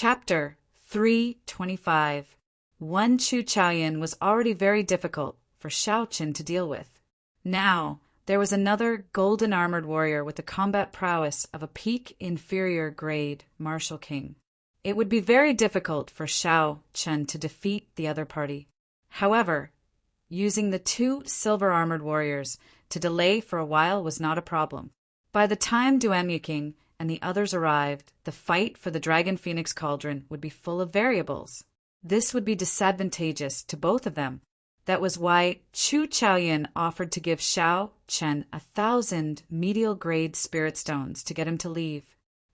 Chapter 325. One Chu Chaoyan was already very difficult for Xiaoqin to deal with. Now, there was another golden-armored warrior with the combat prowess of a peak inferior grade martial king. It would be very difficult for Xiaoqin to defeat the other party. However, using the two silver-armored warriors to delay for a while was not a problem. By the time Duanmuqing and the others arrived, the fight for the Dragon Phoenix Cauldron would be full of variables. This would be disadvantageous to both of them. That was why Chu Chaoyan offered to give Xiaoqin 1,000 medial-grade spirit stones to get him to leave.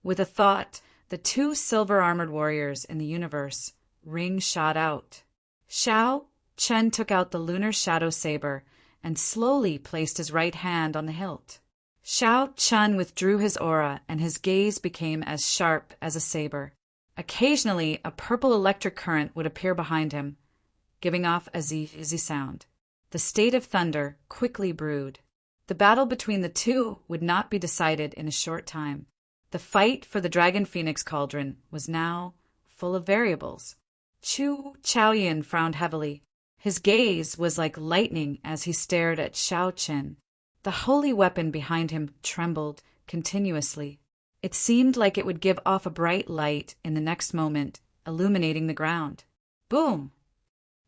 With a thought, the two silver-armored warriors in the universe ring shot out. Xiaoqin took out the lunar shadow saber and slowly placed his right hand on the hilt. Xiaoqin withdrew his aura, and his gaze became as sharp as a saber. Occasionally, a purple electric current would appear behind him, giving off a zee sound. The state of thunder quickly brewed. The battle between the two would not be decided in a short time. The fight for the Dragon Phoenix Cauldron was now full of variables. Chu Chaoyan frowned heavily. His gaze was like lightning as he stared at Xiaoqin. The holy weapon behind him trembled continuously. It seemed like it would give off a bright light in the next moment, illuminating the ground. Boom!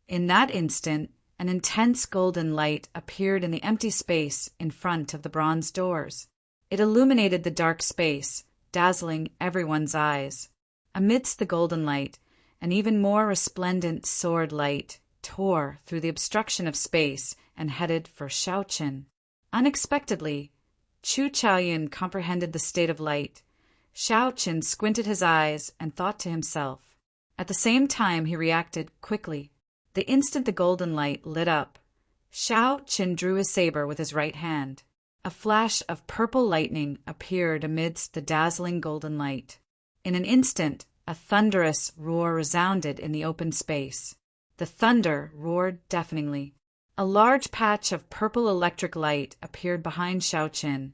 In that instant, an intense golden light appeared in the empty space in front of the bronze doors. It illuminated the dark space, dazzling everyone's eyes. Amidst the golden light, an even more resplendent sword light tore through the obstruction of space and headed for Xiaoqin. Unexpectedly, Chu Chaoyan comprehended the state of light. Xiaoqin squinted his eyes and thought to himself. At the same time, he reacted quickly. The instant the golden light lit up, Xiaoqin drew his saber with his right hand. A flash of purple lightning appeared amidst the dazzling golden light. In an instant, a thunderous roar resounded in the open space. The thunder roared deafeningly. A large patch of purple electric light appeared behind Xiaoqin,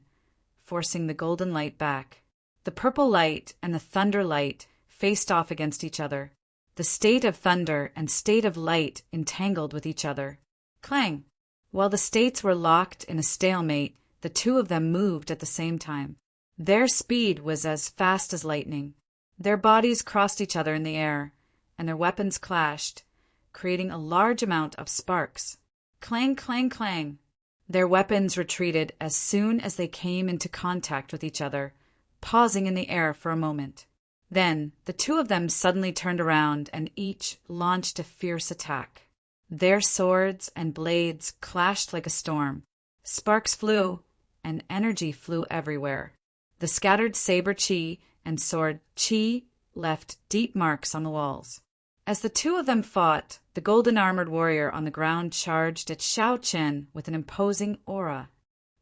forcing the golden light back. The purple light and the thunder light faced off against each other. The state of thunder and state of light entangled with each other. Clang! While the states were locked in a stalemate, the two of them moved at the same time. Their speed was as fast as lightning. Their bodies crossed each other in the air, and their weapons clashed, creating a large amount of sparks. Clang, clang, clang. Their weapons retreated as soon as they came into contact with each other, pausing in the air for a moment. Then, the two of them suddenly turned around and each launched a fierce attack. Their swords and blades clashed like a storm. Sparks flew, and energy flew everywhere. The scattered saber chi and sword chi left deep marks on the walls. As the two of them fought, the golden-armored warrior on the ground charged at Xiaoqin with an imposing aura.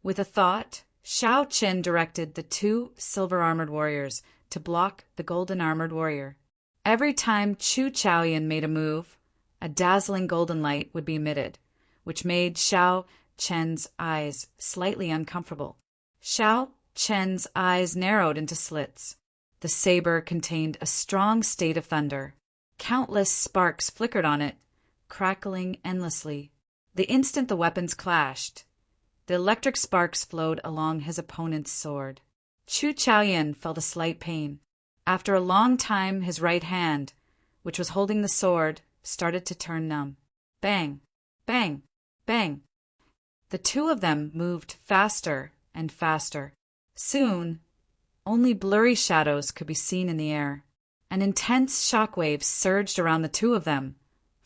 With a thought, Xiaoqin directed the two silver-armored warriors to block the golden-armored warrior. Every time Chu Chaoyan made a move, a dazzling golden light would be emitted, which made Xiaoqin's eyes slightly uncomfortable. Xiaoqin's eyes narrowed into slits. The saber contained a strong state of thunder. Countless sparks flickered on it, crackling endlessly. The instant the weapons clashed, the electric sparks flowed along his opponent's sword. Chu Chaoyan felt a slight pain. After a long time, his right hand, which was holding the sword, started to turn numb. Bang! Bang! Bang! The two of them moved faster and faster. Soon, only blurry shadows could be seen in the air. An intense shockwave surged around the two of them,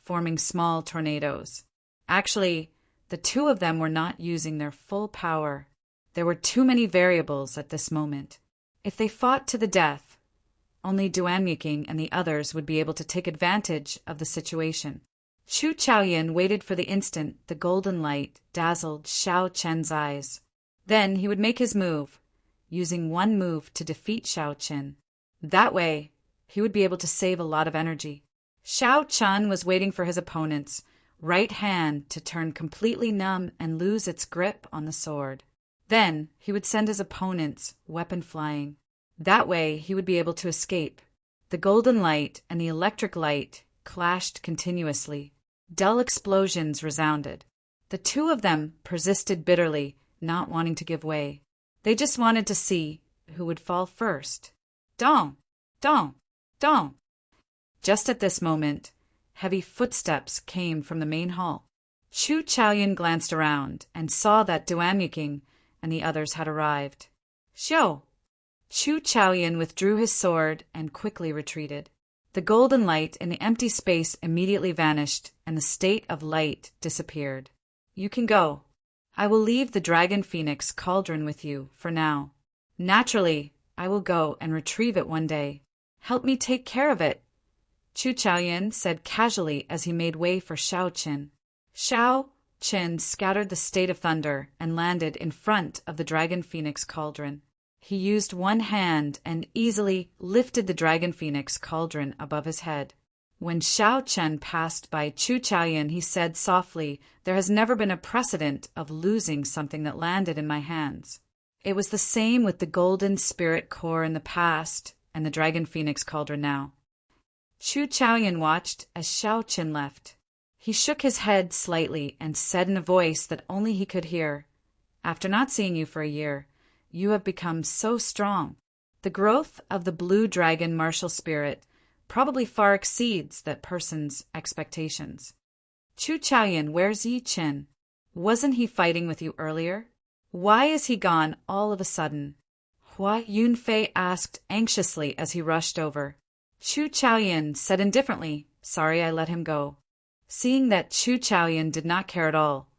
forming small tornadoes. Actually, the two of them were not using their full power. There were too many variables at this moment. If they fought to the death, only Duanmuqing and the others would be able to take advantage of the situation. Chu Chaoyan waited for the instant the golden light dazzled Xiaoqin's eyes. Then he would make his move, using one move to defeat Xiaoqin. That way, he would be able to save a lot of energy. Xiaoqin was waiting for his opponent's right hand to turn completely numb and lose its grip on the sword. Then he would send his opponent's weapon flying. That way he would be able to escape. The golden light and the electric light clashed continuously. Dull explosions resounded. The two of them persisted bitterly, not wanting to give way. They just wanted to see who would fall first. Dong! Dong! Dong! Just at this moment, heavy footsteps came from the main hall. Chu Chaoyan glanced around and saw that Duanyuking and the others had arrived. Xiao! Chu Chaoyan withdrew his sword and quickly retreated. The golden light in the empty space immediately vanished, and the state of light disappeared. You can go. I will leave the Dragon Phoenix cauldron with you for now. Naturally, I will go and retrieve it one day. Help me take care of it, Chu Chaoyan said casually as he made way for Shao Qin. Shao Qin scattered the state of thunder and landed in front of the Dragon Phoenix cauldron. He used one hand and easily lifted the Dragon Phoenix cauldron above his head. When Shao Qin passed by Chu Chaoyan, he said softly, "There has never been a precedent of losing something that landed in my hands." It was the same with the golden spirit core in the past and the Dragon Phoenix cauldron now. Chu Chaoyan watched as Shao Qin left. He shook his head slightly and said in a voice that only he could hear, "After not seeing you for a year, you have become so strong. The growth of the blue dragon martial spirit probably far exceeds that person's expectations." Chu Chaoyan, where's Yi Qin? Wasn't he fighting with you earlier? Why is he gone all of a sudden? Hua Yunfei asked anxiously as he rushed over. Chu Chaoyan said indifferently, "Sorry I let him go." Seeing that Chu Chaoyan did not care at all,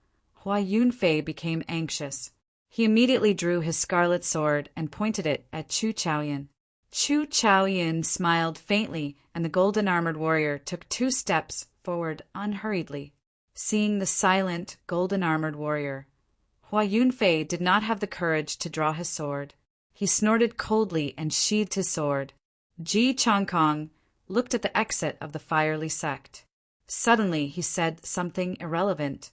Hua Yunfei became anxious. He immediately drew his scarlet sword and pointed it at Chu Chaoyan. Chu Chaoyan smiled faintly, and the golden-armored warrior took 2 steps forward unhurriedly. Seeing the silent, golden-armored warrior, Hua Yunfei did not have the courage to draw his sword. He snorted coldly and sheathed his sword. Ji Chongkong looked at the exit of the fiery sect. Suddenly he said something irrelevant.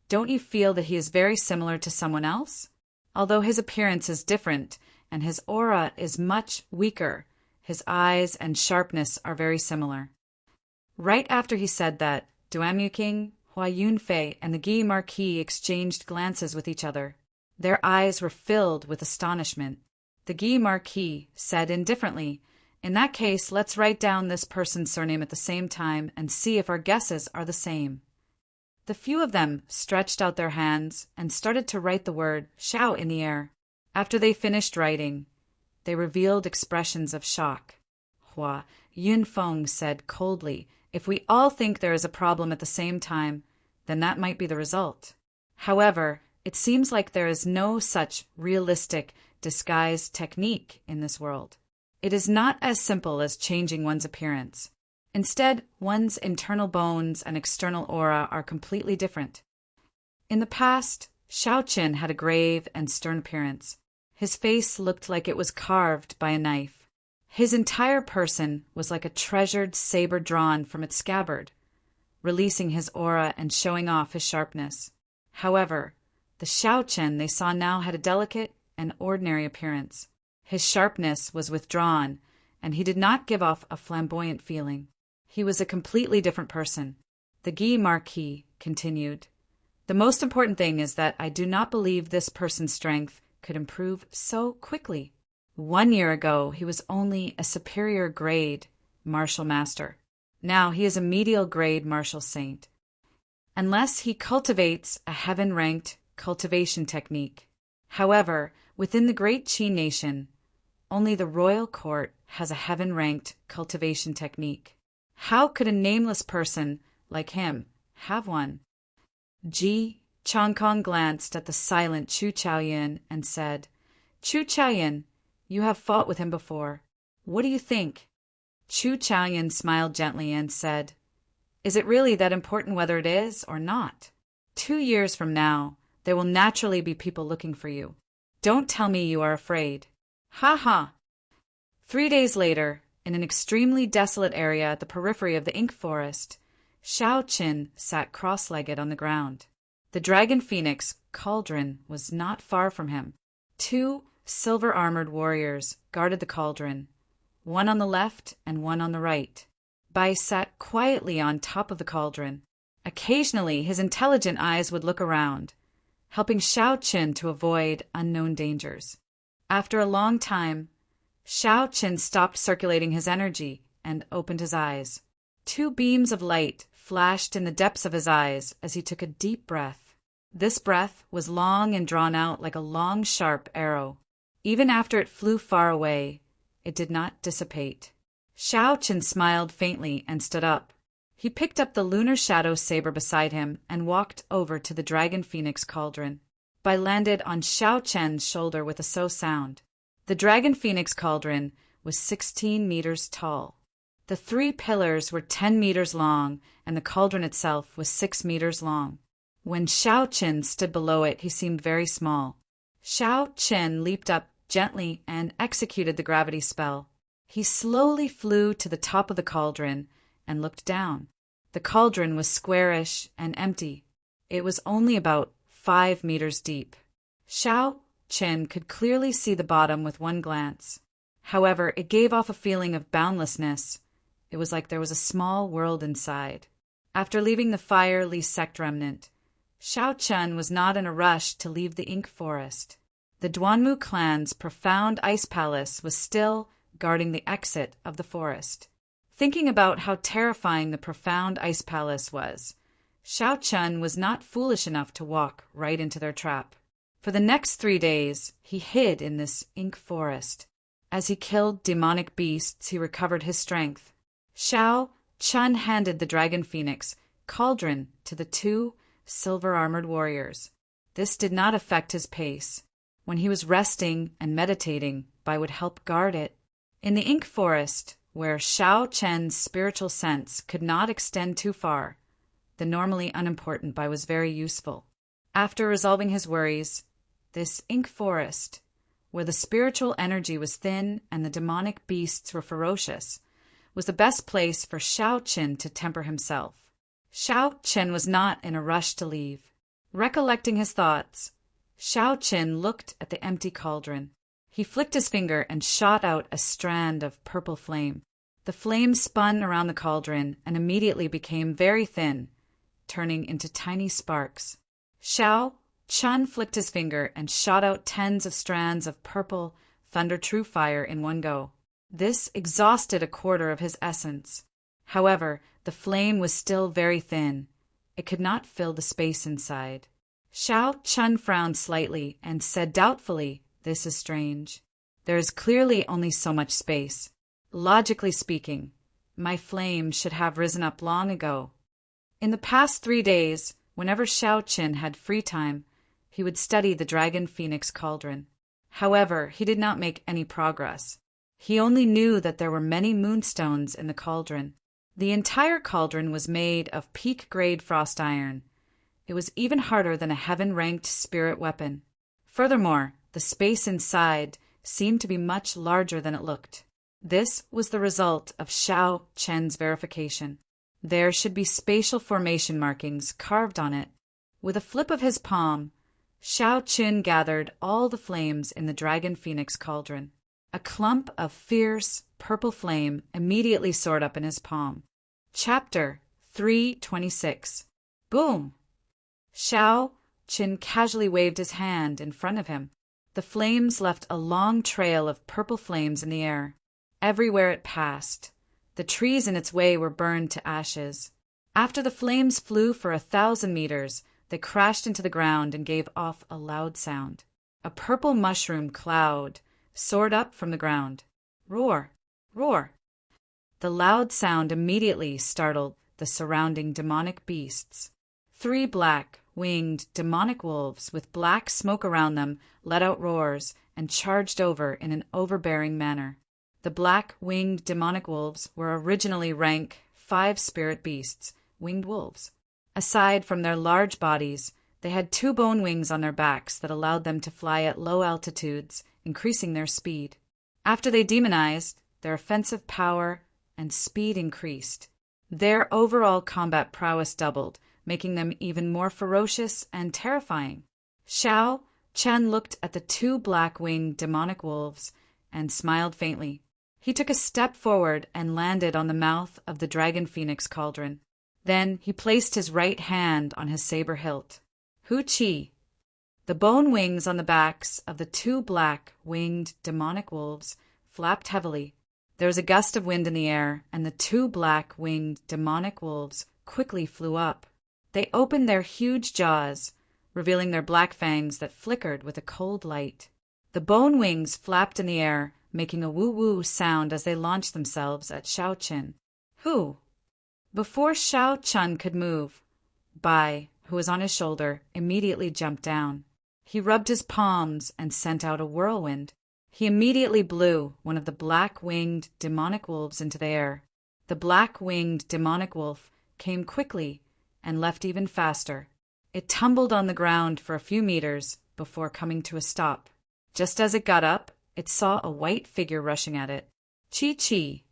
"Don't you feel that he is very similar to someone else? Although his appearance is different and his aura is much weaker, his eyes and sharpness are very similar." Right after he said that, Duanyuking, Hua Yunfei, and the Guy Marquis exchanged glances with each other. Their eyes were filled with astonishment. The Guy Marquis said indifferently, "In that case, let's write down this person's surname at the same time and see if our guesses are the same." The few of them stretched out their hands and started to write the word Shao in the air. After they finished writing, they revealed expressions of shock. Hua Yunfeng said coldly, "If we all think there is a problem at the same time, then that might be the result. However, it seems like there is no such realistic disguise technique in this world. It is not as simple as changing one's appearance. Instead, one's internal bones and external aura are completely different." In the past, Shao Qin had a grave and stern appearance. His face looked like it was carved by a knife. His entire person was like a treasured saber drawn from its scabbard, releasing his aura and showing off his sharpness. However, the Shao Qin they saw now had a delicate and ordinary appearance. His sharpness was withdrawn, and he did not give off a flamboyant feeling. He was a completely different person. The Guy Marquis continued, "The most important thing is that I do not believe this person's strength could improve so quickly. 1 year ago, he was only a superior grade martial master. Now he is a medial grade martial saint. Unless he cultivates a heaven-ranked cultivation technique. However, within the great Qi nation, only the royal court has a heaven-ranked cultivation technique. How could a nameless person like him have one?" Ji Chongkong glanced at the silent Chu Chaoyan and said, "Chu Chaoyan, you have fought with him before. What do you think?" Chu Chaoyan smiled gently and said, "Is it really that important whether it is or not? 2 years from now, there will naturally be people looking for you. Don't tell me you are afraid. Ha ha." 3 days later, in an extremely desolate area at the periphery of the ink forest, Shao Qin sat cross-legged on the ground. The Dragon Phoenix cauldron was not far from him. 2 silver-armored warriors guarded the cauldron. one on the left and one on the right. Bai sat quietly on top of the cauldron. Occasionally, his intelligent eyes would look around, helping Xiao Qin to avoid unknown dangers. After a long time, Xiao Qin stopped circulating his energy and opened his eyes. Two beams of light flashed in the depths of his eyes as he took a deep breath. This breath was long and drawn out like a long, sharp arrow. Even after it flew far away, it did not dissipate. Xiao Qin smiled faintly and stood up. He picked up the lunar shadow saber beside him and walked over to the dragon phoenix cauldron. Bai landed on Xiao Qian's shoulder with a so sound. The dragon phoenix cauldron was 16 meters tall. The 3 pillars were 10 meters long, and the cauldron itself was 6 meters long. When Xiao Qin stood below it, he seemed very small. Xiao Qin leaped up gently and executed the gravity spell. He slowly flew to the top of the cauldron and looked down. The cauldron was squarish and empty. It was only about 5 meters deep. Xiao Qin could clearly see the bottom with one glance. However, it gave off a feeling of boundlessness. It was like there was a small world inside. After leaving the fire-lee sect remnant, Xiao Qin was not in a rush to leave the ink forest. The Duanmu clan's profound ice palace was still guarding the exit of the forest. Thinking about how terrifying the profound ice palace was, Xiao Qin was not foolish enough to walk right into their trap. For the next 3 days, he hid in this ink forest. As he killed demonic beasts, he recovered his strength. Xiao Qin handed the dragon phoenix cauldron to the 2 silver-armored warriors. This did not affect his pace. When he was resting and meditating, Bai would help guard it. In the ink forest, where Xiao Qin's spiritual sense could not extend too far, the normally unimportant Bai was very useful. After resolving his worries, this ink forest, where the spiritual energy was thin and the demonic beasts were ferocious, was the best place for Xiao Qin to temper himself. Xiao Qin was not in a rush to leave. Recollecting his thoughts, Xiao Qin looked at the empty cauldron. He flicked his finger and shot out a strand of purple flame. The flame spun around the cauldron and immediately became very thin, turning into tiny sparks. Xiao Qin flicked his finger and shot out tens of strands of purple, thunder-true fire in one go. This exhausted a quarter of his essence. However, the flame was still very thin. It could not fill the space inside. Xiao Qin frowned slightly and said doubtfully, "This is strange. There is clearly only so much space. Logically speaking, my flame should have risen up long ago." In the past 3 days, whenever Xiao Qin had free time, he would study the dragon phoenix cauldron. However, he did not make any progress. He only knew that there were many moonstones in the cauldron. The entire cauldron was made of peak-grade frost iron. It was even harder than a heaven-ranked spirit weapon. Furthermore, the space inside seemed to be much larger than it looked. This was the result of Xiao Qin's verification. There should be spatial formation markings carved on it. With a flip of his palm, Xiao Qin gathered all the flames in the dragon phoenix cauldron. A clump of fierce, purple flame immediately soared up in his palm. Chapter 326. Boom! Xiao Qin casually waved his hand in front of him. The flames left a long trail of purple flames in the air. Everywhere it passed, the trees in its way were burned to ashes. After the flames flew for 1,000 meters, they crashed into the ground and gave off a loud sound. A purple mushroom cloud soared up from the ground. Roar! Roar! The loud sound immediately startled the surrounding demonic beasts. 3 black, winged demonic wolves with black smoke around them let out roars and charged over in an overbearing manner. The black-winged demonic wolves were originally rank 5 spirit beasts, winged wolves. Aside from their large bodies, they had 2 bone wings on their backs that allowed them to fly at low altitudes, increasing their speed. After they demonized, their offensive power and speed increased. Their overall combat prowess doubled, making them even more ferocious and terrifying. Xiao Qin looked at the 2 black-winged demonic wolves and smiled faintly. He took a step forward and landed on the mouth of the Dragon Phoenix cauldron. Then he placed his right hand on his saber hilt. Hoo-chee! The bone wings on the backs of the two black-winged demonic wolves flapped heavily. There was a gust of wind in the air, and the two black-winged demonic wolves quickly flew up. They opened their huge jaws, revealing their black fangs that flickered with a cold light. The bone wings flapped in the air, making a woo-woo sound as they launched themselves at Shao Chen. Who? Before Shao Chen could move, Bai, who was on his shoulder, immediately jumped down. He rubbed his palms and sent out a whirlwind. He immediately blew one of the black-winged demonic wolves into the air. The black-winged demonic wolf came quickly and left even faster. It tumbled on the ground for a few meters before coming to a stop. Just as it got up, it saw a white figure rushing at it. Chi-chi!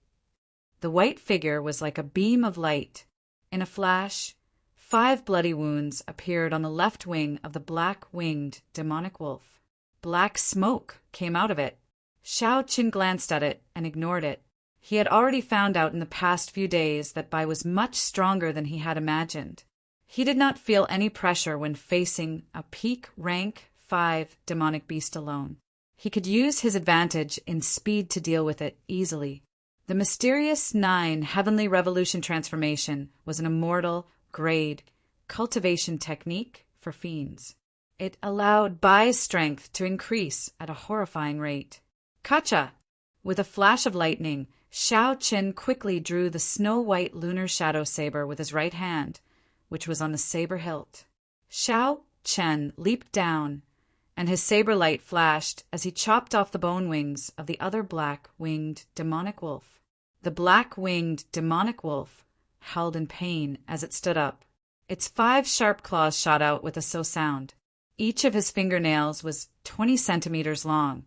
The white figure was like a beam of light. In a flash, 5 bloody wounds appeared on the left wing of the black-winged demonic wolf. Black smoke came out of it. Shao Chen glanced at it and ignored it. He had already found out in the past few days that Bai was much stronger than he had imagined. He did not feel any pressure when facing a peak rank 5 demonic beast alone. He could use his advantage in speed to deal with it easily. The mysterious 9 Heavenly Revolution transformation was an immortal grade cultivation technique for fiends. It allowed Bai's strength to increase at a horrifying rate. Kacha! With a flash of lightning, Shao Chen quickly drew the snow-white lunar shadow saber with his right hand, which was on the saber hilt. Shao Chen leaped down, and his saber light flashed as he chopped off the bone wings of the other black-winged demonic wolf. The black-winged demonic wolf howled in pain as it stood up. Its 5 sharp claws shot out with a sound. Each of his fingernails was 20 centimeters long,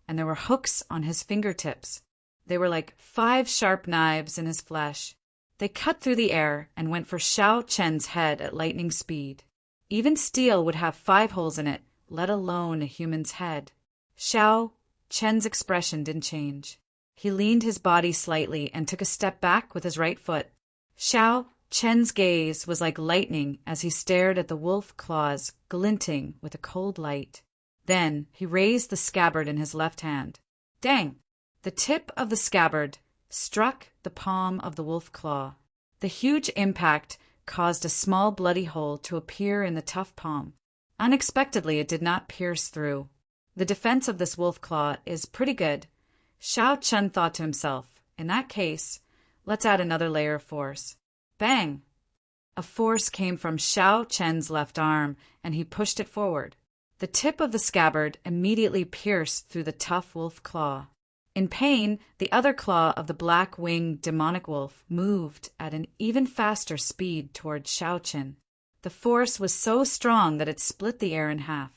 and there were hooks on his fingertips. They were like 5 sharp knives in his flesh. They cut through the air and went for Shao Chen's head at lightning speed. Even steel would have 5 holes in it, let alone a human's head. Shao Chen's expression didn't change. He leaned his body slightly and took a step back with his right foot. Shao Chen's gaze was like lightning as he stared at the wolf claws glinting with a cold light. Then he raised the scabbard in his left hand. Dang! The tip of the scabbard struck the palm of the wolf claw. The huge impact caused a small bloody hole to appear in the tough palm. Unexpectedly, it did not pierce through. The defense of this wolf claw is pretty good. Shao Chen thought to himself, in that case, let's add another layer of force. Bang! A force came from Shao Chen's left arm, and he pushed it forward. The tip of the scabbard immediately pierced through the tough wolf claw. In pain, the other claw of the black-winged demonic wolf moved at an even faster speed toward Shao Chen. The force was so strong that it split the air in half.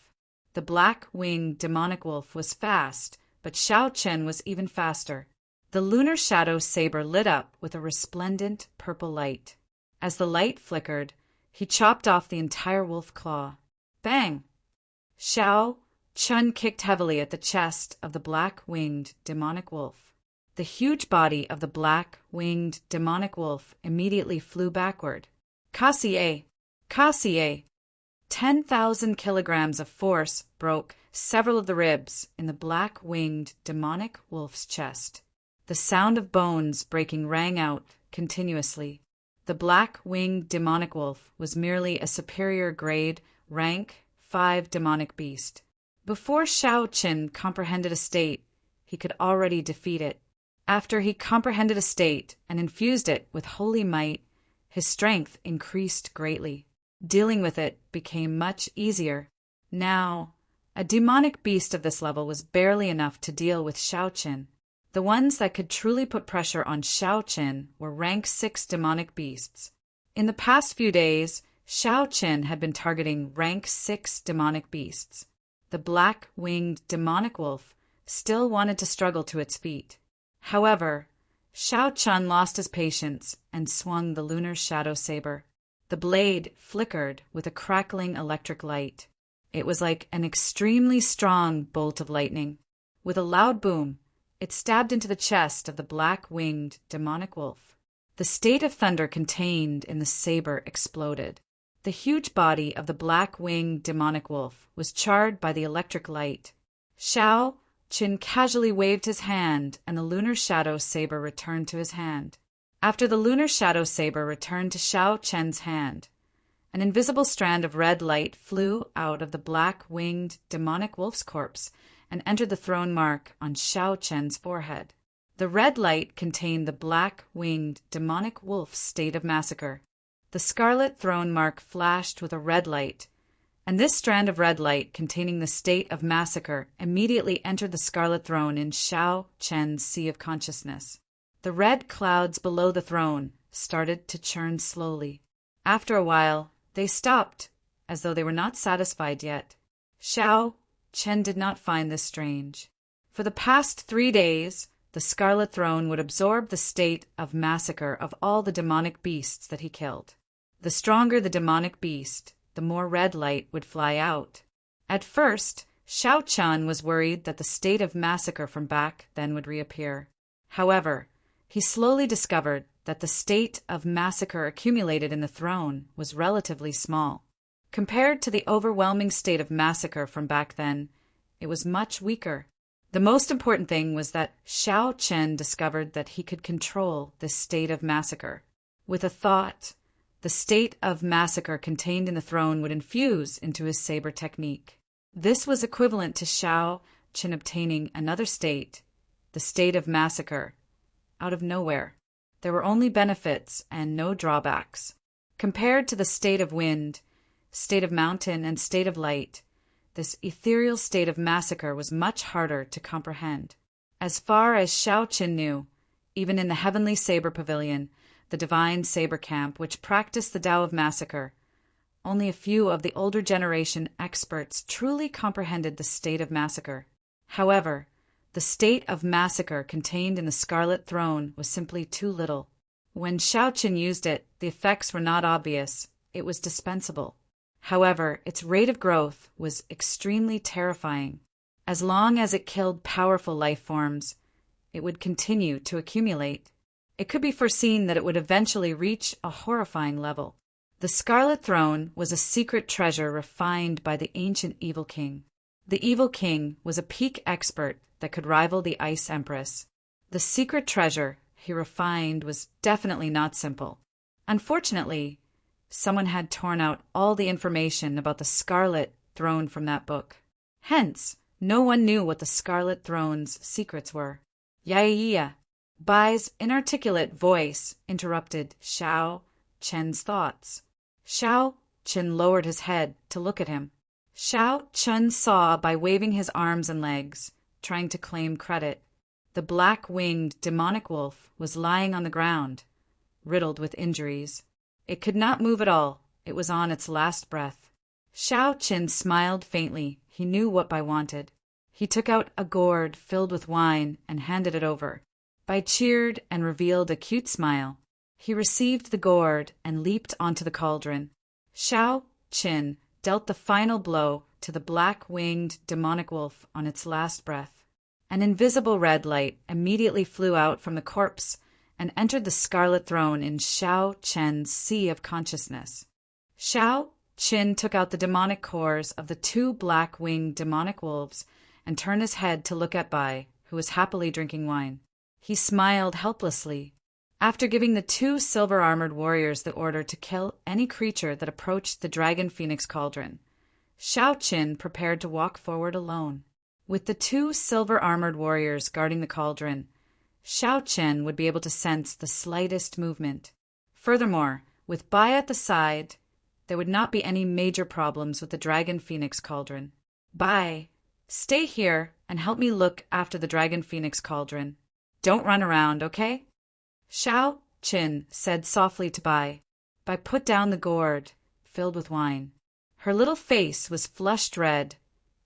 The black-winged demonic wolf was fast, but Shao Chen was even faster. The lunar shadow saber lit up with a resplendent purple light. As the light flickered, he chopped off the entire wolf claw. Bang! Shao Chen kicked heavily at the chest of the black-winged demonic wolf. The huge body of the black-winged demonic wolf immediately flew backward. Cassier! Cassier! 10,000 kilograms of force broke several of the ribs in the black-winged demonic wolf's chest. The sound of bones breaking rang out continuously. The black-winged demonic wolf was merely a superior grade, rank 5 demonic beast. Before Shao Chen comprehended a state, he could already defeat it. After he comprehended a state and infused it with holy might, his strength increased greatly. Dealing with it became much easier. Now, a demonic beast of this level was barely enough to deal with Shao Chen. The ones that could truly put pressure on Shao Chen were rank 6 demonic beasts. In the past few days, Shao Chen had been targeting rank 6 demonic beasts. The black-winged demonic wolf still wanted to struggle to its feet. However, Shao Chen lost his patience and swung the lunar shadow saber. The blade flickered with a crackling electric light. It was like an extremely strong bolt of lightning. With a loud boom, It stabbed into the chest of the black-winged demonic wolf. The state of thunder contained in the saber exploded. The huge body of the black-winged demonic wolf was charred by the electric light. Shao Qin casually waved his hand, and the lunar shadow saber returned to his hand. After the lunar shadow saber returned to Shao Chen's hand, an invisible strand of red light flew out of the black-winged demonic wolf's corpse and entered the throne mark on Shao Chen's forehead. The red light contained the black-winged demonic wolf's state of massacre. The scarlet throne mark flashed with a red light, and this strand of red light containing the state of massacre immediately entered the scarlet throne in Shao Chen's sea of consciousness. The red clouds below the throne started to churn slowly. After a while, they stopped, as though they were not satisfied yet. Shao Chen did not find this strange. For the past 3 days, the scarlet throne would absorb the state of massacre of all the demonic beasts that he killed. The stronger the demonic beast, the more red light would fly out. At first, Shao Chen was worried that the state of massacre from back then would reappear. However, he slowly discovered that the state of massacre accumulated in the throne was relatively small. Compared to the overwhelming state of massacre from back then, it was much weaker. The most important thing was that Shao Chen discovered that he could control this state of massacre. With a thought, the state of massacre contained in the throne would infuse into his saber technique. This was equivalent to Shao Chen obtaining another state, the state of massacre, out of nowhere. There were only benefits and no drawbacks. Compared to the state of wind, state of mountain, and state of light, this ethereal state of massacre was much harder to comprehend. As far as Shao Chen knew, even in the heavenly saber pavilion, the divine saber camp which practiced the Tao of massacre, only a few of the older generation experts truly comprehended the state of massacre. However, the state of massacre contained in the Scarlet Throne was simply too little. When Shao Chen used it, the effects were not obvious. It was dispensable. However, its rate of growth was extremely terrifying. As long as it killed powerful life forms, it would continue to accumulate. It could be foreseen that it would eventually reach a horrifying level. The Scarlet Throne was a secret treasure refined by the ancient Evil King. The Evil King was a peak expert that could rival the Ice Empress. The secret treasure he refined was definitely not simple. Unfortunately, someone had torn out all the information about the Scarlet Throne from that book. Hence, no one knew what the Scarlet Throne's secrets were. Yeah. Bai's inarticulate voice interrupted Shao Chen's thoughts. Shao Chen lowered his head to look at him. Shao Chen saw by waving his arms and legs, trying to claim credit. The black-winged demonic wolf was lying on the ground, riddled with injuries. It could not move at all. It was on its last breath. Shao Chen smiled faintly. He knew what Bai wanted. He took out a gourd filled with wine and handed it over. Bai cheered and revealed a cute smile. He received the gourd and leaped onto the cauldron. Shao Chen dealt the final blow to the black-winged demonic wolf on its last breath. An invisible red light immediately flew out from the corpse and entered the Scarlet Throne in Shao Chen's sea of consciousness. Shao Chen took out the demonic cores of the 2 black-winged demonic wolves and turned his head to look at Bai, who was happily drinking wine. He smiled helplessly. After giving the 2 silver-armored warriors the order to kill any creature that approached the Dragon Phoenix Cauldron, Shao Chen prepared to walk forward alone. With the 2 silver-armored warriors guarding the cauldron, Shao Chen would be able to sense the slightest movement. Furthermore, with Bai at the side, there would not be any major problems with the Dragon Phoenix Cauldron. Bai, stay here and help me look after the Dragon Phoenix Cauldron. Don't run around, okay? Shao Chen said softly to Bai. Bai put down the gourd, filled with wine. Her little face was flushed red.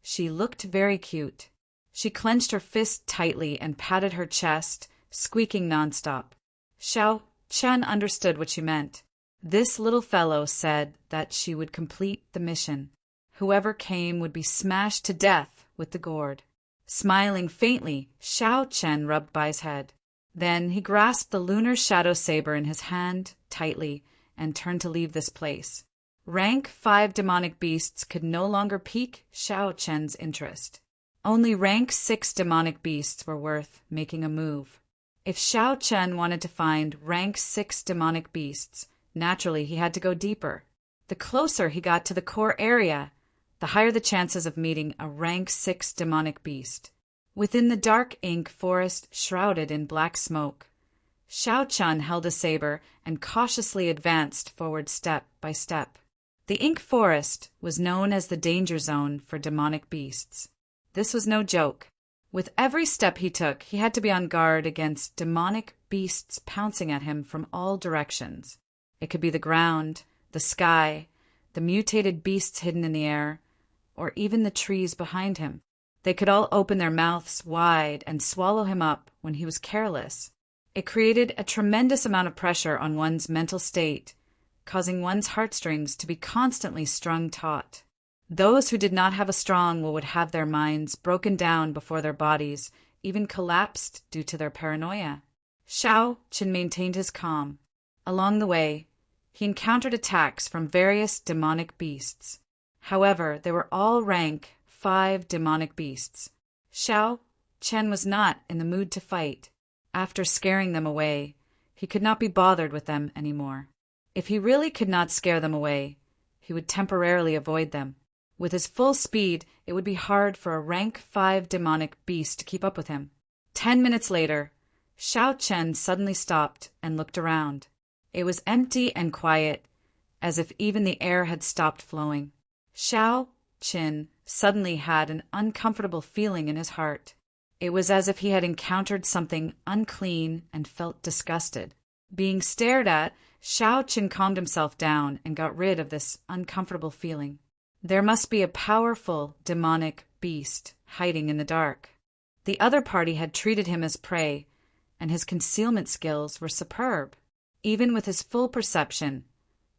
She looked very cute. She clenched her fist tightly and patted her chest, squeaking nonstop. Shao Chen understood what she meant. This little fellow said that she would complete the mission. Whoever came would be smashed to death with the gourd. Smiling faintly, Xiao Chen rubbed Bai's head. Then he grasped the lunar shadow saber in his hand tightly and turned to leave this place. Rank 5 demonic beasts could no longer pique Xiao Chen's interest. Only rank 6 demonic beasts were worth making a move. If Xiao Chen wanted to find rank 6 demonic beasts, naturally he had to go deeper. The closer he got to the core area, the higher the chances of meeting a rank 6 demonic beast. Within the dark ink forest shrouded in black smoke, Xiao Chen held a saber and cautiously advanced forward step by step. The ink forest was known as the danger zone for demonic beasts. This was no joke. With every step he took, he had to be on guard against demonic beasts pouncing at him from all directions. It could be the ground, the sky, the mutated beasts hidden in the air, or even the trees behind him. They could all open their mouths wide and swallow him up when he was careless. It created a tremendous amount of pressure on one's mental state, causing one's heartstrings to be constantly strung taut. Those who did not have a strong will would have their minds broken down before their bodies even collapsed due to their paranoia. Xiao Chen maintained his calm. Along the way, he encountered attacks from various demonic beasts. However, they were all rank 5 demonic beasts. Xiao Chen was not in the mood to fight. After scaring them away, he could not be bothered with them anymore. If he really could not scare them away, he would temporarily avoid them. With his full speed, it would be hard for a rank 5 demonic beast to keep up with him. 10 minutes later, Xiao Chen suddenly stopped and looked around. It was empty and quiet, as if even the air had stopped flowing. Xiao Chen suddenly had an uncomfortable feeling in his heart. It was as if he had encountered something unclean and felt disgusted. Being stared at, Xiao Chen calmed himself down and got rid of this uncomfortable feeling. There must be a powerful demonic beast hiding in the dark. The other party had treated him as prey, and his concealment skills were superb. Even with his full perception,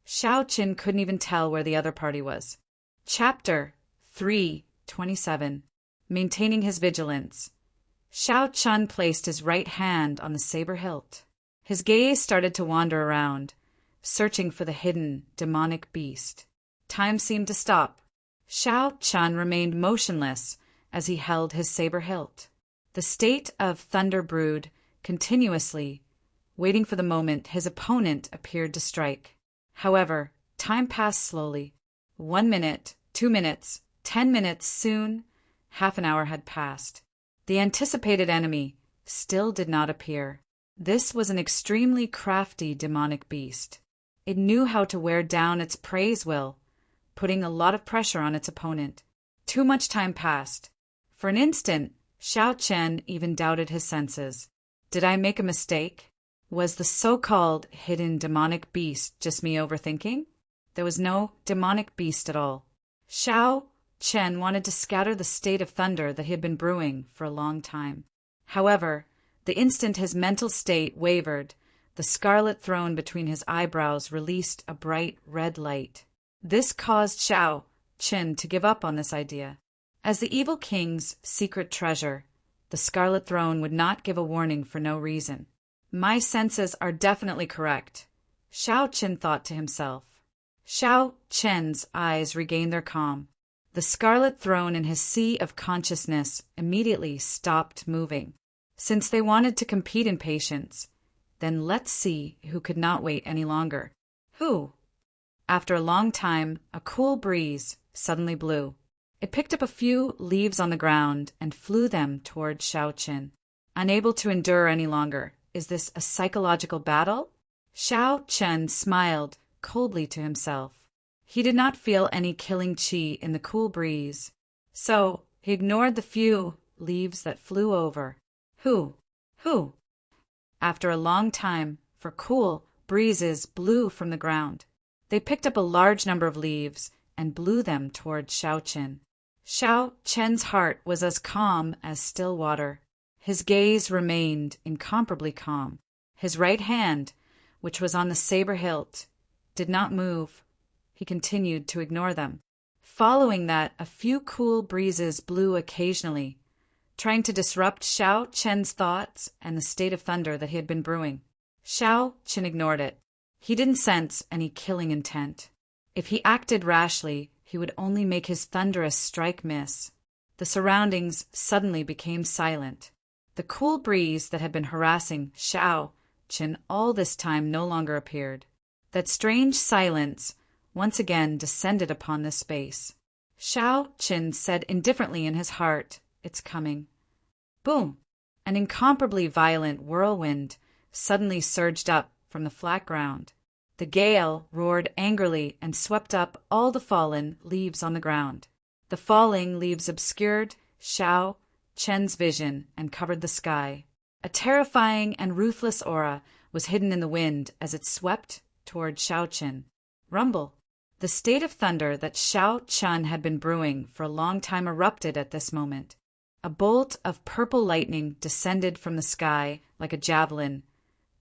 Xiao Chen couldn't even tell where the other party was. Chapter 3:27. Maintaining his vigilance. Xiao Chen placed his right hand on the saber hilt. His gaze started to wander around, searching for the hidden demonic beast. Time seemed to stop. Xiao Chen remained motionless as he held his saber hilt. The state of thunder brewed continuously, waiting for the moment his opponent appeared to strike. However, time passed slowly. 1 minute, 2 minutes, 10 minutes, soon, half an hour had passed. The anticipated enemy still did not appear. This was an extremely crafty demonic beast. It knew how to wear down its prey's will, putting a lot of pressure on its opponent. Too much time passed. For an instant, Xiao Chen even doubted his senses. Did I make a mistake? Was the so-called hidden demonic beast just me overthinking? There was no demonic beast at all. Xiao Chen wanted to scatter the state of thunder that he had been brewing for a long time. However, the instant his mental state wavered, the scarlet throne between his eyebrows released a bright red light. This caused Xiao Chen to give up on this idea. As the evil king's secret treasure, the scarlet throne would not give a warning for no reason. My senses are definitely correct, Xiao Chen thought to himself. Xiao Chen's eyes regained their calm. The scarlet throne in his sea of consciousness immediately stopped moving. Since they wanted to compete in patience, then let's see who could not wait any longer. Who? After a long time, a cool breeze suddenly blew. It picked up a few leaves on the ground and flew them toward Xiao Chen. Unable to endure any longer, is this a psychological battle? Xiao Chen smiled coldly to himself. He did not feel any killing qi in the cool breeze, so he ignored the few leaves that flew over. Who? After a long time, for cool breezes blew from the ground. They picked up a large number of leaves and blew them toward Xiao Chen. Xiao Chen's heart was as calm as still water. His gaze remained incomparably calm. His right hand, which was on the saber hilt, did not move. He continued to ignore them. Following that, a few cool breezes blew occasionally, trying to disrupt Xiao Chen's thoughts and the state of thunder that he had been brewing. Xiao Chen ignored it. He didn't sense any killing intent. If he acted rashly, he would only make his thunderous strike miss. The surroundings suddenly became silent. The cool breeze that had been harassing Xiao Chen all this time no longer appeared. That strange silence once again descended upon this space. Xiao Chen said indifferently in his heart, "It's coming." Boom! An incomparably violent whirlwind suddenly surged up from the flat ground. The gale roared angrily and swept up all the fallen leaves on the ground. The falling leaves obscured Xiao Chen's vision and covered the sky. A terrifying and ruthless aura was hidden in the wind as it swept toward Xiao Chen. Rumble! The state of thunder that Xiao Chen had been brewing for a long time erupted at this moment. A bolt of purple lightning descended from the sky like a javelin,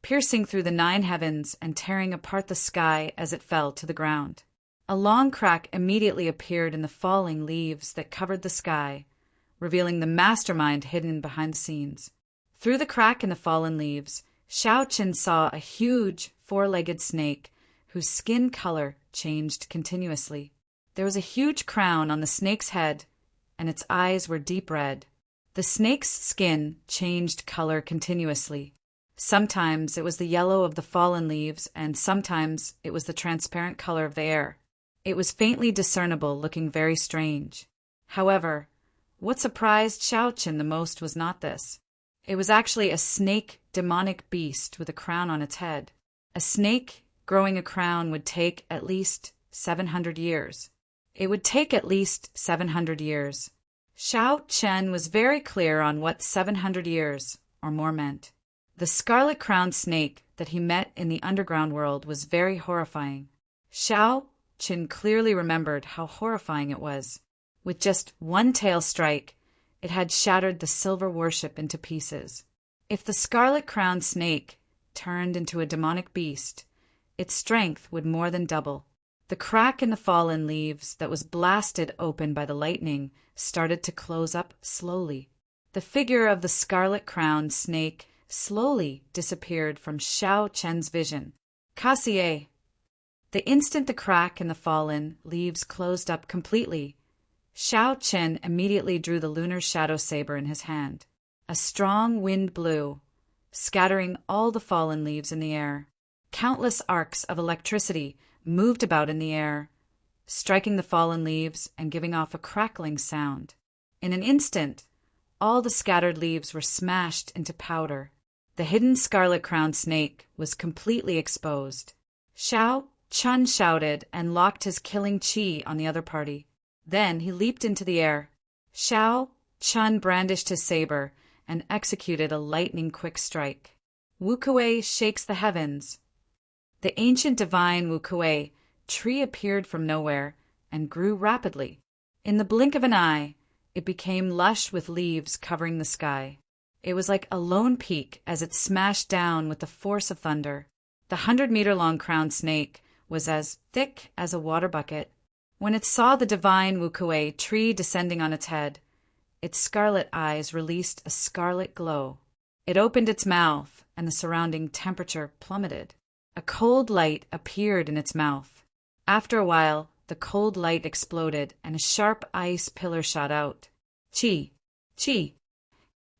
piercing through the 9 heavens and tearing apart the sky as it fell to the ground. A long crack immediately appeared in the falling leaves that covered the sky, revealing the mastermind hidden behind the scenes. Through the crack in the fallen leaves, Xiao Chen saw a huge 4-legged snake whose skin color changed continuously. There was a huge crown on the snake's head, and its eyes were deep red. The snake's skin changed color continuously. Sometimes it was the yellow of the fallen leaves, and sometimes it was the transparent color of the air. It was faintly discernible, looking very strange. However, what surprised Xiao Chen the most was not this. It was actually a snake demonic beast with a crown on its head. A snake growing a crown would take at least 700 years. It would take at least 700 years. Xiao Chen was very clear on what 700 years or more meant. The scarlet-crowned snake that he met in the underground world was very horrifying. Xiao Chen clearly remembered how horrifying it was. With just one tail strike, it had shattered the silver worship into pieces. If the scarlet-crowned snake turned into a demonic beast, its strength would more than double. The crack in the fallen leaves that was blasted open by the lightning started to close up slowly. The figure of the scarlet-crowned snake slowly disappeared from Xiao Chen's vision. Cassier! The instant the crack in the fallen leaves closed up completely, Xiao Chen immediately drew the lunar shadow saber in his hand. A strong wind blew, scattering all the fallen leaves in the air. Countless arcs of electricity moved about in the air, striking the fallen leaves and giving off a crackling sound. In an instant, all the scattered leaves were smashed into powder. The hidden scarlet-crowned snake was completely exposed. Xiao Chen shouted and locked his killing chi on the other party. Then he leaped into the air. Xiao Chen brandished his saber and executed a lightning-quick strike. Wukuei shakes the heavens. The ancient divine Wukuei tree appeared from nowhere and grew rapidly. In the blink of an eye, it became lush with leaves covering the sky. It was like a lone peak as it smashed down with the force of thunder. The 100-meter-long crowned snake was as thick as a water bucket. When it saw the divine Wukuei tree descending on its head, its scarlet eyes released a scarlet glow. It opened its mouth, and the surrounding temperature plummeted. A cold light appeared in its mouth. After a while, the cold light exploded, and a sharp ice pillar shot out. Chi! Chi!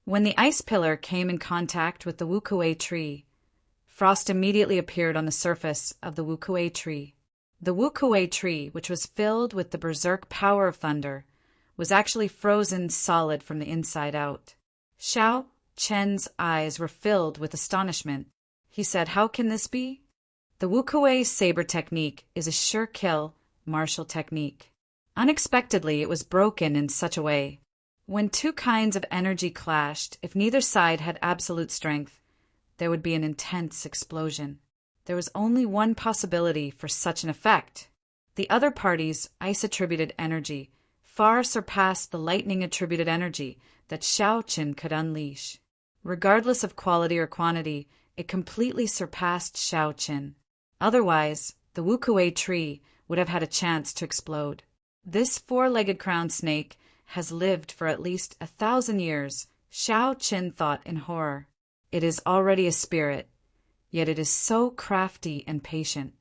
When the ice pillar came in contact with the Wukuei tree, frost immediately appeared on the surface of the Wukuei tree. The Wukuei tree, which was filled with the berserk power of thunder, was actually frozen solid from the inside out. Xiao Chen's eyes were filled with astonishment. He said, "How can this be?" The Wukuei saber technique is a sure kill martial technique. Unexpectedly, it was broken in such a way. When two kinds of energy clashed, if neither side had absolute strength, there would be an intense explosion. There was only one possibility for such an effect. The other party's ice-attributed energy far surpassed the lightning-attributed energy that Xiao Chen could unleash. Regardless of quality or quantity, it completely surpassed Xiao Chen. Otherwise, the Wukuei tree would have had a chance to explode. This 4-legged crowned snake has lived for at least 1,000 years, Xiao Qin thought in horror. It is already a spirit, yet it is so crafty and patient.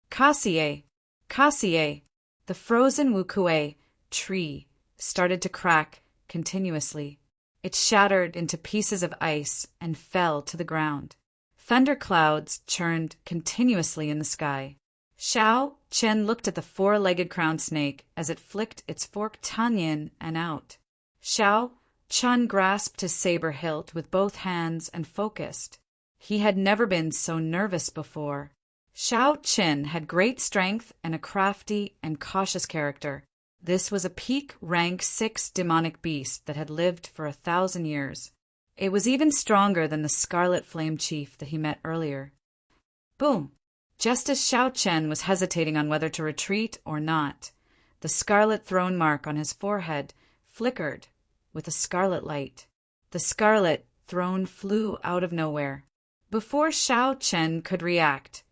Kasie, Kasie, the frozen wukue tree started to crack continuously. It shattered into pieces of ice and fell to the ground. Thunder clouds churned continuously in the sky. Xiao Chen looked at the four-legged crowned snake as it flicked its forked tongue in and out. Xiao Chen grasped his saber hilt with both hands and focused. He had never been so nervous before. Xiao Chen had great strength and a crafty and cautious character. This was a peak rank 6 demonic beast that had lived for 1,000 years. It was even stronger than the Scarlet Flame Chief that he met earlier. Boom! Just as Xiao Chen was hesitating on whether to retreat or not, the scarlet throne mark on his forehead flickered with a scarlet light. The scarlet throne flew out of nowhere. Before Xiao Chen could react,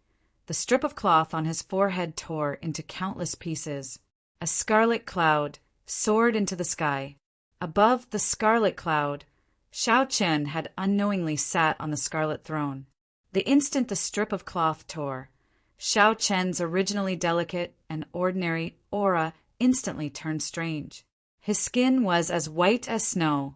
the strip of cloth on his forehead tore into countless pieces. A scarlet cloud soared into the sky. Above the scarlet cloud, Xiao Chen had unknowingly sat on the scarlet throne. The instant the strip of cloth tore, Xiao Chen's originally delicate and ordinary aura instantly turned strange. His skin was as white as snow,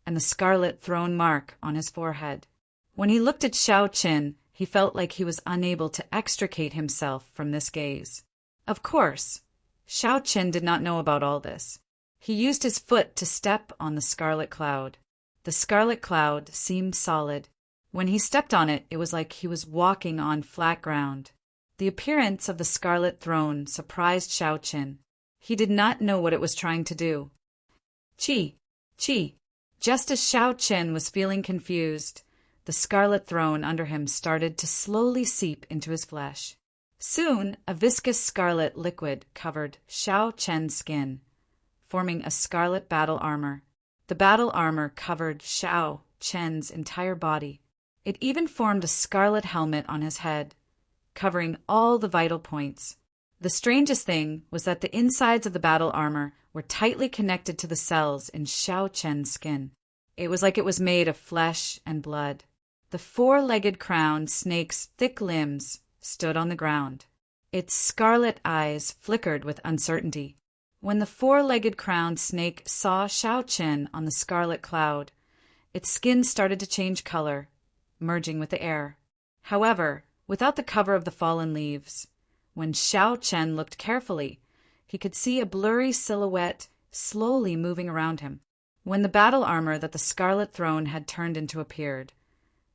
and the scarlet throne mark on his forehead. When he looked at Xiao Chen, he felt like he was unable to extricate himself from this gaze. Of course, Xiao Chen did not know about all this. He used his foot to step on the scarlet cloud. The scarlet cloud seemed solid. When he stepped on it, it was like he was walking on flat ground. The appearance of the scarlet throne surprised Xiao Chen. He did not know what it was trying to do. Chi! Chi! Just as Xiao Chen was feeling confused, the scarlet throne under him started to slowly seep into his flesh. Soon, a viscous scarlet liquid covered Xiao Chen's skin, forming a scarlet battle armor. The battle armor covered Xiao Chen's entire body. It even formed a scarlet helmet on his head, covering all the vital points. The strangest thing was that the insides of the battle armor were tightly connected to the cells in Xiao Chen's skin. It was like it was made of flesh and blood. The four-legged crowned snake's thick limbs stood on the ground. Its scarlet eyes flickered with uncertainty. When the four-legged crowned snake saw Xiao Chen on the scarlet cloud, its skin started to change color, merging with the air. However, without the cover of the fallen leaves, when Xiao Chen looked carefully, he could see a blurry silhouette slowly moving around him. When the battle armor that the scarlet throne had turned into appeared,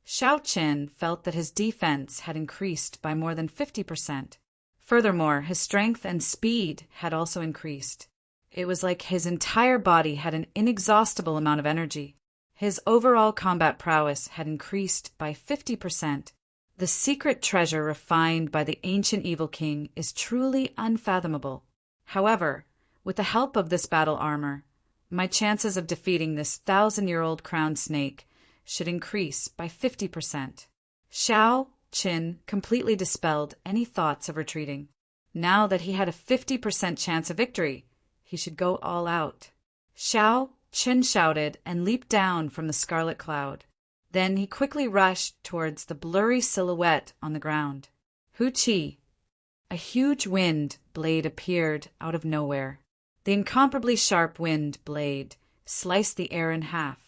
Xiao Chen felt that his defense had increased by more than 50%. Furthermore, his strength and speed had also increased. It was like his entire body had an inexhaustible amount of energy. His overall combat prowess had increased by 50%. The secret treasure refined by the ancient evil king is truly unfathomable. However, with the help of this battle armor, my chances of defeating this 1,000-year-old crowned snake should increase by 50%. Xiao Qin completely dispelled any thoughts of retreating. Now that he had a 50% chance of victory, he should go all out. Xiao Qin shouted and leaped down from the scarlet cloud. Then he quickly rushed towards the blurry silhouette on the ground. Hu Qi! A huge wind blade appeared out of nowhere. The incomparably sharp wind blade sliced the air in half.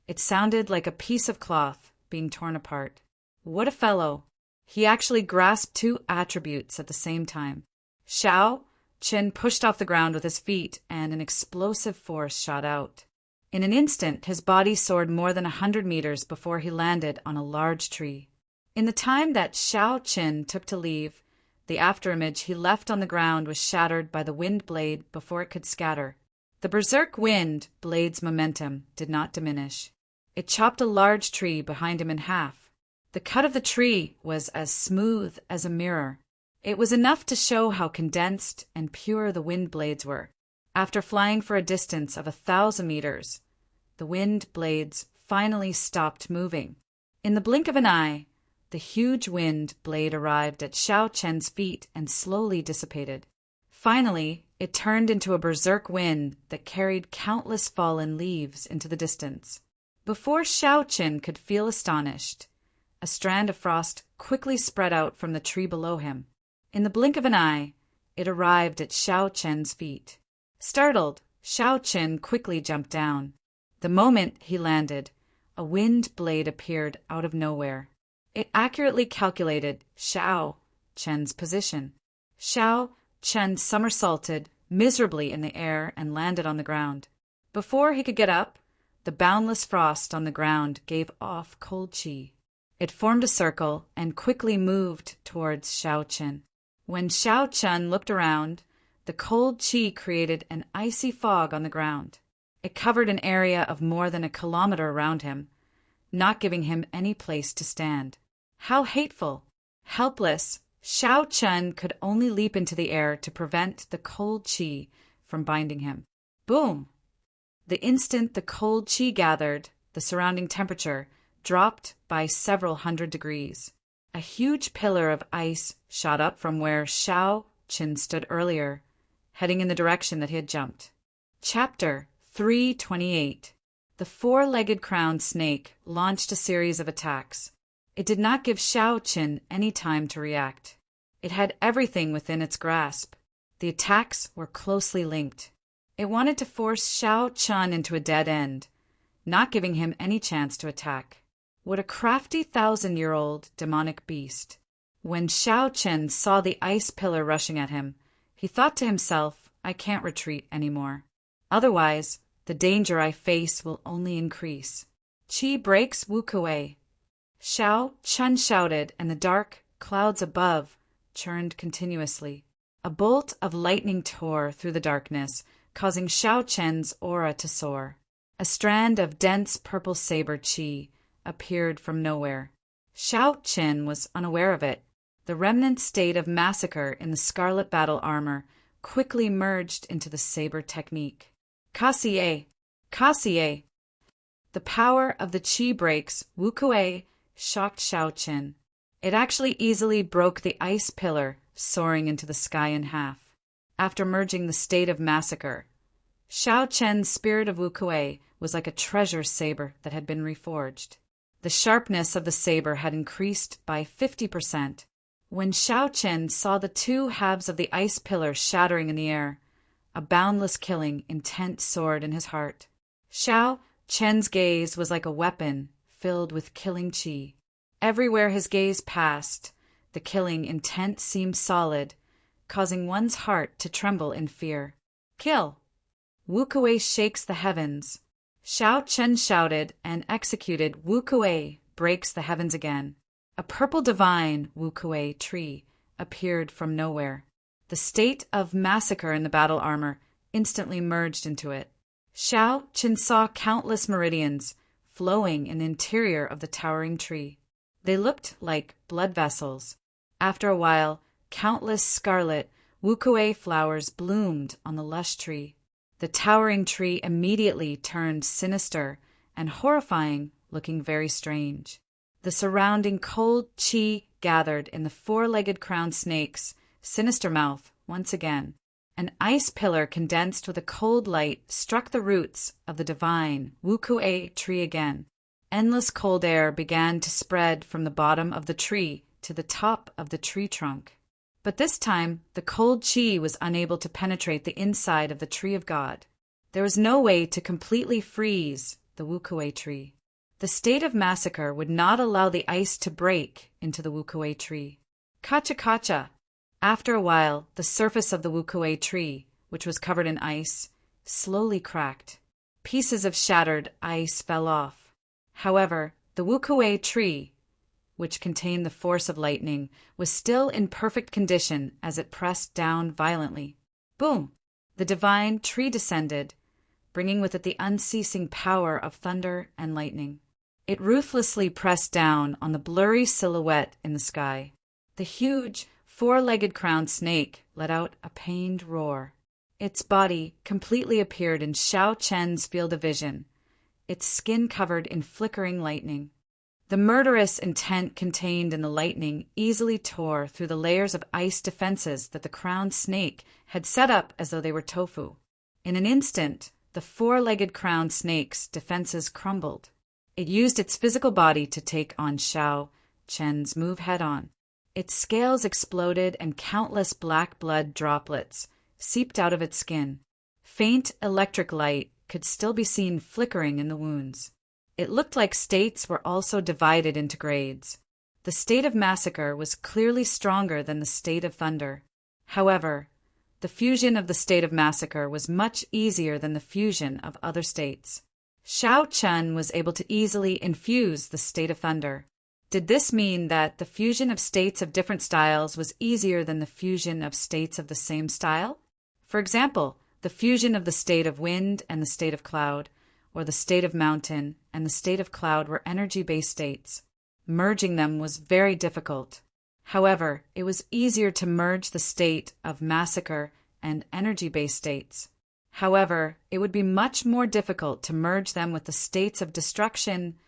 It sounded like a piece of cloth being torn apart. What a fellow! He actually grasped two attributes at the same time. Xiao Qin pushed off the ground with his feet, and an explosive force shot out. In an instant, his body soared more than 100 meters before he landed on a large tree. In the time that Xiao Qin took to leave, the afterimage he left on the ground was shattered by the wind blade before it could scatter. The berserk wind blade's momentum did not diminish. It chopped a large tree behind him in half. The cut of the tree was as smooth as a mirror. It was enough to show how condensed and pure the wind blades were. After flying for a distance of 1,000 meters, the wind blades finally stopped moving. In the blink of an eye, the huge wind blade arrived at Xiao Chen's feet and slowly dissipated. Finally, it turned into a berserk wind that carried countless fallen leaves into the distance. Before Xiao Qin could feel astonished, a strand of frost quickly spread out from the tree below him. In the blink of an eye, it arrived at Xiao Qian's feet. Startled, Xiao Qin quickly jumped down. The moment he landed, a wind blade appeared out of nowhere. It accurately calculated Xiao Qian's position. Xiao Qian somersaulted miserably in the air and landed on the ground. Before he could get up, the boundless frost on the ground gave off cold qi. It formed a circle and quickly moved towards Xiao Qin. When Xiao Qian looked around, the cold qi created an icy fog on the ground. It covered an area of more than a kilometer around him, not giving him any place to stand. How hateful! Helpless, Xiao Qian could only leap into the air to prevent the cold qi from binding him. Boom! The instant the cold qi gathered, the surrounding temperature dropped by several hundred degrees. A huge pillar of ice shot up from where Xiao Qin stood earlier, heading in the direction that he had jumped. Chapter 328. The four-legged crowned snake launched a series of attacks. It did not give Xiao Qin any time to react. It had everything within its grasp. The attacks were closely linked. It wanted to force Xiao Qian into a dead end, not giving him any chance to attack. What a crafty 1,000-year-old demonic beast. When Xiao Qin saw the ice pillar rushing at him, he thought to himself, I can't retreat anymore. Otherwise, the danger I face will only increase. Qi breaks Wu Kuei. Xiao Qian shouted, and the dark clouds above churned continuously. A bolt of lightning tore through the darkness, causing Xiao Qian's aura to soar. A strand of dense purple saber qi appeared from nowhere. Xiao Qin was unaware of it. The remnant state of massacre in the scarlet battle armor quickly merged into the saber technique. Kasie! Kasie! The power of the qi breaks Wu Kuei shocked Xiao Qin. It actually easily broke the ice pillar, soaring into the sky in half. After merging the state of massacre, Xiao Qian's spirit of Wu Kuei was like a treasure saber that had been reforged. The sharpness of the saber had increased by 50%. When Xiao Qin saw the two halves of the ice pillar shattering in the air, a boundless killing intent soared in his heart. Xiao Qian's gaze was like a weapon filled with killing qi. Everywhere his gaze passed, the killing intent seemed solid, causing one's heart to tremble in fear. Kill! Wu Kuei shakes the heavens. Xiao Qian shouted and executed Wu Kuei breaks the heavens again. A purple divine Wu Kuei tree appeared from nowhere. The state of massacre in the battle armor instantly merged into it. Xiao Qian saw countless meridians flowing in the interior of the towering tree. They looked like blood vessels. After a while, countless scarlet Wu Kuei flowers bloomed on the lush tree. The towering tree immediately turned sinister and horrifying, looking very strange. The surrounding cold qi gathered in the four-legged crowned snake's sinister mouth once again. An ice pillar condensed with a cold light struck the roots of the divine Wu Kuei tree again. Endless cold air began to spread from the bottom of the tree to the top of the tree trunk. But this time, the cold qi was unable to penetrate the inside of the tree of God. There was no way to completely freeze the Wu Kuei tree. The state of massacre would not allow the ice to break into the Wu Kuei tree. Kacha kacha! After a while, the surface of the Wu Kuei tree, which was covered in ice, slowly cracked. Pieces of shattered ice fell off. However, the Wu Kuei tree, which contained the force of lightning, was still in perfect condition as it pressed down violently. Boom! The divine tree descended, bringing with it the unceasing power of thunder and lightning. It ruthlessly pressed down on the blurry silhouette in the sky. The huge, four-legged crowned snake let out a pained roar. Its body completely appeared in Xiao Qian's field of vision, its skin covered in flickering lightning. The murderous intent contained in the lightning easily tore through the layers of ice defenses that the crowned snake had set up as though they were tofu. In an instant, the four-legged crowned snake's defenses crumbled. It used its physical body to take on Xiao Chen's move head-on. Its scales exploded and countless black blood droplets seeped out of its skin. Faint electric light could still be seen flickering in the wounds. It looked like states were also divided into grades. The state of massacre was clearly stronger than the state of thunder. However, the fusion of the state of massacre was much easier than the fusion of other states. Xiao Chen was able to easily infuse the state of thunder. Did this mean that the fusion of states of different styles was easier than the fusion of states of the same style? For example, the fusion of the state of wind and the state of cloud, or the state of mountain and the state of cloud were energy-based states. Merging them was very difficult. However, it was easier to merge the state of massacre and energy-based states. However, it would be much more difficult to merge them with the states of destruction,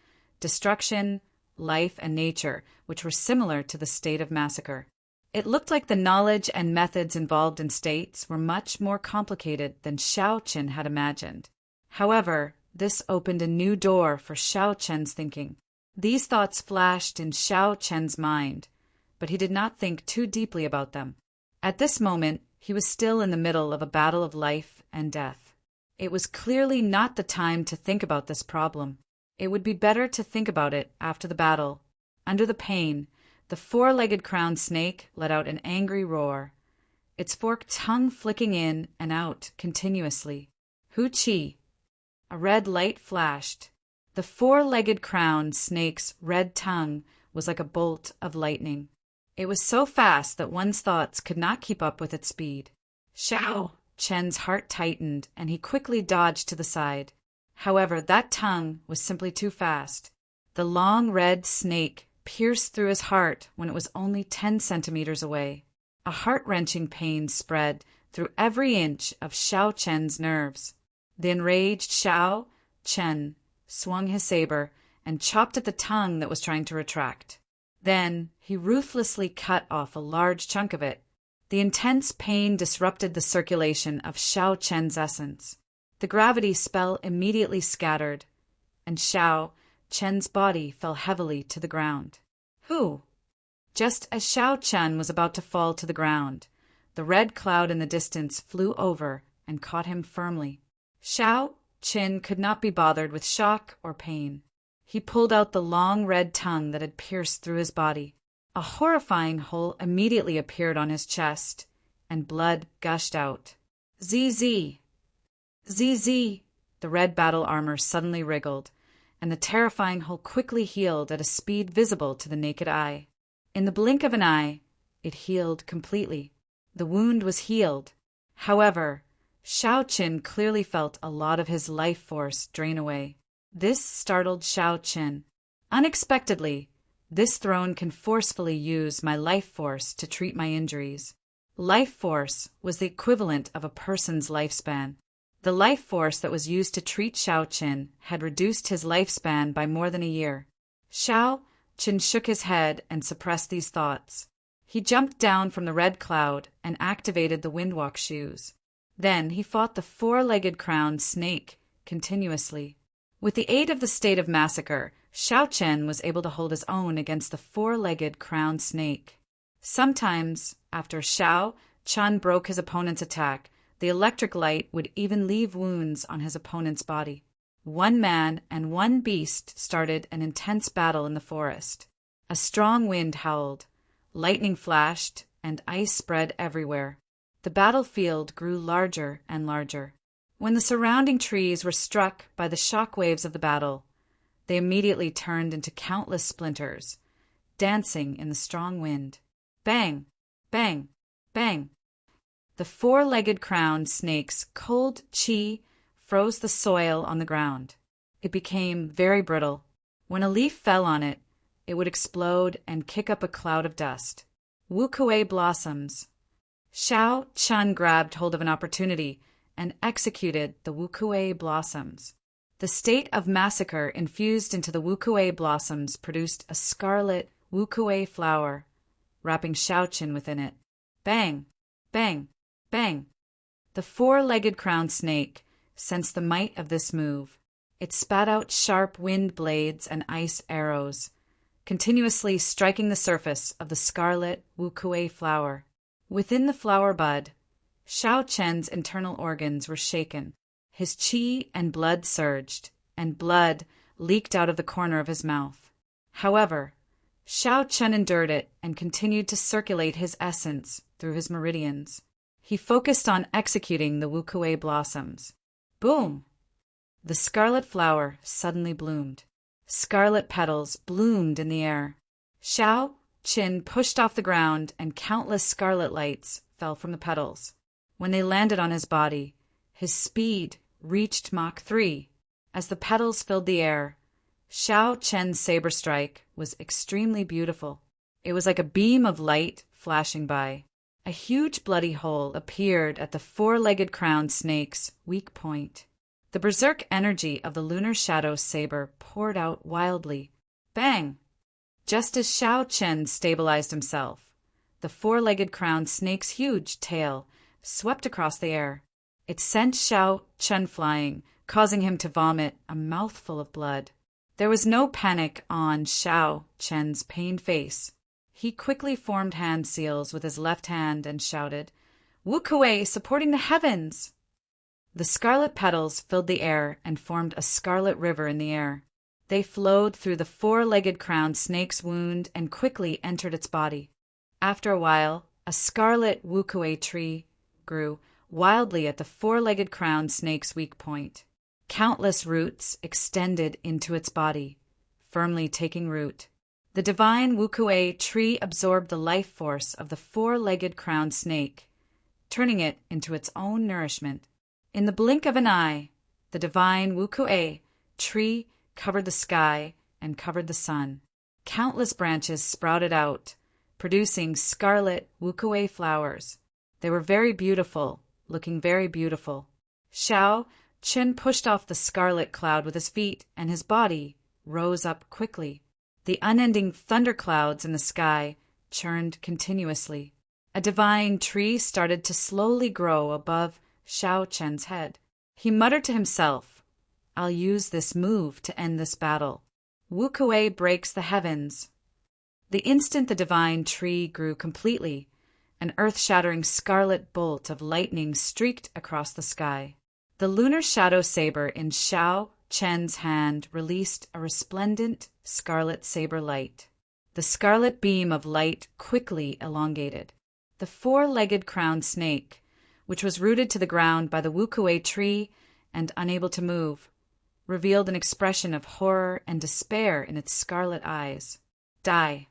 life, and nature, which were similar to the state of massacre. It looked like the knowledge and methods involved in states were much more complicated than Xiao Chen had imagined. However, this opened a new door for Xiao Chen's thinking. These thoughts flashed in Xiao Chen's mind, but he did not think too deeply about them. At this moment, he was still in the middle of a battle of life and death. It was clearly not the time to think about this problem. It would be better to think about it after the battle. Under the pain, the four-legged crowned snake let out an angry roar, its forked tongue flicking in and out continuously. Hu Chi! A red light flashed. The four-legged crowned snake's red tongue was like a bolt of lightning. It was so fast that one's thoughts could not keep up with its speed. Xiao Chen's heart tightened, and he quickly dodged to the side. However, that tongue was simply too fast. The long red snake pierced through his heart when it was only 10 centimeters away. A heart-wrenching pain spread through every inch of Xiao Chen's nerves. The enraged Xiao Chen swung his saber and chopped at the tongue that was trying to retract. Then he ruthlessly cut off a large chunk of it. The intense pain disrupted the circulation of Xiao Chen's essence. The gravity spell immediately scattered, and Xiao Chen's body fell heavily to the ground. Who? Just as Xiao Chen was about to fall to the ground, the red cloud in the distance flew over and caught him firmly. Xiao Chen could not be bothered with shock or pain. He pulled out the long red tongue that had pierced through his body. A horrifying hole immediately appeared on his chest, and blood gushed out. ZZ! ZZ! The red battle armor suddenly wriggled, and the terrifying hole quickly healed at a speed visible to the naked eye. In the blink of an eye, it healed completely. The wound was healed. However, Xiao Chen clearly felt a lot of his life force drain away. This startled Xiao Chen. Unexpectedly, this throne can forcefully use my life force to treat my injuries. Life force was the equivalent of a person's lifespan. The life force that was used to treat Xiao Chen had reduced his lifespan by more than a year. Xiao Chen shook his head and suppressed these thoughts. He jumped down from the red cloud and activated the windwalk shoes. Then he fought the four-legged crowned snake continuously. With the aid of the state of massacre, Xiao Chen was able to hold his own against the four-legged crowned snake. Sometimes, after Xiao Chen broke his opponent's attack, the electric light would even leave wounds on his opponent's body. One man and one beast started an intense battle in the forest. A strong wind howled, lightning flashed, and ice spread everywhere. The battlefield grew larger and larger. When the surrounding trees were struck by the shock waves of the battle, they immediately turned into countless splinters, dancing in the strong wind. Bang! Bang! Bang! The four-legged crowned snake's cold chi froze the soil on the ground. It became very brittle. When a leaf fell on it, it would explode and kick up a cloud of dust. Wukuei blossoms. Xiao Chen grabbed hold of an opportunity and executed the Wukuei blossoms. The state of massacre infused into the wukuei blossoms produced a scarlet wukuei flower, wrapping Xiaoqin within it. Bang! Bang! Bang! The four-legged crowned snake sensed the might of this move. It spat out sharp wind blades and ice arrows, continuously striking the surface of the scarlet wukuei flower. Within the flower bud, Xiaoqian's internal organs were shaken. His qi and blood surged, and blood leaked out of the corner of his mouth. However, Xiaoqian endured it and continued to circulate his essence through his meridians. He focused on executing the wukuei blossoms. Boom! The scarlet flower suddenly bloomed. Scarlet petals bloomed in the air. Xiaoqin pushed off the ground, and countless scarlet lights fell from the petals. When they landed on his body, his speed reached Mach 3. As the petals filled the air, Xiaoqian's saber strike was extremely beautiful. It was like a beam of light flashing by. A huge bloody hole appeared at the four-legged crowned snake's weak point. The berserk energy of the lunar shadow saber poured out wildly. Bang! Just as Xiaoqian stabilized himself, the four-legged crowned snake's huge tail swept across the air. It sent Xiaoqian flying, causing him to vomit a mouthful of blood. There was no panic on Xiaoqian's pained face. He quickly formed hand seals with his left hand and shouted, "Wukuei supporting the heavens!" The scarlet petals filled the air and formed a scarlet river in the air. They flowed through the four-legged crowned snake's wound and quickly entered its body. After a while, a scarlet wukuei tree grew wildly at the four-legged crowned snake's weak point. Countless roots extended into its body, firmly taking root. The divine wukuei tree absorbed the life force of the four-legged crowned snake, turning it into its own nourishment. In the blink of an eye, the divine wukuei tree covered the sky and covered the sun. Countless branches sprouted out, producing scarlet wukuei flowers. They were very beautiful, looking very beautiful. Xiaoqian pushed off the scarlet cloud with his feet, and his body rose up quickly. The unending thunderclouds in the sky churned continuously. A divine tree started to slowly grow above Xiaoqian's head. He muttered to himself, "I'll use this move to end this battle. Wukuei breaks the heavens." The instant the divine tree grew completely, an earth-shattering scarlet bolt of lightning streaked across the sky. The lunar shadow saber in Xiaoqian's hand released a resplendent scarlet saber light. The scarlet beam of light quickly elongated. The four-legged crowned snake, which was rooted to the ground by the wukuei tree and unable to move, revealed an expression of horror and despair in its scarlet eyes. Die.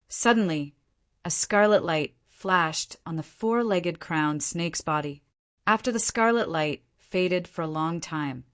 Suddenly, a scarlet light flashed on the four-legged crowned snake's body. After the scarlet light faded for a long time,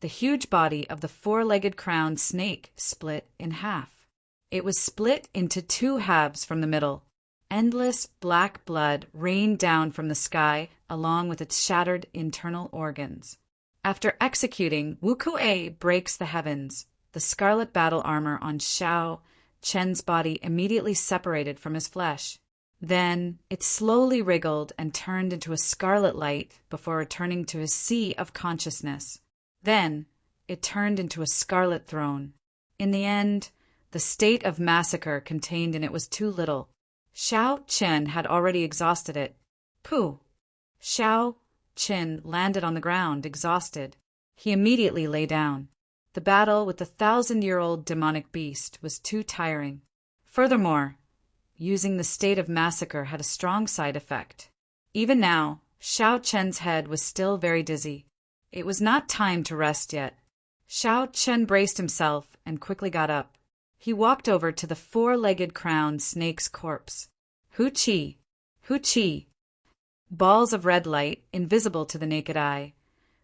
the huge body of the four-legged crowned snake split in half. It was split into two halves from the middle. Endless black blood rained down from the sky along with its shattered internal organs. After executing Wukuei breaks the heavens, the scarlet battle armor on Xiaoqian's body immediately separated from his flesh. Then it slowly wriggled and turned into a scarlet light before returning to his sea of consciousness. Then it turned into a scarlet throne. In the end, the state of massacre contained in it was too little. Xiaoqian had already exhausted it. Pooh! Xiaoqian landed on the ground, exhausted. He immediately lay down. The battle with the 1,000-year-old demonic beast was too tiring. Furthermore, using the state of massacre had a strong side effect. Even now, Xiaoqian's head was still very dizzy. It was not time to rest yet. Xiaoqian braced himself and quickly got up. He walked over to the four-legged crowned snake's corpse. Hu Qi! Hu Qi! Balls of red light, invisible to the naked eye,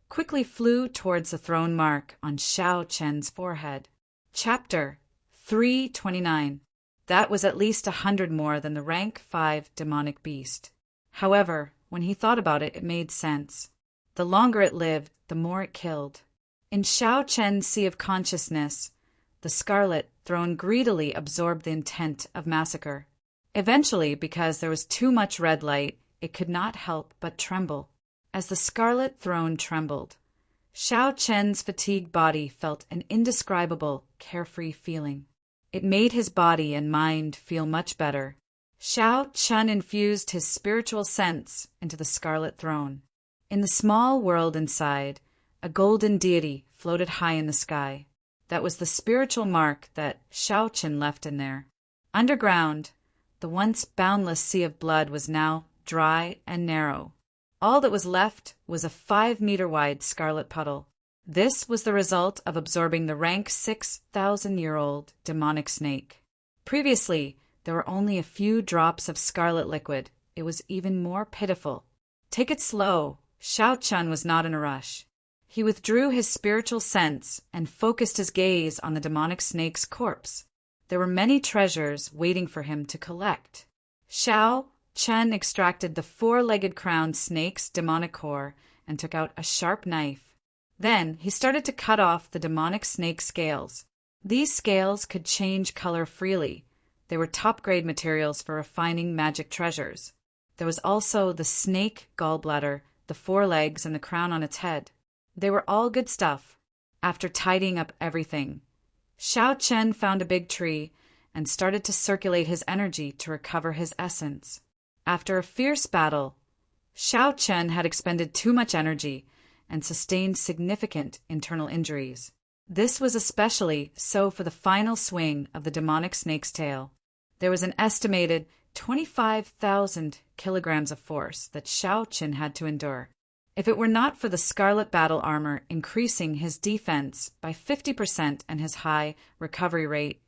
quickly flew towards the throne mark on Xiaoqian's forehead. Chapter 329. That was at least 100 more than the rank 5 demonic beast. However, when he thought about it, it made sense. The longer it lived, the more it killed. In Xiao Chen's sea of consciousness, the Scarlet Throne greedily absorbed the intent of massacre. Eventually, because there was too much red light, it could not help but tremble. As the Scarlet Throne trembled, Xiao Chen's fatigued body felt an indescribable, carefree feeling. It made his body and mind feel much better. Xiao Chen infused his spiritual sense into the Scarlet Throne. In the small world inside, a golden deity floated high in the sky. That was the spiritual mark that Xiao Chen left in there. Underground, the once boundless sea of blood was now dry and narrow. All that was left was a 5-meter-wide scarlet puddle. This was the result of absorbing the rank 6,000-year-old demonic snake. Previously, there were only a few drops of scarlet liquid. It was even more pitiful. Take it slow. Xiao Chen was not in a rush. He withdrew his spiritual sense and focused his gaze on the demonic snake's corpse. There were many treasures waiting for him to collect. Xiao Chen extracted the 4-legged crowned snake's demonic core and took out a sharp knife. Then he started to cut off the demonic snake scales. These scales could change color freely. They were top-grade materials for refining magic treasures. There was also the snake gallbladder, the 4 legs, and the crown on its head. They were all good stuff. After tidying up everything, Xiao Chen found a big tree and started to circulate his energy to recover his essence. After a fierce battle, Xiao Chen had expended too much energy and sustained significant internal injuries. This was especially so for the final swing of the demonic snake's tail. There was an estimated 25,000 kilograms of force that Xiao Chen had to endure. If it were not for the scarlet battle armor increasing his defense by 50% and his high recovery rate,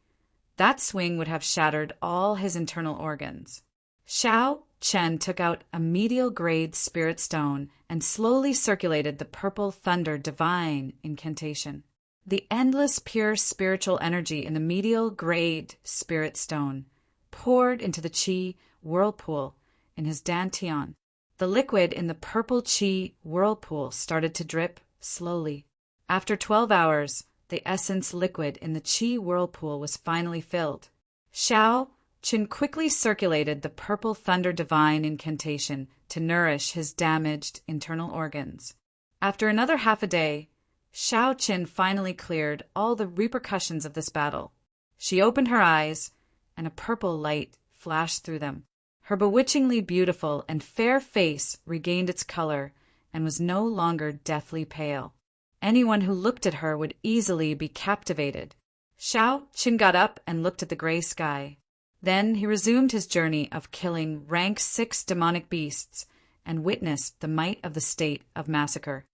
that swing would have shattered all his internal organs. Xiao Chen took out a medial-grade spirit stone and slowly circulated the purple thunder divine incantation. The endless pure spiritual energy in the medial-grade spirit stone poured into the qi whirlpool in his dantian. The liquid in the purple qi whirlpool started to drip slowly. After 12 hours, the essence liquid in the qi whirlpool was finally filled. Xiao Chen quickly circulated the purple thunder divine incantation to nourish his damaged internal organs. After another half a day, Xiao Chen finally cleared all the repercussions of this battle. She opened her eyes, and a purple light flashed through them. Her bewitchingly beautiful and fair face regained its color and was no longer deathly pale. Anyone who looked at her would easily be captivated. Xiao Chen got up and looked at the gray sky. Then he resumed his journey of killing rank 6 demonic beasts and witnessed the might of the state of massacre.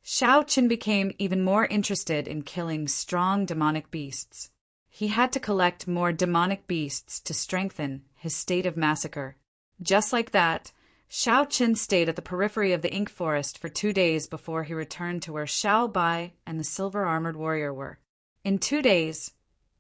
Xiao Chen became even more interested in killing strong demonic beasts. He had to collect more demonic beasts to strengthen his state of massacre. Just like that, Xiao Chen stayed at the periphery of the ink forest for 2 days before he returned to where Xiao Bai and the silver-armored warrior were. In 2 days,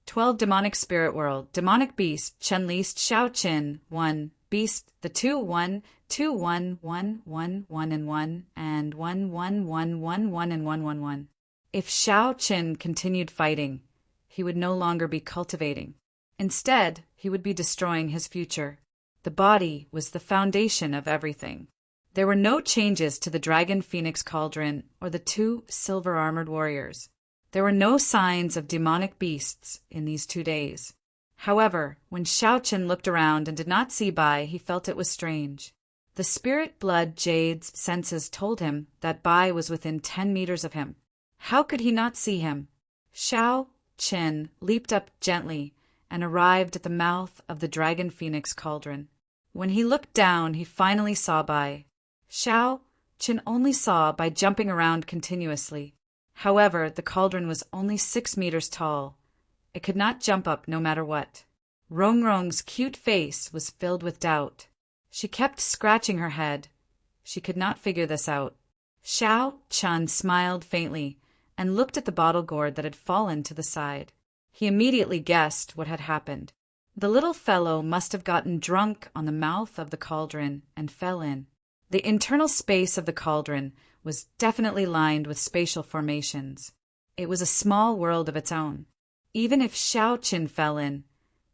12 demonic spirit world, demonic beast, Chen leased Xiao Chen, 1, beast, the 2, 1, 2, 1, 1, 1, 1, and 1, and 1, 1, 1, 1, 1, and 1, 1, 1. If Xiao Chen continued fighting, he would no longer be cultivating. Instead, he would be destroying his future. The body was the foundation of everything. There were no changes to the Dragon Phoenix Cauldron or the 2 silver-armored warriors. There were no signs of demonic beasts in these 2 days. However, when Xiao Chen looked around and did not see Bai, he felt it was strange. The spirit blood Jade's senses told him that Bai was within 10 meters of him. How could he not see him? Xiao Chen leaped up gently and arrived at the mouth of the Dragon Phoenix Cauldron. When he looked down, he finally saw Bai. Xiao Chen only saw by jumping around continuously. However, the cauldron was only 6 meters tall. It could not jump up no matter what. Rongrong's cute face was filled with doubt. She kept scratching her head. She could not figure this out. Xiao Chen smiled faintly and looked at the bottle gourd that had fallen to the side. He immediately guessed what had happened. The little fellow must have gotten drunk on the mouth of the cauldron and fell in. The internal space of the cauldron was definitely lined with spatial formations. It was a small world of its own. Even if Xiao Qin fell in,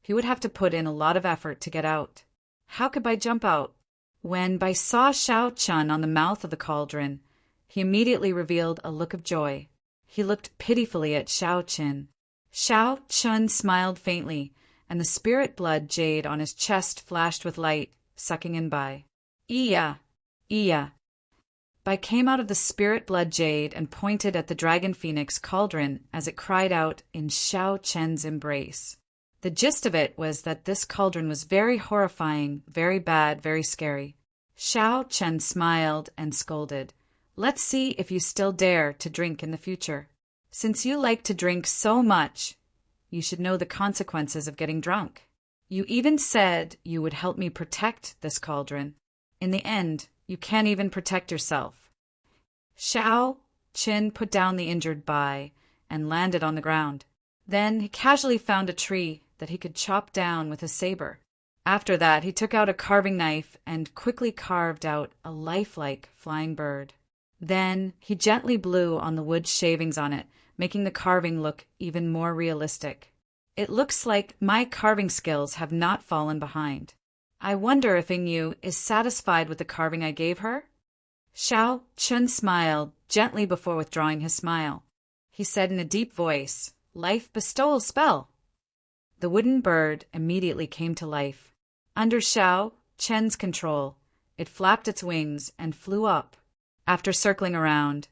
he would have to put in a lot of effort to get out. How could Bai jump out? When Bai saw Xiao Chun on the mouth of the cauldron, he immediately revealed a look of joy. He looked pitifully at Xiao Qin. Xiao Chun smiled faintly, and the spirit blood jade on his chest flashed with light, sucking in Bai. Iya! Iya! Bai came out of the spirit blood jade and pointed at the dragon phoenix cauldron as it cried out in Xiao Chen's embrace. The gist of it was that this cauldron was very horrifying, very bad, very scary. Xiao Chen smiled and scolded. Let's see if you still dare to drink in the future. Since you like to drink so much, you should know the consequences of getting drunk. You even said you would help me protect this cauldron. In the end, you can't even protect yourself. Xiao Qin put down the injured Bai and landed on the ground. Then he casually found a tree that he could chop down with his saber. After that, he took out a carving knife and quickly carved out a lifelike flying bird. Then he gently blew on the wood shavings on it, making the carving look even more realistic. It looks like my carving skills have not fallen behind. I wonder if Yingyu is satisfied with the carving I gave her? Xiao Chun smiled gently before withdrawing his smile. He said in a deep voice, "Life bestowal spell." The wooden bird immediately came to life. Under Xiao Chen's control, it flapped its wings and flew up. After circling around,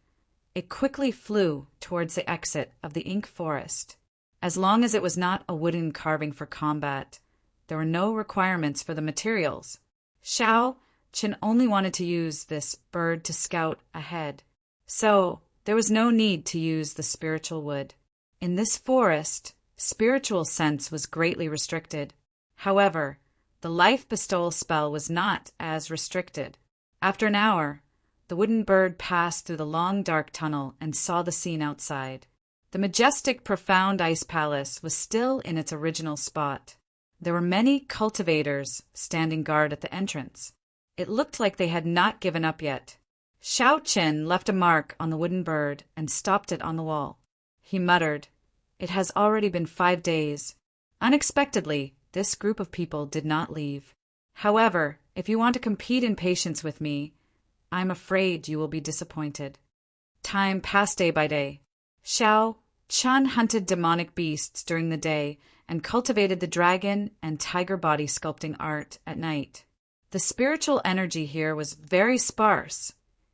it quickly flew towards the exit of the ink forest. As long as it was not a wooden carving for combat, there were no requirements for the materials. Xiao Chen only wanted to use this bird to scout ahead, so there was no need to use the spiritual wood. In this forest, spiritual sense was greatly restricted. However, the life bestowal spell was not as restricted. After an hour, the wooden bird passed through the long dark tunnel and saw the scene outside. The majestic, profound ice palace was still in its original spot. There were many cultivators standing guard at the entrance. It looked like they had not given up yet. Xiao Qin left a mark on the wooden bird and stopped it on the wall. He muttered, "It has already been 5 days." Unexpectedly, this group of people did not leave. However, if you want to compete in patience with me, I'm afraid you will be disappointed. Time passed day by day. Xiao Chun hunted demonic beasts during the day and cultivated the dragon and tiger body sculpting art at night. The spiritual energy here was very sparse.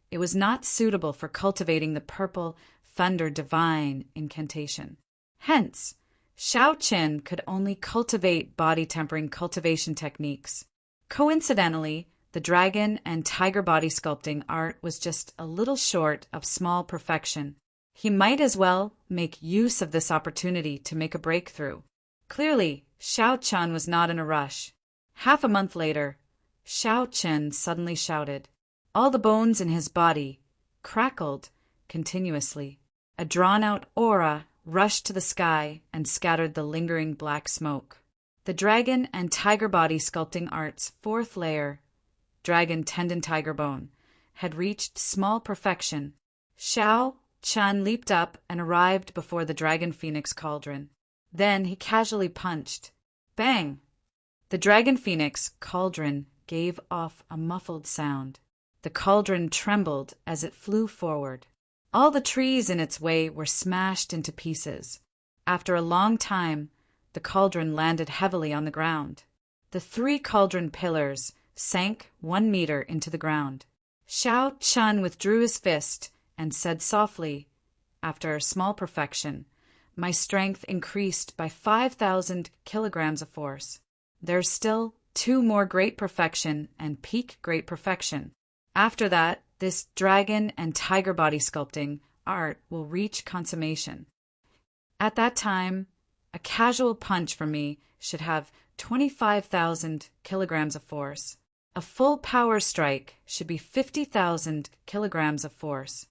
It was not suitable for cultivating the purple thunder divine incantation. Hence, Xiao Qin could only cultivate body-tempering cultivation techniques. Coincidentally, the dragon and tiger body sculpting art was just a little short of small perfection. He might as well make use of this opportunity to make a breakthrough. Clearly, Xiao Chun was not in a rush. Half a month later, Xiao Qin suddenly shouted. All the bones in his body crackled continuously. A drawn-out aura rushed to the sky and scattered the lingering black smoke. The dragon and tiger body sculpting art's 4th layer, dragon tendon tiger bone, had reached small perfection. Xiao Chun leaped up and arrived before the dragon phoenix cauldron. Then he casually punched. Bang! The dragon phoenix cauldron gave off a muffled sound. The cauldron trembled as it flew forward. All the trees in its way were smashed into pieces. After a long time, the cauldron landed heavily on the ground. The 3 cauldron pillars sank 1 meter into the ground. Xiao Chun withdrew his fist and said softly, after a small perfection, "My strength increased by 5,000 kilograms of force. There's still 2 more great perfection and peak great perfection. After that, this dragon and tiger body sculpting art will reach consummation. At that time, a casual punch from me should have 25,000 kilograms of force. A full power strike should be 50,000 kilograms of force.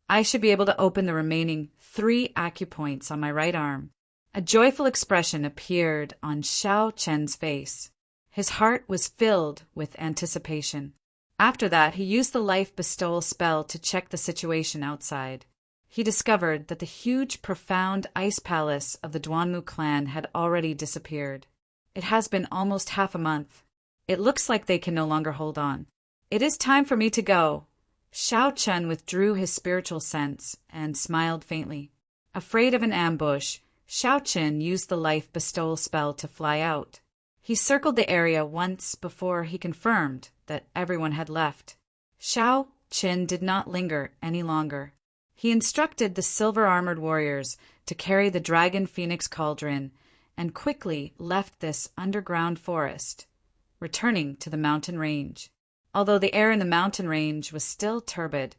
I should be able to open the remaining 3 acupoints on my right arm." A joyful expression appeared on Xiao Chen's face. His heart was filled with anticipation. After that, he used the life bestowal spell to check the situation outside. he discovered that the huge, profound ice palace of the Duanmu clan had already disappeared. It has been almost half a month. It looks like they can no longer hold on. It is time for me to go. Xiao Chen withdrew his spiritual sense and smiled faintly. Afraid of an ambush, Xiao Chen used the life bestowal spell to fly out. He circled the area once before he confirmed that everyone had left. Xiao Chen did not linger any longer. He instructed the silver-armored warriors to carry the Dragon Phoenix Cauldron and quickly left this underground forest, returning to the mountain range. Although the air in the mountain range was still turbid,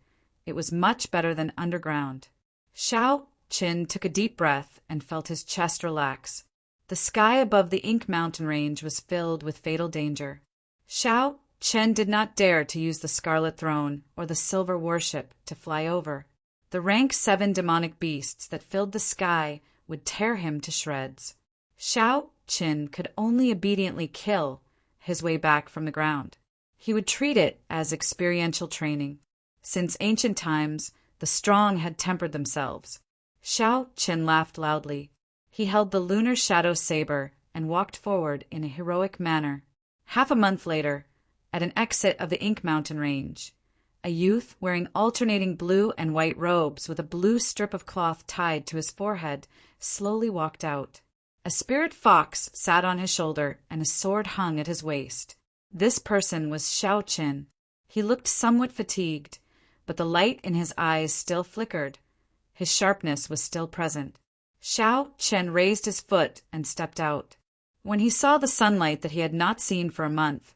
it was much better than underground. Xiao Chen took a deep breath and felt his chest relax. The sky above the Ink Mountain range was filled with fatal danger. Xiao Chen did not dare to use the Scarlet Throne or the Silver Warship to fly over. The rank 7 demonic beasts that filled the sky would tear him to shreds. Xiao Chen could only obediently kill his way back from the ground. He would treat it as experiential training. Since ancient times, the strong had tempered themselves. Xiao Chen laughed loudly. He held the lunar shadow saber and walked forward in a heroic manner. Half a month later, at an exit of the Ink Mountain range, a youth wearing alternating blue and white robes with a blue strip of cloth tied to his forehead slowly walked out. A spirit fox sat on his shoulder and a sword hung at his waist. This person was Xiao Chen. He looked somewhat fatigued, but the light in his eyes still flickered. His sharpness was still present. Xiao Chen raised his foot and stepped out. When he saw the sunlight that he had not seen for a month,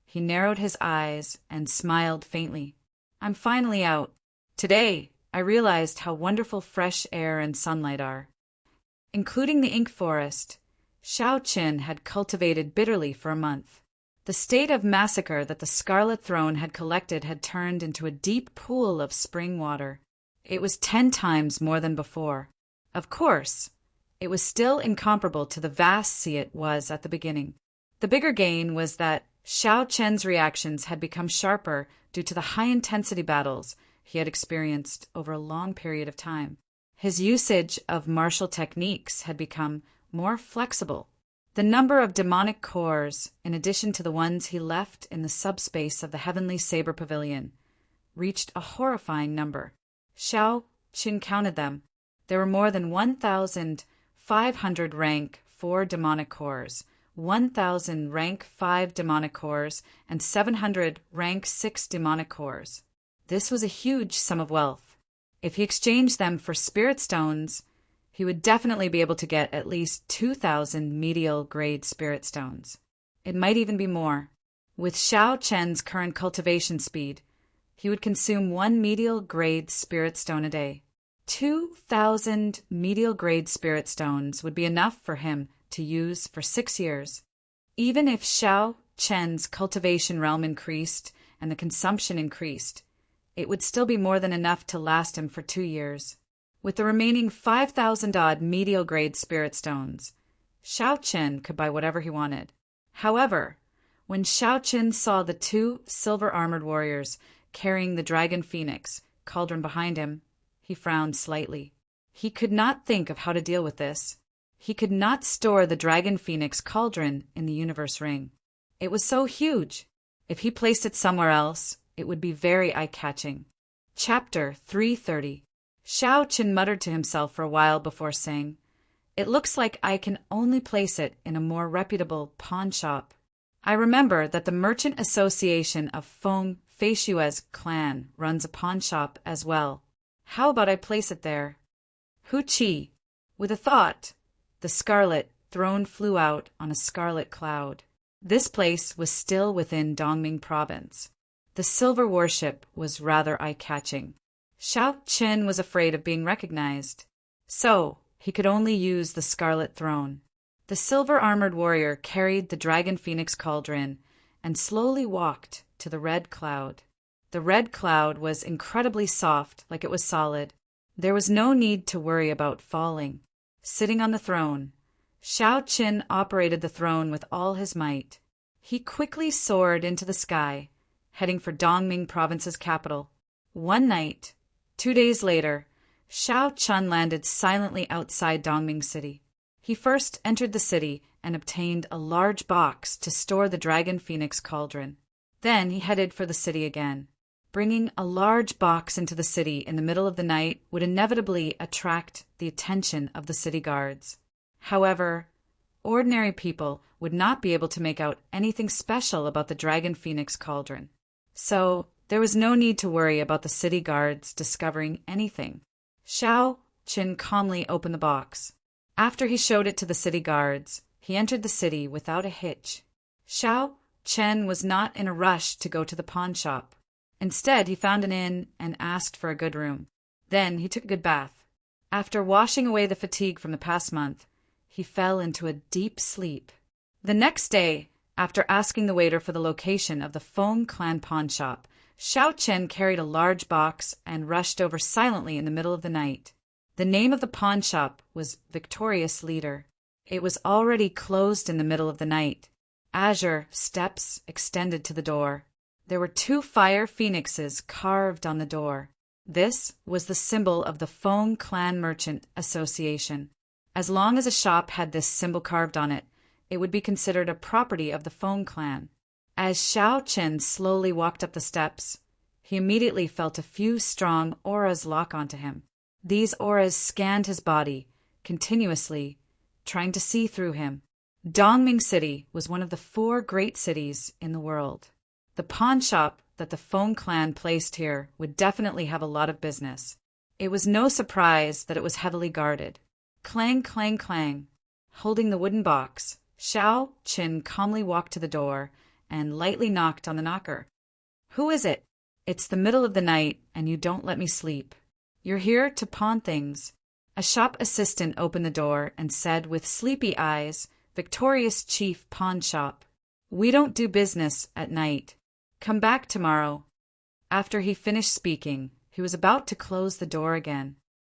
he narrowed his eyes and smiled faintly. I'm finally out. Today, I realized how wonderful fresh air and sunlight are. Including the ink forest, Xiao Chen had cultivated bitterly for a month. The state of massacre that the Scarlet Throne had collected had turned into a deep pool of spring water. It was 10 times more than before. Of course, it was still incomparable to the vast sea it was at the beginning. The bigger gain was that Xiao Chen's reactions had become sharper due to the high-intensity battles he had experienced over a long period of time. His usage of martial techniques had become more flexible. The number of demonic cores, in addition to the ones he left in the subspace of the Heavenly Saber Pavilion, reached a horrifying number. Xiao Chen counted them. There were more than 1,500 rank 4 demonic cores, 1,000 rank 5 demonic cores, and 700 rank 6 demonic cores. This was a huge sum of wealth. If he exchanged them for spirit stones, he would definitely be able to get at least 2,000 medial-grade spirit stones. It might even be more. With Xiao Chen's current cultivation speed, he would consume 1 medial-grade spirit stone a day. 2,000 medial-grade spirit stones would be enough for him to use for 6 years. Even if Xiao Chen's cultivation realm increased and the consumption increased, it would still be more than enough to last him for 2 years. With the remaining 5,000-odd medial-grade spirit stones, Xiao Chen could buy whatever he wanted. However, when Xiao Chen saw the 2 silver-armored warriors carrying the Dragon Phoenix Cauldron behind him, he frowned slightly. He could not think of how to deal with this. He could not store the Dragon Phoenix Cauldron in the Universe Ring. It was so huge. If he placed it somewhere else, it would be very eye-catching. Chapter 330. Xiao Chen muttered to himself for a while before saying, "It looks like I can only place it in a more reputable pawn shop. I remember that the Merchant Association of Feng Feishue's clan runs a pawn shop as well. How about I place it there?" Hu Qi. With a thought, the Scarlet Throne flew out on a scarlet cloud. This place was still within Dongming Province. The silver warship was rather eye-catching. Xiao Chen was afraid of being recognized, so he could only use the Scarlet Throne. The silver-armored warrior carried the Dragon Phoenix Cauldron and slowly walked to the red cloud. The red cloud was incredibly soft, like it was solid. There was no need to worry about falling. Sitting on the throne, Xiao Chen operated the throne with all his might. He quickly soared into the sky, heading for Dongming Province's capital. One night, 2 days later, Xiao Chun landed silently outside Dongming City. He first entered the city and obtained a large box to store the Dragon Phoenix cauldron. Then he headed for the city again. Bringing a large box into the city in the middle of the night would inevitably attract the attention of the city guards. However, ordinary people would not be able to make out anything special about the Dragon Phoenix cauldron. So there was no need to worry about the city guards discovering anything. Xiao Qin calmly opened the box. After he showed it to the city guards, he entered the city without a hitch. Xiao Chen was not in a rush to go to the pawn shop. Instead, he found an inn and asked for a good room. Then he took a good bath. After washing away the fatigue from the past month, he fell into a deep sleep. The next day, after asking the waiter for the location of the Feng clan pawn shop, Xiao Chen carried a large box and rushed over silently in the middle of the night. The name of the pawn shop was Victorious Leader. It was already closed in the middle of the night. Azure steps extended to the door. There were 2 fire phoenixes carved on the door. This was the symbol of the Feng Clan Merchant Association. As long as a shop had this symbol carved on it, it would be considered a property of the Feng clan. As Xiao Chen slowly walked up the steps, he immediately felt a few strong auras lock onto him. These auras scanned his body, continuously, trying to see through him. Dongming City was one of the 4 great cities in the world. The pawn shop that the Feng clan placed here would definitely have a lot of business. It was no surprise that it was heavily guarded. Clang, clang, clang. Holding the wooden box, Xiao Qin calmly walked to the door and lightly knocked on the knocker. "Who is it? It's the middle of the night and you don't let me sleep. You're here to pawn things." A shop assistant opened the door and said with sleepy eyes, "Victorious Chief Pawn Shop. We don't do business at night. Come back tomorrow." After he finished speaking, he was about to close the door again.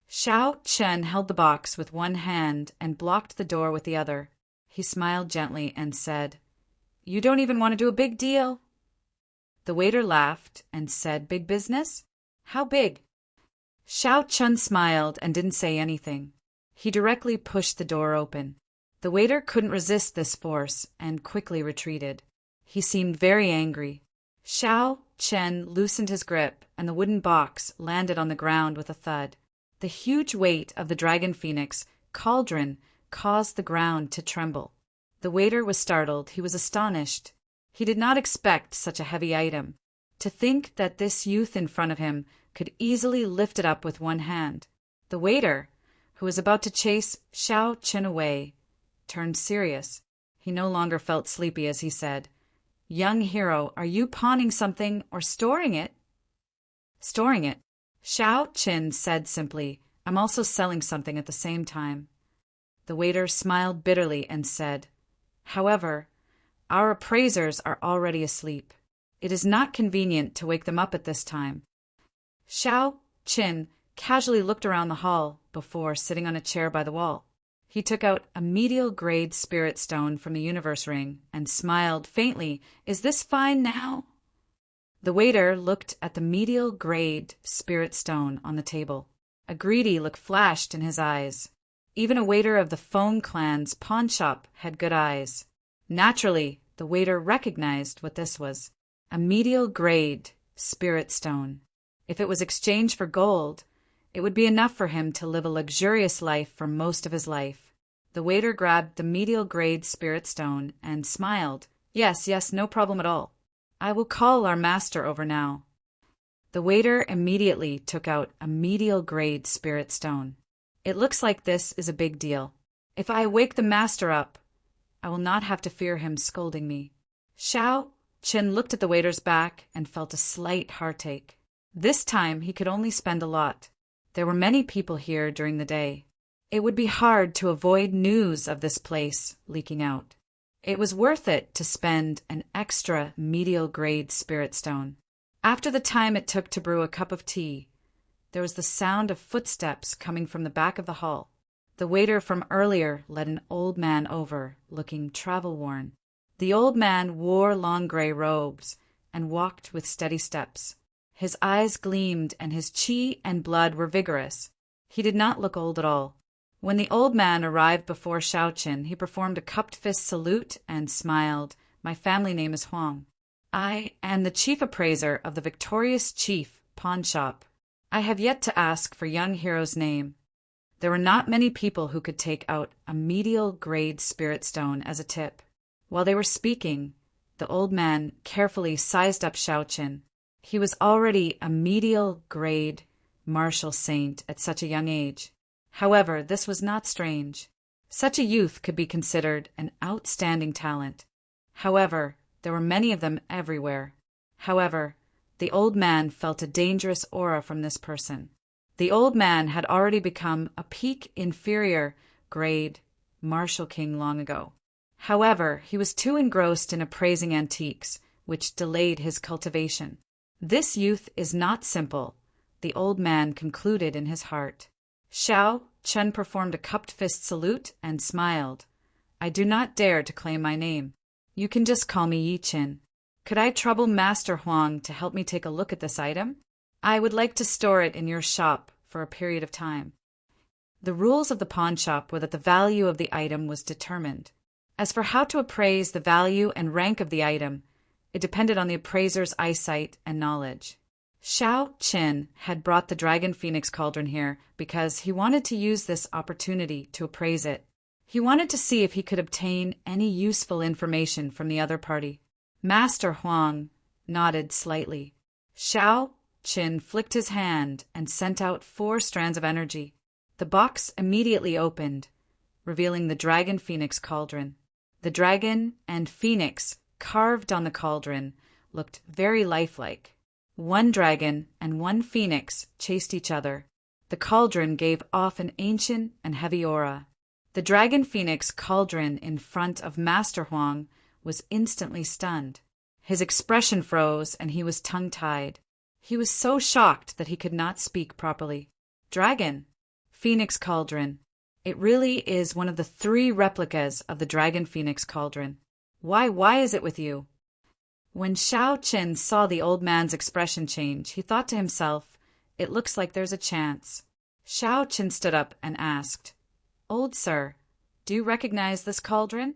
Xiao Chen held the box with one hand and blocked the door with the other. He smiled gently and said, "You don't even want to do a big deal?" The waiter laughed and said, "Big business? How big?" Xiao Chen smiled and didn't say anything. He directly pushed the door open. The waiter couldn't resist this force and quickly retreated. He seemed very angry. Xiao Chen loosened his grip and the wooden box landed on the ground with a thud. The huge weight of the Dragon Phoenix cauldron caused the ground to tremble. The waiter was startled. He was astonished. He did not expect such a heavy item. To think that this youth in front of him could easily lift it up with one hand. The waiter, who was about to chase Xiao Chen away, turned serious. He no longer felt sleepy as he said, "Young hero, are you pawning something or storing it?" "Storing it." Xiao Chen said simply, "I'm also selling something at the same time." The waiter smiled bitterly and said, "However, our appraisers are already asleep. It is not convenient to wake them up at this time." Xiao Chen casually looked around the hall before sitting on a chair by the wall. He took out a medial-grade spirit stone from the universe ring and smiled faintly. "Is this fine now?" The waiter looked at the medial-grade spirit stone on the table. A greedy look flashed in his eyes. Even a waiter of the Feng clan's pawn shop had good eyes. Naturally, the waiter recognized what this was. A medial-grade spirit stone. If it was exchanged for gold, it would be enough for him to live a luxurious life for most of his life. The waiter grabbed the medial-grade spirit stone and smiled. Yes, no problem at all. I will call our master over now." The waiter immediately took out a medial-grade spirit stone. "It looks like this is a big deal. If I wake the master up, I will not have to fear him scolding me." Xiao Chen looked at the waiter's back and felt a slight heartache. This time he could only spend a lot. There were many people here during the day. It would be hard to avoid news of this place leaking out. It was worth it to spend an extra medial-grade spirit stone. After the time it took to brew a cup of tea, there was the sound of footsteps coming from the back of the hall. The waiter from earlier led an old man over, looking travel-worn. The old man wore long gray robes and walked with steady steps. His eyes gleamed and his qi and blood were vigorous. He did not look old at all. When the old man arrived before Xiaoqin, he performed a cupped fist salute and smiled. "My family name is Huang. I am the chief appraiser of the Victorious Chief pawn shop. I have yet to ask for young hero's name." There were not many people who could take out a medial grade spirit stone as a tip. While they were speaking, the old man carefully sized up Xiaoqin. He was already a medial grade martial saint at such a young age. However, this was not strange. Such a youth could be considered an outstanding talent. However, there were many of them everywhere. However, the old man felt a dangerous aura from this person. The old man had already become a peak inferior grade martial king long ago. However, he was too engrossed in appraising antiques, which delayed his cultivation. This youth is not simple, the old man concluded in his heart. Xiao Chen performed a cupped fist salute and smiled. "I do not dare to claim my name. You can just call me Yi Qin. Could I trouble Master Huang to help me take a look at this item? I would like to store it in your shop for a period of time." The rules of the pawn shop were that the value of the item was determined. As for how to appraise the value and rank of the item, it depended on the appraiser's eyesight and knowledge. Xiao Qin had brought the Dragon Phoenix Cauldron here because he wanted to use this opportunity to appraise it. He wanted to see if he could obtain any useful information from the other party. Master Huang nodded slightly. Xiao Qin flicked his hand and sent out 4 strands of energy. The box immediately opened, revealing the Dragon Phoenix Cauldron. The dragon and phoenix carved on the cauldron looked very lifelike. 1 dragon and 1 phoenix chased each other. The cauldron gave off an ancient and heavy aura. The Dragon Phoenix Cauldron in front of Master Huang was instantly stunned. His expression froze and he was tongue-tied. He was so shocked that he could not speak properly. Dragon, Phoenix Cauldron. It really is one of the 3 replicas of the Dragon Phoenix Cauldron. Why is it with you? When Xiao Qin saw the old man's expression change, he thought to himself, "It looks like there's a chance." Xiao Qin stood up and asked, "Old sir, do you recognize this cauldron?"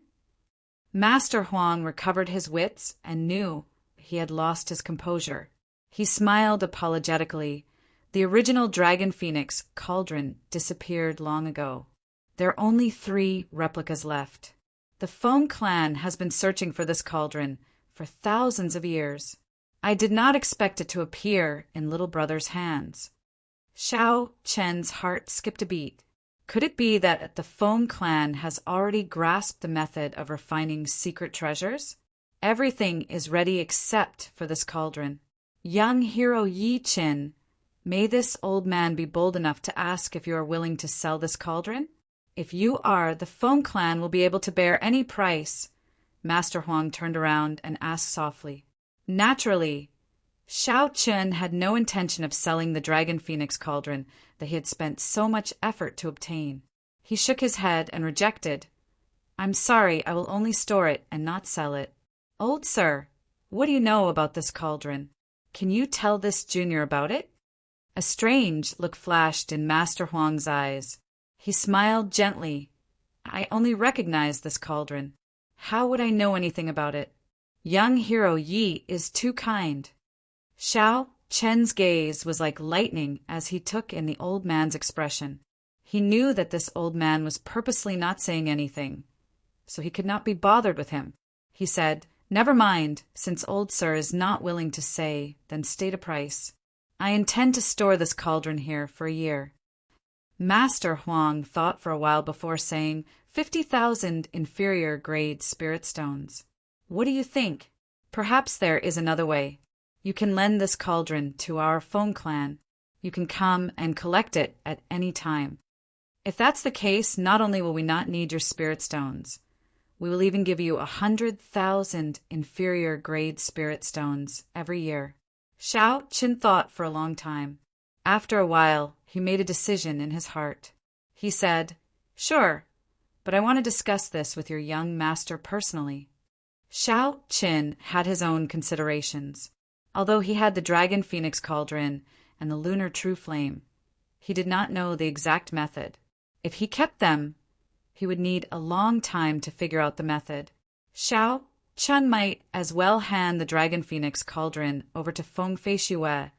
Master Huang recovered his wits and knew he had lost his composure. He smiled apologetically. The original Dragon Phoenix Cauldron disappeared long ago. There are only 3 replicas left. The Feng clan has been searching for this cauldron for thousands of years. I did not expect it to appear in little brother's hands. Xiao Chen's heart skipped a beat. Could it be that the Feng clan has already grasped the method of refining secret treasures? Everything is ready except for this cauldron. Young hero Yi Qin, may this old man be bold enough to ask if you are willing to sell this cauldron? If you are, the Feng clan will be able to bear any price. Master Huang turned around and asked softly. Naturally, Xiao Qin had no intention of selling the Dragon Phoenix Cauldron that he had spent so much effort to obtain. He shook his head and rejected. "I'm sorry, I will only store it and not sell it." "Old sir, what do you know about this cauldron? Can you tell this junior about it?" A strange look flashed in Master Huang's eyes. He smiled gently. "I only recognize this cauldron. How would I know anything about it? Young hero Yi is too kind." Xiao Chen's gaze was like lightning as he took in the old man's expression. He knew that this old man was purposely not saying anything, so he could not be bothered with him. He said, "Never mind, since old sir is not willing to say, then state a price. I intend to store this cauldron here for a year." Master Huang thought for a while before saying 50,000 inferior grade spirit stones. "What do you think? Perhaps there is another way. You can lend this cauldron to our Feng clan. You can come and collect it at any time. If that's the case, not only will we not need your spirit stones, we will even give you 100,000 inferior grade spirit stones every year." Xiao Qin thought for a long time. After a while, he made a decision in his heart. He said, "Sure, but I want to discuss this with your young master personally." Xiao Qin had his own considerations. Although he had the Dragon Phoenix Cauldron and the Lunar True Flame, He did not know the exact method. If he kept them, he would need a long time to figure out the method. Xiao Chun might as well hand the Dragon Phoenix cauldron over to Feng Fei Xue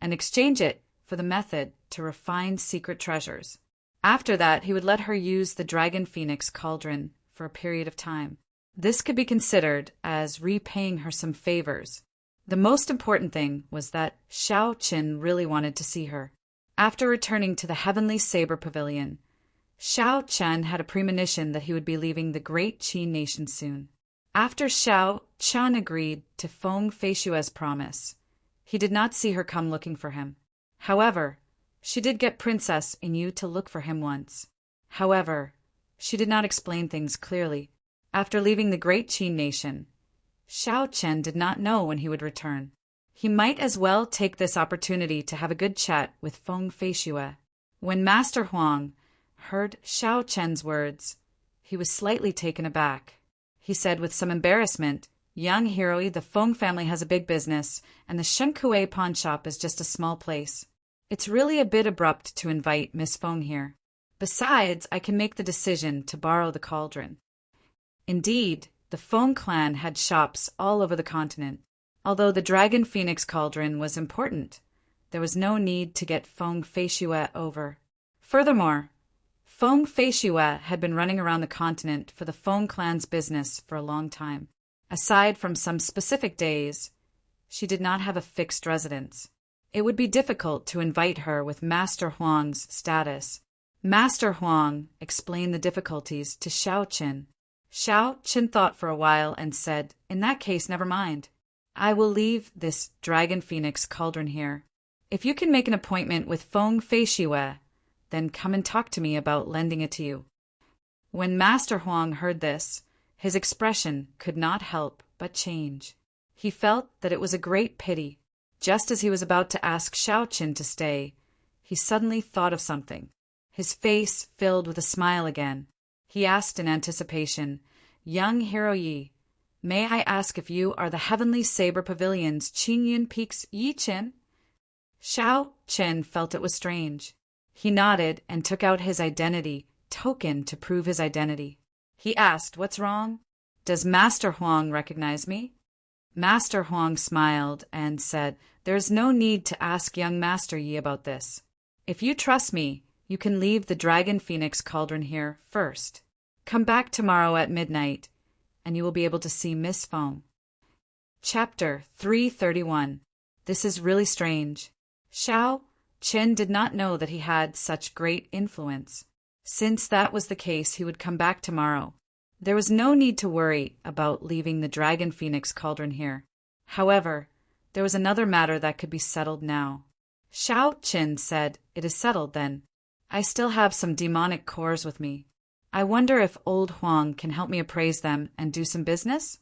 and exchange it for the method to refine secret treasures. After that, he would let her use the Dragon Phoenix cauldron for a period of time. This could be considered as repaying her some favors. The most important thing was that Xiao Qin really wanted to see her. After returning to the Heavenly Saber Pavilion, Xiao Chen had a premonition that he would be leaving the great Qin nation soon. After Xiao Chen agreed to Feng Fei Xue's promise, he did not see her come looking for him. However, she did get Princess Inu to look for him once. However, she did not explain things clearly. After leaving the great Qin nation, Xiao Chen did not know when he would return. He might as well take this opportunity to have a good chat with Feng Fei Xue. When Master Huang heard Xiao Chen's words, he was slightly taken aback. He said with some embarrassment, "Young Hiroi, the Feng family has a big business, and the Shenkue pawn shop is just a small place. It's really a bit abrupt to invite Miss Feng here. Besides, I can make the decision to borrow the cauldron." Indeed, the Feng clan had shops all over the continent. Although the Dragon Phoenix cauldron was important, there was no need to get Feng Fei Xue over. Furthermore, Feng Fei Xue had been running around the continent for the Feng clan's business for a long time. Aside from some specific days, she did not have a fixed residence. It would be difficult to invite her with Master Huang's status. Master Huang explained the difficulties to Xiao Qin. Xiao Qin thought for a while and said, "In that case, never mind. I will leave this Dragon Phoenix cauldron here. If you can make an appointment with Feng Fei Xue, then come and talk to me about lending it to you." When Master Huang heard this, his expression could not help but change. He felt that it was a great pity. Just as he was about to ask Xiao Qin to stay, he suddenly thought of something. His face filled with a smile again. He asked in anticipation, "Young Hiroi, may I ask if you are the Heavenly Saber Pavilion's Qingyun Peaks Yi Qin?" Xiao Qin felt it was strange. He nodded and took out his identity token to prove his identity. He asked, "What's wrong? Does Master Huang recognize me?" Master Huang smiled and said, "There is no need to ask young Master Yi about this. If you trust me, you can leave the Dragon Phoenix cauldron here first. Come back tomorrow at midnight, and you will be able to see Miss Feng." Chapter 331. This is really strange. Xiao Qin did not know that he had such great influence. Since that was the case, he would come back tomorrow. There was no need to worry about leaving the Dragon Phoenix cauldron here. However, there was another matter that could be settled now. Xiao Qin said, "It is settled, then. I still have some demonic cores with me. I wonder if Old Huang can help me appraise them and do some business?"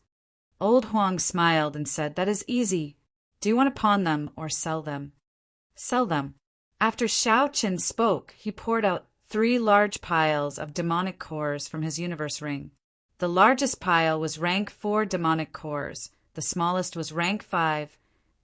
Old Huang smiled and said, "That is easy. Do you want to pawn them or sell them?" "Sell them." After Xiao Qin spoke, he poured out 3 large piles of demonic cores from his universe ring. The largest pile was rank 4 demonic cores, the smallest was rank 5,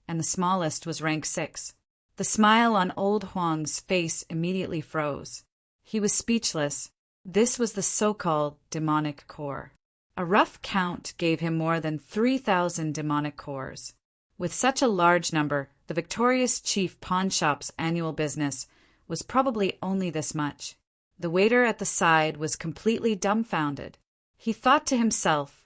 and the smallest was rank 6. The smile on Old Huang's face immediately froze. He was speechless. This was the so-called demonic core. A rough count gave him more than 3,000 demonic cores. With such a large number, the victorious chief pawn shop's annual business was probably only this much. The waiter at the side was completely dumbfounded. He thought to himself,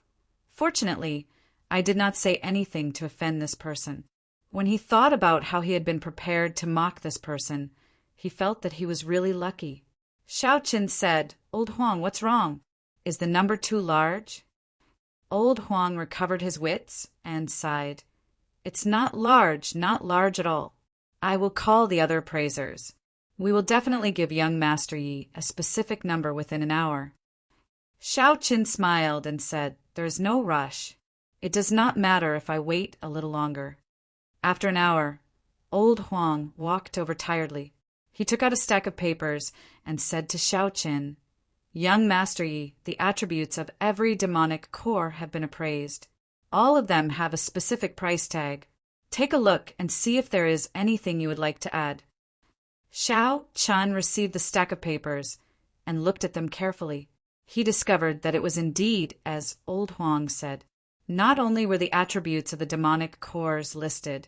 "Fortunately, I did not say anything to offend this person." When he thought about how he had been prepared to mock this person, he felt that he was really lucky. Xiao Qin said, "Old Huang, what's wrong? Is the number too large?" Old Huang recovered his wits and sighed. "It's not large at all. I will call the other appraisers. We will definitely give young Master Yi a specific number within an hour." Xiao Qin smiled and said, "There is no rush. It does not matter if I wait a little longer." After an hour, Old Huang walked over tiredly. He took out a stack of papers and said to Xiao Qin, "Young Master Yi, the attributes of every demonic core have been appraised. All of them have a specific price tag. Take a look and see if there is anything you would like to add." Xiao Chun received the stack of papers and looked at them carefully. He discovered that it was indeed as Old Huang said. Not only were the attributes of the demonic cores listed,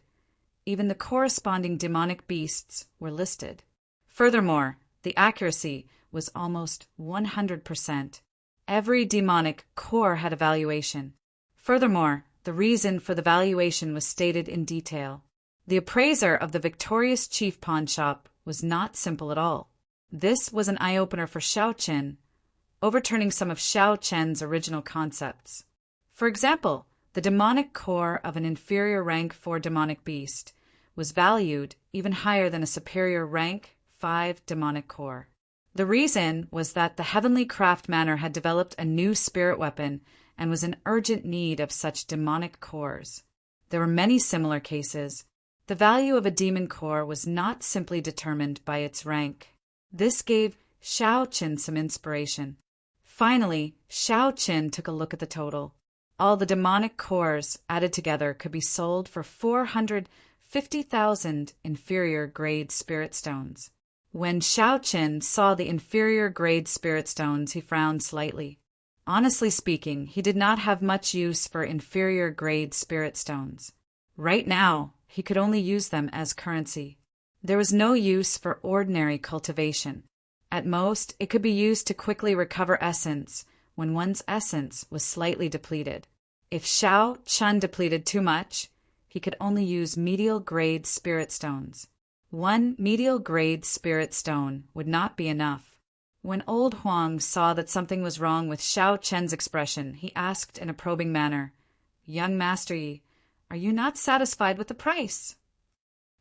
even the corresponding demonic beasts were listed. Furthermore, the accuracy was almost 100%. Every demonic core had a valuation. Furthermore, the reason for the valuation was stated in detail. The appraiser of the victorious chief pawn shop was not simple at all. This was an eye-opener for Xiao Qin, overturning some of Xiao Chen's original concepts. For example, the demonic core of an inferior rank 4 demonic beast was valued even higher than a superior rank 5 demonic core. The reason was that the Heavenly Craft Manor had developed a new spirit weapon and was in urgent need of such demonic cores. There were many similar cases. The value of a demon core was not simply determined by its rank. This gave Xiao Qin some inspiration. Finally, Xiao Qin took a look at the total. All the demonic cores added together could be sold for 450,000 inferior grade spirit stones. When Xiao Qin saw the inferior grade spirit stones, he frowned slightly. Honestly speaking, he did not have much use for inferior grade spirit stones. Right now, he could only use them as currency. There was no use for ordinary cultivation. At most, it could be used to quickly recover essence when one's essence was slightly depleted. If Xiao Chun depleted too much, he could only use medial grade spirit stones. 1 medial grade spirit stone would not be enough. When Old Huang saw that something was wrong with Xiao Chen's expression, he asked in a probing manner, "Young Master Yi, are you not satisfied with the price?"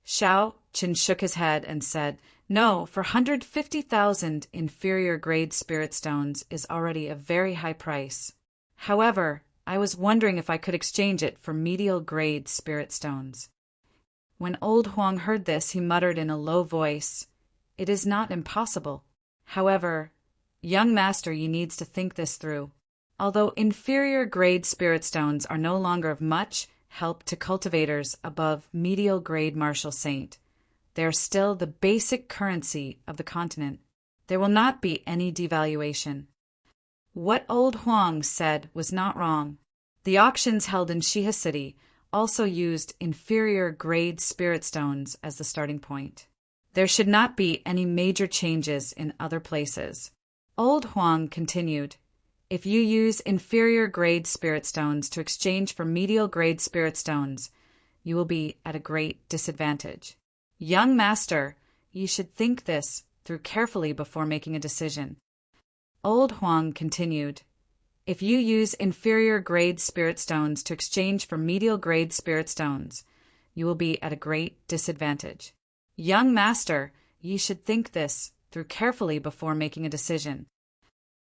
Xiao Chen shook his head and said, "No, for 150,000 inferior grade spirit stones is already a very high price. However, I was wondering if I could exchange it for medial grade spirit stones." When Old Huang heard this, he muttered in a low voice, "It is not impossible. However, young master, you needs to think this through. Although inferior grade spirit stones are no longer of much help to cultivators above medial grade martial saint, they are still the basic currency of the continent. There will not be any devaluation." What Old Huang said was not wrong. The auctions held in Shiha City also used inferior grade spirit stones as the starting point. There should not be any major changes in other places. Old Huang continued, "If you use inferior grade spirit stones to exchange for medial grade spirit stones, you will be at a great disadvantage. Young master, you should think this through carefully before making a decision." Old Huang continued, "If you use inferior grade spirit stones to exchange for medial grade spirit stones, you will be at a great disadvantage. Young master, ye should think this through carefully before making a decision."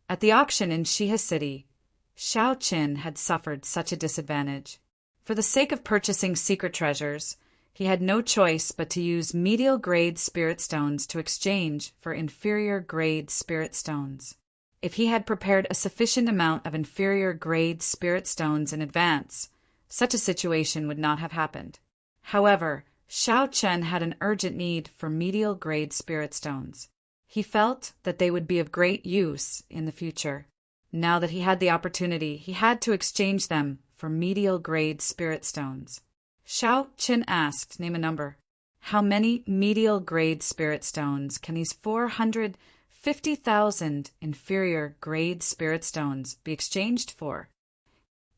At the auction in Shiha City, Xiao Qin had suffered such a disadvantage. For the sake of purchasing secret treasures, he had no choice but to use medial grade spirit stones to exchange for inferior grade spirit stones. If he had prepared a sufficient amount of inferior grade spirit stones in advance, such a situation would not have happened. However, Xiao Chen had an urgent need for medial grade spirit stones. He felt that they would be of great use in the future. Now that he had the opportunity, he had to exchange them for medial grade spirit stones. Xiao Chen asked, "Name a number." "How many medial grade spirit stones can these 450,000 inferior grade spirit stones be exchanged for?"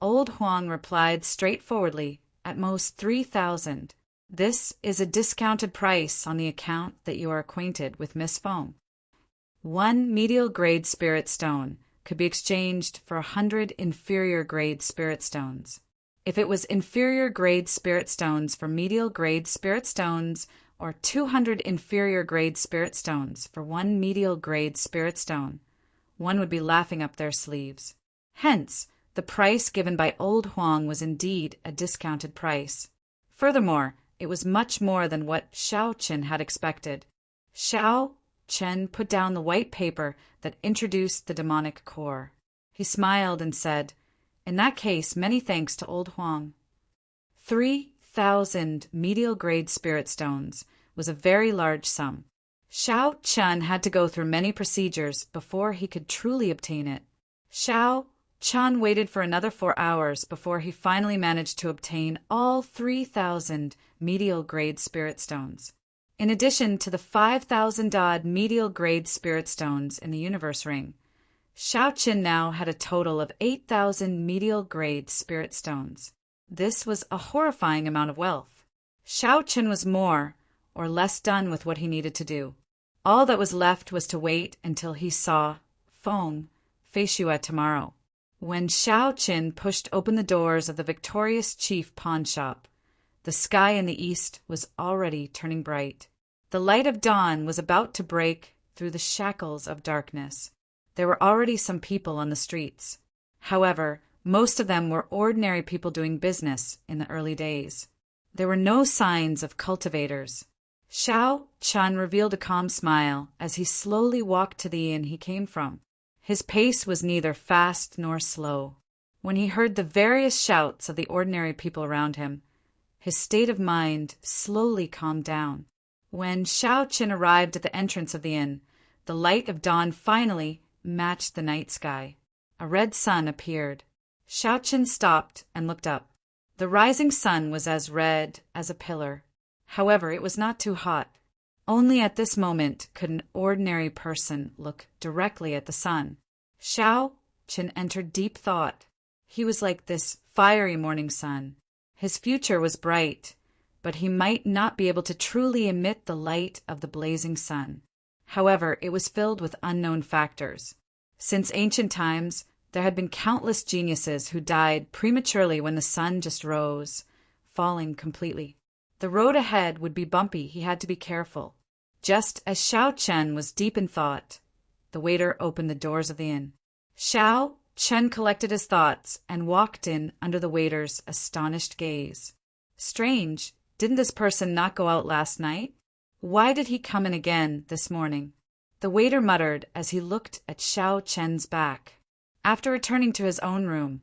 Old Huang replied straightforwardly, "At most 3,000. This is a discounted price on the account that you are acquainted with Miss Feng. 1 medial grade spirit stone could be exchanged for 100 inferior grade spirit stones. If it was inferior grade spirit stones for medial grade spirit stones, or 200 inferior grade spirit stones for 1 medial grade spirit stone, one would be laughing up their sleeves." Hence, the price given by Old Huang was indeed a discounted price. Furthermore, it was much more than what Xiao Chen had expected. Xiao Chen put down the white paper that introduced the demonic core. He smiled and said, "In that case, many thanks to Old Huang." 3,000 medial grade spirit stones was a very large sum. Shao Chun had to go through many procedures before he could truly obtain it. Shao Chun waited for another 4 hours before he finally managed to obtain all 3,000 medial-grade spirit stones. In addition to the 5,000-odd medial-grade spirit stones in the universe ring, Shao Chun now had a total of 8,000 medial-grade spirit stones. This was a horrifying amount of wealth. Shao Chun was more or less done with what he needed to do. All that was left was to wait until he saw Feng face you at tomorrow. When Shao Chun pushed open the doors of the Victorious Chief pawn shop, the sky in the east was already turning bright. The light of dawn was about to break through the shackles of darkness. There were already some people on the streets. However, most of them were ordinary people doing business in the early days. There were no signs of cultivators. Shao Chun revealed a calm smile as he slowly walked to the inn he came from. His pace was neither fast nor slow. When he heard the various shouts of the ordinary people around him, his state of mind slowly calmed down. When Shao Chun arrived at the entrance of the inn, the light of dawn finally matched the night sky. A red sun appeared. Shao Chun stopped and looked up. The rising sun was as red as a pillar. However, it was not too hot. Only at this moment could an ordinary person look directly at the sun. Shao Chun entered deep thought. He was like this fiery morning sun. His future was bright, but he might not be able to truly emit the light of the blazing sun. However, it was filled with unknown factors. Since ancient times, there had been countless geniuses who died prematurely when the sun just rose, falling completely. The road ahead would be bumpy, he had to be careful. Just as Shao Chun was deep in thought, the waiter opened the doors of the inn. Shao Chun collected his thoughts and walked in under the waiter's astonished gaze. Strange, didn't this person not go out last night? Why did he come in again this morning? The waiter muttered as he looked at Shao Chun's back. After returning to his own room,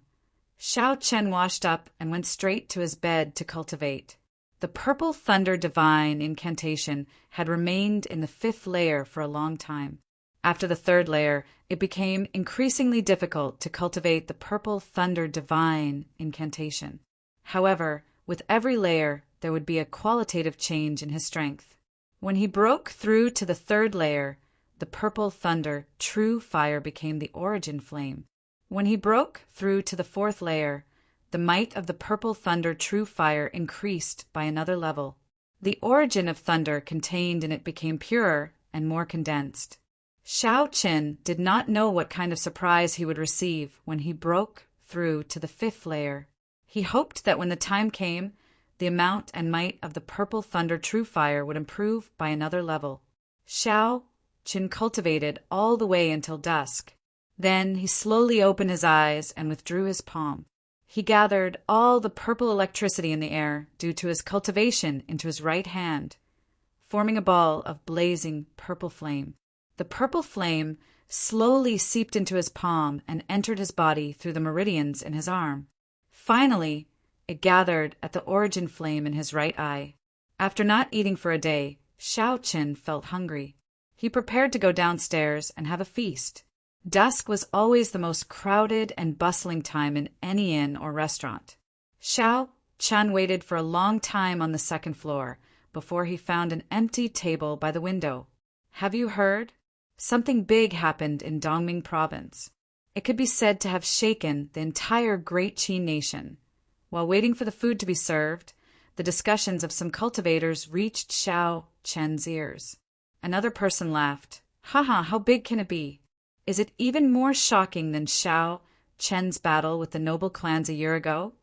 Shao Chun washed up and went straight to his bed to cultivate. The Purple Thunder Divine incantation had remained in the 5th layer for a long time. After the 3rd layer, it became increasingly difficult to cultivate the Purple Thunder Divine incantation. However, with every layer, there would be a qualitative change in his strength. When he broke through to the 3rd layer, the Purple Thunder True Fire became the origin flame. When he broke through to the 4th layer, the might of the Purple Thunder True Fire increased by another level. The origin of thunder contained in it became purer and more condensed. Shao Chun did not know what kind of surprise he would receive when he broke through to the 5th layer. He hoped that when the time came, the amount and might of the Purple Thunder True Fire would improve by another level. Shao Chun cultivated all the way until dusk. Then he slowly opened his eyes and withdrew his palm. He gathered all the purple electricity in the air due to his cultivation into his right hand, forming a ball of blazing purple flame. The purple flame slowly seeped into his palm and entered his body through the meridians in his arm. Finally, it gathered at the origin flame in his right eye. After not eating for a day, Shao Chun felt hungry. He prepared to go downstairs and have a feast. Dusk was always the most crowded and bustling time in any inn or restaurant. Shao Chun waited for a long time on the 2nd floor before he found an empty table by the window. Have you heard? Something big happened in Dongming province. It could be said to have shaken the entire Great Qin nation. While waiting for the food to be served, the discussions of some cultivators reached Shao Chun's ears. Another person laughed. Haha, how big can it be? Is it even more shocking than Shao Chun's battle with the noble clans a year ago?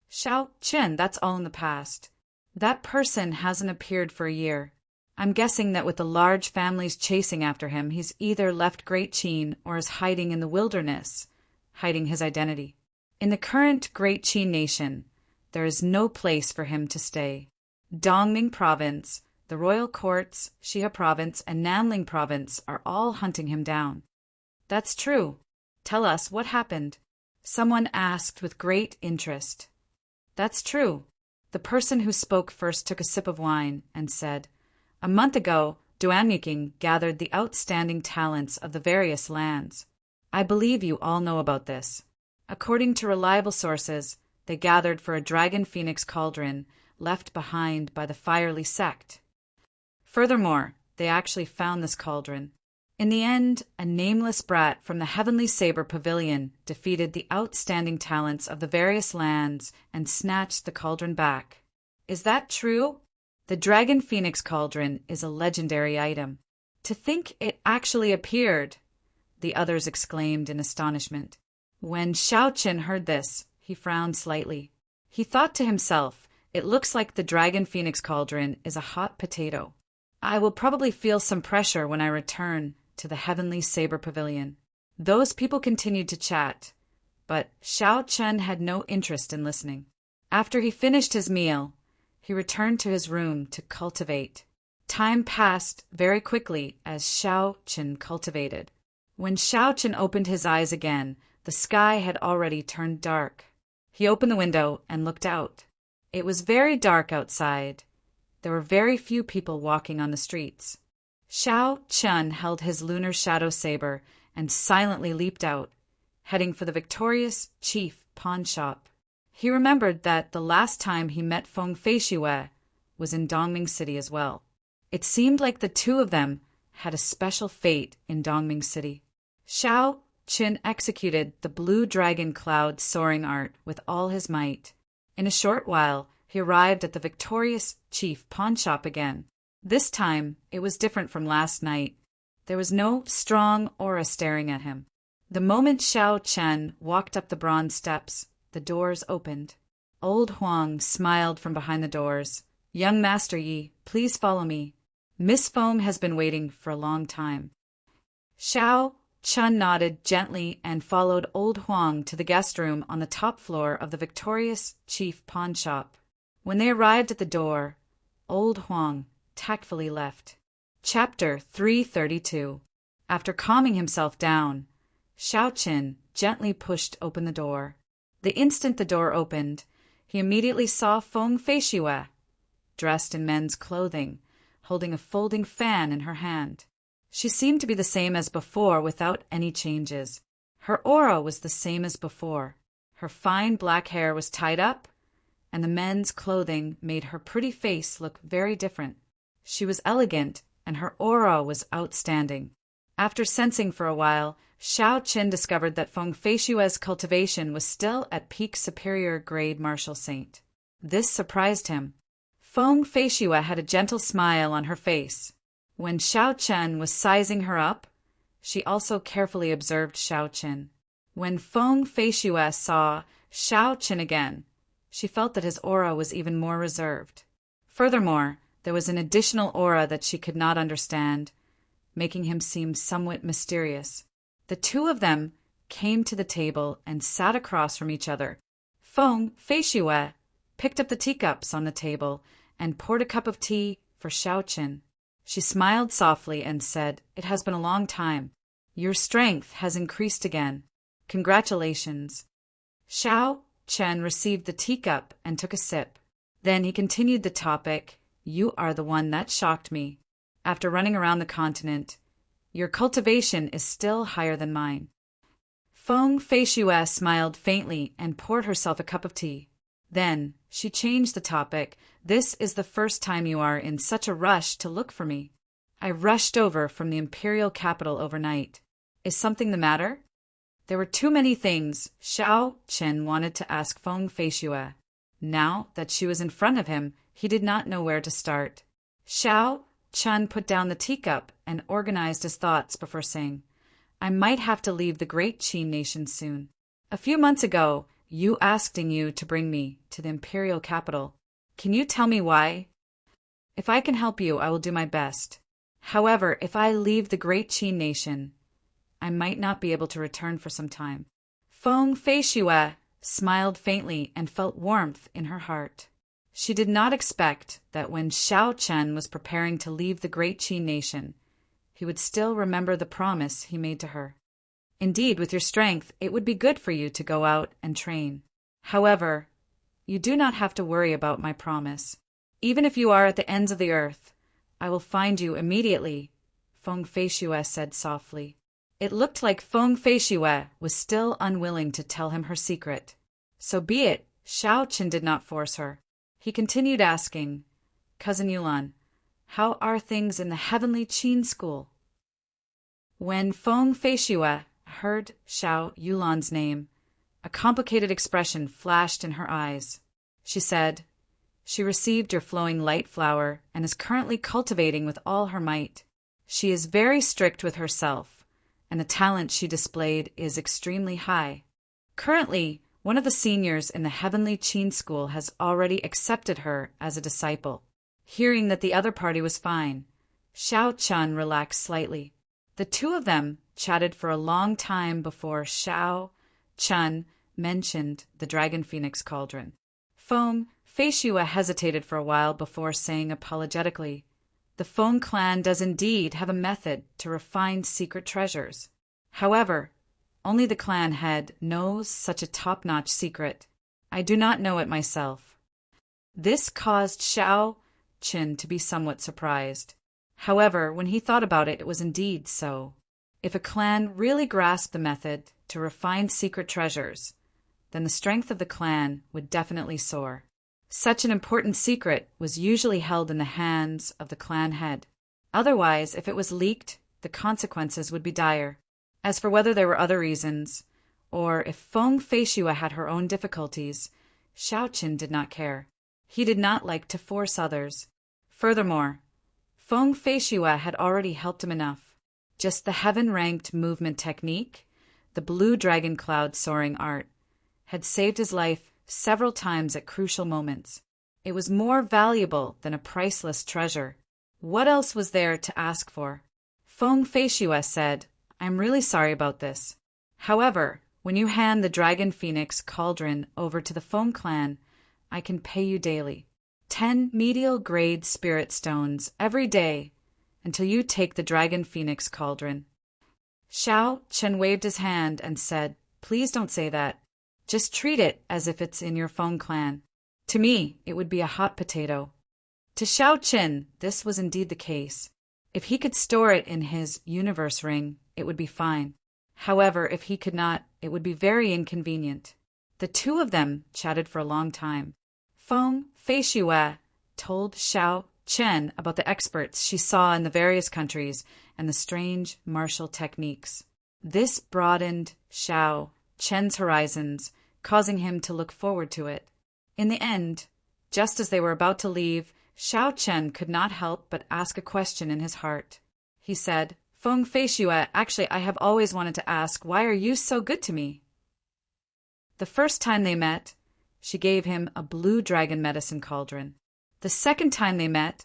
Shao Chun, that's all in the past. That person hasn't appeared for a year. I'm guessing that with the large families chasing after him, he's either left Great Qin or is hiding in the wilderness, hiding his identity. In the current Great Qin nation, there is no place for him to stay. Dongming province, the royal courts, Xia province, and Nanling province are all hunting him down. That's true. Tell us what happened. Someone asked with great interest. That's true. The person who spoke first took a sip of wine and said, A month ago, Duanmuking gathered the outstanding talents of the various lands. I believe you all know about this. According to reliable sources, they gathered for a dragon phoenix cauldron left behind by the Firely sect. Furthermore, they actually found this cauldron. In the end, a nameless brat from the Heavenly Saber Pavilion defeated the outstanding talents of the various lands and snatched the cauldron back. Is that true? The Dragon Phoenix Cauldron is a legendary item. To think it actually appeared! The others exclaimed in astonishment. When Xiaoqin heard this, he frowned slightly. He thought to himself, it looks like the Dragon Phoenix Cauldron is a hot potato. I will probably feel some pressure when I return to the Heavenly Saber Pavilion. Those people continued to chat, but Xiaoqin had no interest in listening. After he finished his meal, he returned to his room to cultivate. Time passed very quickly as Xiaoqin cultivated. When Xiaoqin opened his eyes again, the sky had already turned dark. He opened the window and looked out. It was very dark outside. There were very few people walking on the streets. Xiaoqin held his lunar shadow saber and silently leaped out, heading for the victorious chief pawn shop. He remembered that the last time he met Feng Feishiwe was in Dongming City as well. It seemed like the two of them had a special fate in Dongming City. Xiaoqin executed the blue dragon cloud soaring art with all his might. In a short while, he arrived at the victorious chief pawn shop again. This time, it was different from last night. There was no strong aura staring at him. The moment Xiaoqin walked up the bronze steps, the doors opened. Old Huang smiled from behind the doors. Young Master Yi, please follow me. Miss Foam has been waiting for a long time. Xiaoqin nodded gently and followed Old Huang to the guest room on the top floor of the victorious chief pawn shop. When they arrived at the door, Old Huang tactfully left. Chapter 332. After calming himself down, Xiaoqin gently pushed open the door. The instant the door opened, he immediately saw Feng Feishiwe, dressed in men's clothing, holding a folding fan in her hand. She seemed to be the same as before without any changes. Her aura was the same as before. Her fine black hair was tied up, and the men's clothing made her pretty face look very different. She was elegant, and her aura was outstanding. After sensing for a while, Xiaoqin discovered that Feng Feishiwe's cultivation was still at peak superior grade martial saint. This surprised him. Feng Feishiwe had a gentle smile on her face. When Xiaoqin was sizing her up, she also carefully observed Xiaoqin. When Feng Feishiwe saw Xiaoqin again, she felt that his aura was even more reserved. Furthermore, there was an additional aura that she could not understand, making him seem somewhat mysterious. The two of them came to the table and sat across from each other. Feng Feishiwe picked up the teacups on the table and poured a cup of tea for Xiaoqin. She smiled softly and said, "It has been a long time. Your strength has increased again. Congratulations." Xiaoqin received the teacup and took a sip. Then he continued the topic. "You are the one that shocked me. After running around the continent, your cultivation is still higher than mine." Feng Feishiwe smiled faintly and poured herself a cup of tea. Then she changed the topic. "This is the first time you are in such a rush to look for me. I rushed over from the imperial capital overnight. Is something the matter?" There were too many things Xiaoqin wanted to ask Feng Feishiwe. Now that she was in front of him, he did not know where to start. Xiaoqin put down the teacup and organized his thoughts before saying, "I might have to leave the great Qin nation soon. A few months ago, you asked you to bring me to the imperial capital. Can you tell me why? If I can help you, I will do my best. However, if I leave the great Qin nation, I might not be able to return for some time." Feng Feishiwe smiled faintly and felt warmth in her heart. She did not expect that when Xiaoqin was preparing to leave the great Qin nation, he would still remember the promise he made to her. "Indeed, with your strength, it would be good for you to go out and train. However, you do not have to worry about my promise. Even if you are at the ends of the earth, I will find you immediately, Feng Feishue said softly. It looked like Feng Feishue was still unwilling to tell him her secret. So be it, Xiao Qin did not force her. He continued asking, Cousin Yulan, how are things in the heavenly Qin school? When Feng Feishue heard Xiao Yulan's name, a complicated expression flashed in her eyes. She said, She received your flowing light flower and is currently cultivating with all her might. She is very strict with herself, and the talent she displayed is extremely high. Currently, one of the seniors in the Heavenly Qin School has already accepted her as a disciple. Hearing that the other party was fine, Xiao Chun relaxed slightly. The two of them chatted for a long time before Xiao Chun mentioned the Dragon Phoenix Cauldron. Feng Feishue hesitated for a while before saying apologetically, The Feng clan does indeed have a method to refine secret treasures. However, only the clan head knows such a top-notch secret. I do not know it myself. This caused Xiao Qin to be somewhat surprised. However, when he thought about it, it was indeed so. If a clan really grasped the method to refine secret treasures, then the strength of the clan would definitely soar. Such an important secret was usually held in the hands of the clan head. Otherwise, if it was leaked, the consequences would be dire. As for whether there were other reasons, or if Feng Feishue had her own difficulties, Xiao Qin did not care. He did not like to force others. Furthermore, Feng Feishue had already helped him enough. Just the heaven-ranked movement technique, the blue dragon cloud soaring art, had saved his life several times at crucial moments. It was more valuable than a priceless treasure. What else was there to ask for? Feng Feishue said, I'm really sorry about this. However, when you hand the Dragon Phoenix Cauldron over to the Feng clan, I can pay you daily. 10 medial-grade spirit stones every day until you take the Dragon Phoenix Cauldron. Xiao Chen waved his hand and said, Please don't say that. Just treat it as if it's in your Feng clan. To me, it would be a hot potato. To Xiao Qin, this was indeed the case. If he could store it in his universe ring, it would be fine. However, if he could not, it would be very inconvenient. The two of them chatted for a long time. Feng Feishue told Xiao Chen about the experts she saw in the various countries and the strange martial techniques. This broadened Xiao Chen's horizons, causing him to look forward to it. In the end, just as they were about to leave, Xiao Chen could not help but ask a question in his heart. He said, Feng Feishue, actually, I have always wanted to ask, why are you so good to me? The first time they met, she gave him a blue dragon medicine cauldron. The second time they met,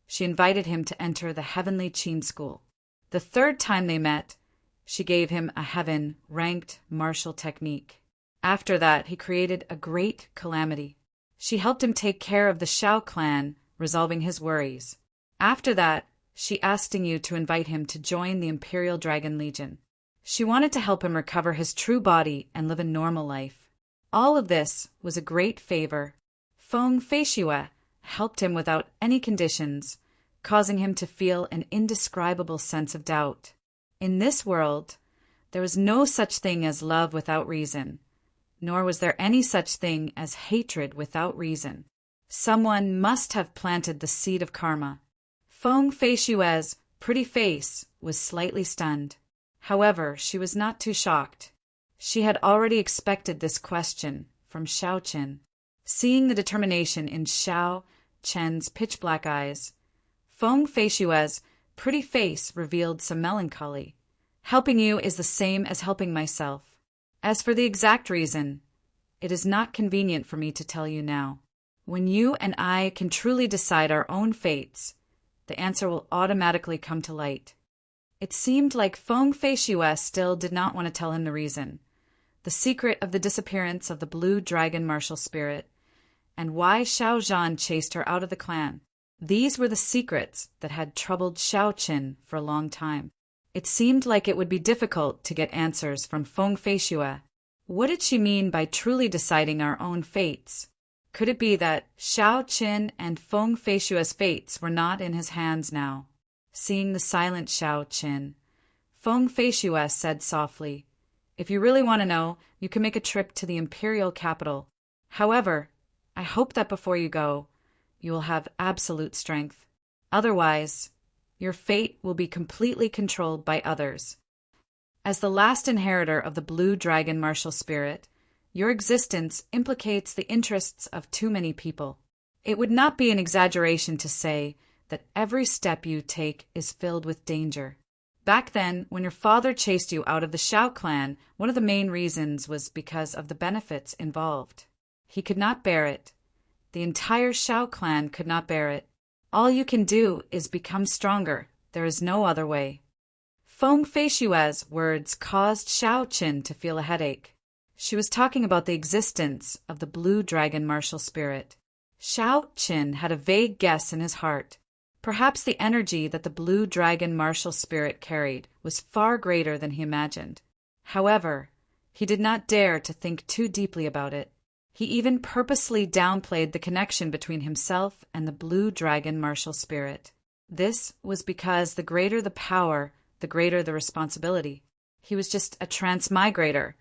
she invited him to enter the Heavenly Qin School. The third time they met, she gave him a heaven-ranked martial technique. After that, he created a great calamity. She helped him take care of the Xiao clan, resolving his worries. After that, she asked you to invite him to join the Imperial Dragon Legion. She wanted to help him recover his true body and live a normal life. All of this was a great favor. Feng Feishue helped him without any conditions, causing him to feel an indescribable sense of doubt. In this world, there was no such thing as love without reason, nor was there any such thing as hatred without reason. Someone must have planted the seed of karma. Feng Feishue's pretty face was slightly stunned. However, she was not too shocked. She had already expected this question from Xiao Qin. Seeing the determination in Xiao Chen's pitch-black eyes, Feng Feishue's pretty face revealed some melancholy. Helping you is the same as helping myself. As for the exact reason, it is not convenient for me to tell you now. When you and I can truly decide our own fates, the answer will automatically come to light. It seemed like Feng Feishue still did not want to tell him the reason, the secret of the disappearance of the blue dragon martial spirit, and why Xiao Zhan chased her out of the clan. These were the secrets that had troubled Xiao Qin for a long time. It seemed like it would be difficult to get answers from Feng Feishue. What did she mean by truly deciding our own fates? Could it be that Shao Qin and Feng Feishua's fates were not in his hands now? Seeing the silent Shao Qin, Feng Feishua said softly, "If you really want to know, you can make a trip to the imperial capital. However, I hope that before you go, you will have absolute strength. Otherwise, your fate will be completely controlled by others. As the last inheritor of the blue dragon martial spirit, your existence implicates the interests of too many people. It would not be an exaggeration to say that every step you take is filled with danger. Back then, when your father chased you out of the Shao clan, one of the main reasons was because of the benefits involved. He could not bear it. The entire Shao clan could not bear it. All you can do is become stronger. There is no other way." Feng Feishua's words caused Shao Qin to feel a headache. She was talking about the existence of the blue dragon martial spirit. Shao Qin had a vague guess in his heart. Perhaps the energy that the blue dragon martial spirit carried was far greater than he imagined. However, he did not dare to think too deeply about it. He even purposely downplayed the connection between himself and the blue dragon martial spirit. This was because the greater the power, the greater the responsibility. He was just a transmigrator.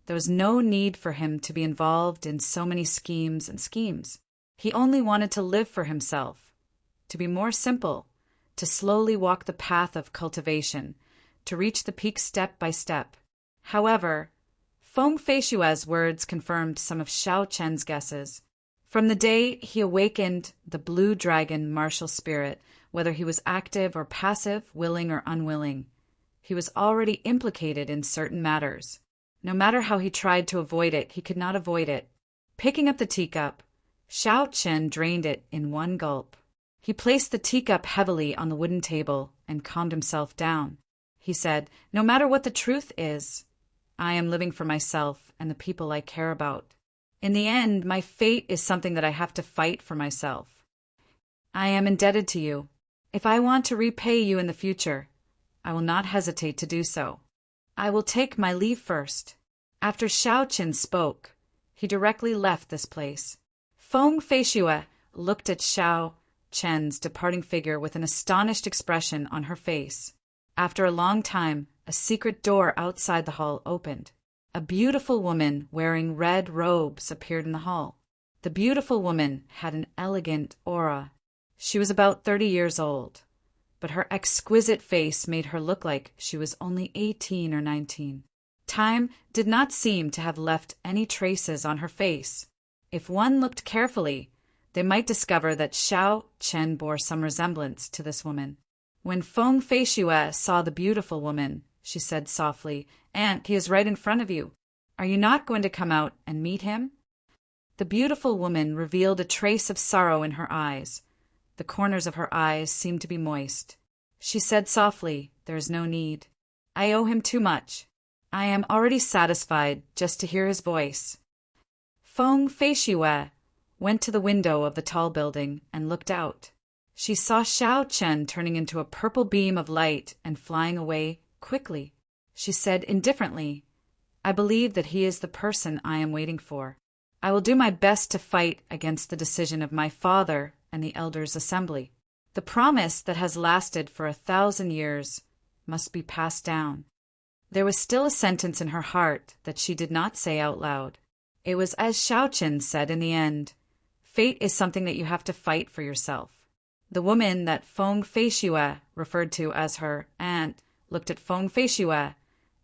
There was no need for him to be involved in so many schemes. He only wanted to live for himself, to be more simple, to slowly walk the path of cultivation, to reach the peak step by step. However, Feng Feishua's words confirmed some of Shao Chen's guesses. From the day he awakened the blue dragon martial spirit, whether he was active or passive, willing or unwilling, he was already implicated in certain matters. No matter how he tried to avoid it, he could not avoid it. Picking up the teacup, Shao Chen drained it in one gulp. He placed the teacup heavily on the wooden table and calmed himself down. He said, "No matter what the truth is, I am living for myself and the people I care about. In the end, my fate is something that I have to fight for myself. I am indebted to you. If I want to repay you in the future, I will not hesitate to do so. I will take my leave first." After Shao Qin spoke, he directly left this place. Feng Feishua looked at Shao Chen's departing figure with an astonished expression on her face. After a long time, a secret door outside the hall opened. A beautiful woman wearing red robes appeared in the hall. The beautiful woman had an elegant aura. She was about 30 years old, but her exquisite face made her look like she was only 18 or 19. Time did not seem to have left any traces on her face. If one looked carefully, they might discover that Shao Chen bore some resemblance to this woman. When Feng Feishua saw the beautiful woman, she said softly, "Aunt, he is right in front of you. Are you not going to come out and meet him?" The beautiful woman revealed a trace of sorrow in her eyes. The corners of her eyes seemed to be moist. She said softly, "There is no need. I owe him too much. I am already satisfied just to hear his voice." Feng Feishua went to the window of the tall building and looked out. She saw Shao Chen turning into a purple beam of light and flying away quickly. She said indifferently, "I believe that he is the person I am waiting for. I will do my best to fight against the decision of my father and the elders' assembly. The promise that has lasted for 1,000 years must be passed down." There was still a sentence in her heart that she did not say out loud. It was as Shao Chen said in the end, "Fate is something that you have to fight for yourself." The woman that Feng Feishua referred to as her aunt looked at Feng Feishua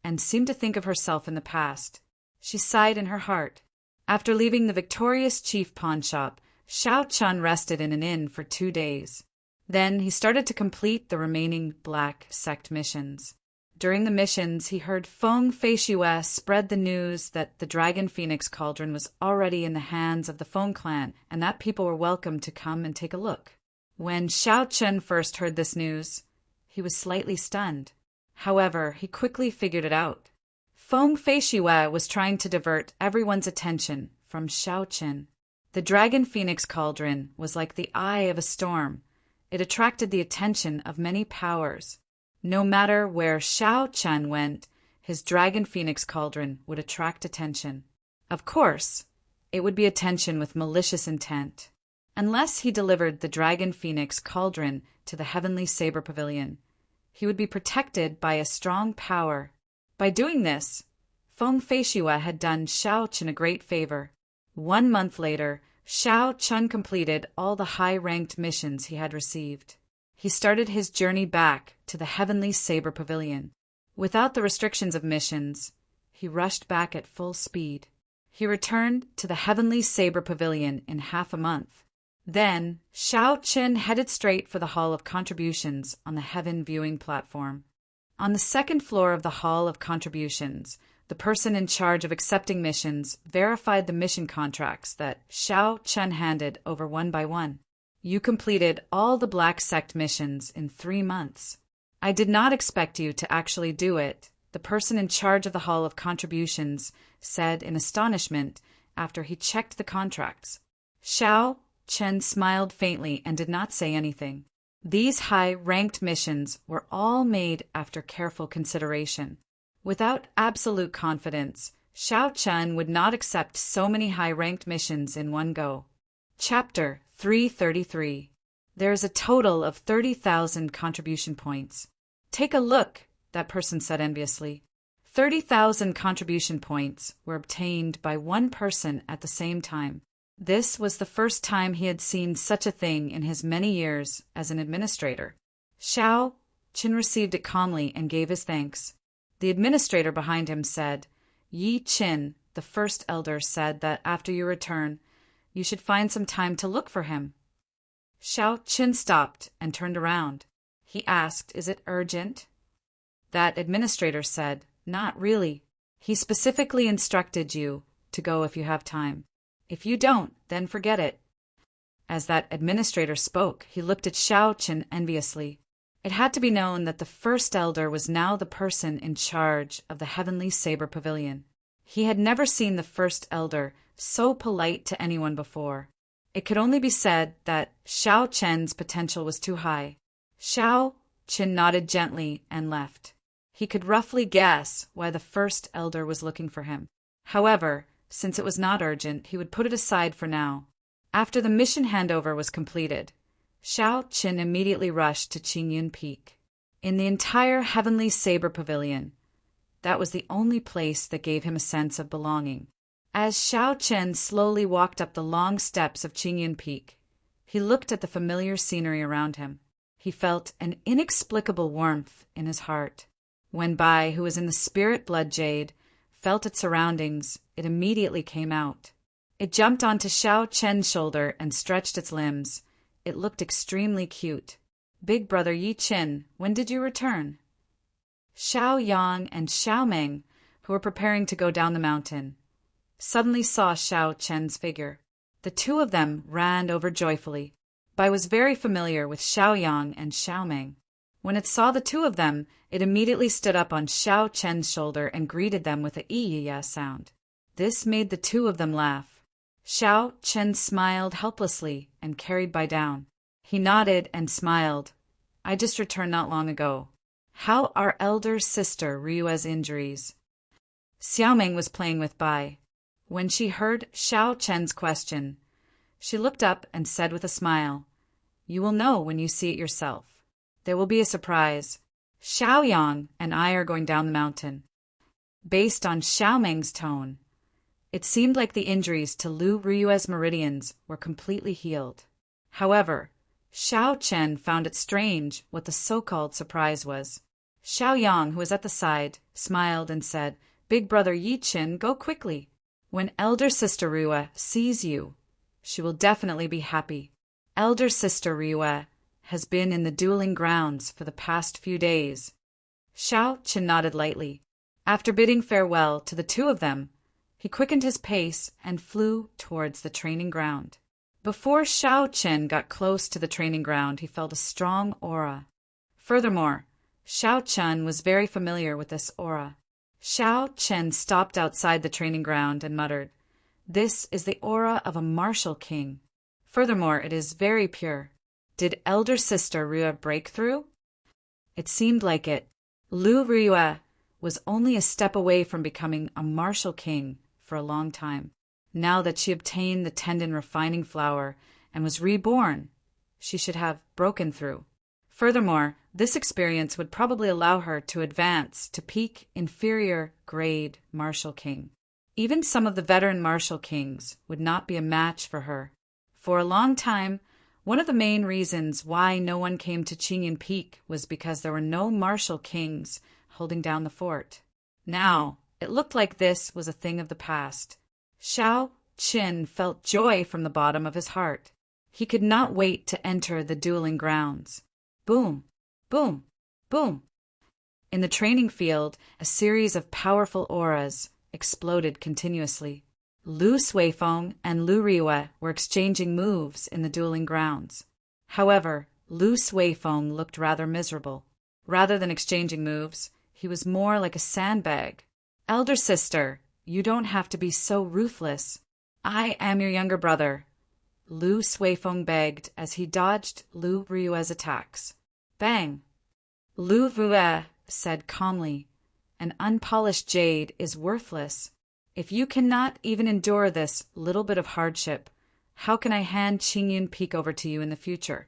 and seemed to think of herself in the past. She sighed in her heart. After leaving the victorious chief pawn shop, Shao Chun rested in an inn for 2 days. Then he started to complete the remaining Black Sect missions. During the missions, he heard Feng Feishua spread the news that the Dragon Phoenix Cauldron was already in the hands of the Feng clan and that people were welcome to come and take a look. When Shao Chun first heard this news, he was slightly stunned. However, he quickly figured it out. Feng Feishua was trying to divert everyone's attention from Shao Chun. The Dragon Phoenix Cauldron was like the eye of a storm. It attracted the attention of many powers. No matter where Shao Chun went, his Dragon Phoenix Cauldron would attract attention. Of course, it would be attention with malicious intent. Unless he delivered the dragon phoenix cauldron to the heavenly saber pavilion, he would be protected by a strong power. By doing this, Feng Feishua had done Shao Chen a great favor. 1 month later, Shao Chen completed all the high-ranked missions he had received. He started his journey back to the heavenly saber pavilion. Without the restrictions of missions, he rushed back at full speed. He returned to the heavenly saber pavilion in half a month. Then, Shao Chen headed straight for the Hall of Contributions on the Heaven Viewing Platform. On the second floor of the Hall of Contributions, the person in charge of accepting missions verified the mission contracts that Shao Chen handed over one by one. You completed all the Black Sect missions in 3 months. I did not expect you to actually do it, the person in charge of the Hall of Contributions said in astonishment after he checked the contracts. Shao Chen smiled faintly and did not say anything. These high-ranked missions were all made after careful consideration. Without absolute confidence, Shao Chen would not accept so many high-ranked missions in one go. Chapter 333. There is a total of 30,000 contribution points. Take a look, that person said enviously. 30,000 contribution points were obtained by one person at the same time. This was the first time he had seen such a thing in his many years as an administrator. Shao Chen received it calmly and gave his thanks. The administrator behind him said, Yi Qin, the first elder, said that after your return, you should find some time to look for him. Shao Chen stopped and turned around. He asked, Is it urgent? That administrator said, Not really. He specifically instructed you to go if you have time. If you don't, then forget it. As that administrator spoke, he looked at Shao Chen enviously. It had to be known that the first elder was now the person in charge of the heavenly saber pavilion. He had never seen the first elder so polite to anyone before. It could only be said that Shao Chen's potential was too high. Shao Chen nodded gently and left. He could roughly guess why the first elder was looking for him. However, since it was not urgent, he would put it aside for now. After the mission handover was completed, Shao Chen immediately rushed to Qingyun Peak. In the entire Heavenly Saber Pavilion, that was the only place that gave him a sense of belonging. As Shao Chen slowly walked up the long steps of Qingyun Peak, he looked at the familiar scenery around him. He felt an inexplicable warmth in his heart. When Bai, who was in the spirit blood jade, felt its surroundings, it immediately came out. It jumped onto Shao Chen's shoulder and stretched its limbs. It looked extremely cute. Big brother Yi Qin, when did you return? Xiao Yang and Xiao Meng, who were preparing to go down the mountain, suddenly saw Shao Chen's figure. The two of them ran over joyfully. Bai was very familiar with Xiao Yang and Xiao Meng. When it saw the two of them, it immediately stood up on Shao Chen's shoulder and greeted them with a "ee-ya" sound. This made the two of them laugh. Shao Chen smiled helplessly and carried Bai down. He nodded and smiled. I just returned not long ago. How are elder sister Ryua's injuries? Xiao Meng was playing with Bai. When she heard Shao Chen's question, she looked up and said with a smile, You will know when you see it yourself. There will be a surprise. Xiao Yang and I are going down the mountain. Based on Xiao Meng's tone, it seemed like the injuries to Lu Ryua's meridians were completely healed. However, Shao Chen found it strange what the so-called surprise was. Xiao Yang, who was at the side, smiled and said, Big brother Yi Qin, go quickly. When elder sister Ryua sees you, she will definitely be happy. Elder sister Ryua has been in the dueling grounds for the past few days. Shao Chen nodded lightly. After bidding farewell to the two of them, he quickened his pace and flew towards the training ground. Before Shao Chen got close to the training ground, he felt a strong aura. Furthermore, Shao Chen was very familiar with this aura. Shao Chen stopped outside the training ground and muttered, This is the aura of a martial king. Furthermore, it is very pure. Did elder sister Ryua break through? It seemed like it. Lu Ryua was only a step away from becoming a martial king for a long time. Now that she obtained the tendon-refining flower and was reborn, she should have broken through. Furthermore, this experience would probably allow her to advance to peak inferior grade martial king. Even some of the veteran martial kings would not be a match for her. For a long time, one of the main reasons why no one came to Qingyan Peak was because there were no martial kings holding down the fort. Now, it looked like this was a thing of the past. Xiao Qin felt joy from the bottom of his heart. He could not wait to enter the dueling grounds. Boom, boom, boom. In the training field, a series of powerful auras exploded continuously. Lu Suifeng and Lu Riue were exchanging moves in the dueling grounds. However, Lu Suifeng looked rather miserable. Rather than exchanging moves, he was more like a sandbag. Elder sister, you don't have to be so ruthless. I am your younger brother, Lu Suifeng begged as he dodged Lu Riue's attacks. Bang! Lu Riue said calmly, an unpolished jade is worthless. If you cannot even endure this little bit of hardship, how can I hand Qingyan Peak over to you in the future?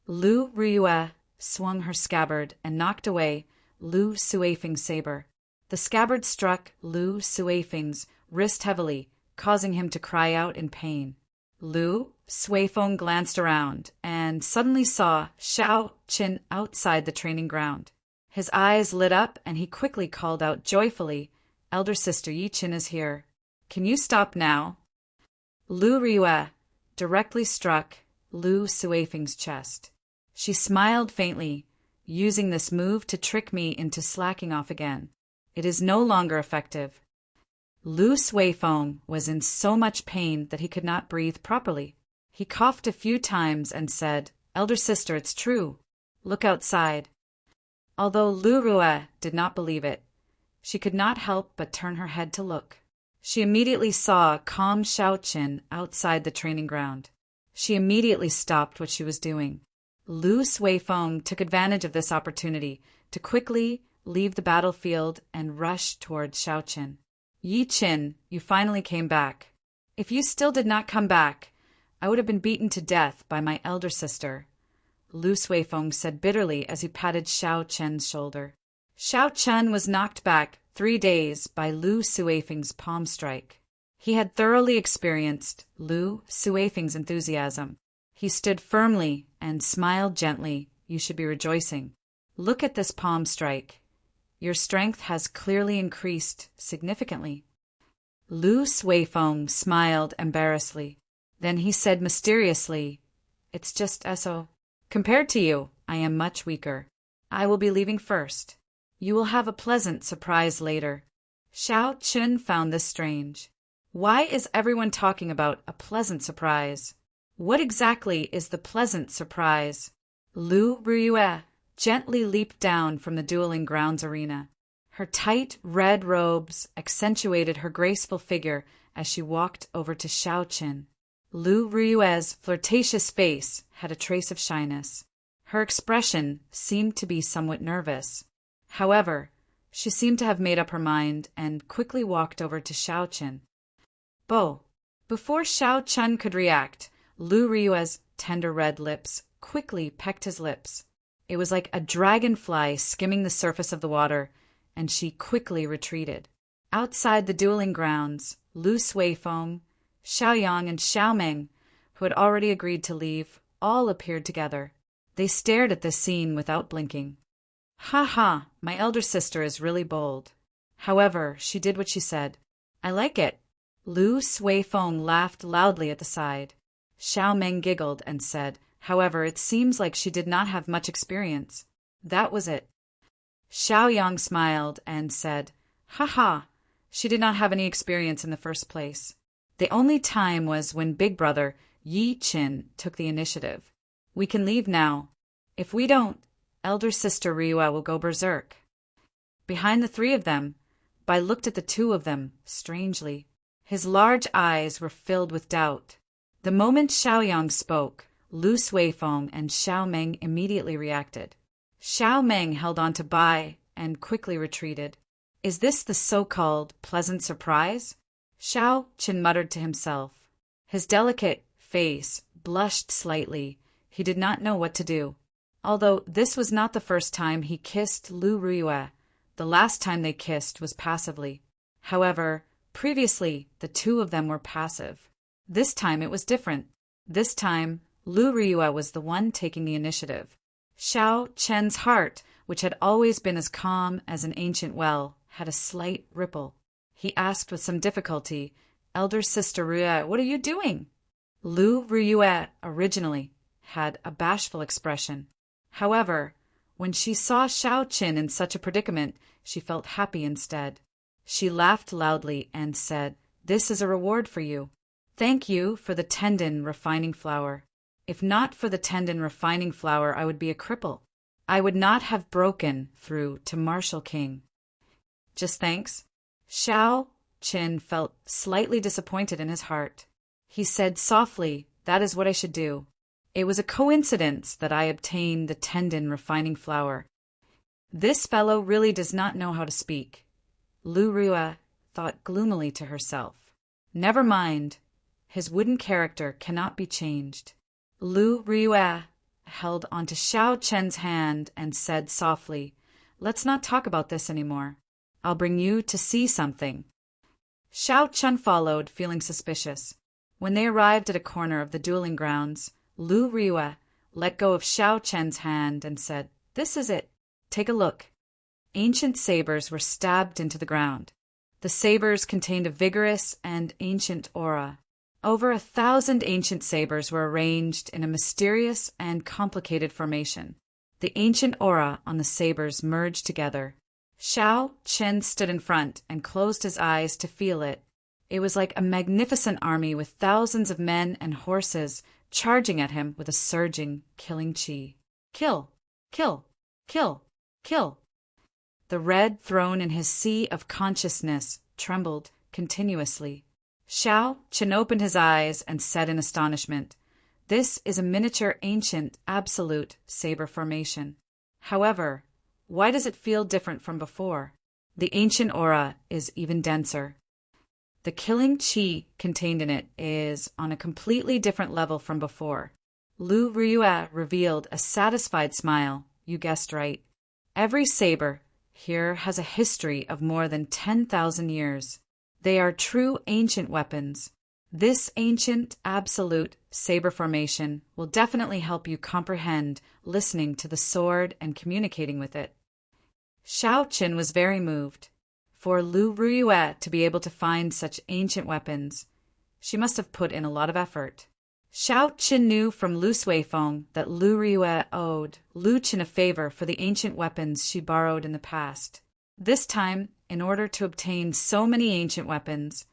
Lu Riue swung her scabbard and knocked away Lu Suifeng's saber. The scabbard struck Lu Suifeng's wrist heavily, causing him to cry out in pain. Lu Suifeng glanced around and suddenly saw Xiao Qin outside the training ground. His eyes lit up and he quickly called out joyfully, Elder sister Yi Qin is here. Can you stop now? Lu Riue directly struck Lu Suifeng's chest. She smiled faintly, using this move to trick me into slacking off again. It is no longer effective. Lu Suifeng was in so much pain that he could not breathe properly. He coughed a few times and said, Elder sister, it's true. Look outside. Although Lu Riue did not believe it, she could not help but turn her head to look. She immediately saw calm Xiao Qin outside the training ground. She immediately stopped what she was doing. Lu Suifeng took advantage of this opportunity to quickly leave the battlefield and rush toward Xiao Qin. Yi Qin, you finally came back. If you still did not come back, I would have been beaten to death by my elder sister, Lu Suifeng said bitterly as he patted Xiao Qin's shoulder. Xiao Qin was knocked back 3 days by Lu Suifeng's palm strike. He had thoroughly experienced Lu Suifeng's enthusiasm. He stood firmly and smiled gently. You should be rejoicing. Look at this palm strike. Your strength has clearly increased significantly. Lu Suifeng smiled embarrassedly. Then he said mysteriously, It's just so. Compared to you, I am much weaker. I will be leaving first. You will have a pleasant surprise later. Xiao Qin found this strange. Why is everyone talking about a pleasant surprise? What exactly is the pleasant surprise? Lu Riue gently leaped down from the dueling grounds arena. Her tight red robes accentuated her graceful figure as she walked over to Xiao Qin. Lu Riue's flirtatious face had a trace of shyness. Her expression seemed to be somewhat nervous. However, she seemed to have made up her mind and quickly walked over to Xiao Qin. Before Xiao Qin could react, Lu Riue's tender red lips quickly pecked his lips. It was like a dragonfly skimming the surface of the water, and she quickly retreated. Outside the dueling grounds, Lu Suifeng, Xiaoyang, and Xiaomeng, who had already agreed to leave, all appeared together. They stared at this scene without blinking. Ha ha, my elder sister is really bold. However, she did what she said. I like it. Lu Suifeng laughed loudly at the side. Xiaomeng giggled and said, however, it seems like she did not have much experience. That was it. Xiaoyang smiled and said, ha ha, she did not have any experience in the first place. The only time was when Big Brother Yi Qin took the initiative. We can leave now. If we don't, elder sister Riue will go berserk. Behind the three of them, Bai looked at the two of them strangely. His large eyes were filled with doubt. The moment Xiaoyang spoke, Lu Suifeng and Xiaomeng immediately reacted. Xiaomeng held on to Bai and quickly retreated. Is this the so-called pleasant surprise? Xiao Qin muttered to himself. His delicate face blushed slightly. He did not know what to do. Although this was not the first time he kissed Lu Riyue, the last time they kissed was passively. However, previously the two of them were passive. This time it was different. This time, Lu Riyue was the one taking the initiative. Xiao Chen's heart, which had always been as calm as an ancient well, had a slight ripple. He asked with some difficulty, "Elder Sister Riyue, what are you doing?" Lu Riyue originally had a bashful expression. However, when she saw Xiao Qin in such a predicament, she felt happy instead. She laughed loudly and said, "This is a reward for you. Thank you for the tendon refining flour. If not for the tendon refining flour, I would be a cripple. I would not have broken through to Martial King." Just thanks? Xiao Qin felt slightly disappointed in his heart. He said softly, "That is what I should do. It was a coincidence that I obtained the tendon refining flour." This fellow really does not know how to speak. Lu Riyue thought gloomily to herself. Never mind. His wooden character cannot be changed. Lu Riyue held onto Xiao Chen's hand and said softly, "Let's not talk about this anymore. I'll bring you to see something." Xiao Chen followed, feeling suspicious. When they arrived at a corner of the dueling grounds, Lu Riyue let go of Xiao Chen's hand and said, "This is it. Take a look." Ancient sabers were stabbed into the ground. The sabers contained a vigorous and ancient aura. Over 1,000 ancient sabers were arranged in a mysterious and complicated formation. The ancient aura on the sabers merged together. Xiao Chen stood in front and closed his eyes to feel it. It was like a magnificent army with thousands of men and horses charging at him with a surging, killing chi. Kill! Kill! Kill! Kill! The red throne in his sea of consciousness trembled continuously. Xiao Chen opened his eyes and said in astonishment, "This is a miniature ancient absolute saber formation. However, why does it feel different from before? The ancient aura is even denser. The killing chi contained in it is on a completely different level from before." Lu Riyue revealed a satisfied smile. "You guessed right. Every saber here has a history of more than 10,000 years. They are true ancient weapons. This ancient, absolute saber formation will definitely help you comprehend listening to the sword and communicating with it." Xiao Qin was very moved. For Lu Riyue to be able to find such ancient weapons, she must have put in a lot of effort. Xiao Qin knew from Lu Suifeng that Lu Riyue owed Lu Qin a favor for the ancient weapons she borrowed in the past. This time, in order to obtain so many ancient weapons,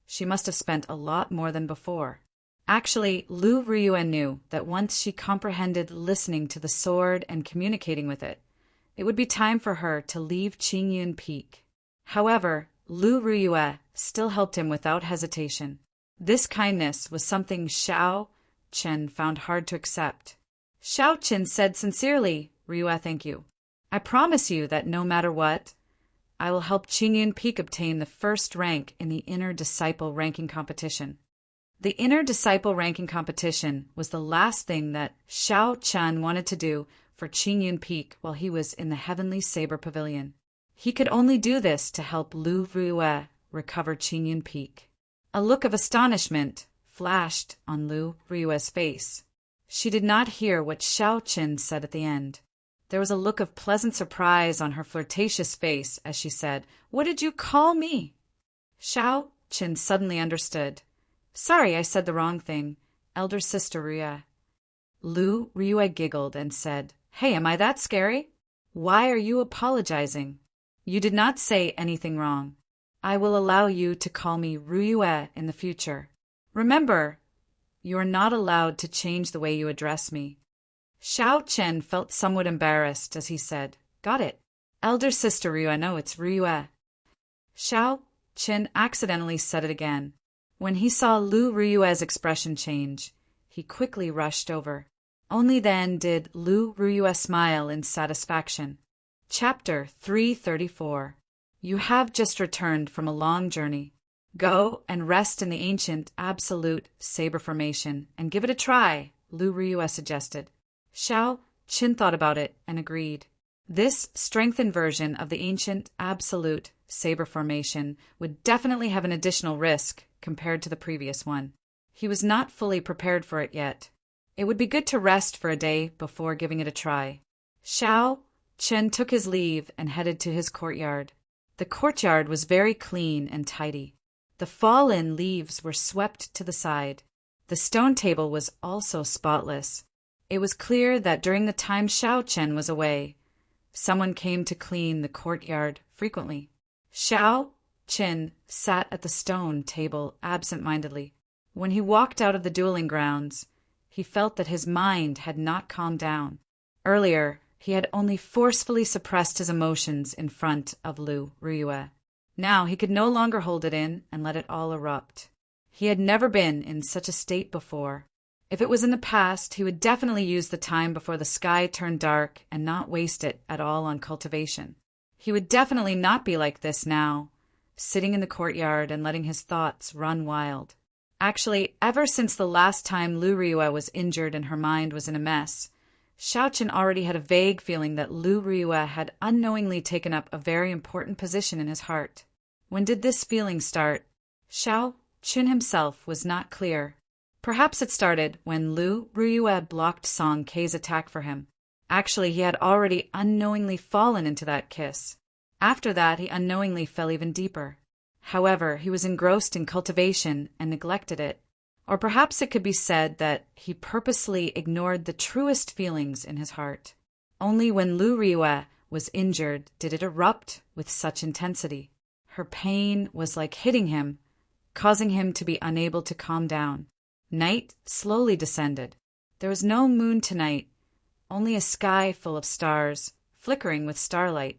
she must have spent a lot more than before. Actually, Lu Riyue knew that once she comprehended listening to the sword and communicating with it, it would be time for her to leave Qingyun Peak. However, Lu Riyue still helped him without hesitation. This kindness was something Xiao Chen found hard to accept. Xiao Chen said sincerely, "Riyue, thank you. I promise you that no matter what, I will help Qingyun Peak obtain the first rank in the Inner Disciple ranking competition." The Inner Disciple ranking competition was the last thing that Xiao Chen wanted to do for Qingyun Peak while he was in the Heavenly Saber Pavilion. He could only do this to help Lu Riyue recover Qingyun Peak. A look of astonishment flashed on Lu Riyue's face. She did not hear what Xiao Chen said at the end. There was a look of pleasant surprise on her flirtatious face as she said, "What did you call me?" Xiao Chen suddenly understood. "Sorry, I said the wrong thing. Elder Sister Riyue." Lu Riyue giggled and said, "Hey, am I that scary? Why are you apologizing? You did not say anything wrong. I will allow you to call me Riyue in the future. Remember, you are not allowed to change the way you address me." Xiao Chen felt somewhat embarrassed as he said, "Got it. Elder Sister Riyue, no, it's Riyue." Xiao Chen accidentally said it again. When he saw Lu Riyue's expression change, he quickly rushed over. Only then did Lu Riyue smile in satisfaction. Chapter 334. You have just returned from a long journey. Go and rest in the ancient, absolute saber formation and give it a try, Lu Ryue suggested. Xiao Qin thought about it and agreed. This strengthened version of the ancient, absolute saber formation would definitely have an additional risk compared to the previous one. He was not fully prepared for it yet. It would be good to rest for a day before giving it a try. Xiao Chen took his leave and headed to his courtyard. The courtyard was very clean and tidy. The fallen leaves were swept to the side. The stone table was also spotless. It was clear that during the time Xiao Chen was away, someone came to clean the courtyard frequently. Xiao Chen sat at the stone table absent-mindedly. When he walked out of the dueling grounds, he felt that his mind had not calmed down. Earlier, he had only forcefully suppressed his emotions in front of Lu Ryue. Now he could no longer hold it in and let it all erupt. He had never been in such a state before. If it was in the past, he would definitely use the time before the sky turned dark and not waste it at all on cultivation. He would definitely not be like this now, sitting in the courtyard and letting his thoughts run wild. Actually, ever since the last time Lu Ryue was injured and her mind was in a mess, Xiao Qin already had a vague feeling that Lu Ryue had unknowingly taken up a very important position in his heart. When did this feeling start? Xiao Qin himself was not clear. Perhaps it started when Lu Ryue blocked Song Kei's attack for him. Actually, he had already unknowingly fallen into that kiss. After that, he unknowingly fell even deeper. However, he was engrossed in cultivation and neglected it. Or perhaps it could be said that he purposely ignored the truest feelings in his heart. Only when Lu Ryue was injured did it erupt with such intensity. Her pain was like hitting him, causing him to be unable to calm down. Night slowly descended. There was no moon tonight, only a sky full of stars, flickering with starlight.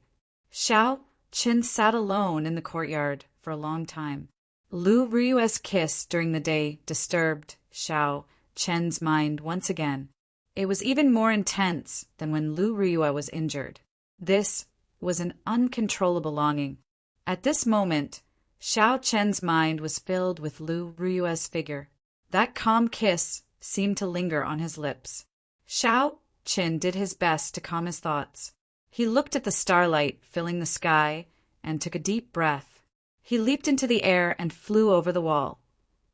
Xiao Qin sat alone in the courtyard for a long time. Lu Ryue's kiss during the day disturbed Xiao Chen's mind once again. It was even more intense than when Lu Ryue was injured. This was an uncontrollable longing. At this moment, Xiao Chen's mind was filled with Lu Ryue's figure. That calm kiss seemed to linger on his lips. Xiao Chen did his best to calm his thoughts. He looked at the starlight filling the sky and took a deep breath. He leaped into the air and flew over the wall,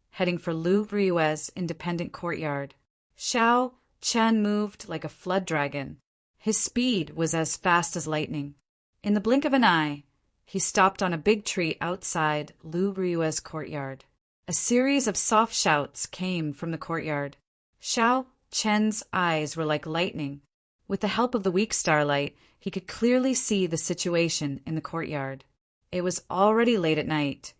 heading for Lu Ryue's independent courtyard. Xiao Chen moved like a flood dragon. His speed was as fast as lightning. In the blink of an eye, he stopped on a big tree outside Lu Ryue's courtyard. A series of soft shouts came from the courtyard. Xiao Chen's eyes were like lightning. With the help of the weak starlight, he could clearly see the situation in the courtyard. It was already late at night,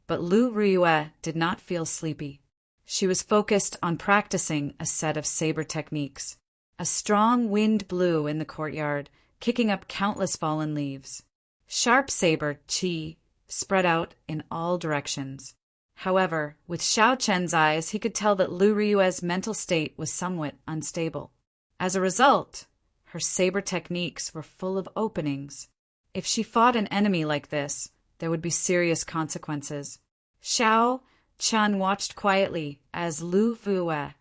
but Lu Ryue did not feel sleepy. She was focused on practicing a set of saber techniques. A strong wind blew in the courtyard, kicking up countless fallen leaves. Sharp saber qi spread out in all directions. However, with Xiao Chen's eyes, he could tell that Lu Ryue's mental state was somewhat unstable. As a result, her saber techniques were full of openings. If she fought an enemy like this, there would be serious consequences. Xiao Chen watched quietly as Lu Ryue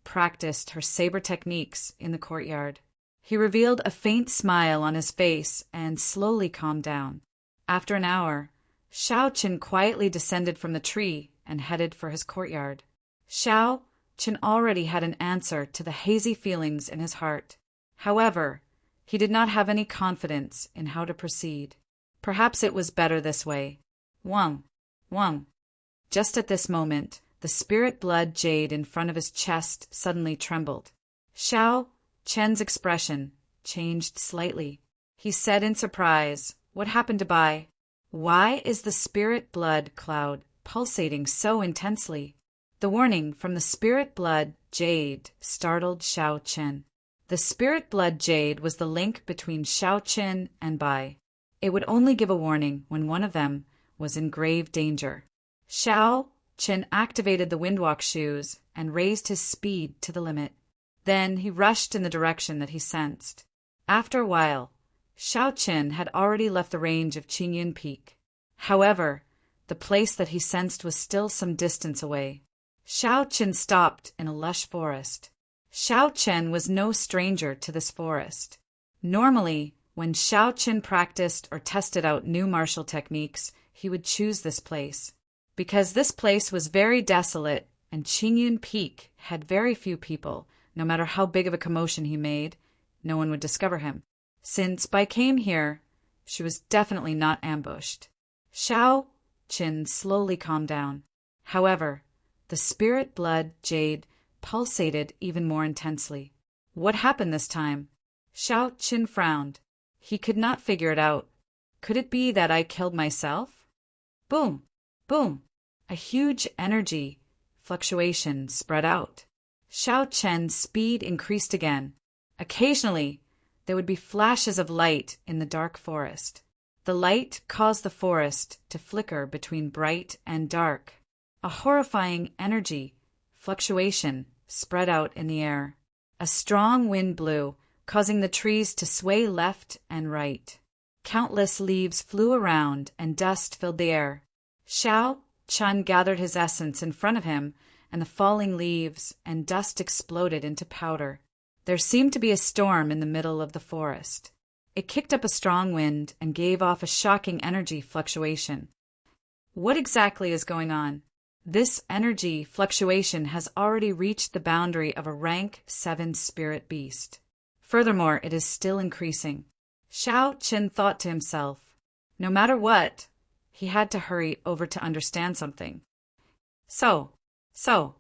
practiced her saber techniques in the courtyard. He revealed a faint smile on his face and slowly calmed down. After an hour, Xiao Chen quietly descended from the tree and headed for his courtyard. Xiao Chen already had an answer to the hazy feelings in his heart. However, he did not have any confidence in how to proceed. Perhaps it was better this way. Wang. Just at this moment, the spirit blood jade in front of his chest suddenly trembled. Xiao Chen's expression changed slightly. He said in surprise, "What happened to Bai? Why is the spirit blood cloud pulsating so intensely?" The warning from the spirit blood jade startled Xiao Chen. The spirit blood jade was the link between Xiao Chen and Bai. It would only give a warning when one of them was in grave danger. Xiao Chen activated the windwalk shoes and raised his speed to the limit. Then he rushed in the direction that he sensed. After a while, Xiao Chen had already left the range of Qingyun Peak. However, the place that he sensed was still some distance away. Xiao Qin stopped in a lush forest. Xiao Chen was no stranger to this forest. Normally, when Xiao Qin practiced or tested out new martial techniques, he would choose this place. Because this place was very desolate and Qingyun Peak had very few people, no matter how big of a commotion he made, no one would discover him. Since Bai came here, she was definitely not ambushed. Xiao Qin slowly calmed down. However, the spirit blood jade pulsated even more intensely. What happened this time? Xiao Qin frowned. He could not figure it out. Could it be that I killed myself? Boom! Boom! A huge energy fluctuation spread out. Xiao Chen's speed increased again. Occasionally, there would be flashes of light in the dark forest. The light caused the forest to flicker between bright and dark. A horrifying energy fluctuation spread out in the air. A strong wind blew, causing the trees to sway left and right. Countless leaves flew around and dust filled the air. Xiao Chun gathered his essence in front of him, and the falling leaves and dust exploded into powder. There seemed to be a storm in the middle of the forest. It kicked up a strong wind and gave off a shocking energy fluctuation. What exactly is going on? This energy fluctuation has already reached the boundary of a rank 7 spirit beast. Furthermore, it is still increasing. Xiao Qin thought to himself, no matter what, he had to hurry over to understand something. So. Xiao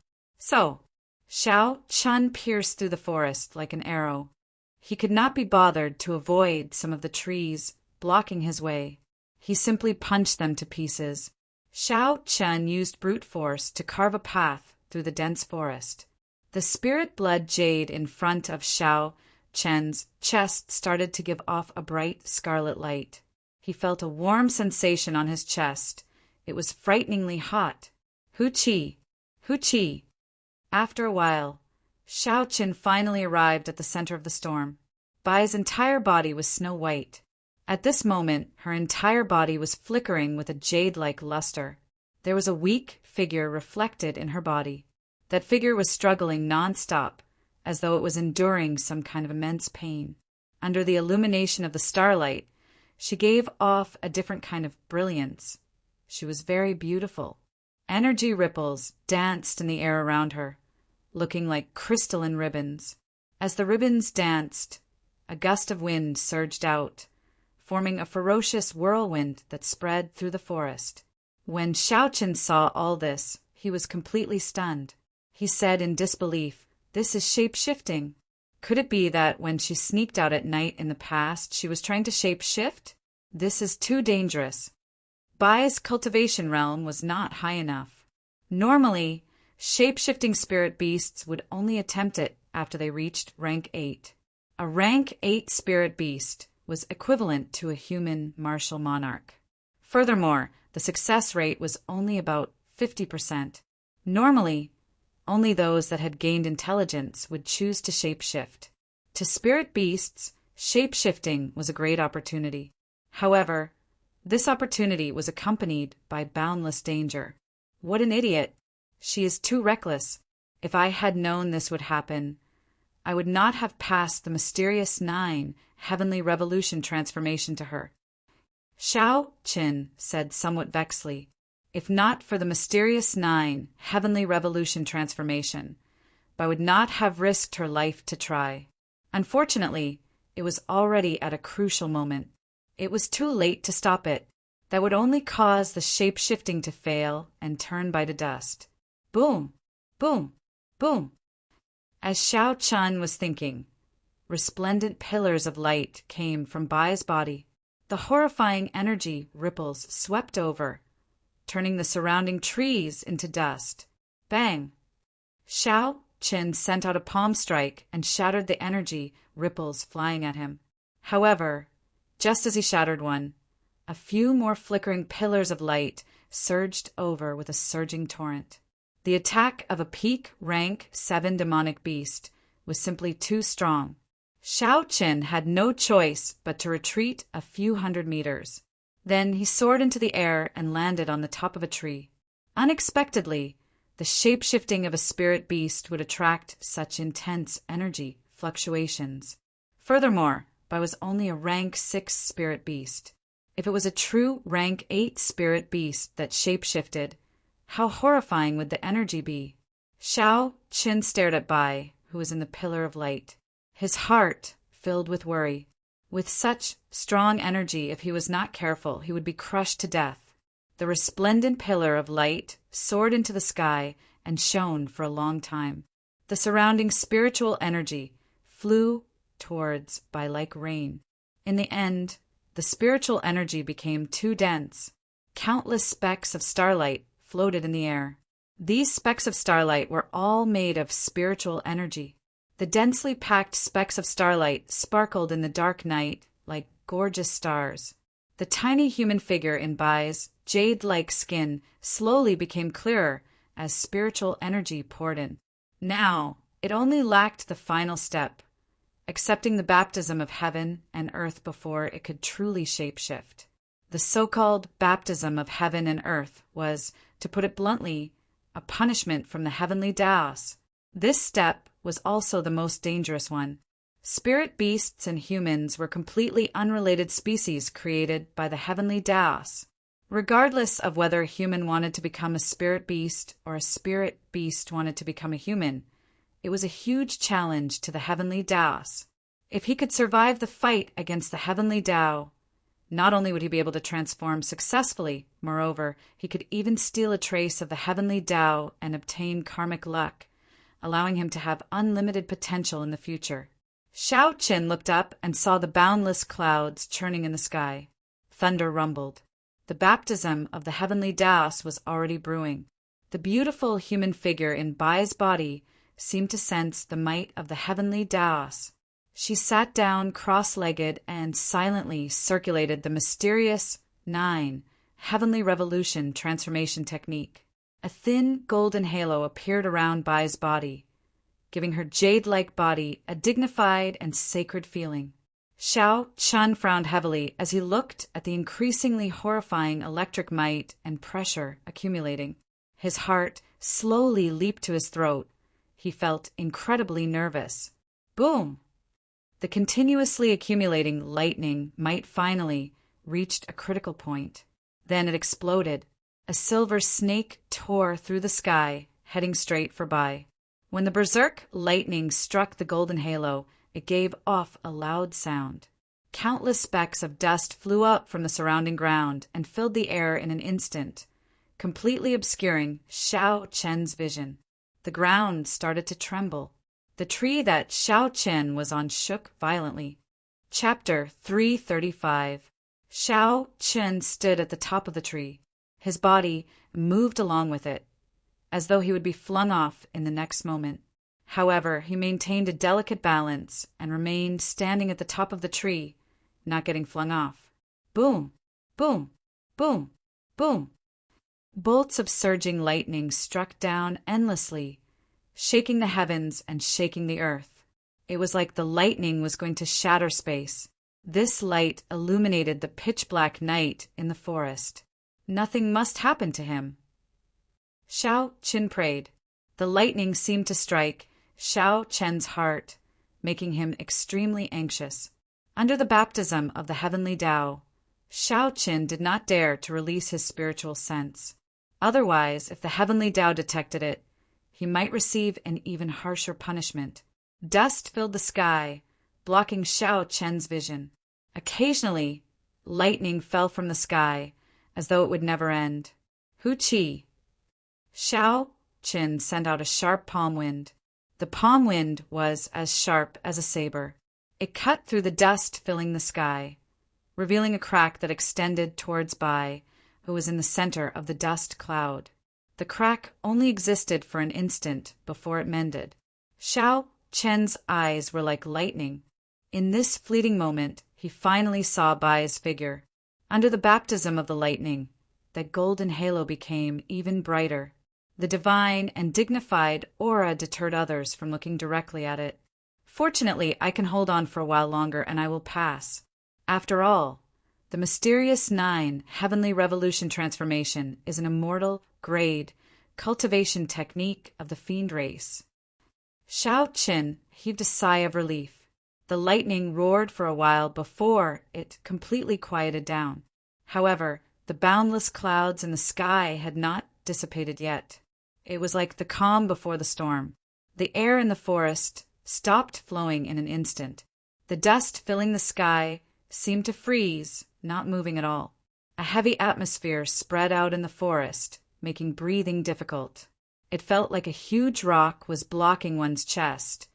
Chun pierced through the forest like an arrow. He could not be bothered to avoid some of the trees blocking his way. He simply punched them to pieces. Xiao Chun used brute force to carve a path through the dense forest. The spirit blood jade in front of Xiao Chen's chest started to give off a bright scarlet light. He felt a warm sensation on his chest. It was frighteningly hot. Hu Qi! Hu Qi! After a while, Xiao Qin finally arrived at the center of the storm. Bai's entire body was snow white. At this moment, her entire body was flickering with a jade-like luster. There was a weak figure reflected in her body. That figure was struggling non-stop, as though it was enduring some kind of immense pain. Under the illumination of the starlight, she gave off a different kind of brilliance. She was very beautiful. Energy ripples danced in the air around her, looking like crystalline ribbons. As the ribbons danced, a gust of wind surged out, forming a ferocious whirlwind that spread through the forest. When Xiao Qin saw all this, he was completely stunned. He said in disbelief, "This is shape-shifting. Could it be that when she sneaked out at night in the past, she was trying to shape-shift? This is too dangerous." Bai's cultivation realm was not high enough. Normally, shape-shifting spirit beasts would only attempt it after they reached rank 8. A rank 8 spirit beast was equivalent to a human martial monarch. Furthermore, the success rate was only about 50%. Normally, only those that had gained intelligence would choose to shapeshift. To spirit beasts, shapeshifting was a great opportunity. However, this opportunity was accompanied by boundless danger. What an idiot! She is too reckless. If I had known this would happen, I would not have passed the mysterious 9 heavenly revolution transformation to her. Xiao Qin said somewhat vexedly, if not for the mysterious 9 heavenly revolution transformation, Bai would not have risked her life to try. Unfortunately, it was already at a crucial moment. It was too late to stop it. That would only cause the shape-shifting to fail and turn Bai to dust. Boom! Boom! Boom! As Xiao Chun was thinking, resplendent pillars of light came from Bai's body. The horrifying energy ripples swept over, turning the surrounding trees into dust. Bang! Xiao Qin sent out a palm strike and shattered the energy ripples flying at him. However, just as he shattered one, a few more flickering pillars of light surged over with a surging torrent. The attack of a peak rank 7 demonic beast was simply too strong. Xiao Qin had no choice but to retreat a few hundred meters. Then he soared into the air and landed on the top of a tree. Unexpectedly, the shape-shifting of a spirit beast would attract such intense energy fluctuations. Furthermore, Bai was only a rank 6 spirit beast. If it was a true rank 8 spirit beast that shape-shifted, how horrifying would the energy be? Shao Qin stared at Bai, who was in the pillar of light, his heart filled with worry. With such strong energy, if he was not careful, he would be crushed to death. The resplendent pillar of light soared into the sky and shone for a long time. The surrounding spiritual energy flew towards Bai like rain. In the end, the spiritual energy became too dense. Countless specks of starlight floated in the air. These specks of starlight were all made of spiritual energy. The densely packed specks of starlight sparkled in the dark night like gorgeous stars. The tiny human figure in Bai's jade-like skin slowly became clearer as spiritual energy poured in. Now, it only lacked the final step, accepting the baptism of heaven and earth before it could truly shapeshift. The so-called baptism of heaven and earth was, to put it bluntly, a punishment from the heavenly Daos. This step was also the most dangerous one. Spirit beasts and humans were completely unrelated species created by the heavenly Daos. Regardless of whether a human wanted to become a spirit beast or a spirit beast wanted to become a human, it was a huge challenge to the heavenly Daos. If he could survive the fight against the heavenly Tao, not only would he be able to transform successfully, moreover, he could even steal a trace of the heavenly Tao and obtain karmic luck, allowing him to have unlimited potential in the future. Shao Qin looked up and saw the boundless clouds churning in the sky. Thunder rumbled. The baptism of the heavenly Daos was already brewing. The beautiful human figure in Bai's body seemed to sense the might of the heavenly Daos. She sat down cross-legged and silently circulated the mysterious 9 heavenly revolution transformation technique. A thin golden halo appeared around Bai's body, giving her jade-like body a dignified and sacred feeling. Shao Chun frowned heavily as he looked at the increasingly horrifying electric might and pressure accumulating. His heart slowly leaped to his throat. He felt incredibly nervous. Boom! The continuously accumulating lightning might finally reached a critical point. Then it exploded. A silver snake tore through the sky, heading straight for Bai. When the berserk lightning struck the golden halo, it gave off a loud sound. Countless specks of dust flew up from the surrounding ground and filled the air in an instant, completely obscuring Shao Chen's vision. The ground started to tremble. The tree that Shao Chen was on shook violently. Chapter 335. Shao Chen stood at the top of the tree. His body moved along with it, as though he would be flung off in the next moment. However, he maintained a delicate balance and remained standing at the top of the tree, not getting flung off. Boom! Boom! Boom! Boom! Bolts of surging lightning struck down endlessly, shaking the heavens and shaking the earth. It was like the lightning was going to shatter space. This light illuminated the pitch-black night in the forest. Nothing must happen to him. Shao Qin prayed. The lightning seemed to strike Shao Chen's heart, making him extremely anxious. Under the baptism of the heavenly Tao, Shao Qin did not dare to release his spiritual sense. Otherwise, if the heavenly Tao detected it, he might receive an even harsher punishment. Dust filled the sky, blocking Shao Chen's vision. Occasionally, lightning fell from the sky, as though it would never end. Hu Qi. Shao Qin sent out a sharp palm wind. The palm wind was as sharp as a saber. It cut through the dust filling the sky, revealing a crack that extended towards Bai, who was in the center of the dust cloud. The crack only existed for an instant before it mended. Shao Chen's eyes were like lightning. In this fleeting moment, he finally saw Bai's figure. Under the baptism of the lightning, that golden halo became even brighter. The divine and dignified aura deterred others from looking directly at it. Fortunately, I can hold on for a while longer and I will pass. After all, The mysterious 9 Heavenly Revolution transformation is an immortal, grade, cultivation technique of the fiend race. Shao Qin heaved a sigh of relief. The lightning roared for a while before it completely quieted down. However, the boundless clouds in the sky had not dissipated yet. It was like the calm before the storm. The air in the forest stopped flowing in an instant. The dust filling the sky seemed to freeze, not moving at all. A heavy atmosphere spread out in the forest, making breathing difficult. It felt like a huge rock was blocking one's chest.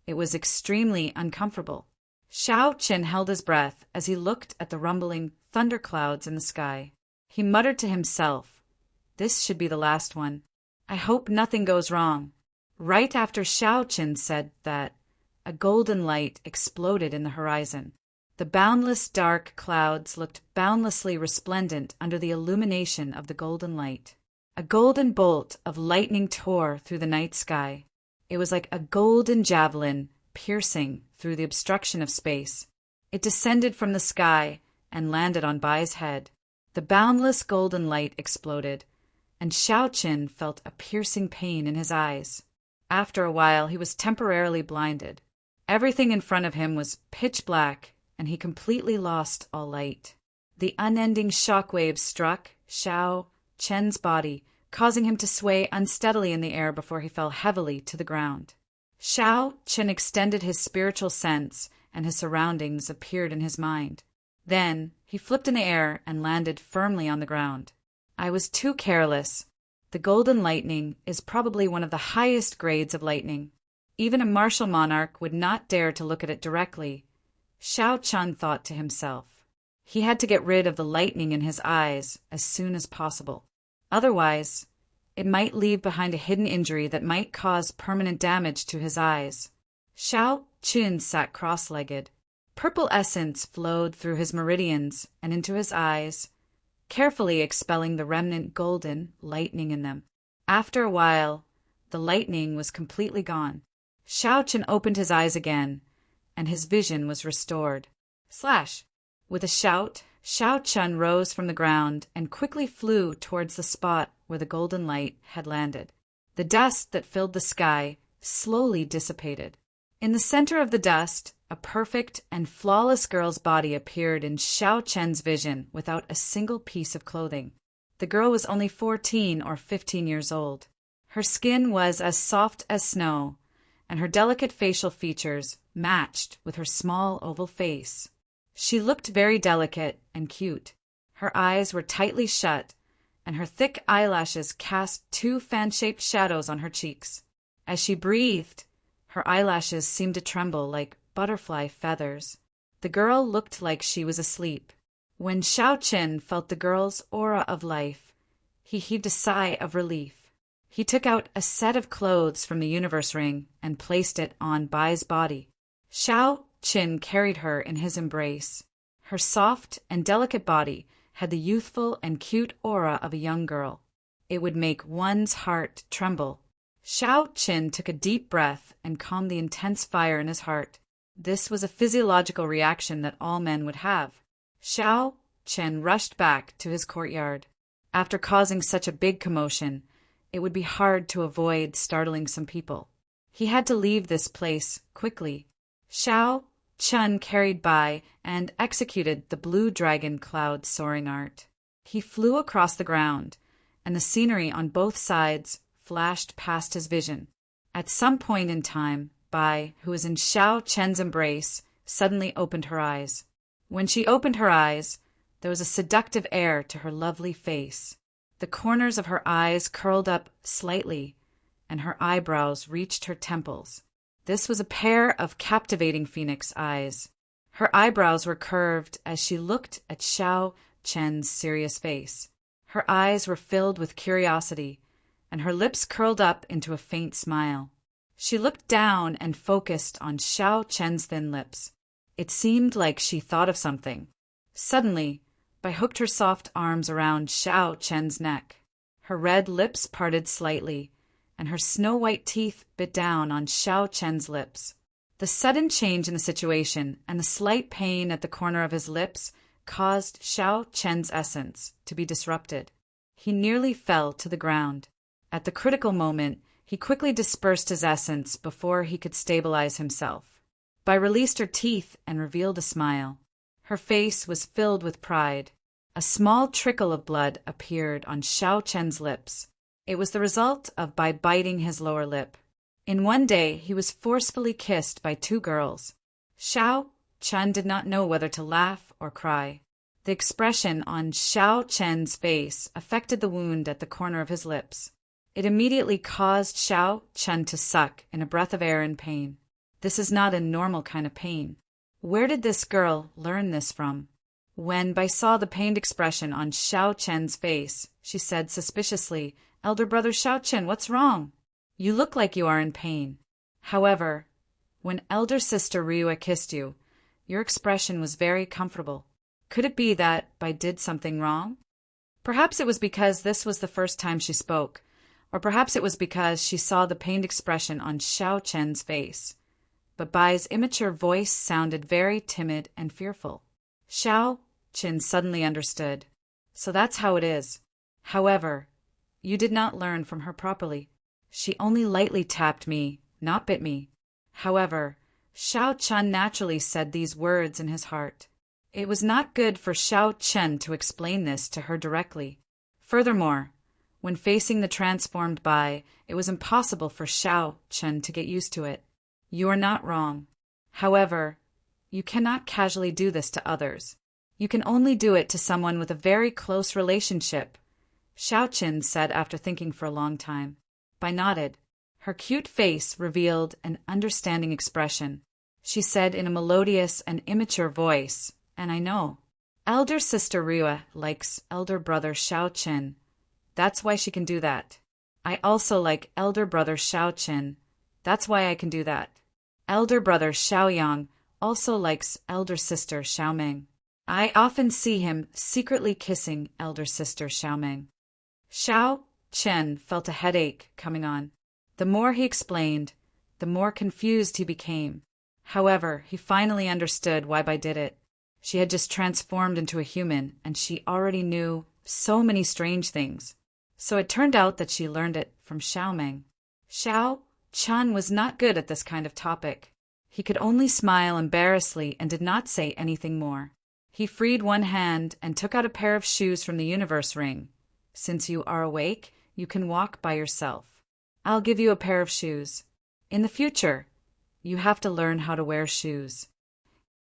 It was extremely uncomfortable. Shao Qin held his breath as he looked at the rumbling thunderclouds in the sky. He muttered to himself, "This should be the last one. I hope nothing goes wrong." Right after Shao Qin said that, a golden light exploded in the horizon. The boundless dark clouds looked boundlessly resplendent under the illumination of the golden light. A golden bolt of lightning tore through the night sky. It was like a golden javelin piercing through the obstruction of space. It descended from the sky and landed on Bai's head. The boundless golden light exploded, and Shao Qin felt a piercing pain in his eyes. After a while, he was temporarily blinded. Everything in front of him was pitch black, and he completely lost all light. The unending shockwaves struck Shao Qin's body, causing him to sway unsteadily in the air before he fell heavily to the ground. Shao Qin extended his spiritual sense, and his surroundings appeared in his mind. Then he flipped in the air and landed firmly on the ground. "I was too careless. The golden lightning is probably one of the highest grades of lightning. Even a martial monarch would not dare to look at it directly," Shao Qin thought to himself. He had to get rid of the lightning in his eyes as soon as possible. Otherwise, it might leave behind a hidden injury that might cause permanent damage to his eyes. Shao Qin sat cross-legged. Purple essence flowed through his meridians and into his eyes, carefully expelling the remnant golden lightning in them. After a while, the lightning was completely gone. Shao Qin opened his eyes again, and his vision was restored. Slash! With a shout, Shao Qin rose from the ground and quickly flew towards the spot where the golden light had landed. The dust that filled the sky slowly dissipated. In the center of the dust, a perfect and flawless girl's body appeared in Shao Qin's vision without a single piece of clothing. The girl was only 14 or 15 years old. Her skin was as soft as snow, and her delicate facial features matched with her small oval face. She looked very delicate and cute. Her eyes were tightly shut, and her thick eyelashes cast 2 fan-shaped shadows on her cheeks. As she breathed, her eyelashes seemed to tremble like butterfly feathers. The girl looked like she was asleep. When Shao Qin felt the girl's aura of life, he heaved a sigh of relief. He took out a set of clothes from the universe ring and placed it on Bai's body. Shao Qin carried her in his embrace. Her soft and delicate body had the youthful and cute aura of a young girl. It would make one's heart tremble. Shao Qin took a deep breath and calmed the intense fire in his heart. This was a physiological reaction that all men would have. Shao Qin rushed back to his courtyard. After causing such a big commotion, it would be hard to avoid startling some people. He had to leave this place quickly. Shao Qin carried Bai and executed the blue dragon cloud soaring art. He flew across the ground, and the scenery on both sides flashed past his vision. At some point in time, Bai, who was in Shao Qin's embrace, suddenly opened her eyes. When she opened her eyes, there was a seductive air to her lovely face. The corners of her eyes curled up slightly, and her eyebrows reached her temples. This was a pair of captivating phoenix eyes. Her eyebrows were curved as she looked at Shao Qin's serious face. Her eyes were filled with curiosity, and her lips curled up into a faint smile. She looked down and focused on Shao Qin's thin lips. It seemed like she thought of something. Suddenly, Bai hooked her soft arms around Shao Qin's neck. Her red lips parted slightly, and her snow-white teeth bit down on Shao Qin's lips. The sudden change in the situation and the slight pain at the corner of his lips caused Xiao Chen's essence to be disrupted. He nearly fell to the ground. At the critical moment, he quickly dispersed his essence before he could stabilize himself. Bai released her teeth and revealed a smile. Her face was filled with pride. A small trickle of blood appeared on Xiao Chen's lips. It was the result of Bai biting his lower lip. In one day, he was forcefully kissed by 2 girls. Xiao Chen did not know whether to laugh or cry. The expression on Xiao Chen's face affected the wound at the corner of his lips. It immediately caused Xiao Chen to suck in a breath of air in pain. This is not a normal kind of pain. Where did this girl learn this from? When Bai saw the pained expression on Xiao Chen's face, she said suspiciously, "Elder brother Xiao Chen, what's wrong? You look like you are in pain. However, when elder sister Ryua kissed you, your expression was very comfortable. Could it be that Bai did something wrong?" Perhaps it was because this was the first time she spoke, or perhaps it was because she saw the pained expression on Xiao Chen's face. But Bai's immature voice sounded very timid and fearful. Xiao Chen suddenly understood. So that's how it is. However, you did not learn from her properly. She only lightly tapped me, not bit me. However, Xiao Chen naturally said these words in his heart. It was not good for Xiao Chen to explain this to her directly. Furthermore, when facing the transformed Bai, it was impossible for Xiao Chen to get used to it. You are not wrong. However, you cannot casually do this to others. You can only do it to someone with a very close relationship, Xiao Chen said after thinking for a long time. Bai nodded. Her cute face revealed an understanding expression. She said in a melodious and immature voice, "And I know. Elder sister Ryua likes elder brother Xiao Chen. That's why she can do that. I also like elder brother Xiao Chen. That's why I can do that. Elder brother Xiaoyang also likes elder sister Xiaomeng. I often see him secretly kissing elder sister Xiaomeng." Xiao Chen felt a headache coming on. The more he explained, the more confused he became. However, he finally understood why Bai did it. She had just transformed into a human, and she already knew so many strange things. So it turned out that she learned it from Xiaomeng. Xiao Chen was not good at this kind of topic. He could only smile embarrassedly and did not say anything more. He freed one hand and took out a pair of shoes from the universe ring. "Since you are awake, you can walk by yourself. I'll give you a pair of shoes. In the future, you have to learn how to wear shoes."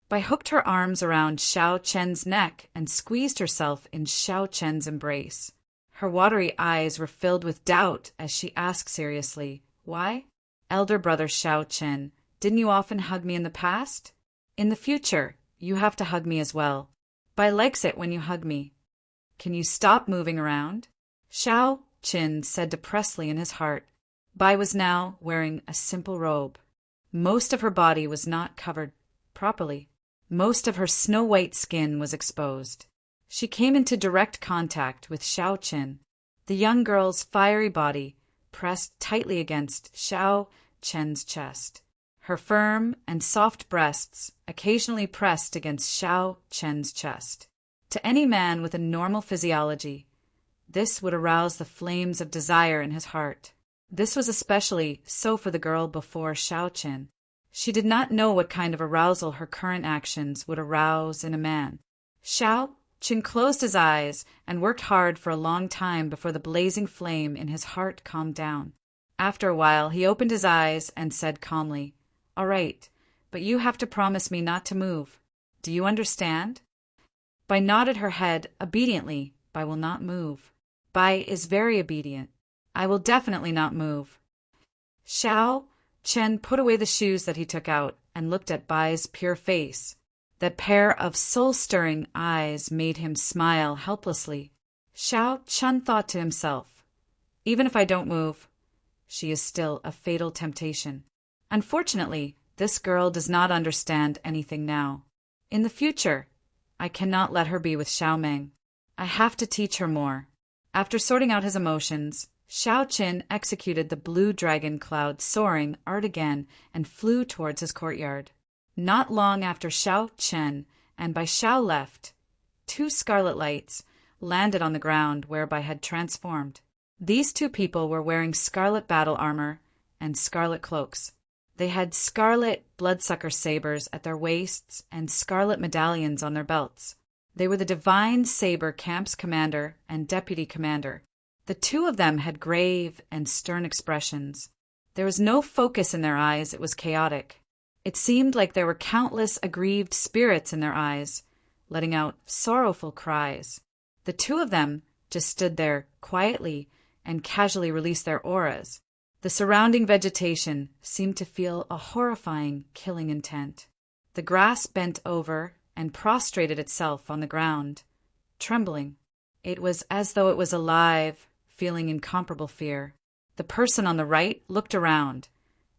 Bai hooked her arms around Xiao Chen's neck and squeezed herself in Xiao Chen's embrace. Her watery eyes were filled with doubt as she asked seriously, "Why? Elder brother Xiao Chen, didn't you often hug me in the past? In the future, you have to hug me as well. Bai likes it when you hug me. Can you stop moving around?" Xiao Chen said depressedly in his heart. Bai was now wearing a simple robe. Most of her body was not covered properly. Most of her snow-white skin was exposed. She came into direct contact with Xiao Chen. The young girl's fiery body pressed tightly against Xiao Chen's chest. Her firm and soft breasts occasionally pressed against Xiao Chen's chest. To any man with a normal physiology, this would arouse the flames of desire in his heart. This was especially so for the girl before Xiao Chen. She did not know what kind of arousal her current actions would arouse in a man. Xiao Chen closed his eyes and worked hard for a long time before the blazing flame in his heart calmed down. After a while, he opened his eyes and said calmly, "All right, but you have to promise me not to move. Do you understand?" Bai nodded her head obediently. "Bai will not move. Bai is very obedient. I will definitely not move." Xiao Chen put away the shoes that he took out and looked at Bai's pure face. That pair of soul-stirring eyes made him smile helplessly. Xiao Chen thought to himself, "Even if I don't move, she is still a fatal temptation." Unfortunately, this girl does not understand anything now. In the future, I cannot let her be with Xiaomeng. I have to teach her more. After sorting out his emotions, Xiao Chen executed the blue dragon cloud soaring art again and flew towards his courtyard. Not long after Xiao Chen and Bai Xiao left, two scarlet lights landed on the ground where Bai had transformed. These two people were wearing scarlet battle armor and scarlet cloaks. They had scarlet bloodsucker sabers at their waists and scarlet medallions on their belts. They were the Divine Saber Camp's commander and deputy commander. The two of them had grave and stern expressions. There was no focus in their eyes, it was chaotic. It seemed like there were countless aggrieved spirits in their eyes, letting out sorrowful cries. The two of them just stood there quietly and casually released their auras. The surrounding vegetation seemed to feel a horrifying, killing intent. The grass bent over and prostrated itself on the ground, trembling. It was as though it was alive, feeling incomparable fear. The person on the right looked around,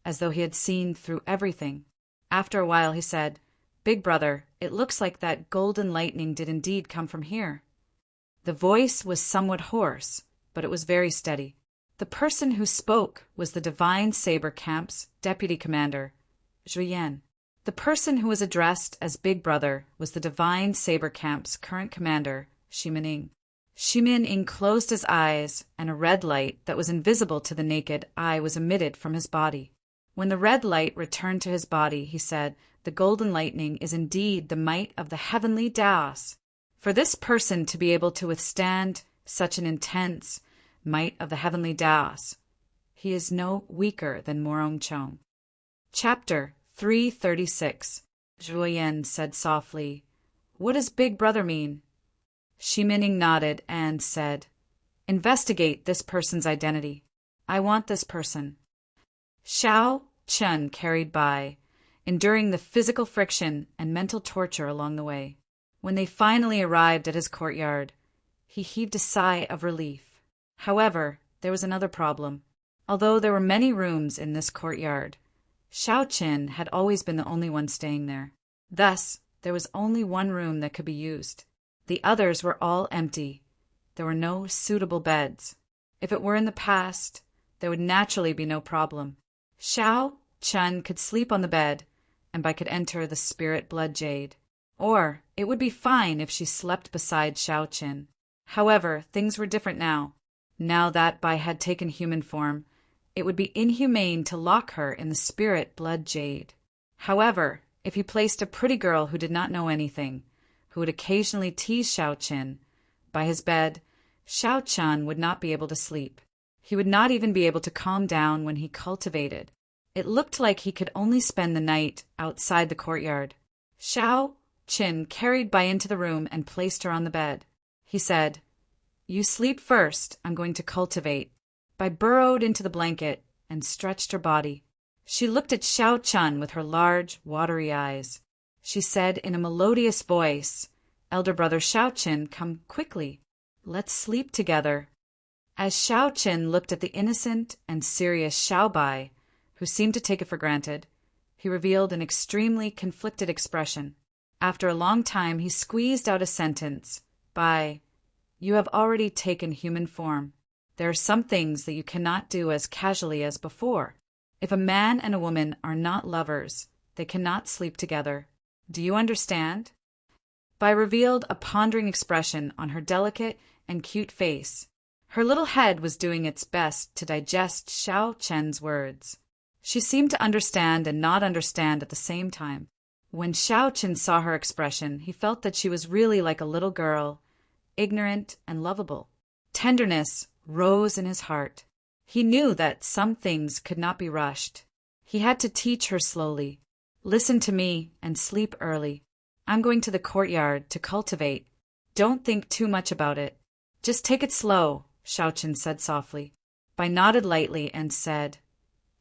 as though he had seen through everything. After a while he said, "Big brother, it looks like that golden lightning did indeed come from here." The voice was somewhat hoarse, but it was very steady. The person who spoke was the Divine Saber Camp's deputy commander, Juyen. The person who was addressed as Big Brother was the Divine Saber Camp's current commander, Shimin. Shimin closed his eyes, and a red light that was invisible to the naked eye was emitted from his body. When the red light returned to his body, he said, "The golden lightning is indeed the might of the heavenly Daos. For this person to be able to withstand such an intense might of the heavenly Daos, he is no weaker than Morong Chong." Chapter 336. Juyen said softly, "What does Big Brother mean?" Shimin nodded and said, "Investigate this person's identity. I want this person." Shao Chun carried by, enduring the physical friction and mental torture along the way. When they finally arrived at his courtyard, he heaved a sigh of relief. However, there was another problem. Although there were many rooms in this courtyard, Shao Chin had always been the only one staying there. Thus, there was only one room that could be used. The others were all empty. There were no suitable beds. If it were in the past, there would naturally be no problem. Shao Chun could sleep on the bed, and Bai could enter the spirit blood jade. Or it would be fine if she slept beside Shao Chin. However, things were different now. Now that Bai had taken human form, it would be inhumane to lock her in the spirit blood jade. However, if he placed a pretty girl who did not know anything, who would occasionally tease Shao Chin, by his bed, Shao Chun would not be able to sleep. He would not even be able to calm down when he cultivated. It looked like he could only spend the night outside the courtyard. Shao Chin carried Bai into the room and placed her on the bed. He said, "You sleep first, I'm going to cultivate." Bai burrowed into the blanket and stretched her body. She looked at Shao Chun with her large, watery eyes. She said in a melodious voice, "Elder brother Shao Chin, come quickly. Let's sleep together." As Shao Chin looked at the innocent and serious Shao Bai, who seemed to take it for granted, he revealed an extremely conflicted expression. After a long time, he squeezed out a sentence. "Bai, you have already taken human form. There are some things that you cannot do as casually as before. If a man and a woman are not lovers, they cannot sleep together. Do you understand?" Bai revealed a pondering expression on her delicate and cute face. Her little head was doing its best to digest Shao Chen's words. She seemed to understand and not understand at the same time. When Shao Chen saw her expression, he felt that she was really like a little girl, ignorant and lovable. Tenderness rose in his heart. He knew that some things could not be rushed. He had to teach her slowly. "Listen to me and sleep early. I'm going to the courtyard to cultivate. Don't think too much about it. Just take it slow," Shao Chen said softly. Bai nodded lightly and said,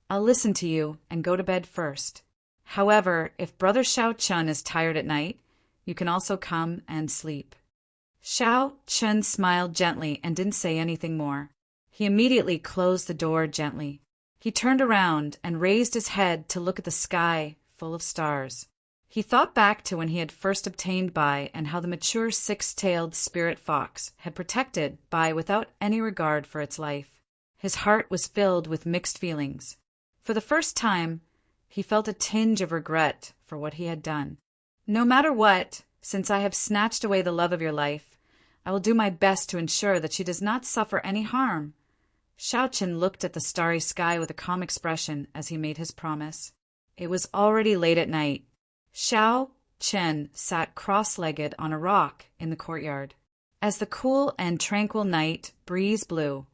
"I'll listen to you and go to bed first. However, if Brother Shao Chun is tired at night, you can also come and sleep." Shao Chun smiled gently and didn't say anything more. He immediately closed the door gently. He turned around and raised his head to look at the sky full of stars. He thought back to when he had first obtained Bai and how the mature six-tailed spirit fox had protected Bai without any regard for its life. His heart was filled with mixed feelings. For the first time, he felt a tinge of regret for what he had done. No matter what, Since I have snatched away the love of your life, I will do my best to ensure that she does not suffer any harm." Xiaoqin looked at the starry sky with a calm expression as he made his promise. It was already late at night. Xiaoqin sat cross-legged on a rock in the courtyard. As the cool and tranquil night breeze blew,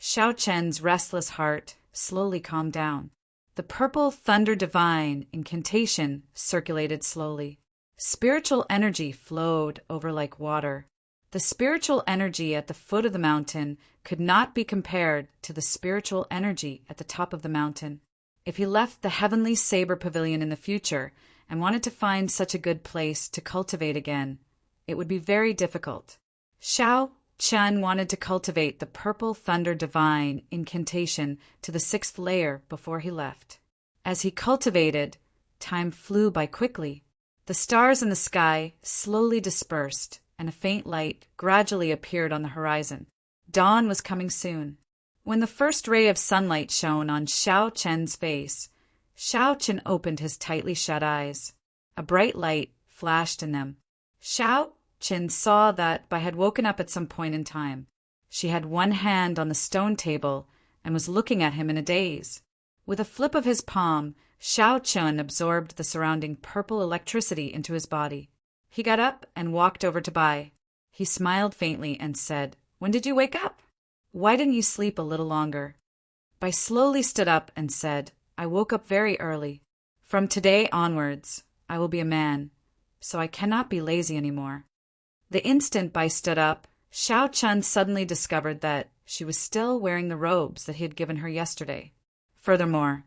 Xiaoqin's restless heart slowly calmed down. The purple thunder divine incantation circulated slowly. Spiritual energy flowed over like water. The spiritual energy at the foot of the mountain could not be compared to the spiritual energy at the top of the mountain. If he left the heavenly saber pavilion in the future and wanted to find such a good place to cultivate again, it would be very difficult. Xiaoqin wanted to cultivate the purple thunder divine incantation to the 6th layer before he left. As he cultivated, time flew by quickly. The stars in the sky slowly dispersed, and a faint light gradually appeared on the horizon. Dawn was coming soon. When the first ray of sunlight shone on Xiaoqin's face, Xiaoqin opened his tightly shut eyes. A bright light flashed in them. Xiaoqin saw that Bai had woken up at some point in time. She had one hand on the stone table and was looking at him in a daze. With a flip of his palm, Xiaoqin absorbed the surrounding purple electricity into his body. He got up and walked over to Bai. He smiled faintly and said, "When did you wake up? Why didn't you sleep a little longer?" Bai slowly stood up and said, "I woke up very early. From today onwards, I will be a man, so I cannot be lazy anymore." The instant Bai stood up, Xiaoqin suddenly discovered that she was still wearing the robes that he had given her yesterday. Furthermore,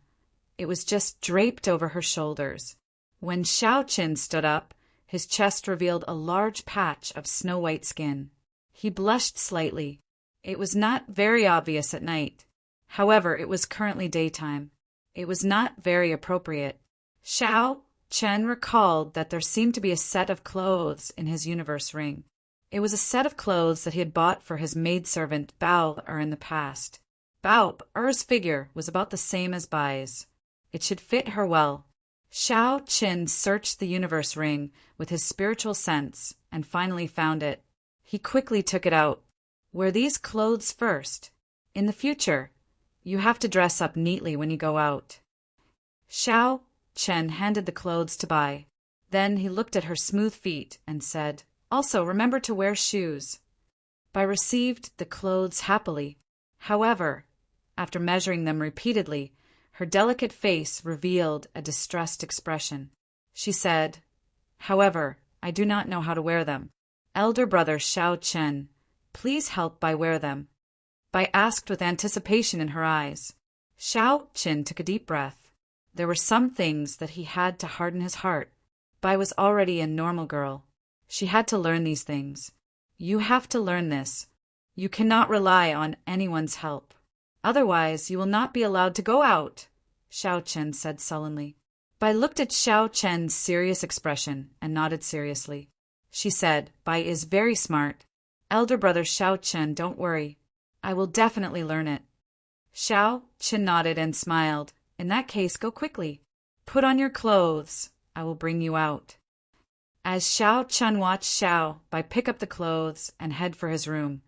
it was just draped over her shoulders. When Xiaoqin stood up, his chest revealed a large patch of snow-white skin. He blushed slightly. It was not very obvious at night. However, it was currently daytime. It was not very appropriate. Xiaoqin recalled that there seemed to be a set of clothes in his universe ring. It was a set of clothes that he had bought for his maidservant Bao-er in the past. Bao-er's figure was about the same as Bai's. It should fit her well. Xiaoqin searched the universe ring with his spiritual sense and finally found it. He quickly took it out. "Wear these clothes first. In the future, you have to dress up neatly when you go out." Xiaoqin handed the clothes to Bai. Then he looked at her smooth feet and said, "Also, remember to wear shoes." Bai received the clothes happily. However, after measuring them repeatedly, her delicate face revealed a distressed expression. She said, "However, I do not know how to wear them. Elder brother Xiaoqin, please help Bai wear them." Bai asked with anticipation in her eyes. Xiaoqin took a deep breath. There were some things that he had to harden his heart. Bai was already a normal girl. She had to learn these things. You have to learn this. You cannot rely on anyone's help. Otherwise, you will not be allowed to go out, Xiaoqin said sullenly. Bai looked at Xiaoqin's serious expression and nodded seriously. She said, "Bai is very smart. Elder brother Xiaoqin, don't worry. I will definitely learn it." Xiaoqin nodded and smiled. "In that case, go quickly. Put on your clothes. I will bring you out." As Xiaoqin watched Bai pick up the clothes and head for his room,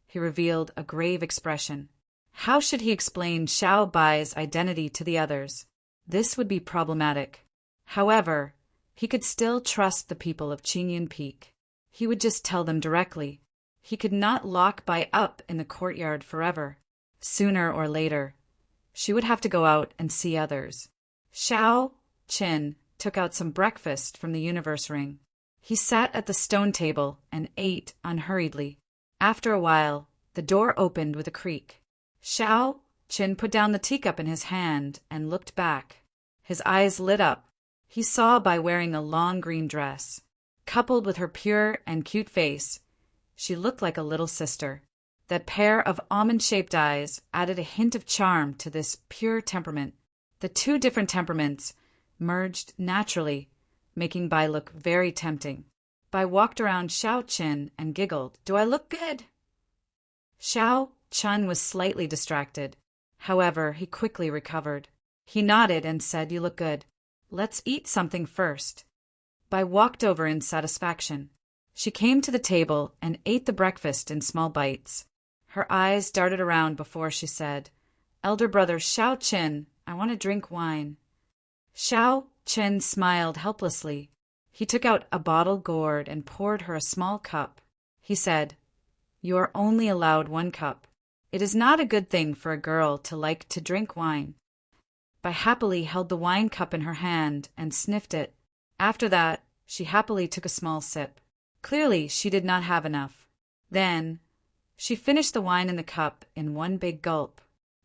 he revealed a grave expression. How should he explain Bai's identity to the others? This would be problematic. However, he could still trust the people of Qingyun Peak. He would just tell them directly. He could not lock Bai up in the courtyard forever. Sooner or later, she would have to go out and see others. Xiaoqin took out some breakfast from the universe ring. He sat at the stone table and ate unhurriedly. After a while, the door opened with a creak. Xiaoqin put down the teacup in his hand and looked back. His eyes lit up. He saw Bai wearing a long green dress. Coupled with her pure and cute face, she looked like a little sister. That pair of almond-shaped eyes added a hint of charm to this pure temperament. The two different temperaments merged naturally, making Bai look very tempting. Bai walked around Xiaoqin and giggled. "Do I look good?" Xiaoqin was slightly distracted. However, he quickly recovered. He nodded and said, "You look good. Let's eat something first." Bai walked over in satisfaction. She came to the table and ate the breakfast in small bites. Her eyes darted around before she said, "Elder brother Xiao Qin, I want to drink wine." Xiao Qin smiled helplessly. He took out a bottle gourd and poured her a small cup. He said, "You are only allowed 1 cup. It is not a good thing for a girl to like to drink wine." Bai happily held the wine cup in her hand and sniffed it. After that, she happily took a small sip. Clearly, she did not have enough. Then, she finished the wine in the cup in 1 big gulp.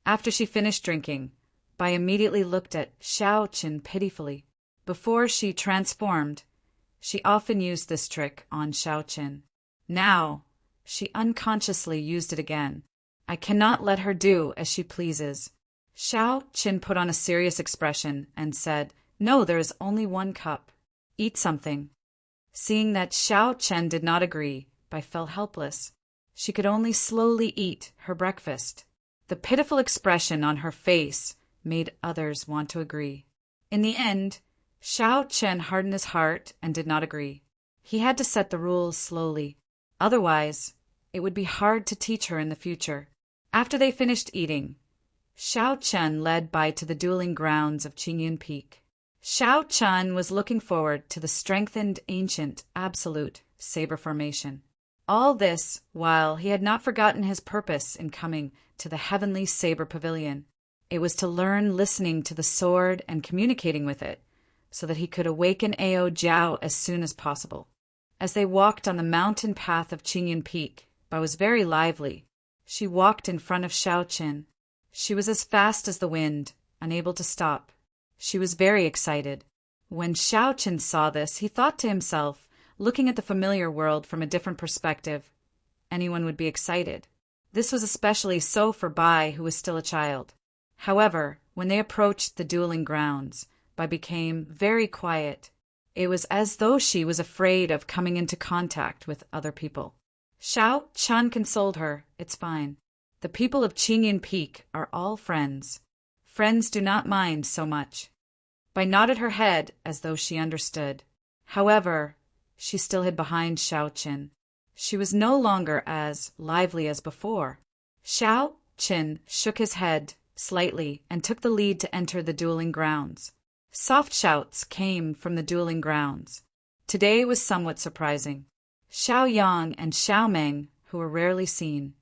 After she finished drinking, Bai immediately looked at Xiao Qin pitifully. Before she transformed, she often used this trick on Xiao Qin. Now, she unconsciously used it again. I cannot let her do as she pleases. Xiao Qin put on a serious expression and said, "No, there is only 1 cup. Eat something." Seeing that Xiao Qin did not agree, Bai felt helpless. She could only slowly eat her breakfast. The pitiful expression on her face made others want to agree. In the end, Xiao Qin hardened his heart and did not agree. He had to set the rules slowly. Otherwise, it would be hard to teach her in the future. After they finished eating, Xiao Qin led Bai to the dueling grounds of Qingyun Peak. Xiao Qin was looking forward to the strengthened ancient absolute saber formation. All this while he had not forgotten his purpose in coming to the heavenly saber pavilion. It was to learn listening to the sword and communicating with it, so that he could awaken Ao Jiao as soon as possible. As they walked on the mountain path of Qingyun Peak, Bai was very lively. She walked in front of Xiao Qin. She was as fast as the wind, unable to stop. She was very excited. When Xiao Qin saw this, he thought to himself, looking at the familiar world from a different perspective, anyone would be excited. This was especially so for Bai, who was still a child. However, when they approached the dueling grounds, Bai became very quiet. It was as though she was afraid of coming into contact with other people. Xiao Qin consoled her, "It's fine. The people of Qingyun Peak are all friends. Friends do not mind so much." Bai nodded her head as though she understood. However, she still hid behind Xiao Qin. She was no longer as lively as before. Xiao Qin shook his head slightly and took the lead to enter the dueling grounds. Soft shouts came from the dueling grounds. Today was somewhat surprising. Xiao Yang and Xiao Meng, who were rarely seen,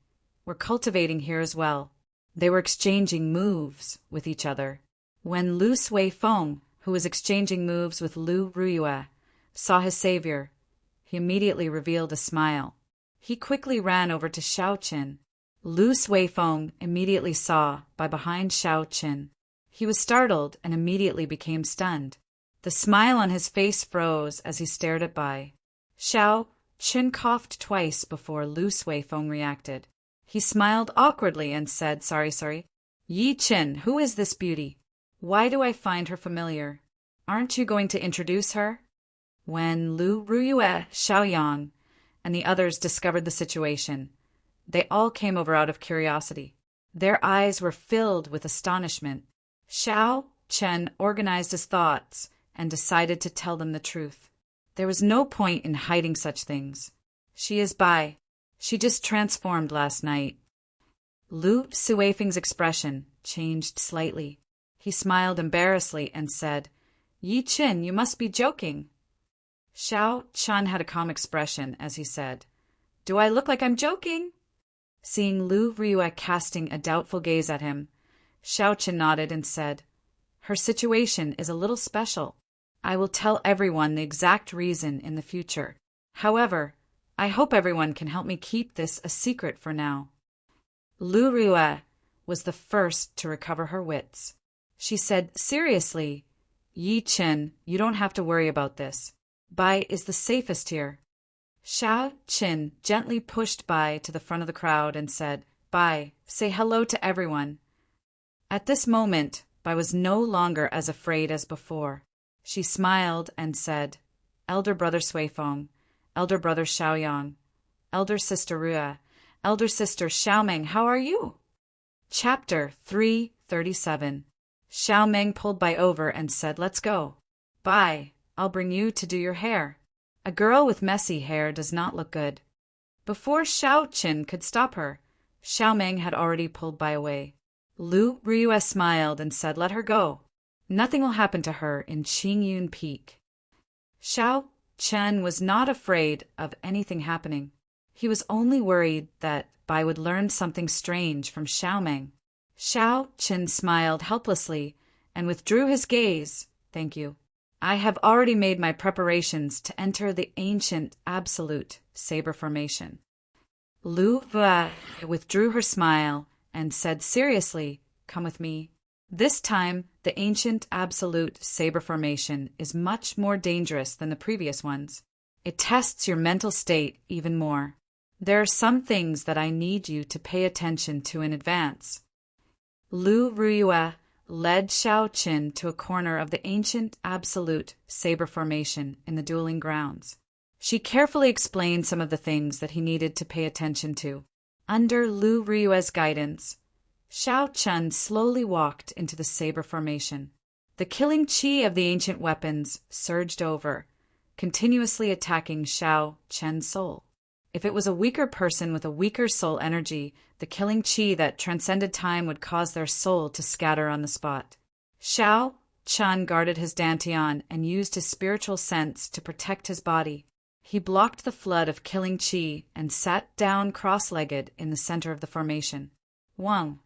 were cultivating here as well. They were exchanging moves with each other. When Lu Suifeng, who was exchanging moves with Lu Ruyue, saw his savior, he immediately revealed a smile. He quickly ran over to Xiao Qin. Lu Suifeng immediately saw Bai behind Xiao Qin. He was startled and immediately became stunned. The smile on his face froze as he stared at Bai. Xiao Qin coughed twice before Lu Suifeng reacted. He smiled awkwardly and said, Sorry. Yi Qin, who is this beauty? Why do I find her familiar? Aren't you going to introduce her?" When Lu Ruyue, Xiao Yang, and the others discovered the situation, they all came over out of curiosity. Their eyes were filled with astonishment. Xiao Qin organized his thoughts and decided to tell them the truth. There was no point in hiding such things. "She is Bai. She just transformed last night." Lu Suifeng's expression changed slightly. He smiled embarrassedly and said, "Yi Qin, you must be joking." Xiao Qin had a calm expression as he said, "Do I look like I'm joking?" Seeing Lu Ruyue casting a doubtful gaze at him, Xiao Qin nodded and said, "Her situation is a little special. I will tell everyone the exact reason in the future. However, I hope everyone can help me keep this a secret for now." Lu Ruyue was the first to recover her wits. She said seriously, "Yi Qin, you don't have to worry about this. Bai is the safest here." Xiao Qin gently pushed Bai to the front of the crowd and said, "Bai, say hello to everyone." At this moment, Bai was no longer as afraid as before. She smiled and said, "Elder brother Suifeng, elder brother Xiao Yang, elder sister Rua, elder sister Xiao Meng, how are you?" Chapter 337. Xiao Meng pulled Bai over and said, "Let's go." "Bai, I'll bring you to do your hair. A girl with messy hair does not look good. Before Xiao Qin could stop her, Xiao Meng had already pulled Bai away. Lu Riyue smiled and said, "Let her go. Nothing will happen to her in Qingyun Peak." Xiao Chen was not afraid of anything happening. He was only worried that Bai would learn something strange from Xiao Meng. Xiao Chen smiled helplessly and withdrew his gaze. "Thank you. I have already made my preparations to enter the ancient absolute saber formation." Lu Riyue withdrew her smile and said seriously, "Come with me." This time, the ancient absolute saber formation is much more dangerous than the previous ones. It tests your mental state even more. There are some things that I need you to pay attention to in advance. Lu Riyue led Xiao Qin to a corner of the ancient absolute saber formation in the dueling grounds. She carefully explained some of the things that he needed to pay attention to. Under Lu Riyue's guidance, Xiao Chen slowly walked into the saber formation. The killing qi of the ancient weapons surged over, continuously attacking Xiao Chen's soul. If it was a weaker person with a weaker soul energy, the killing qi that transcended time would cause their soul to scatter on the spot. Xiao Chen guarded his dantian and used his spiritual sense to protect his body. He blocked the flood of killing qi and sat down cross-legged in the center of the formation. Wang.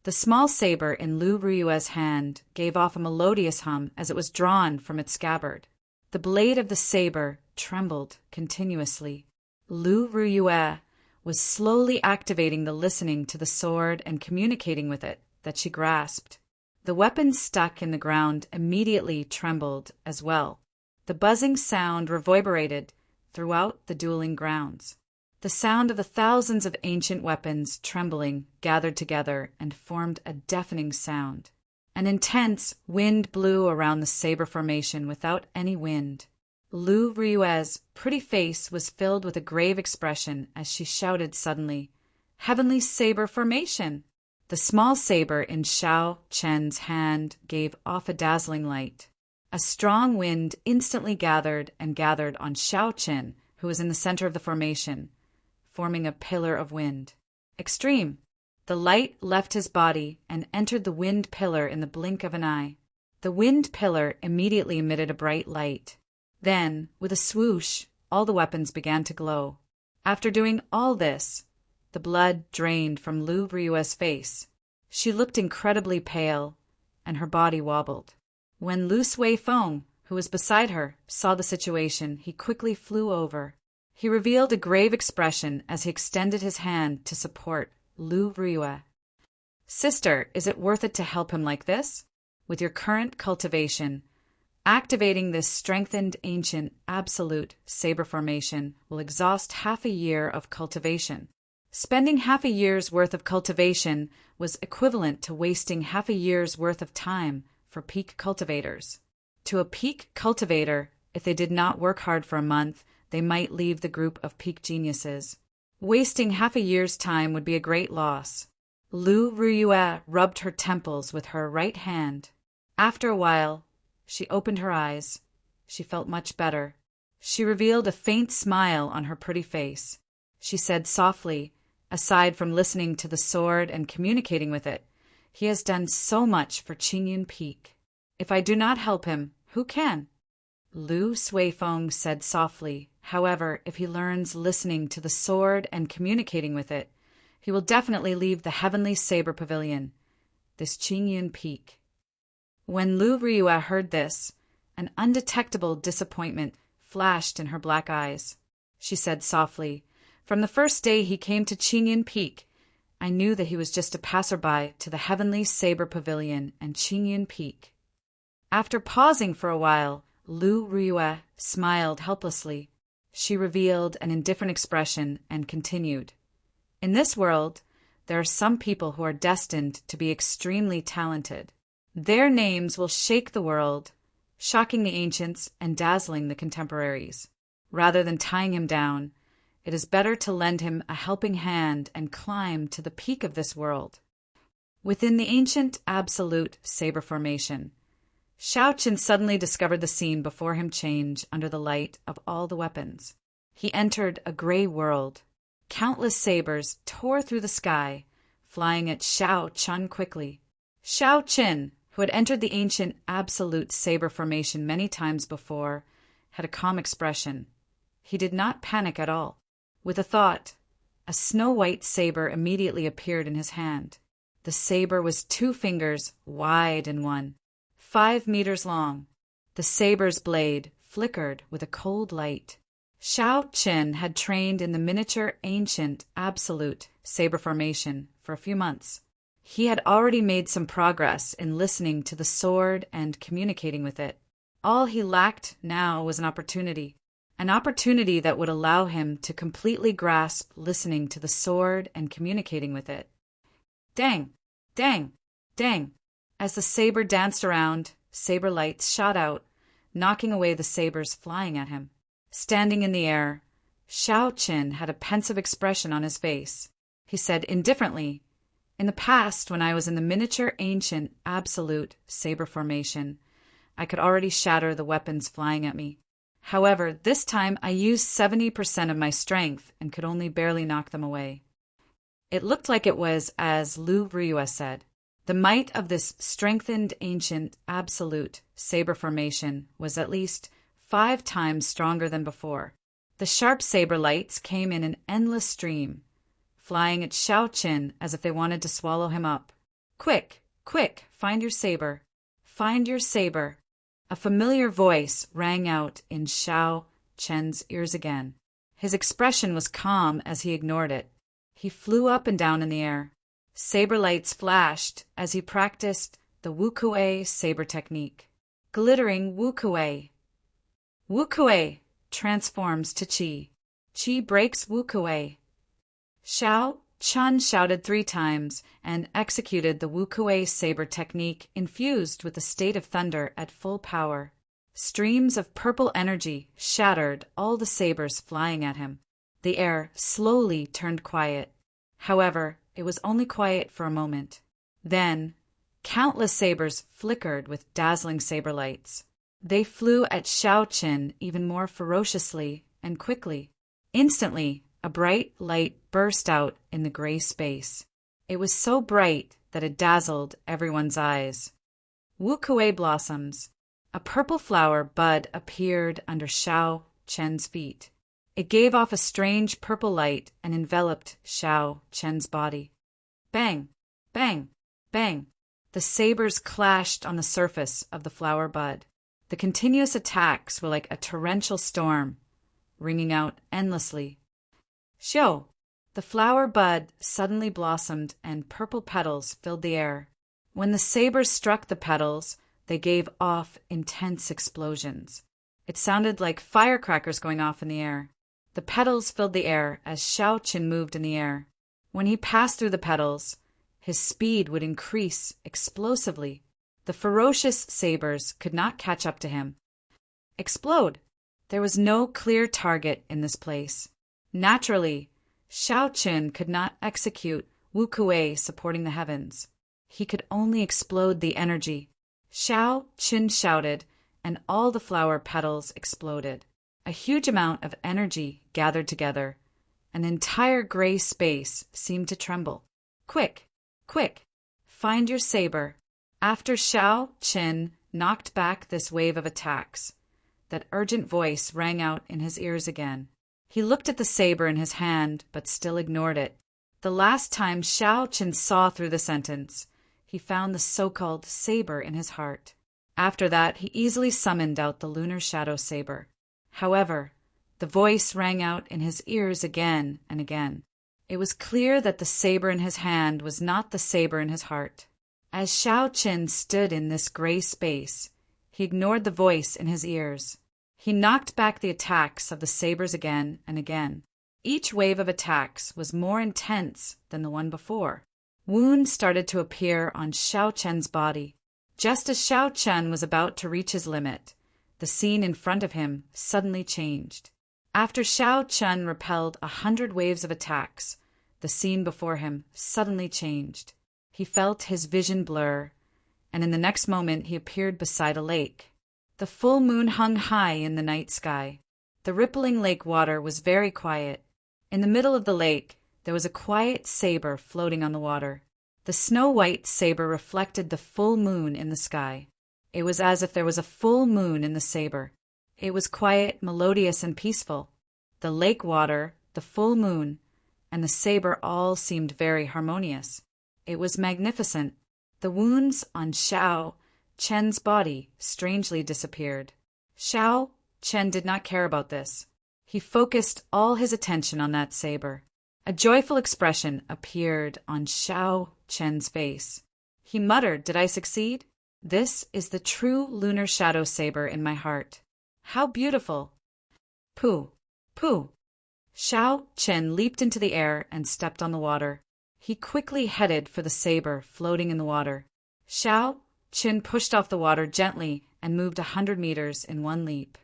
The small saber in Lu Riyue's hand gave off a melodious hum as it was drawn from its scabbard. The blade of the saber trembled continuously. Lu Riyue was slowly activating the listening to the sword and communicating with it that she grasped. The weapon stuck in the ground immediately trembled as well. The buzzing sound reverberated throughout the dueling grounds. The sound of the thousands of ancient weapons trembling gathered together and formed a deafening sound. An intense wind blew around the saber formation without any wind. Lu Riyue's pretty face was filled with a grave expression as she shouted suddenly, "Heavenly Saber Formation!" The small saber in Xiao Chen's hand gave off a dazzling light. A strong wind instantly gathered on Xiao Chen, who was in the center of the formation, forming a pillar of wind. Extreme! The light left his body and entered the wind pillar in the blink of an eye. The wind pillar immediately emitted a bright light. Then, with a swoosh, all the weapons began to glow. After doing all this, the blood drained from Lu Riyue's face. She looked incredibly pale, and her body wobbled. When Lu Suifeng, who was beside her, saw the situation, he quickly flew over. He revealed a grave expression as he extended his hand to support Lu Riyue. "Sister, is it worth it to help him like this? With your current cultivation, activating this strengthened ancient absolute saber formation will exhaust half a year of cultivation." Spending half a year's worth of cultivation was equivalent to wasting half a year's worth of time for peak cultivators. To a peak cultivator, if they did not work hard for a month, they might leave the group of peak geniuses. Wasting half a year's time would be a great loss. Lu Riyue rubbed her temples with her right hand. After a while, she opened her eyes. She felt much better. She revealed a faint smile on her pretty face. She said softly, "Aside from listening to the sword and communicating with it, he has done so much for Qingyun Peak. If I do not help him, who can?" Lu Suifeng said softly, "However, if he learns listening to the sword and communicating with it, he will definitely leave the Heavenly Saber Pavilion, this Qingyun Peak." When Lu Riyue heard this, an undetectable disappointment flashed in her black eyes. She said softly, "From the first day he came to Qingyun Peak, I knew that he was just a passerby to the Heavenly Saber Pavilion and Qingyun Peak." After pausing for a while, Lu Riyue smiled helplessly. She revealed an indifferent expression and continued, "In this world, there are some people who are destined to be extremely talented. Their names will shake the world, shocking the ancients and dazzling the contemporaries. Rather than tying him down, it is better to lend him a helping hand and climb to the peak of this world." Within the ancient absolute saber formation, Xiao Qin suddenly discovered the scene before him change under the light of all the weapons. He entered a gray world. Countless sabers tore through the sky, flying at Xiao Qin quickly. Xiao Qin, who had entered the ancient absolute saber formation many times before, had a calm expression. He did not panic at all. With a thought, a snow-white saber immediately appeared in his hand. The saber was 2 fingers wide in one, 5 meters long. The saber's blade flickered with a cold light. Xiao Qin had trained in the miniature ancient absolute saber formation for a few months. He had already made some progress in listening to the sword and communicating with it. All he lacked now was an opportunity that would allow him to completely grasp listening to the sword and communicating with it. Dang! Dang! Dang! As the saber danced around, saber lights shot out, knocking away the sabers flying at him. Standing in the air, Xiao Qin had a pensive expression on his face. He said indifferently, "In the past, when I was in the miniature ancient absolute saber formation, I could already shatter the weapons flying at me. However, this time I used 70% of my strength and could only barely knock them away." It looked like it was as Lu Riyue said. The might of this strengthened ancient absolute saber formation was at least 5 times stronger than before. The sharp saber lights came in an endless stream, flying at Xiao Qin as if they wanted to swallow him up. "Quick! Quick! Find your saber! Find your saber!" A familiar voice rang out in Xiao Qin's ears again. His expression was calm as he ignored it. He flew up and down in the air. Saber lights flashed as he practiced the Wukuei saber technique. Glittering Wukuei. Wukuei transforms to Qi. Qi breaks Wukuei. Xiao Qin shouted 3 times and executed the Wukuei saber technique infused with the state of thunder at full power. Streams of purple energy shattered all the sabers flying at him. The air slowly turned quiet. However, it was only quiet for a moment. Then, countless sabers flickered with dazzling saber lights. They flew at Xiao Qin even more ferociously and quickly. Instantly, a bright light burst out in the gray space. It was so bright that it dazzled everyone's eyes. Wukuei blossoms. A purple flower bud appeared under Xiao Qin's feet. It gave off a strange purple light and enveloped Xiao Qin's body. Bang! Bang! Bang! The sabers clashed on the surface of the flower bud. The continuous attacks were like a torrential storm, ringing out endlessly. Xiao! The flower bud suddenly blossomed and purple petals filled the air. When the sabers struck the petals, they gave off intense explosions. It sounded like firecrackers going off in the air. The petals filled the air as Xiao Qin moved in the air. When he passed through the petals, his speed would increase explosively. The ferocious sabers could not catch up to him. Explode! There was no clear target in this place. Naturally, Xiao Qin could not execute Wukuei supporting the heavens. He could only explode the energy. Xiao Qin shouted, and all the flower petals exploded. A huge amount of energy gathered together. An entire gray space seemed to tremble. Quick! Quick! Find your saber! After Xiao Qin knocked back this wave of attacks, that urgent voice rang out in his ears again. He looked at the saber in his hand, but still ignored it. The last time Xiao Qin saw through the sentence, he found the so-called saber in his heart. After that, he easily summoned out the lunar shadow saber. However, the voice rang out in his ears again and again. It was clear that the saber in his hand was not the saber in his heart. As Xiao Qin stood in this gray space, he ignored the voice in his ears. He knocked back the attacks of the sabers again and again. Each wave of attacks was more intense than the one before. Wounds started to appear on Xiao Qin's body. Just as Xiao Qin was about to reach his limit, the scene in front of him suddenly changed. After Xiao Qin repelled 100 waves of attacks, the scene before him suddenly changed. He felt his vision blur, and in the next moment he appeared beside a lake. The full moon hung high in the night sky. The rippling lake water was very quiet. In the middle of the lake, there was a quiet saber floating on the water. The snow-white saber reflected the full moon in the sky. It was as if there was a full moon in the saber. It was quiet, melodious, and peaceful. The lake water, the full moon, and the saber all seemed very harmonious. It was magnificent. The wounds on Xiao Chen's body strangely disappeared. Xiao Chen did not care about this. He focused all his attention on that saber. A joyful expression appeared on Xiao Chen's face. He muttered, "Did I succeed? This is the true lunar shadow saber in my heart. How beautiful!" Pooh! Pooh! Xiao Chen leaped into the air and stepped on the water. He quickly headed for the saber floating in the water. Xiao Chen pushed off the water gently and moved 100 meters in one leap.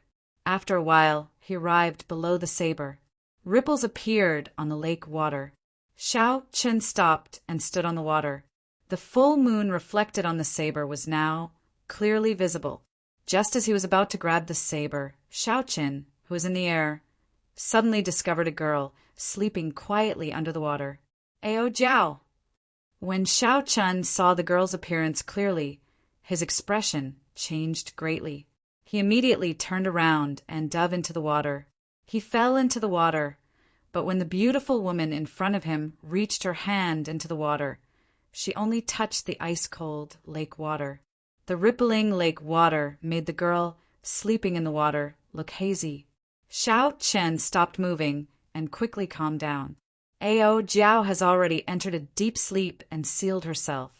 After a while, he arrived below the saber. Ripples appeared on the lake water. Xiao Chen stopped and stood on the water. The full moon reflected on the saber was now clearly visible. Just as he was about to grab the saber, Xiao Chen, who was in the air, suddenly discovered a girl sleeping quietly under the water. "Ao Jiao!" When Xiao Chen saw the girl's appearance clearly, his expression changed greatly. He immediately turned around and dove into the water. He fell into the water, but when the beautiful woman in front of him reached her hand into the water, she only touched the ice-cold lake water. The rippling lake water made the girl sleeping in the water look hazy. Xiao Chen stopped moving and quickly calmed down. Ao Jiao has already entered a deep sleep and sealed herself.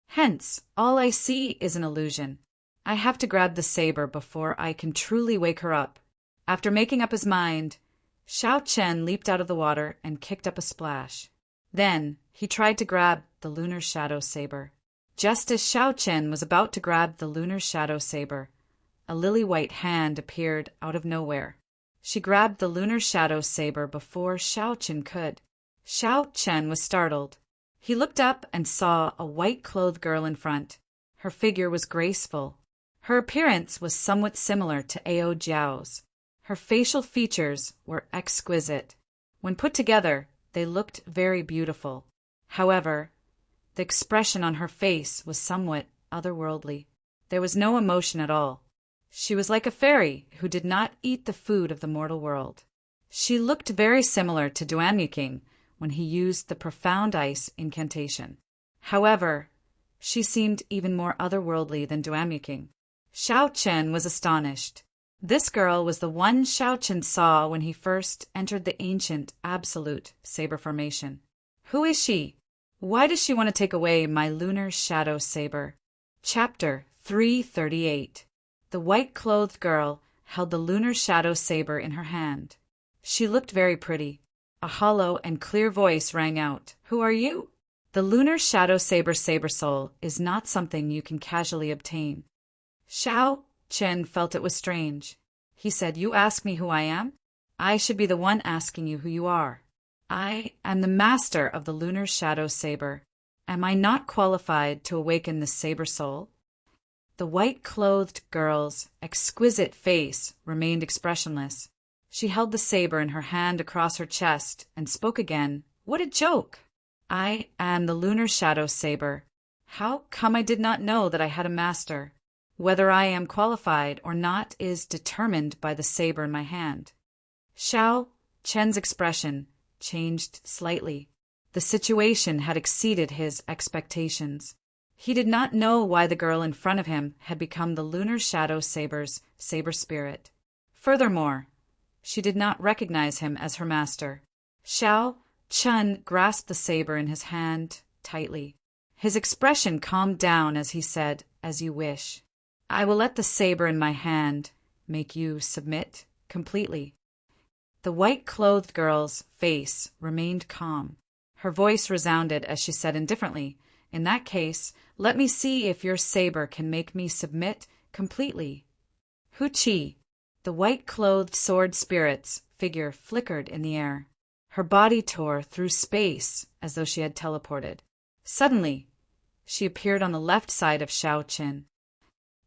Hence, all I see is an illusion. I have to grab the saber before I can truly wake her up. After making up his mind, Xiao Chen leaped out of the water and kicked up a splash. Then, he tried to grab the lunar shadow saber. Just as Xiao Chen was about to grab the lunar shadow saber, a lily-white hand appeared out of nowhere. She grabbed the lunar shadow saber before Xiao Chen could. Xiao Chen was startled. He looked up and saw a white-clothed girl in front. Her figure was graceful. Her appearance was somewhat similar to Ao Jiao's. Her facial features were exquisite. When put together, they looked very beautiful. However, the expression on her face was somewhat otherworldly. There was no emotion at all. She was like a fairy who did not eat the food of the mortal world. She looked very similar to Duanmuking when he used the profound ice incantation. However, she seemed even more otherworldly than Duanmuking. Xiao Chen was astonished. This girl was the one Xiao Chen saw when he first entered the ancient absolute saber formation. Who is she? Why does she want to take away my lunar shadow saber? Chapter 338. The white-clothed girl held the lunar shadow saber in her hand. She looked very pretty. A hollow and clear voice rang out. "Who are you?" The lunar shadow saber soul is not something you can casually obtain. Xiao Chen felt it was strange. He said, "You ask me who I am? I should be the one asking you who you are. I am the master of the lunar shadow saber. Am I not qualified to awaken the saber soul?" The white-clothed girl's exquisite face remained expressionless. She held the saber in her hand across her chest and spoke again. "What a joke! I am the lunar shadow saber. How come I did not know that I had a master? Whether I am qualified or not is determined by the saber in my hand." Xiao Chen's expression changed slightly. The situation had exceeded his expectations. He did not know why the girl in front of him had become the lunar shadow saber's saber spirit. Furthermore, she did not recognize him as her master. Xiao Chen grasped the saber in his hand tightly. His expression calmed down as he said, "As you wish. I will let the saber in my hand make you submit completely." The white-clothed girl's face remained calm. Her voice resounded as she said indifferently, "In that case, let me see if your saber can make me submit completely." Hu Qi, the white-clothed sword spirit's figure, flickered in the air. Her body tore through space as though she had teleported. Suddenly, She appeared on the left side of Xiao Qin.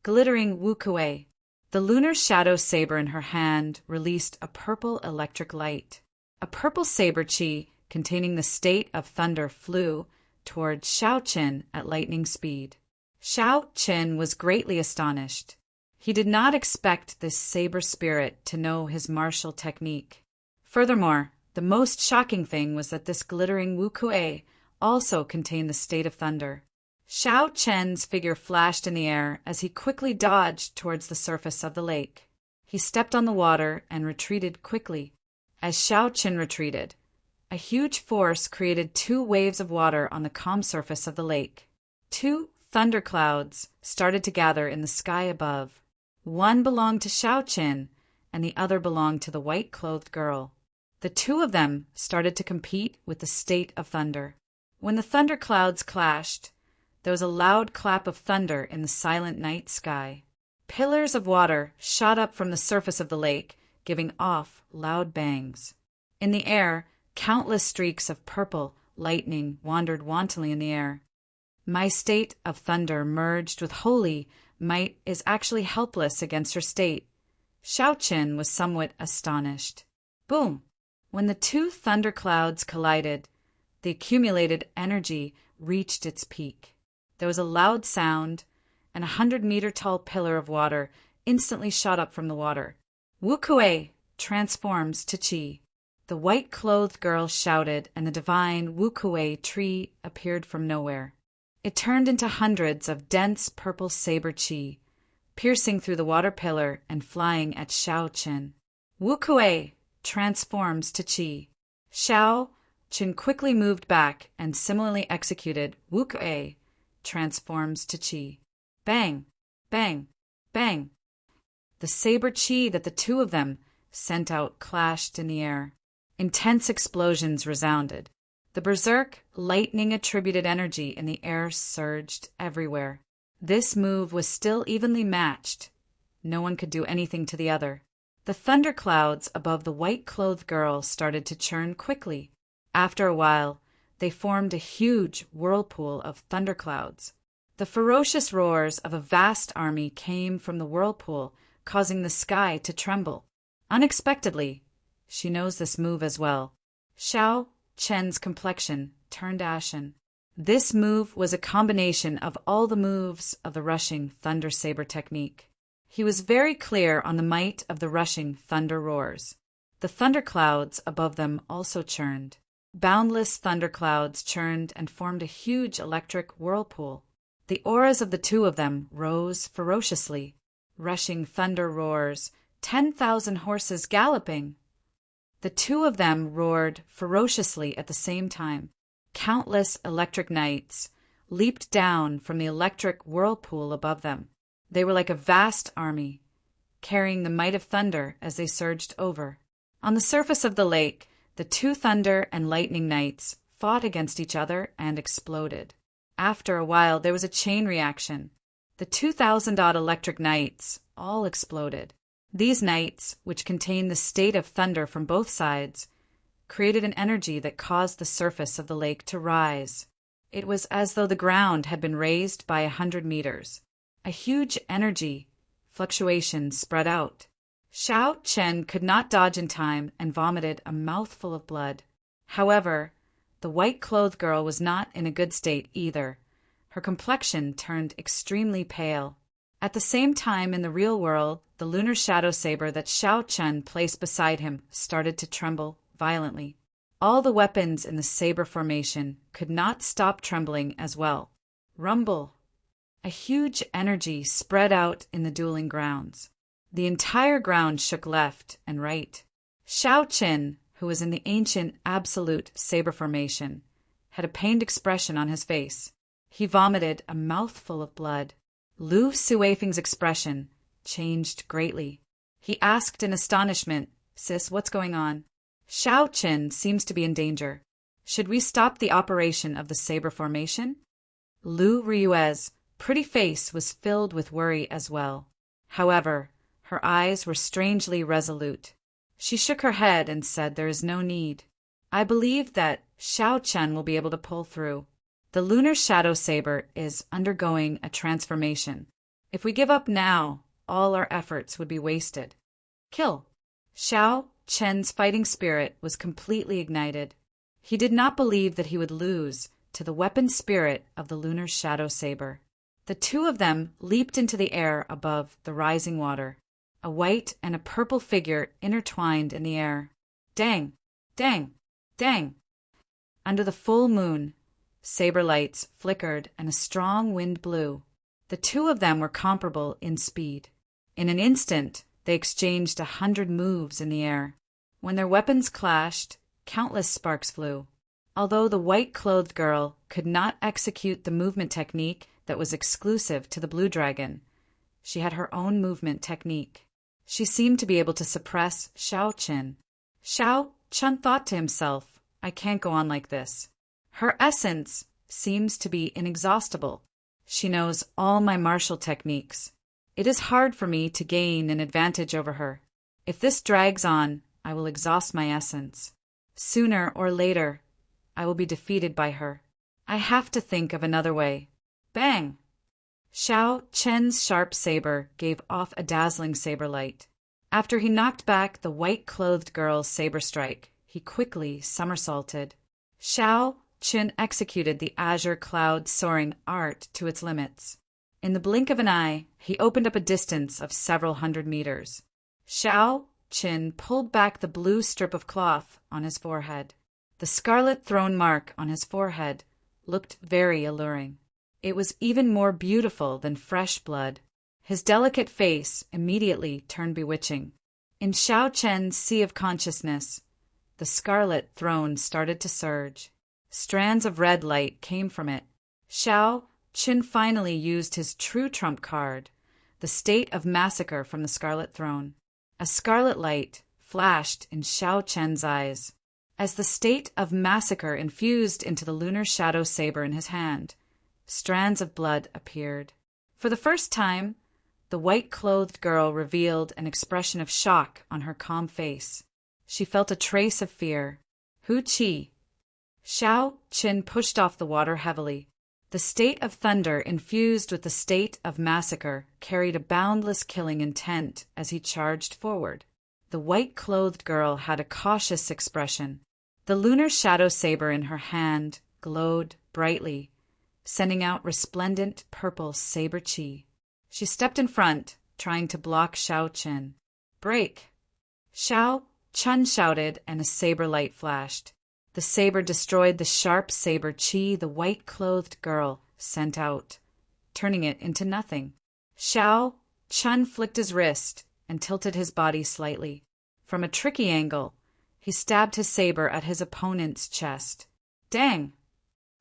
Glittering Wukuei. The lunar shadow saber in her hand released a purple electric light. A purple saber chi containing the state of thunder flew toward Xiao Qin at lightning speed. Xiao Qin was greatly astonished. He did not expect this saber spirit to know his martial technique. Furthermore, the most shocking thing was that this glittering Wukuei also contained the state of thunder. Xiao Chen's figure flashed in the air as he quickly dodged towards the surface of the lake. He stepped on the water and retreated quickly. As Xiao Chen retreated, a huge force created 2 waves of water on the calm surface of the lake. 2 thunderclouds started to gather in the sky above. One belonged to Xiao Chen, and the other belonged to the white-clothed girl. The 2 of them started to compete with the state of thunder. When the thunderclouds clashed, there was a loud clap of thunder in the silent night sky. Pillars of water shot up from the surface of the lake, giving off loud bangs. In the air, countless streaks of purple lightning wandered wantonly in the air. My state of thunder merged with holy might is actually helpless against her state. Xiao Qin was somewhat astonished. Boom! When the 2 thunderclouds collided, the accumulated energy reached its peak. There was a loud sound, and 100-meter-tall pillar of water instantly shot up from the water. Wukuei transforms to Qi. The white-clothed girl shouted, and the divine Wukuei tree appeared from nowhere. It turned into hundreds of dense purple saber Qi, piercing through the water pillar and flying at Xiao Qin. Wukuei transforms to Qi. Xiao Qin quickly moved back and similarly executed Wukuei transforms to Qi. Bang! Bang! Bang! The saber Qi that the 2 of them sent out clashed in the air. Intense explosions resounded. The berserk, lightning-attributed energy in the air surged everywhere. This move was still evenly matched. No one could do anything to the other. The thunderclouds above the white-clothed girl started to churn quickly. After a while, they formed a huge whirlpool of thunderclouds. The ferocious roars of a vast army came from the whirlpool, causing the sky to tremble. Unexpectedly, she knows this move as well. Xiao Chen's complexion turned ashen. This move was a combination of all the moves of the rushing thunder saber technique. He was very clear on the might of the rushing thunder roars. The thunderclouds above them also churned. Boundless thunderclouds churned and formed a huge electric whirlpool. The auras of the 2 of them rose ferociously. Rushing thunder roars, 10,000 horses galloping. The 2 of them roared ferociously at the same time. Countless electric knights leaped down from the electric whirlpool above them. They were like a vast army, carrying the might of thunder as they surged over. On the surface of the lake, the 2 thunder and lightning knights fought against each other and exploded. After a while, there was a chain reaction. The 2,000-odd electric knights all exploded. These knights, which contained the state of thunder from both sides, created an energy that caused the surface of the lake to rise. It was as though the ground had been raised by 100 meters. A huge energy fluctuation spread out. Xiao Chen could not dodge in time and vomited a mouthful of blood. However, the white-clothed girl was not in a good state either. Her complexion turned extremely pale. At the same time in the real world, the lunar shadow saber that Xiao Chen placed beside him started to tremble violently. All the weapons in the saber formation could not stop trembling as well. Rumble! A huge energy spread out in the dueling grounds. The entire ground shook left and right. Xiao Qin, who was in the ancient absolute saber formation, had a pained expression on his face. He vomited a mouthful of blood. Lu Suifeng's expression changed greatly. He asked in astonishment, "Sis, what's going on?" Xiao Qin seems to be in danger. Should we stop the operation of the saber formation? Lu Ryue's pretty face was filled with worry as well. However, her eyes were strangely resolute. She shook her head and said there is no need. I believe that Xiao Chen will be able to pull through. The lunar shadow saber is undergoing a transformation. If we give up now, all our efforts would be wasted. Kill. Xiao Chen's fighting spirit was completely ignited. He did not believe that he would lose to the weapon spirit of the lunar shadow saber. The two of them leaped into the air above the rising water. A white and a purple figure intertwined in the air. Dang! Dang! Dang! Under the full moon, saber lights flickered and a strong wind blew. The two of them were comparable in speed. In an instant, they exchanged 100 moves in the air. When their weapons clashed, countless sparks flew. Although the white-clothed girl could not execute the movement technique that was exclusive to the blue dragon, she had her own movement technique. She seemed to be able to suppress Xiao Chen. Xiao Chen thought to himself, I can't go on like this. Her essence seems to be inexhaustible. She knows all my martial techniques. It is hard for me to gain an advantage over her. If this drags on, I will exhaust my essence. Sooner or later, I will be defeated by her. I have to think of another way. Bang! Xiao Chen's sharp saber gave off a dazzling saber light. After he knocked back the white-clothed girl's saber strike, he quickly somersaulted. Xiao Chen executed the azure cloud soaring art to its limits. In the blink of an eye, he opened up a distance of several hundred meters. Xiao Chen pulled back the blue strip of cloth on his forehead. The scarlet throne mark on his forehead looked very alluring. It was even more beautiful than fresh blood. His delicate face immediately turned bewitching. In Xiao Chen's sea of consciousness, the scarlet throne started to surge. Strands of red light came from it. Xiao Chen finally used his true trump card, the state of massacre from the scarlet throne. A scarlet light flashed in Xiao Chen's eyes. As the state of massacre infused into the lunar shadow saber in his hand, strands of blood appeared. For the first time, the white-clothed girl revealed an expression of shock on her calm face. She felt a trace of fear. Hu Qi. Xiao Chen pushed off the water heavily. The state of thunder infused with the state of massacre carried a boundless killing intent as he charged forward. The white-clothed girl had a cautious expression. The lunar shadow saber in her hand glowed brightly, sending out resplendent purple saber chi. She stepped in front, trying to block Xiao Chen. Break! Xiao Chen shouted, and a saber light flashed. The saber destroyed the sharp saber chi the white-clothed girl sent out, turning it into nothing. Xiao Chen flicked his wrist and tilted his body slightly. From a tricky angle, he stabbed his saber at his opponent's chest. Dang!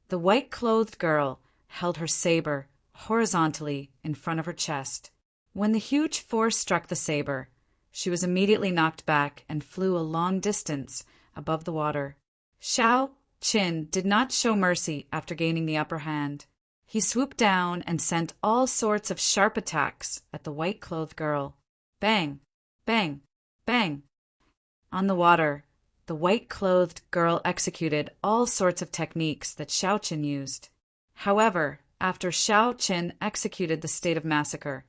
The white-clothed girl held her saber horizontally in front of her chest. When the huge force struck the saber, she was immediately knocked back and flew a long distance above the water. Xiao Chen did not show mercy after gaining the upper hand. He swooped down and sent all sorts of sharp attacks at the white-clothed girl. Bang! Bang! Bang! On the water, the white-clothed girl executed all sorts of techniques that Xiao Chen used. However, after Xiao Chen executed the state of massacre,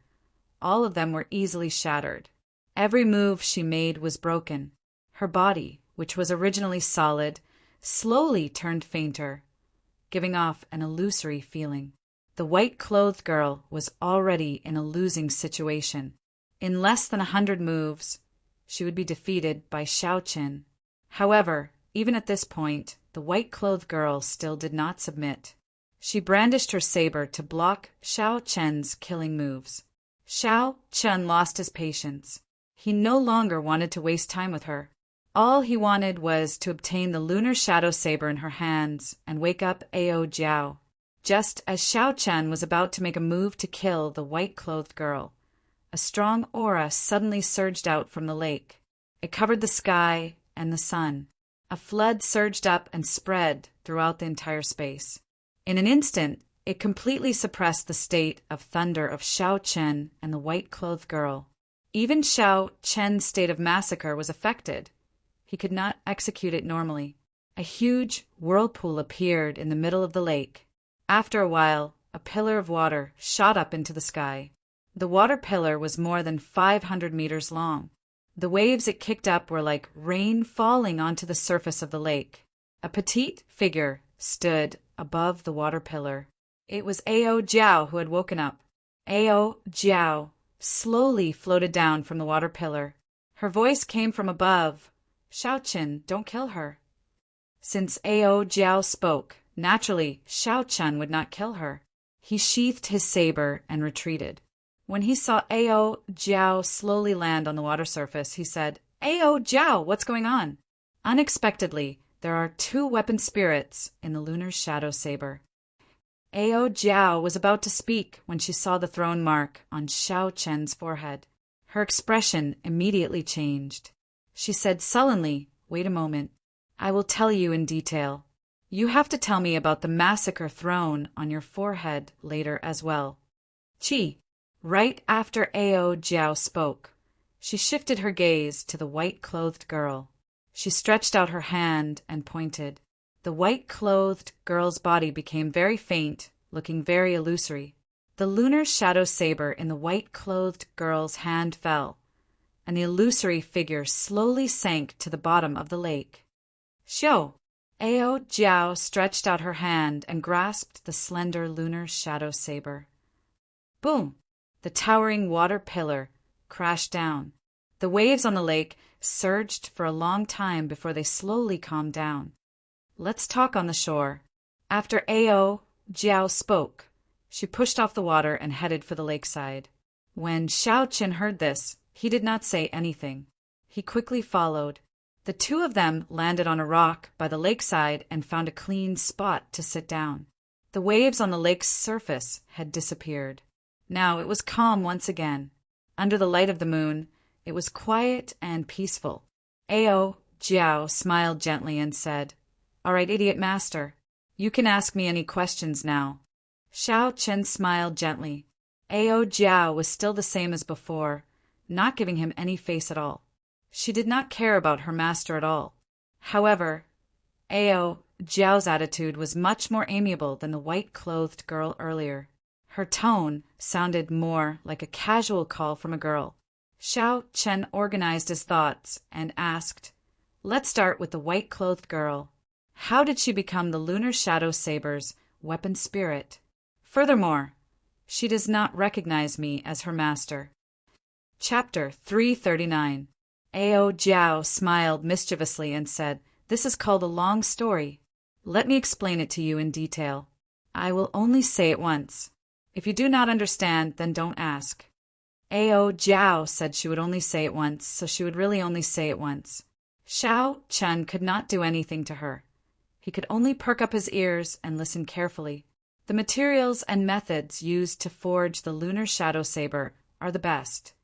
all of them were easily shattered. Every move she made was broken. Her body, which was originally solid, slowly turned fainter, giving off an illusory feeling. The white-clothed girl was already in a losing situation. In less than 100 moves, she would be defeated by Xiao Chen. However, even at this point, the white-clothed girl still did not submit. She brandished her saber to block Xiao Chen's killing moves. Xiao Chen lost his patience. He no longer wanted to waste time with her. All he wanted was to obtain the lunar shadow saber in her hands and wake up Ao Jiao. Just as Xiao Chen was about to make a move to kill the white-clothed girl, a strong aura suddenly surged out from the lake. It covered the sky and the sun. A flood surged up and spread throughout the entire space. In an instant, it completely suppressed the state of thunder of Xiao Chen and the white-clothed girl. Even Xiao Chen's state of massacre was affected. He could not execute it normally. A huge whirlpool appeared in the middle of the lake. After a while, a pillar of water shot up into the sky. The water pillar was more than 500 meters long. The waves it kicked up were like rain falling onto the surface of the lake. A petite figure stood above the water pillar. It was Ao Jiao who had woken up. Ao Jiao slowly floated down from the water pillar. Her voice came from above. "Xiaoqin, don't kill her." Since Ao Jiao spoke, naturally, Xiaoqin would not kill her. He sheathed his saber and retreated. When he saw Ao Jiao slowly land on the water surface, he said, "Ao Jiao, what's going on?" Unexpectedly, there are two weapon spirits in the lunar shadow saber. Ao Jiao was about to speak when she saw the throne mark on Xiaoqian's forehead. Her expression immediately changed. She said sullenly, "Wait a moment. I will tell you in detail. You have to tell me about the massacre throne on your forehead later as well." Chi. Right after Ao Jiao spoke, she shifted her gaze to the white-clothed girl. She stretched out her hand and pointed. The white-clothed girl's body became very faint, looking very illusory. The lunar shadow saber in the white-clothed girl's hand fell, and the illusory figure slowly sank to the bottom of the lake. "Xiu!" Ao Jiao stretched out her hand and grasped the slender lunar shadow saber. Boom! The towering water pillar crashed down. The waves on the lake surged for a long time before they slowly calmed down. "Let's talk on the shore." After Ao Jiao spoke, she pushed off the water and headed for the lakeside. When Xiaoqin heard this, he did not say anything. He quickly followed. The two of them landed on a rock by the lakeside and found a clean spot to sit down. The waves on the lake's surface had disappeared. Now it was calm once again. Under the light of the moon, it was quiet and peaceful. Ao Jiao smiled gently and said, "All right, idiot master. You can ask me any questions now." Xiaoqin smiled gently. Ao Jiao was still the same as before, not giving him any face at all. She did not care about her master at all. However, Ao Jiao's attitude was much more amiable than the white-clothed girl earlier. Her tone sounded more like a casual call from a girl. Xiaoqin organized his thoughts and asked, "Let's start with the white-clothed girl. How did she become the lunar shadow saber's weapon spirit? Furthermore, she does not recognize me as her master." Chapter 339. Ao Jiao smiled mischievously and said, "This is called a long story. Let me explain it to you in detail. I will only say it once. If you do not understand, then don't ask." Ao Jiao said she would only say it once, so she would really only say it once. Xiaoqin could not do anything to her. He could only perk up his ears and listen carefully. The materials and methods used to forge the lunar shadow saber are the best.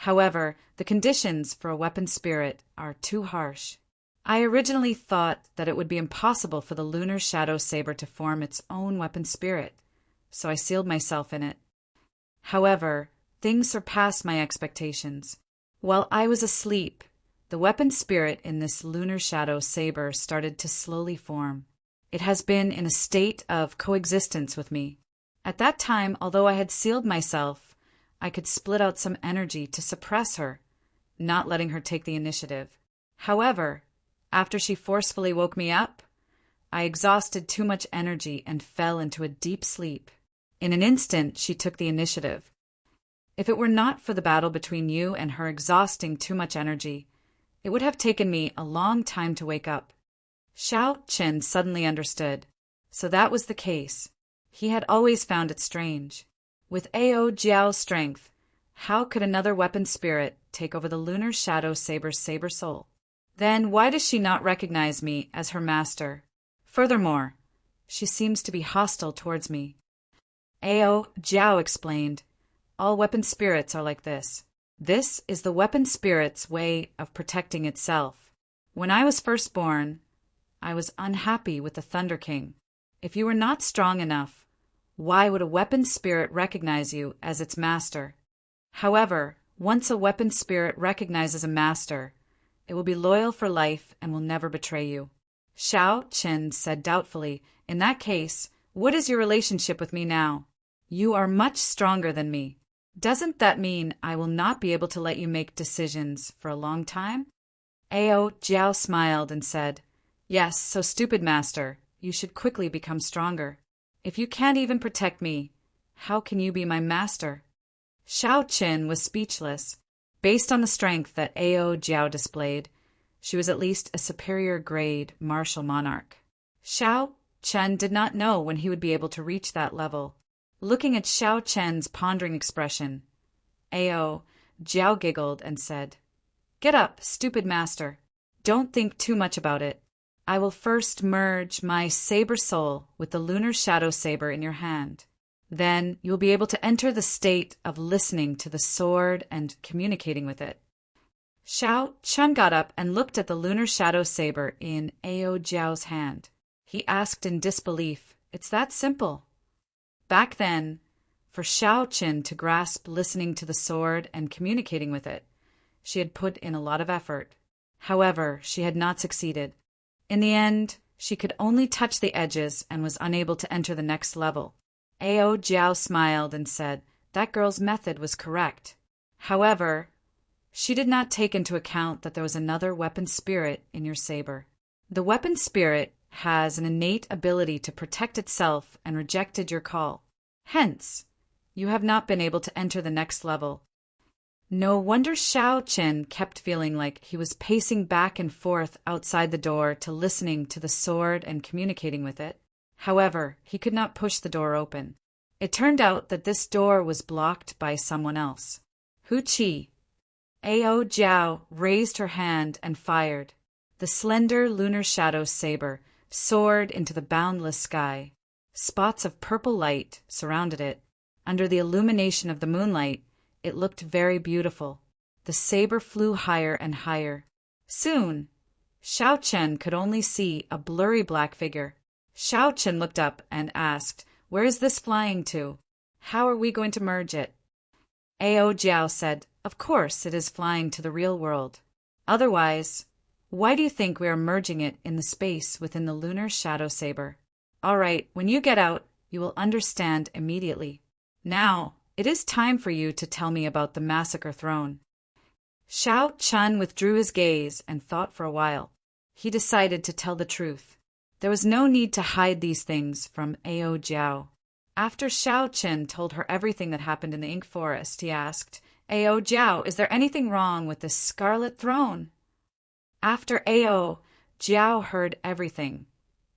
However, the conditions for a weapon spirit are too harsh. I originally thought that it would be impossible for the lunar shadow saber to form its own weapon spirit, so I sealed myself in it. However, things surpassed my expectations. While I was asleep, the weapon spirit in this lunar shadow saber started to slowly form. It has been in a state of coexistence with me. At that time, although I had sealed myself, I could split out some energy to suppress her, not letting her take the initiative. However, after she forcefully woke me up, I exhausted too much energy and fell into a deep sleep. In an instant, she took the initiative. If it were not for the battle between you and her exhausting too much energy, it would have taken me a long time to wake up. Xiaoqin suddenly understood. So that was the case. He had always found it strange. With Ao Jiao's strength, how could another weapon spirit take over the lunar shadow saber's saber soul? Then why does she not recognize me as her master? Furthermore, she seems to be hostile towards me. Ao Jiao explained, "All weapon spirits are like this. This is the weapon spirit's way of protecting itself. When I was first born, I was unhappy with the Thunder King. If you were not strong enough, why would a weapon spirit recognize you as its master? However, once a weapon spirit recognizes a master, it will be loyal for life and will never betray you." Xiaoqin said doubtfully, "In that case, What is your relationship with me now? You are much stronger than me. Doesn't that mean I will not be able to let you make decisions for a long time? Ao Jiao smiled and said, Yes, so stupid master, you should quickly become stronger. If you can't even protect me, how can you be my master? Shao Qin was speechless. Based on the strength that Ao Jiao displayed, she was at least a superior grade martial monarch. Shao Chen did not know when he would be able to reach that level. Looking at Shao Chen's pondering expression, Ao Jiao giggled and said, Get up, stupid master. Don't think too much about it. I will first merge my saber soul with the lunar shadow saber in your hand. Then you will be able to enter the state of listening to the sword and communicating with it. Shao Chen got up and looked at the lunar shadow saber in Ao Jiao's hand. He asked in disbelief, It's that simple. Back then, for Shao Qin to grasp listening to the sword and communicating with it, she had put in a lot of effort. However, she had not succeeded. In the end, she could only touch the edges and was unable to enter the next level. Ao Jiao smiled and said that girl's method was correct. However, she did not take into account that there was another weapon spirit in your saber. The weapon spirit has an innate ability to protect itself and rejected your call. Hence, you have not been able to enter the next level. No wonder Shao Qin kept feeling like he was pacing back and forth outside the door to listening to the sword and communicating with it. However, he could not push the door open. It turned out that this door was blocked by someone else. Hu Qi. Ao Jiao raised her hand and fired. The slender lunar shadow saber soared into the boundless sky. Spots of purple light surrounded it. Under the illumination of the moonlight, it looked very beautiful. The saber flew higher and higher. Soon, Shao Chen could only see a blurry black figure. Shao Chen looked up and asked, Where is this flying to? How are we going to merge it? Ao Jiao said, Of course it is flying to the real world. Otherwise, why do you think we are merging it in the space within the lunar shadow saber? All right, when you get out, you will understand immediately. Now, it is time for you to tell me about the massacre throne. Shao Chen withdrew his gaze and thought for a while. He decided to tell the truth. There was no need to hide these things from Ao Jiao. After Shao Chen told her everything that happened in the Ink Forest, he asked, Ao Jiao, is there anything wrong with this scarlet throne? After Ao Jiao heard everything,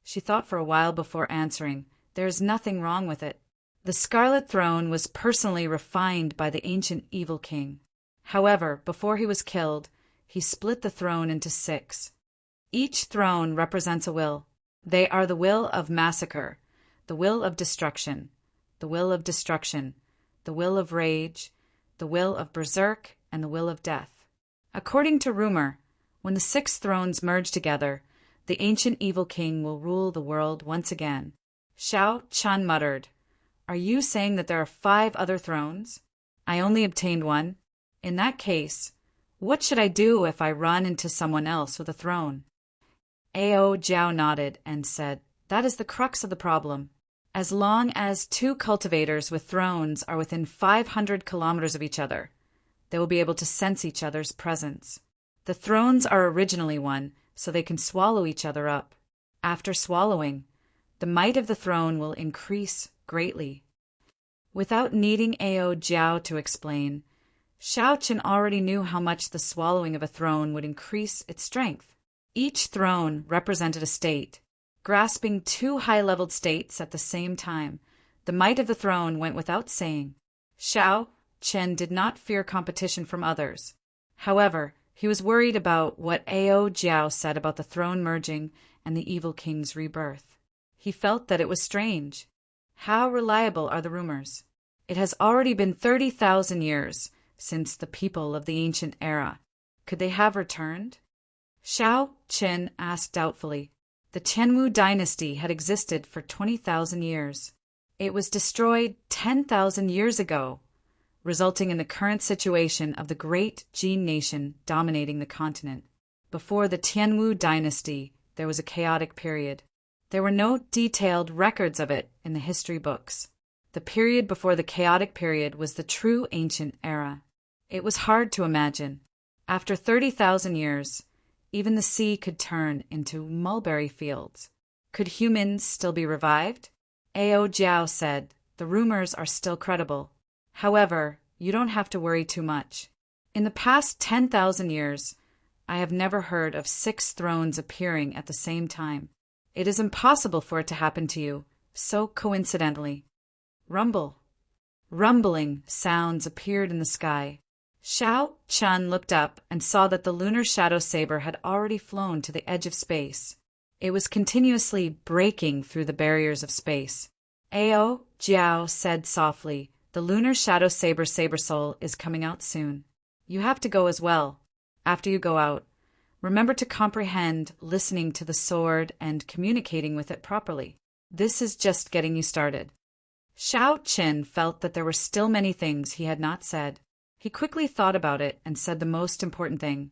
she thought for a while before answering, There is nothing wrong with it. The Scarlet Throne was personally refined by the ancient evil king. However, before he was killed, he split the throne into 6. Each throne represents a will. They are the will of massacre, the will of destruction, the will of destruction, the will of rage, the will of berserk, and the will of death. According to rumor, when the 6 thrones merge together, the ancient evil king will rule the world once again. Shao Chen muttered, Are you saying that there are 5 other thrones? I only obtained 1. In that case, what should I do if I run into someone else with a throne? Ao Jiao nodded and said, That is the crux of the problem. As long as 2 cultivators with thrones are within 500 kilometers of each other, they will be able to sense each other's presence. The thrones are originally one, so they can swallow each other up. After swallowing, the might of the throne will increase greatly. Without needing Ao Jiao to explain, Shao Chen already knew how much the swallowing of a throne would increase its strength. Each throne represented a state. Grasping 2 high-leveled states at the same time, the might of the throne went without saying. Shao Chen did not fear competition from others. However, he was worried about what Ao Jiao said about the throne merging and the evil king's rebirth. He felt that it was strange. How reliable are the rumors? It has already been 30,000 years since the people of the ancient era. Could they have returned? Shao Chen asked doubtfully. The Tianwu dynasty had existed for 20,000 years. It was destroyed 10,000 years ago, resulting in the current situation of the great Jin nation dominating the continent. Before the Tianwu dynasty, there was a chaotic period. There were no detailed records of it in the history books. The period before the chaotic period was the true ancient era. It was hard to imagine. After 30,000 years, even the sea could turn into mulberry fields. Could humans still be revived? Ao Jiao said, the rumors are still credible. However, you don't have to worry too much. In the past 10,000 years, I have never heard of 6 thrones appearing at the same time. It is impossible for it to happen to you, so coincidentally. Rumble. Rumbling sounds appeared in the sky. Xiao Chun looked up and saw that the lunar shadow saber had already flown to the edge of space. It was continuously breaking through the barriers of space. Ao Jiao said softly, the lunar shadow saber soul is coming out soon. You have to go as well. After you go out, remember to comprehend listening to the sword and communicating with it properly. This is just getting you started. Xiao Qin felt that there were still many things he had not said. He quickly thought about it and said the most important thing.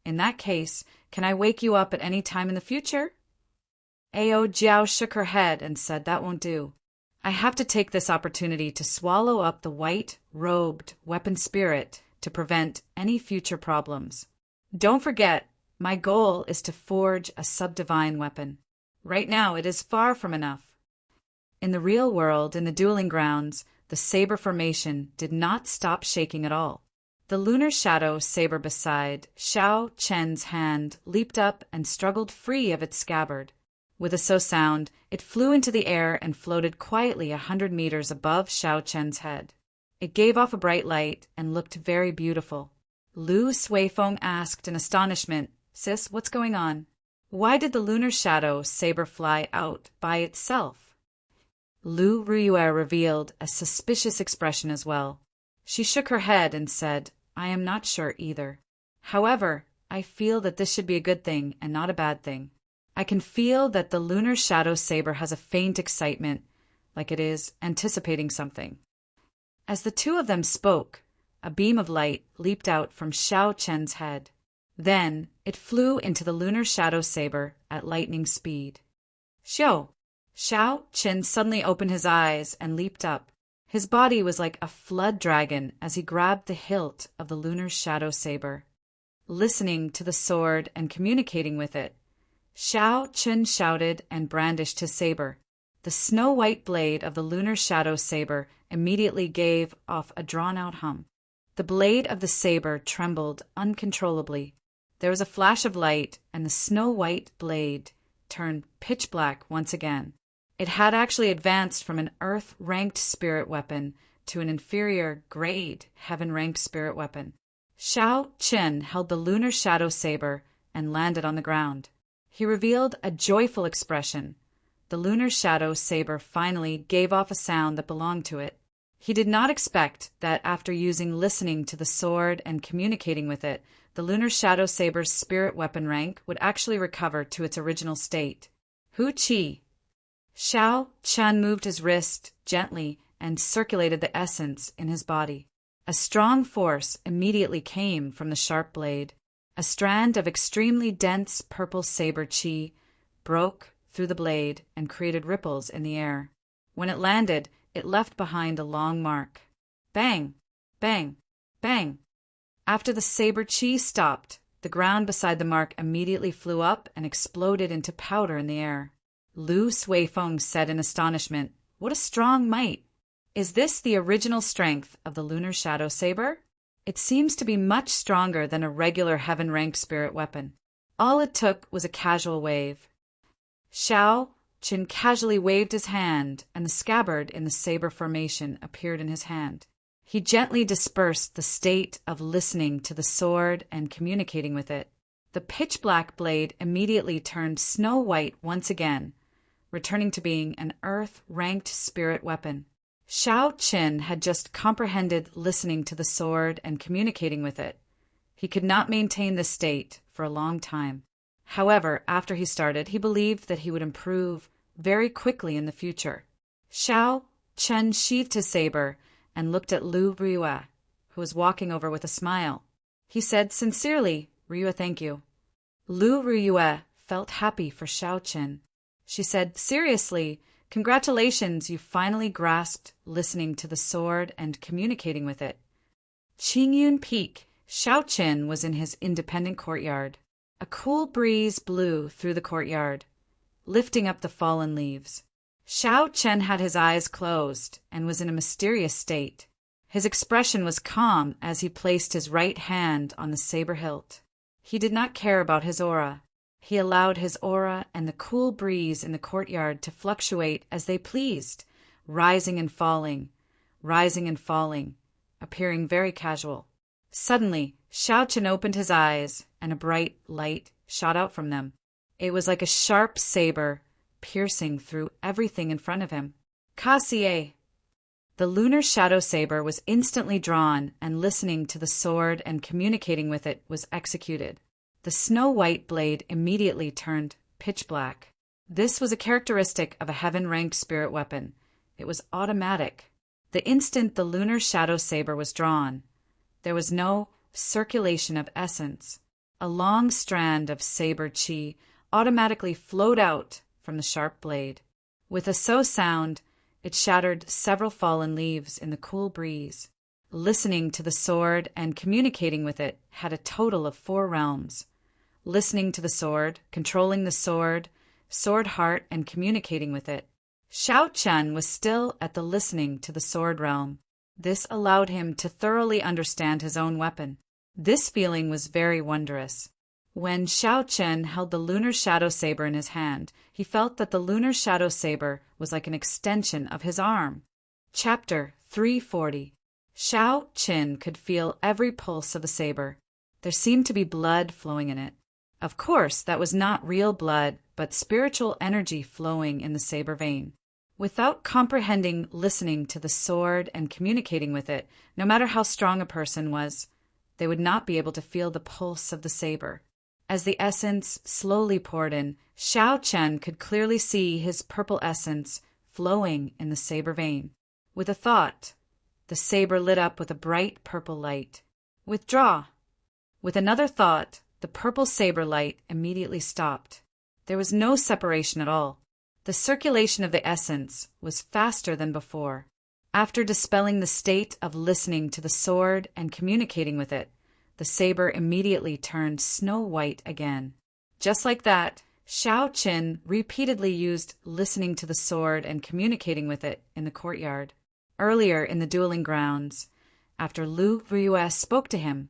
In that case, can I wake you up at any time in the future? Ao Jiao shook her head and said that won't do. I have to take this opportunity to swallow up the white-robed weapon spirit to prevent any future problems. Don't forget, my goal is to forge a subdivine weapon. Right now, it is far from enough. In the real world, in the dueling grounds, the saber formation did not stop shaking at all. The lunar shadow saber beside Xiao Chen's hand leaped up and struggled free of its scabbard. With a so sound, it flew into the air and floated quietly 100 meters above Xiao Chen's head. It gave off a bright light and looked very beautiful. Lu Suifeng asked in astonishment, Sis, what's going on? Why did the lunar shadow saber fly out by itself? Lu Ruyue revealed a suspicious expression as well. She shook her head and said, I am not sure either. However, I feel that this should be a good thing and not a bad thing. I can feel that the lunar shadow saber has a faint excitement, like it is anticipating something. As the two of them spoke, a beam of light leaped out from Xiao Chen's head. Then it flew into the lunar shadow saber at lightning speed. Xiao Chen suddenly opened his eyes and leaped up. His body was like a flood dragon as he grabbed the hilt of the lunar shadow saber. Listening to the sword and communicating with it, Xiao Chen shouted and brandished his saber. The snow-white blade of the lunar shadow saber immediately gave off a drawn-out hum. The blade of the saber trembled uncontrollably. There was a flash of light, and the snow-white blade turned pitch black once again. It had actually advanced from an Earth-ranked spirit weapon to an inferior grade Heaven-ranked spirit weapon. Xiao Chen held the lunar shadow saber and landed on the ground. He revealed a joyful expression. The lunar shadow saber finally gave off a sound that belonged to it. He did not expect that after using listening to the sword and communicating with it, the lunar shadow saber's spirit weapon rank would actually recover to its original state. Hu Qi. Xiao Chen moved his wrist gently and circulated the essence in his body. A strong force immediately came from the sharp blade. A strand of extremely dense purple saber qi broke through the blade and created ripples in the air. When it landed, it left behind a long mark. Bang! Bang! Bang! After the saber qi stopped, the ground beside the mark immediately flew up and exploded into powder in the air. Lu Suifeng said in astonishment, What a strong might! Is this the original strength of the lunar shadow saber? It seems to be much stronger than a regular heaven-ranked spirit weapon. All it took was a casual wave. Xiao Qin casually waved his hand, and the scabbard in the saber formation appeared in his hand. He gently dispersed the state of listening to the sword and communicating with it. The pitch-black blade immediately turned snow-white once again, returning to being an Earth-ranked spirit weapon. Xiao Qin had just comprehended listening to the sword and communicating with it. He could not maintain this state for a long time. However, after he started, he believed that he would improve very quickly in the future. Xiao Chen sheathed his saber and looked at Lu Ruyue, who was walking over with a smile. He said, Sincerely, Ruyue, thank you. Lu Ruyue felt happy for Xiao Qin. She said, Seriously, Congratulations, you finally grasped listening to the sword and communicating with it. Qingyun Peak, Shaoqin was in his independent courtyard. A cool breeze blew through the courtyard, lifting up the fallen leaves. Xiao Chen had his eyes closed and was in a mysterious state. His expression was calm as he placed his right hand on the saber hilt. He did not care about his aura. He allowed his aura and the cool breeze in the courtyard to fluctuate as they pleased, rising and falling, appearing very casual. Suddenly, Xiao Chen opened his eyes, and a bright light shot out from them. It was like a sharp saber, piercing through everything in front of him. Kasie! The lunar shadow saber was instantly drawn, and listening to the sword and communicating with it was executed. The snow-white blade immediately turned pitch black. This was a characteristic of a heaven-ranked spirit weapon. It was automatic. The instant the lunar shadow saber was drawn, there was no circulation of essence. A long strand of saber chi automatically flowed out from the sharp blade. With a so sound, it shattered several fallen leaves in the cool breeze. Listening to the sword and communicating with it had a total of 4 realms. Listening to the sword, controlling the sword, sword heart, and communicating with it. Xiao Chen was still at the listening to the sword realm. This allowed him to thoroughly understand his own weapon. This feeling was very wondrous. When Xiao Chen held the lunar shadow saber in his hand, he felt that the lunar shadow saber was like an extension of his arm. Chapter 340. Xiao Chen could feel every pulse of the saber. There seemed to be blood flowing in it. Of course, that was not real blood, but spiritual energy flowing in the saber vein. Without comprehending listening to the sword and communicating with it, no matter how strong a person was, they would not be able to feel the pulse of the saber. As the essence slowly poured in, Xiao Chen could clearly see his purple essence flowing in the saber vein. With a thought, the saber lit up with a bright purple light. Withdraw! With another thought, the purple saber light immediately stopped. There was no separation at all. The circulation of the essence was faster than before. After dispelling the state of listening to the sword and communicating with it, the saber immediately turned snow white again. Just like that, Xiao Chen repeatedly used listening to the sword and communicating with it in the courtyard. Earlier in the dueling grounds, after Lu Riyue spoke to him,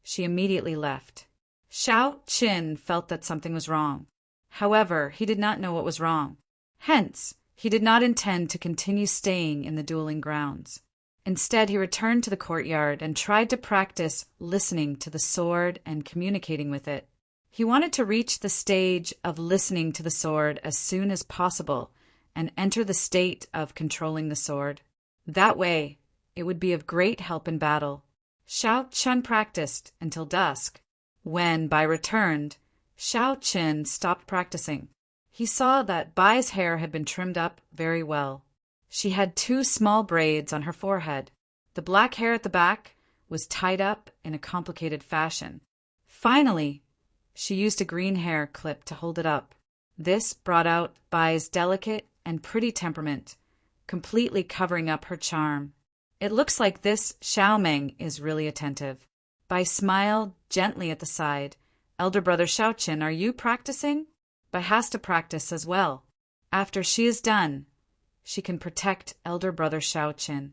she immediately left. Xiao Chen felt that something was wrong. However, he did not know what was wrong. Hence, he did not intend to continue staying in the dueling grounds. Instead, he returned to the courtyard and tried to practice listening to the sword and communicating with it. He wanted to reach the stage of listening to the sword as soon as possible and enter the state of controlling the sword. That way, it would be of great help in battle. Xiao Chen practiced until dusk. When Bai returned, Xiao Chen stopped practicing. He saw that Bai's hair had been trimmed up very well. She had 2 small braids on her forehead. The black hair at the back was tied up in a complicated fashion. Finally, she used a green hair clip to hold it up. This brought out Bai's delicate and pretty temperament, completely covering up her charm. It looks like this Xiaomeng is really attentive. Bai smiled gently at the side. Elder brother Xiaoqin, are you practicing? Bai has to practice as well. After she is done, she can protect elder brother Xiaoqin.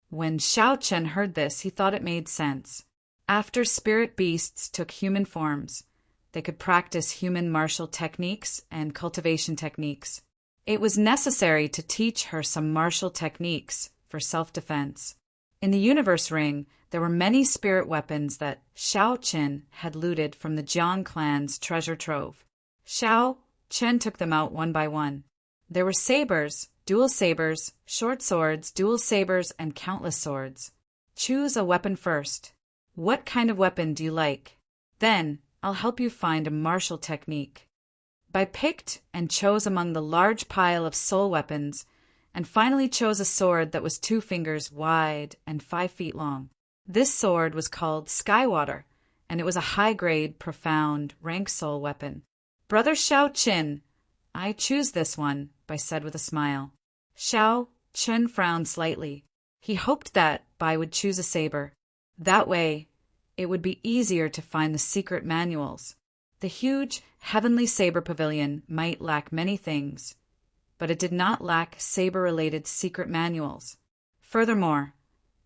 When Xiaoqin heard this, he thought it made sense. After spirit beasts took human forms, they could practice human martial techniques and cultivation techniques. It was necessary to teach her some martial techniques for self-defense. In the Universe Ring, there were many spirit weapons that Xiao Chen had looted from the Jiang clan's treasure trove. Xiao Chen took them out one by one. There were sabers, dual sabers, short swords, dual sabers, and countless swords. Choose a weapon first. What kind of weapon do you like? Then I'll help you find a martial technique. Bai picked and chose among the large pile of soul weapons, and finally chose a sword that was 2 fingers wide and 5 feet long. This sword was called Skywater, and it was a high-grade, profound, rank soul weapon. Brother Xiao Qin, I choose this one Bai said with a smile. Xiao Chen frowned slightly. He hoped that Bai would choose a saber. That way, it would be easier to find the secret manuals. The huge Heavenly Saber Pavilion might lack many things, but it did not lack saber-related secret manuals. Furthermore,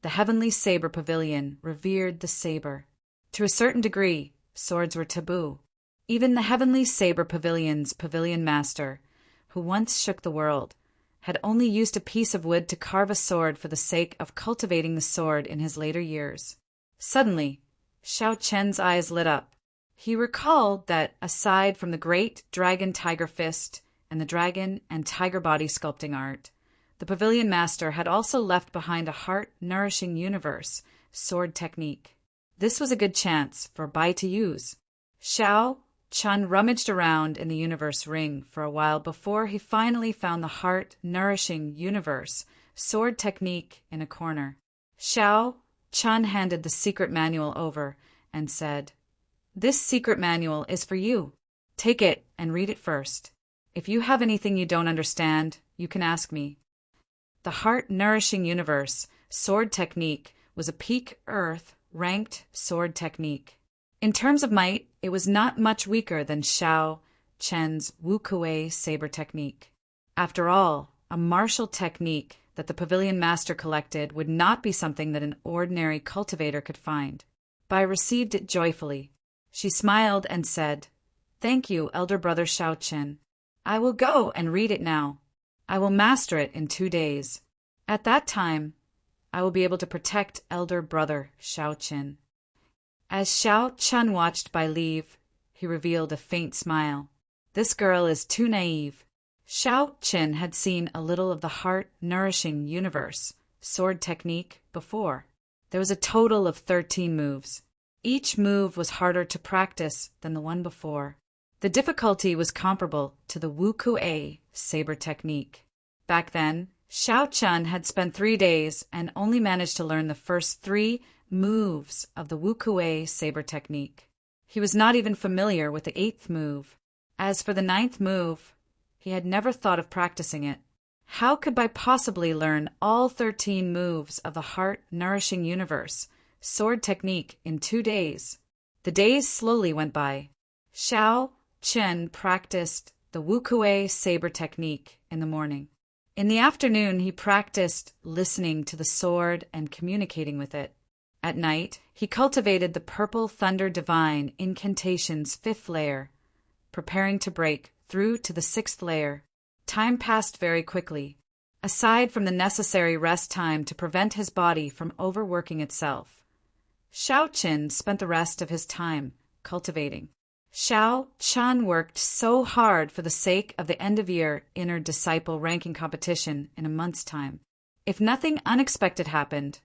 the Heavenly Saber Pavilion revered the saber. To a certain degree, swords were taboo. Even the Heavenly Saber Pavilion's pavilion master, who once shook the world, had only used a piece of wood to carve a sword for the sake of cultivating the sword in his later years. Suddenly, Xiao Chen's eyes lit up. He recalled that, aside from the great dragon tiger fist and the dragon and tiger body sculpting art, the pavilion master had also left behind a heart-nourishing universe sword technique. This was a good chance for Bai to use. Xiao Chen rummaged around in the universe ring for a while before he finally found the heart-nourishing universe sword technique in a corner. Xiao Chen handed the secret manual over and said, "This secret manual is for you. Take it and read it first. If you have anything you don't understand, you can ask me." The heart-nourishing universe sword technique was a peak Earth ranked sword technique. In terms of might, it was not much weaker than Xiao Chen's Wukuei saber technique. After all, a martial technique that the pavilion master collected would not be something that an ordinary cultivator could find. Bai received it joyfully. She smiled and said, "Thank you, elder brother Xiao Chen. I will go and read it now. I will master it in 2 days. At that time, I will be able to protect elder brother Xiao Chen." As Xiao Chen watched Bai leave, he revealed a faint smile. This girl is too naive. Xiao Chen had seen a little of the heart-nourishing universe sword technique before. There was a total of 13 moves. Each move was harder to practice than the one before. The difficulty was comparable to the Wukuei saber technique. Back then, Xiao Chen had spent 3 days and only managed to learn the first 3 moves of the Wukuei saber technique. He was not even familiar with the 8th move. As for the 9th move, he had never thought of practicing it. How could Bai possibly learn all 13 moves of the heart-nourishing universe sword technique in 2 days? The days slowly went by. Xiao Chen practiced the Wukuei saber technique in the morning. In the afternoon, he practiced listening to the sword and communicating with it. At night, he cultivated the Purple Thunder Divine Incantation's 5th layer, preparing to break through to the 6th layer. Time passed very quickly. Aside from the necessary rest time to prevent his body from overworking itself, Xiao Chen spent the rest of his time cultivating. Xiao Chen worked so hard for the sake of the end-of-year inner disciple ranking competition in a month's time. If nothing unexpected happened,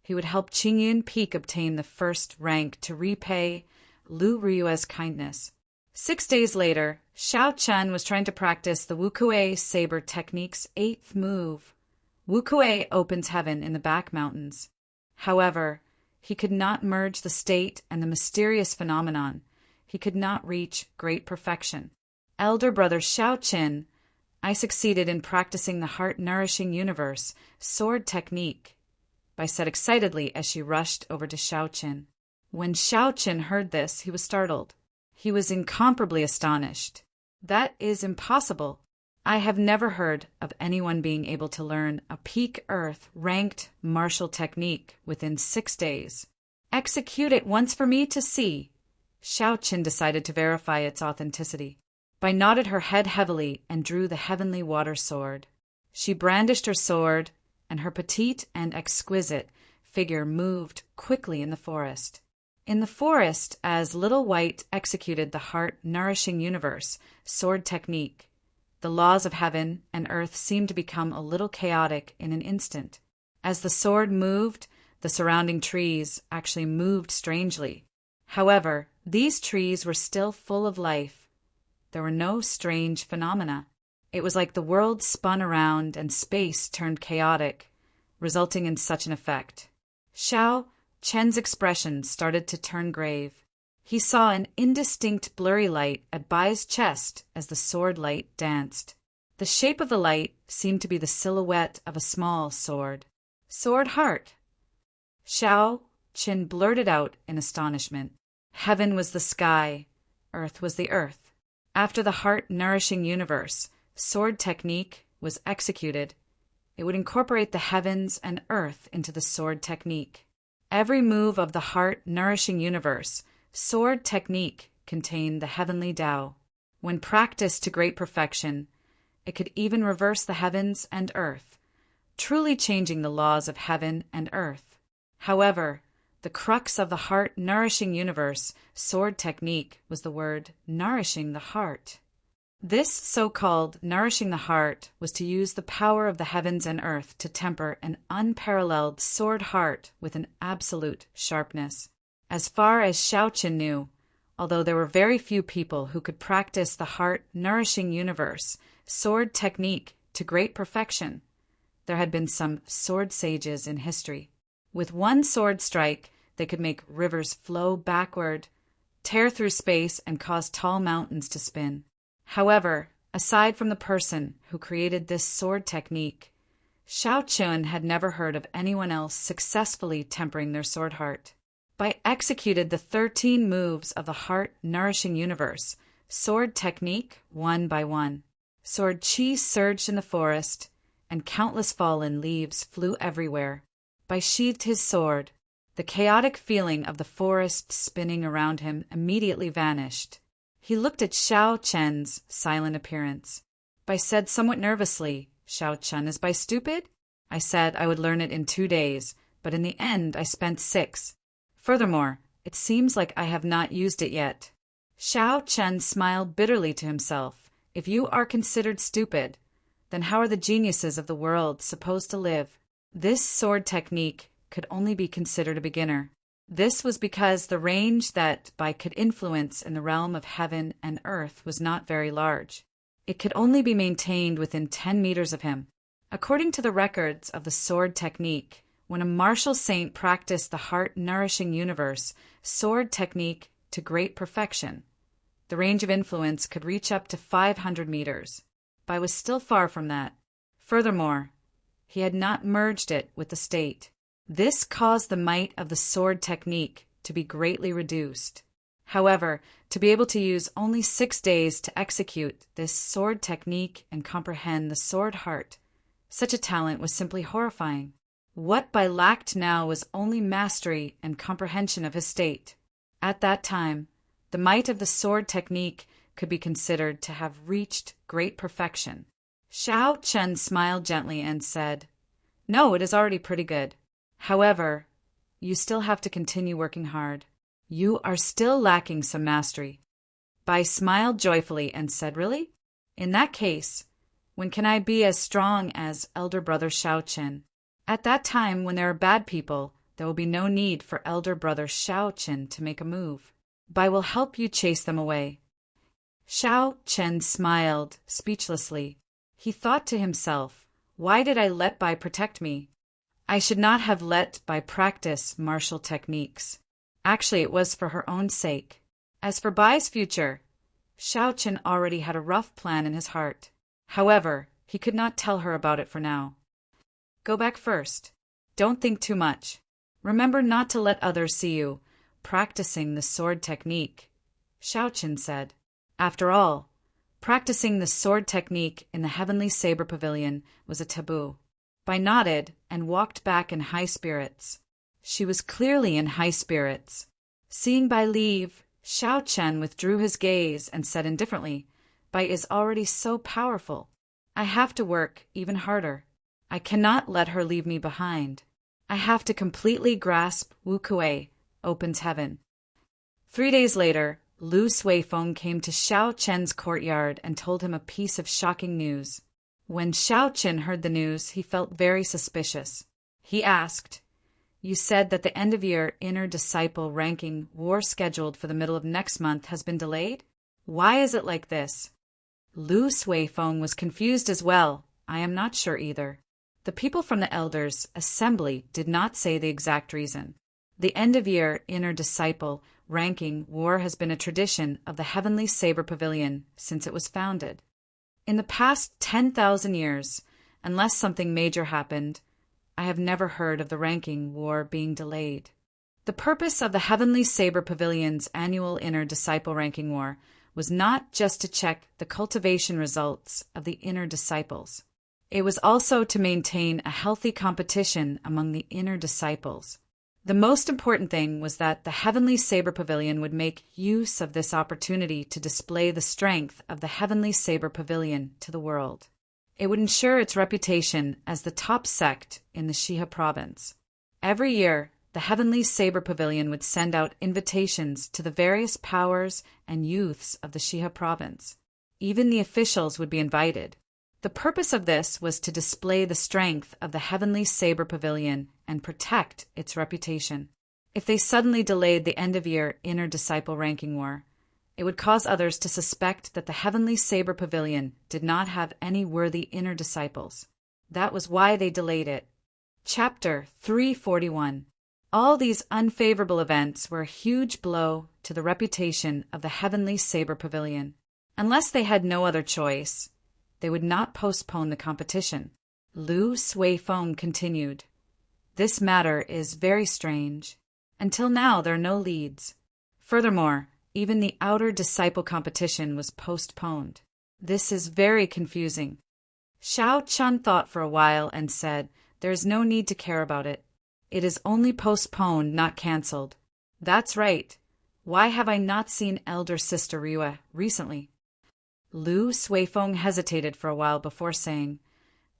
he would help Qingyun Peak obtain the 1st rank to repay Lu Ryue's kindness. 6 days later, Xiao Chen was trying to practice the Wukuei saber technique's 8th move. Wukuei opens heaven in the back mountains. However, he could not merge the state and the mysterious phenomenon. He could not reach great perfection. Elder brother Xiao Chen, I succeeded in practicing the heart-nourishing universe sword technique, Bai said excitedly as she rushed over to Xiao Chen. When Xiao Chen heard this, he was startled. He was incomparably astonished. "That is impossible. I have never heard of anyone being able to learn a peak Earth ranked martial technique within 6 days. Execute it once for me to see." Xiao Chen decided to verify its authenticity. Bai nodded her head heavily and drew the heavenly water sword. She brandished her sword, and her petite and exquisite figure moved quickly in the forest. In the forest, as Little White executed the heart-nourishing universe sword technique, the laws of heaven and earth seemed to become a little chaotic in an instant. As the sword moved, the surrounding trees actually moved strangely. However, these trees were still full of life. There were no strange phenomena. It was like the world spun around and space turned chaotic, resulting in such an effect. Xiao Chen's expression started to turn grave. He saw an indistinct blurry light at Bai's chest as the sword light danced. The shape of the light seemed to be the silhouette of a small sword. Sword heart. Xiao Qin blurted out in astonishment. Heaven was the sky, earth was the earth. After the heart-nourishing universe, sword technique was executed, it would incorporate the heavens and earth into the sword technique. Every move of the heart-nourishing universe, sword technique contained the heavenly Tao. When practiced to great perfection, it could even reverse the heavens and earth, truly changing the laws of heaven and earth. However, the crux of the heart-nourishing universe sword technique was the word nourishing the heart. This so-called nourishing the heart was to use the power of the heavens and earth to temper an unparalleled sword heart with an absolute sharpness. As far as Xiaoqin knew, although there were very few people who could practice the heart-nourishing universe sword technique to great perfection, there had been some sword sages in history. With one sword strike, they could make rivers flow backward, tear through space, and cause tall mountains to spin. However, aside from the person who created this sword technique, Xiaoqin had never heard of anyone else successfully tempering their sword heart. By executed the 13 moves of the heart-nourishing universe, sword technique one by one. Sword chi surged in the forest, and countless fallen leaves flew everywhere. By sheathed his sword, the chaotic feeling of the forest spinning around him immediately vanished. He looked at Xiaoqin's silent appearance. By said somewhat nervously, "Xiaoqin, is by stupid? I said I would learn it in 2 days, but in the end I spent 6. Furthermore, it seems like I have not used it yet." Xiaoqin smiled bitterly to himself. If you are considered stupid, then how are the geniuses of the world supposed to live? This sword technique could only be considered a beginner. This was because the range that Bai could influence in the realm of heaven and earth was not very large. It could only be maintained within 10 meters of him. According to the records of the sword technique, when a martial saint practiced the heart-nourishing universe sword technique to great perfection, the range of influence could reach up to 500 meters. Bai was still far from that. Furthermore, he had not merged it with the state. This caused the might of the sword technique to be greatly reduced. However, to be able to use only 6 days to execute this sword technique and comprehend the sword heart, such a talent was simply horrifying. What Bai lacked now was only mastery and comprehension of his state. At that time, the might of the sword technique could be considered to have reached great perfection. Xiaoqin smiled gently and said, "No, it is already pretty good. However, you still have to continue working hard. You are still lacking some mastery." Bai smiled joyfully and said, "Really? In that case, when can I be as strong as elder brother Xiaoqin? At that time, when there are bad people, there will be no need for elder brother Xiaoqin to make a move. Bai will help you chase them away." Xiaoqin smiled speechlessly. He thought to himself, "Why did I let Bai protect me? I should not have let Bai practice martial techniques. Actually, it was for her own sake." As for Bai's future, Xiaoqin already had a rough plan in his heart. However, he could not tell her about it for now. "Go back first. Don't think too much. Remember not to let others see you practicing the sword technique," Xiaoqin said. After all, practicing the sword technique in the heavenly saber pavilion was a taboo. Bai nodded and walked back in high spirits. She was clearly in high spirits. Seeing Bai leave, Xiaoqin withdrew his gaze and said indifferently, "Bai is already so powerful. I have to work even harder. I cannot let her leave me behind. I have to completely grasp Wu Kuei, opens heaven." 3 days later, Lu Suifeng came to Xiaoqin's courtyard and told him a piece of shocking news. When Xiaoqin heard the news, he felt very suspicious. He asked, "You said that the end-of-year inner disciple ranking war scheduled for the middle of next month has been delayed? Why is it like this?" Lu Suifeng was confused as well. "I am not sure either. The people from the elders' assembly did not say the exact reason. The end-of-year inner disciple ranking war has been a tradition of the Heavenly Saber Pavilion since it was founded. In the past 10,000 years, unless something major happened, I have never heard of the ranking war being delayed. The purpose of the Heavenly Saber Pavilion's annual Inner Disciple Ranking War was not just to check the cultivation results of the inner disciples. It was also to maintain a healthy competition among the inner disciples. The most important thing was that the Heavenly Saber Pavilion would make use of this opportunity to display the strength of the Heavenly Saber Pavilion to the world. It would ensure its reputation as the top sect in the Shiha province. Every year, the Heavenly Saber Pavilion would send out invitations to the various powers and youths of the Shiha province. Even the officials would be invited. The purpose of this was to display the strength of the Heavenly Saber Pavilion and protect its reputation. If they suddenly delayed the end-of-year Inner Disciple Ranking War, it would cause others to suspect that the Heavenly Saber Pavilion did not have any worthy inner disciples. That was why they delayed it. Chapter 341. All these unfavorable events were a huge blow to the reputation of the Heavenly Saber Pavilion. Unless they had no other choice, they would not postpone the competition. Lu Suifeng continued. This matter is very strange. Until now, there are no leads. Furthermore, even the outer disciple competition was postponed. This is very confusing. Xiao Chun thought for a while and said, there is no need to care about it. It is only postponed, not cancelled. That's right. Why have I not seen elder sister Ryue recently? Lu Suifeng hesitated for a while before saying,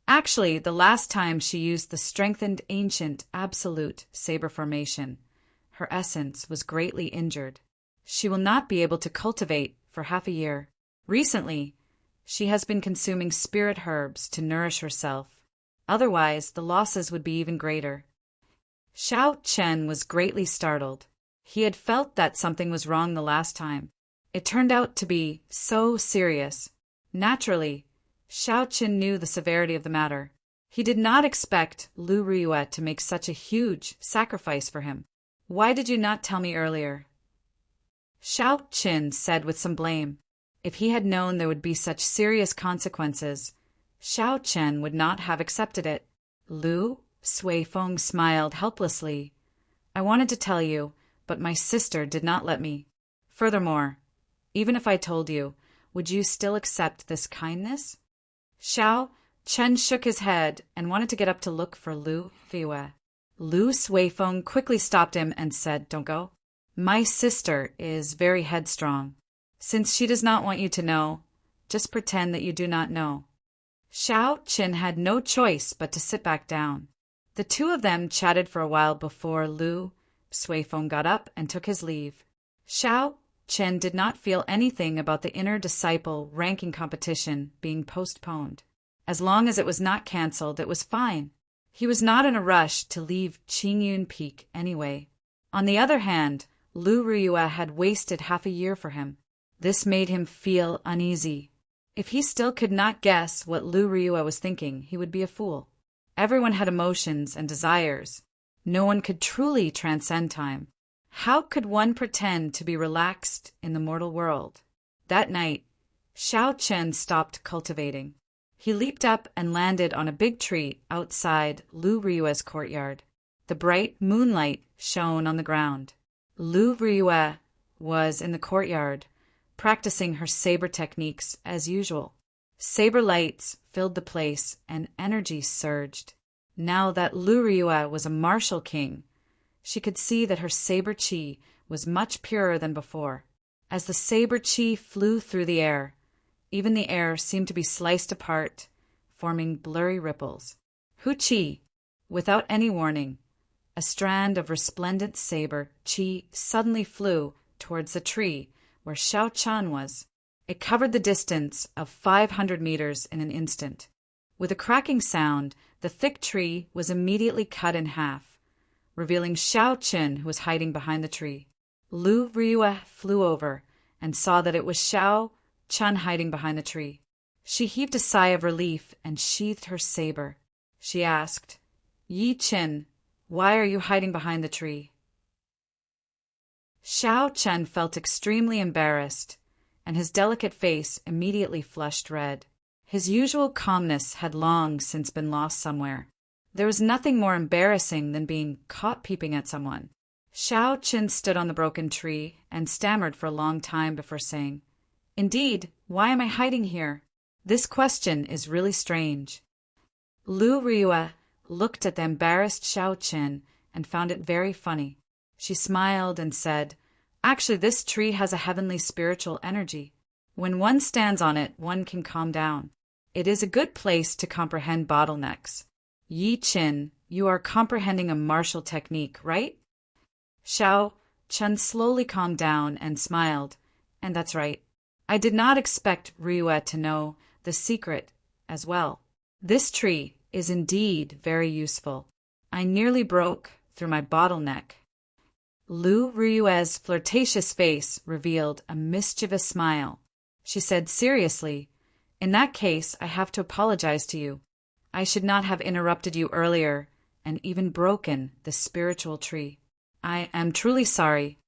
actually, the last time she used the strengthened ancient absolute saber formation, her essence was greatly injured. She will not be able to cultivate for half a year. Recently, she has been consuming spirit herbs to nourish herself. Otherwise, the losses would be even greater. Xiao Chen was greatly startled. He had felt that something was wrong the last time. It turned out to be so serious. Naturally, Xiao Chen knew the severity of the matter. He did not expect Lu Ryue to make such a huge sacrifice for him. Why did you not tell me earlier? Xiao Chen said with some blame. If he had known there would be such serious consequences, Xiao Chen would not have accepted it. Lu Suifeng smiled helplessly. I wanted to tell you, but my sister did not let me. Furthermore, even if I told you, would you still accept this kindness? Xiao Chen shook his head and wanted to get up to look for Lu Ryue. Lu Suifeng quickly stopped him and said, don't go. My sister is very headstrong. Since she does not want you to know, just pretend that you do not know. Xiao Chen had no choice but to sit back down. The two of them chatted for a while before Lu Suifeng got up and took his leave. Xiao Chen did not feel anything about the inner disciple ranking competition being postponed. As long as it was not cancelled, it was fine. He was not in a rush to leave Qingyun Peak anyway. On the other hand, Lu Ryue had wasted half a year for him. This made him feel uneasy. If he still could not guess what Lu Ryue was thinking, he would be a fool. Everyone had emotions and desires. No one could truly transcend time. How could one pretend to be relaxed in the mortal world? That night, Xiao Chen stopped cultivating. He leaped up and landed on a big tree outside Lu Ryue's courtyard. The bright moonlight shone on the ground. Lu Ryue was in the courtyard, practicing her saber techniques as usual. Saber lights filled the place and energy surged. Now that Lu Ryue was a martial king, she could see that her saber chi was much purer than before. As the saber chi flew through the air, even the air seemed to be sliced apart, forming blurry ripples. Hu chi, without any warning, a strand of resplendent saber chi suddenly flew towards the tree where Xiao Chen was. It covered the distance of 500 meters in an instant. With a cracking sound, the thick tree was immediately cut in half, revealing Xiao Chen, who was hiding behind the tree. Lu Ryue flew over and saw that it was Xiao Chen hiding behind the tree. She heaved a sigh of relief and sheathed her saber. She asked, Yi Chen, why are you hiding behind the tree? Xiao Chen felt extremely embarrassed, and his delicate face immediately flushed red. His usual calmness had long since been lost somewhere. There was nothing more embarrassing than being caught peeping at someone. Xiao Qin stood on the broken tree and stammered for a long time before saying, "Indeed, why am I hiding here? This question is really strange." Lu Ryue looked at the embarrassed Xiao Qin and found it very funny. She smiled and said, "Actually, this tree has a heavenly spiritual energy. When one stands on it, one can calm down. It is a good place to comprehend bottlenecks. Yi Qin, you are comprehending a martial technique, right?" Xiao Chen slowly calmed down and smiled. "And that's right. I did not expect Ryue to know the secret as well. This tree is indeed very useful. I nearly broke through my bottleneck." Lu Ryue's flirtatious face revealed a mischievous smile. She said seriously, "In that case, I have to apologize to you. I should not have interrupted you earlier and even broken the spiritual tree. I am truly sorry."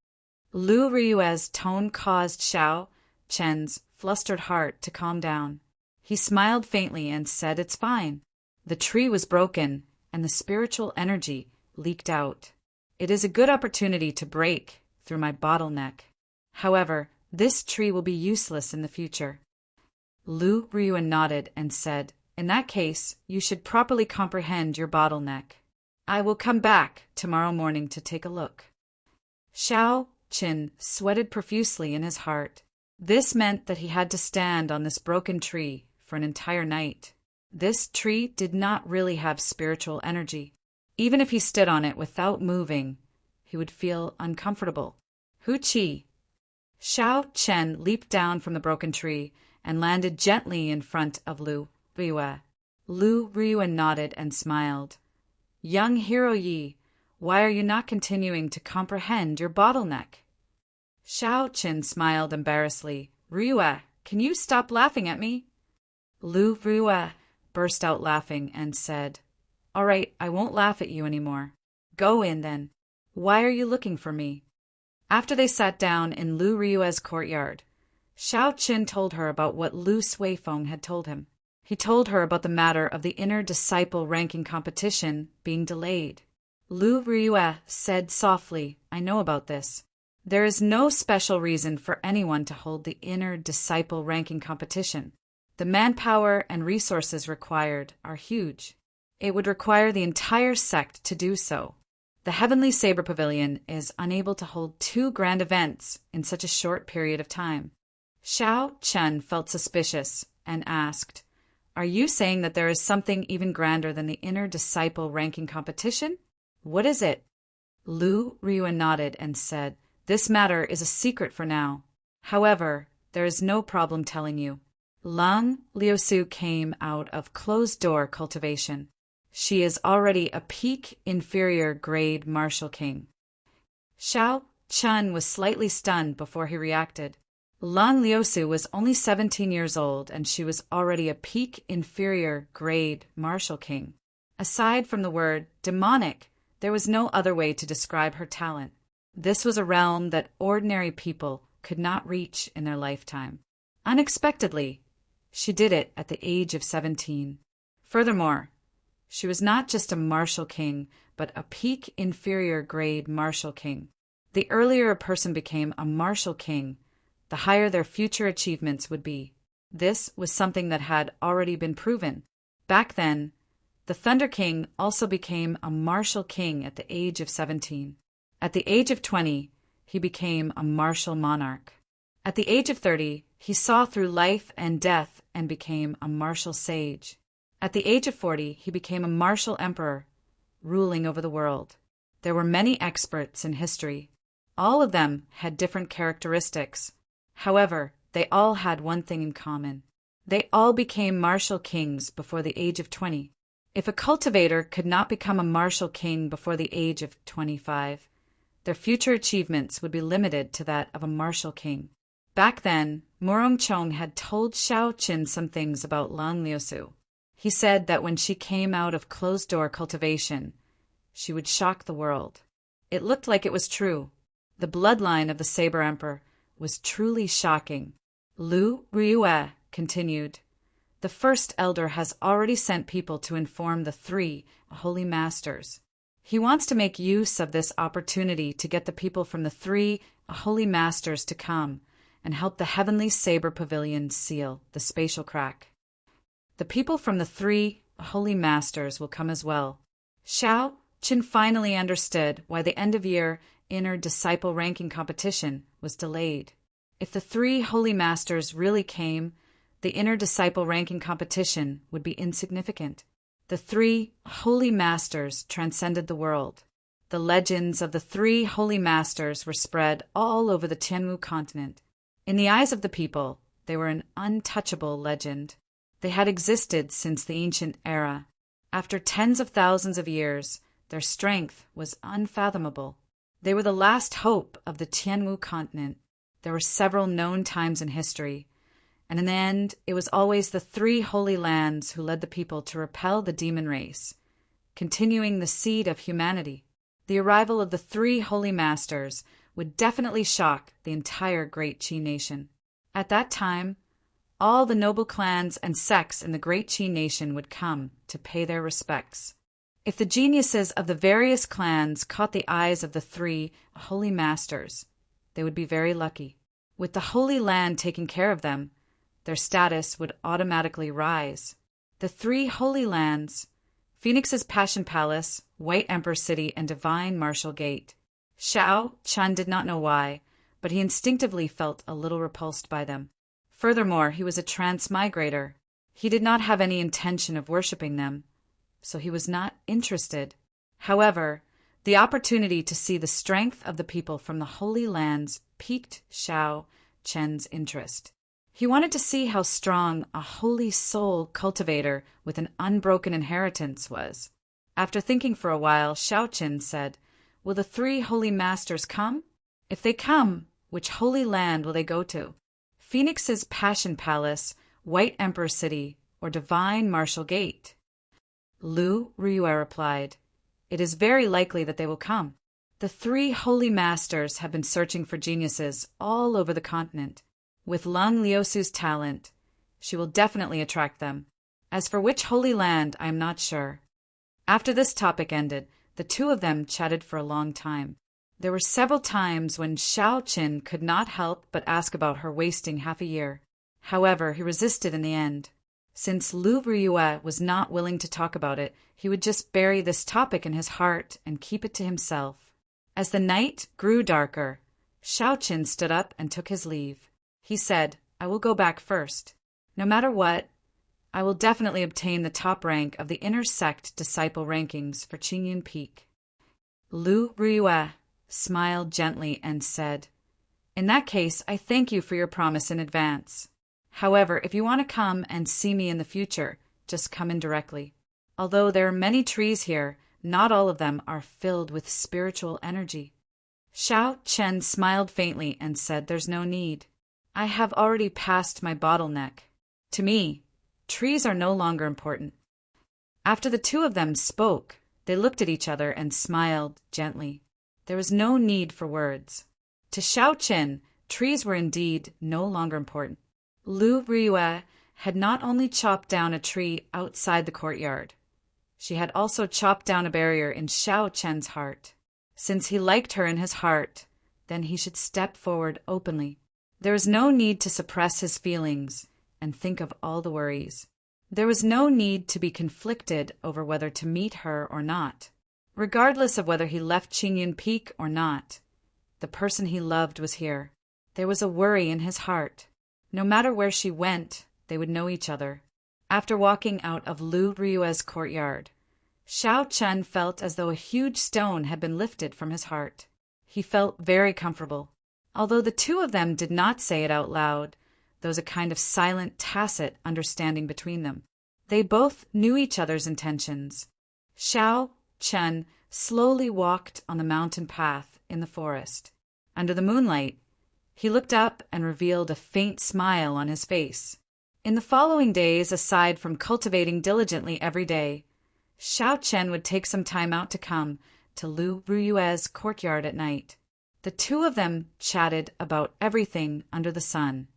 Lu Ryue's tone caused Xiao Chen's flustered heart to calm down. He smiled faintly and said, "It's fine. The tree was broken and the spiritual energy leaked out. It is a good opportunity to break through my bottleneck. However, this tree will be useless in the future." Lu Ryue nodded and said, "In that case, you should properly comprehend your bottleneck. I will come back tomorrow morning to take a look." Xiao Qin sweated profusely in his heart. This meant that he had to stand on this broken tree for an entire night. This tree did not really have spiritual energy. Even if he stood on it without moving, he would feel uncomfortable. Hu Qi. Xiao Chen leaped down from the broken tree and landed gently in front of Lu Ryue. Lu Ryue nodded and smiled. "Young hero Yi, why are you not continuing to comprehend your bottleneck?" Xiao Qin smiled embarrassedly. "Ryue, can you stop laughing at me?" Lu Ryue burst out laughing and said, "All right, I won't laugh at you anymore. Go in then. Why are you looking for me?" After they sat down in Lu Ryue's courtyard, Xiao Qin told her about what Lu Suifeng had told him. He told her about the matter of the inner disciple ranking competition being delayed. Lu Ryue said softly, "I know about this. There is no special reason for anyone to hold the inner disciple ranking competition. The manpower and resources required are huge. It would require the entire sect to do so. The Heavenly Saber Pavilion is unable to hold 2 grand events in such a short period of time." Xiao Chen felt suspicious and asked, "Are you saying that there is something even grander than the inner disciple ranking competition? What is it?" Lu Ryue nodded and said, "This matter is a secret for now. However, there is no problem telling you. Lang Liusu came out of closed-door cultivation. She is already a peak inferior grade martial king." Xiao Chen was slightly stunned before he reacted. Lang Liusu was only 17 years old and she was already a peak inferior grade martial king. Aside from the word demonic, there was no other way to describe her talent. This was a realm that ordinary people could not reach in their lifetime. Unexpectedly, she did it at the age of 17. Furthermore, she was not just a martial king, but a peak inferior grade martial king. The earlier a person became a martial king, the higher their future achievements would be. This was something that had already been proven. Back then, the Thunder King also became a martial king at the age of 17. At the age of 20, he became a martial monarch. At the age of 30, he saw through life and death and became a martial sage. At the age of 40, he became a martial emperor, ruling over the world. There were many experts in history. All of them had different characteristics. However, they all had one thing in common. They all became martial kings before the age of 20. If a cultivator could not become a martial king before the age of 25, their future achievements would be limited to that of a martial king. Back then, Murong Chong had told Xiao Qin some things about Lang Liusu. He said that when she came out of closed-door cultivation, she would shock the world. It looked like it was true. The bloodline of the Saber Emperor was truly shocking. Lu Ryue continued, The first elder has already sent people to inform the 3 holy masters. He wants to make use of this opportunity to get the people from the 3 holy masters to come and help the heavenly saber pavilion seal the spatial crack. The people from the 3 holy masters will come as well. Xiao Qin finally understood why the end-of-year inner disciple ranking competition was delayed. If the 3 holy masters really came, the inner disciple ranking competition would be insignificant. The 3 holy masters transcended the world. The legends of the 3 holy masters were spread all over the Tianwu continent. In the eyes of the people, they were an untouchable legend. They had existed since the ancient era. After tens of thousands of years, their strength was unfathomable. They were the last hope of the Tianwu continent. There were several known times in history, and in the end, it was always the 3 holy lands who led the people to repel the demon race, continuing the seed of humanity. The arrival of the 3 holy masters would definitely shock the entire Great Qi nation. At that time, all the noble clans and sects in the Great Qi nation would come to pay their respects. If the geniuses of the various clans caught the eyes of the 3 holy masters, they would be very lucky. With the Holy Land taking care of them, their status would automatically rise. The 3 holy lands, Phoenix's Passion Palace, White Emperor City, and Divine Martial Gate. Xiao Chun did not know why, but he instinctively felt a little repulsed by them. Furthermore, he was a transmigrator. He did not have any intention of worshipping them, so he was not interested. However, the opportunity to see the strength of the people from the Holy Lands piqued Xiao Chen's interest. He wanted to see how strong a holy soul cultivator with an unbroken inheritance was. After thinking for a while, Xiao Chen said, "Will the 3 holy masters come? If they come, which holy land will they go to? Phoenix's Passion Palace, White Emperor City, or Divine Martial Gate?" Lu Riyue replied, "It is very likely that they will come. The 3 holy masters have been searching for geniuses all over the continent. With Lung Liusu's talent, she will definitely attract them. As for which holy land, I am not sure." After this topic ended, the 2 of them chatted for a long time. There were several times when Xiao Qin could not help but ask about her wasting half a year. However, he resisted in the end. Since Lu Riyue was not willing to talk about it, he would just bury this topic in his heart and keep it to himself. As the night grew darker, Xiao Qin stood up and took his leave. He said, "I will go back first. No matter what, I will definitely obtain the top rank of the inner sect disciple rankings for Qingyun Peak." Lu Riyue smiled gently and said, "In that case, I thank you for your promise in advance. However, if you want to come and see me in the future, just come in directly. Although there are many trees here, not all of them are filled with spiritual energy." Xiao Chen smiled faintly and said, "There's no need. I have already passed my bottleneck. To me, trees are no longer important." After the 2 of them spoke, they looked at each other and smiled gently. There was no need for words. To Xiao Chen, trees were indeed no longer important. Lu Riyue had not only chopped down a tree outside the courtyard, she had also chopped down a barrier in Xiao Chen's heart. Since he liked her in his heart, then he should step forward openly. There was no need to suppress his feelings and think of all the worries. There was no need to be conflicted over whether to meet her or not. Regardless of whether he left Qingyun Peak or not, the person he loved was here. There was a worry in his heart. No matter where she went, they would know each other. After walking out of Lu Riyue's courtyard, Xiao Chen felt as though a huge stone had been lifted from his heart. He felt very comfortable. Although the 2 of them did not say it out loud, there was a kind of silent, tacit understanding between them. They both knew each other's intentions. Xiao Chen slowly walked on the mountain path in the forest. Under the moonlight, he looked up and revealed a faint smile on his face. In the following days, aside from cultivating diligently every day, Xiao Chen would take some time out to come to Lu Riyue's courtyard at night. The 2 of them chatted about everything under the sun.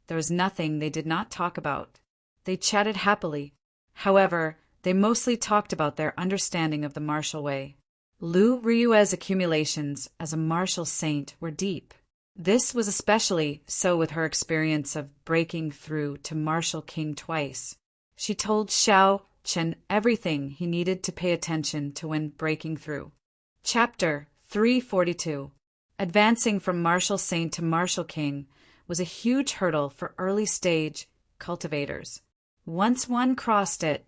There was nothing they did not talk about. They chatted happily. However, they mostly talked about their understanding of the martial way. Lu Ryue's accumulations as a martial saint were deep. This was especially so with her experience of breaking through to martial king twice. She told Xiao Chen everything he needed to pay attention to when breaking through. Chapter 342. Advancing from martial saint to martial king was a huge hurdle for early-stage cultivators. Once one crossed it,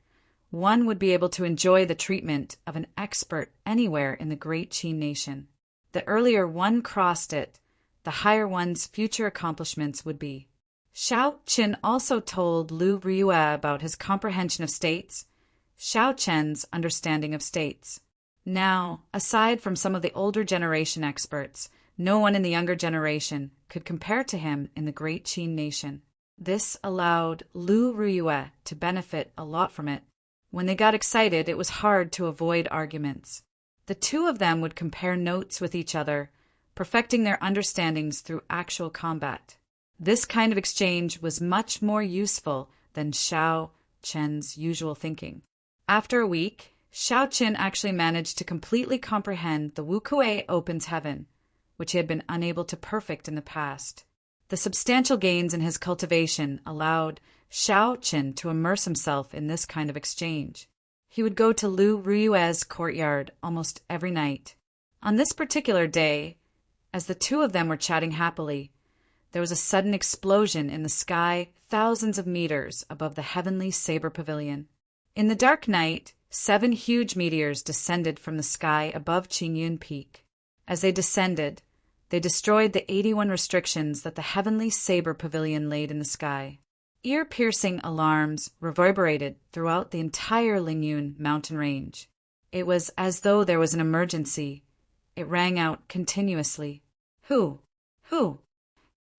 one would be able to enjoy the treatment of an expert anywhere in the great Qin nation. The earlier one crossed it, the higher one's future accomplishments would be. Xiao Qin also told Lu Ryue about his comprehension of states, Xiao Chen's understanding of states. Now, aside from some of the older generation experts, no one in the younger generation could compare to him in the great Qin nation. This allowed Lu Ryue to benefit a lot from it. When they got excited, it was hard to avoid arguments. The two of them would compare notes with each other, perfecting their understandings through actual combat. This kind of exchange was much more useful than Xiao Chen's usual thinking. After a week, Xiao Chen actually managed to completely comprehend the Wu Kuei opens heaven, which he had been unable to perfect in the past. The substantial gains in his cultivation allowed Xiao Chen to immerse himself in this kind of exchange. He would go to Lu Ryue's courtyard almost every night. On this particular day, as the two of them were chatting happily, there was a sudden explosion in the sky thousands of meters above the heavenly saber pavilion. In the dark night, 7 huge meteors descended from the sky above Qingyun Peak. As they descended, they destroyed the 81 restrictions that the heavenly saber pavilion laid in the sky. Ear-piercing alarms reverberated throughout the entire Lingyun mountain range. It was as though there was an emergency. It rang out continuously. Who? Who?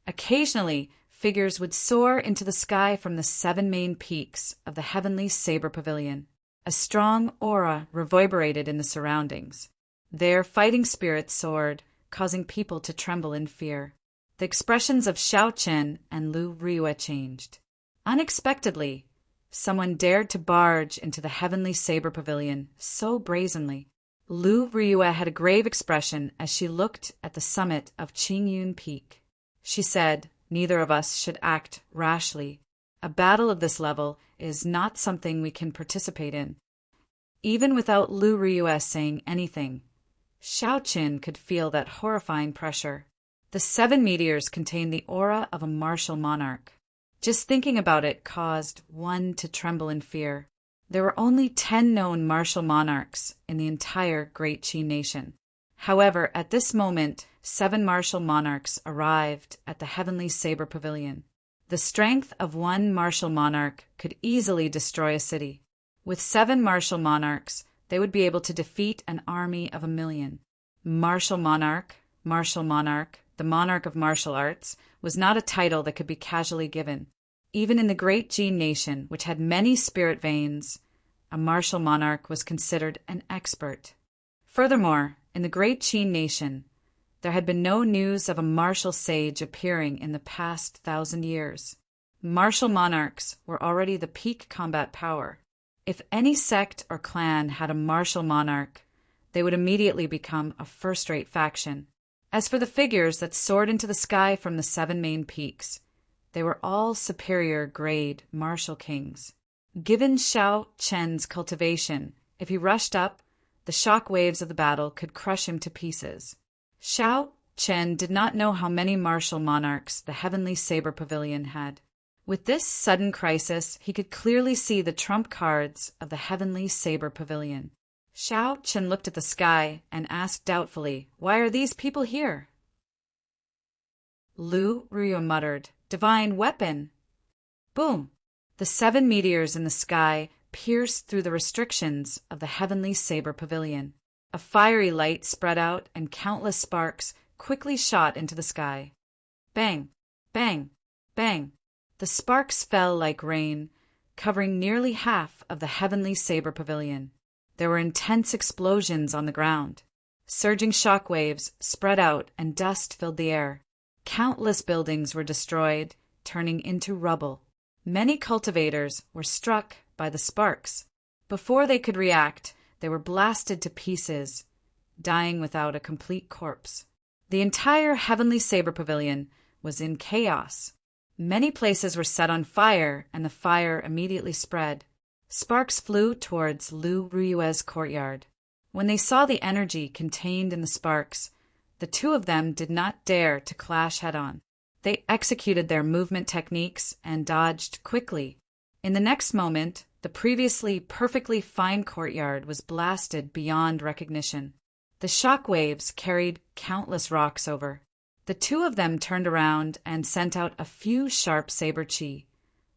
Occasionally, figures would soar into the sky from the 7 main peaks of the heavenly saber pavilion. A strong aura reverberated in the surroundings. Their fighting spirits soared, causing people to tremble in fear. The expressions of Xiao Chen and Lu Ryue changed. Unexpectedly, someone dared to barge into the heavenly saber pavilion so brazenly. Lu Ryue had a grave expression as she looked at the summit of Qingyun Peak. She said, "Neither of us should act rashly. A battle of this level is not something we can participate in." Even without Lu Ryue saying anything, Xiao Chen could feel that horrifying pressure. The 7 meteors contained the aura of a martial monarch. Just thinking about it caused one to tremble in fear. There were only 10 known martial monarchs in the entire Great Qin nation. However, at this moment, 7 martial monarchs arrived at the heavenly saber pavilion. The strength of one martial monarch could easily destroy a city. With 7 martial monarchs, they would be able to defeat an army of 1,000,000. Martial monarch, the monarch of martial arts, was not a title that could be casually given. Even in the great Qin nation, which had many spirit veins, a martial monarch was considered an expert. Furthermore, in the great Qin nation, there had been no news of a martial sage appearing in the past 1,000 years. Martial monarchs were already the peak combat power. If any sect or clan had a martial monarch, they would immediately become a first-rate faction. As for the figures that soared into the sky from the 7 main peaks, they were all superior-grade martial kings. Given Xiao Chen's cultivation, if he rushed up, the shock waves of the battle could crush him to pieces. Xiao Chen did not know how many martial monarchs the heavenly saber pavilion had. With this sudden crisis, he could clearly see the trump cards of the heavenly saber pavilion. Xiao Chen looked at the sky and asked doubtfully, "Why are these people here?" Lu Ryue muttered, "Divine weapon!" Boom! The 7 meteors in the sky pierced through the restrictions of the heavenly saber pavilion. A fiery light spread out and countless sparks quickly shot into the sky. Bang! Bang! Bang! The sparks fell like rain, covering nearly half of the heavenly saber pavilion. There were intense explosions on the ground. Surging shock waves spread out and dust filled the air. Countless buildings were destroyed, turning into rubble. Many cultivators were struck by the sparks. Before they could react, they were blasted to pieces, dying without a complete corpse. The entire Heavenly Saber Pavilion was in chaos. Many places were set on fire, and the fire immediately spread. Sparks flew towards Lu Ruyue's courtyard. When they saw the energy contained in the sparks, the two of them did not dare to clash head-on. They executed their movement techniques and dodged quickly. In the next moment, the previously perfectly fine courtyard was blasted beyond recognition. The shock waves carried countless rocks over. The two of them turned around and sent out a few sharp saber chi,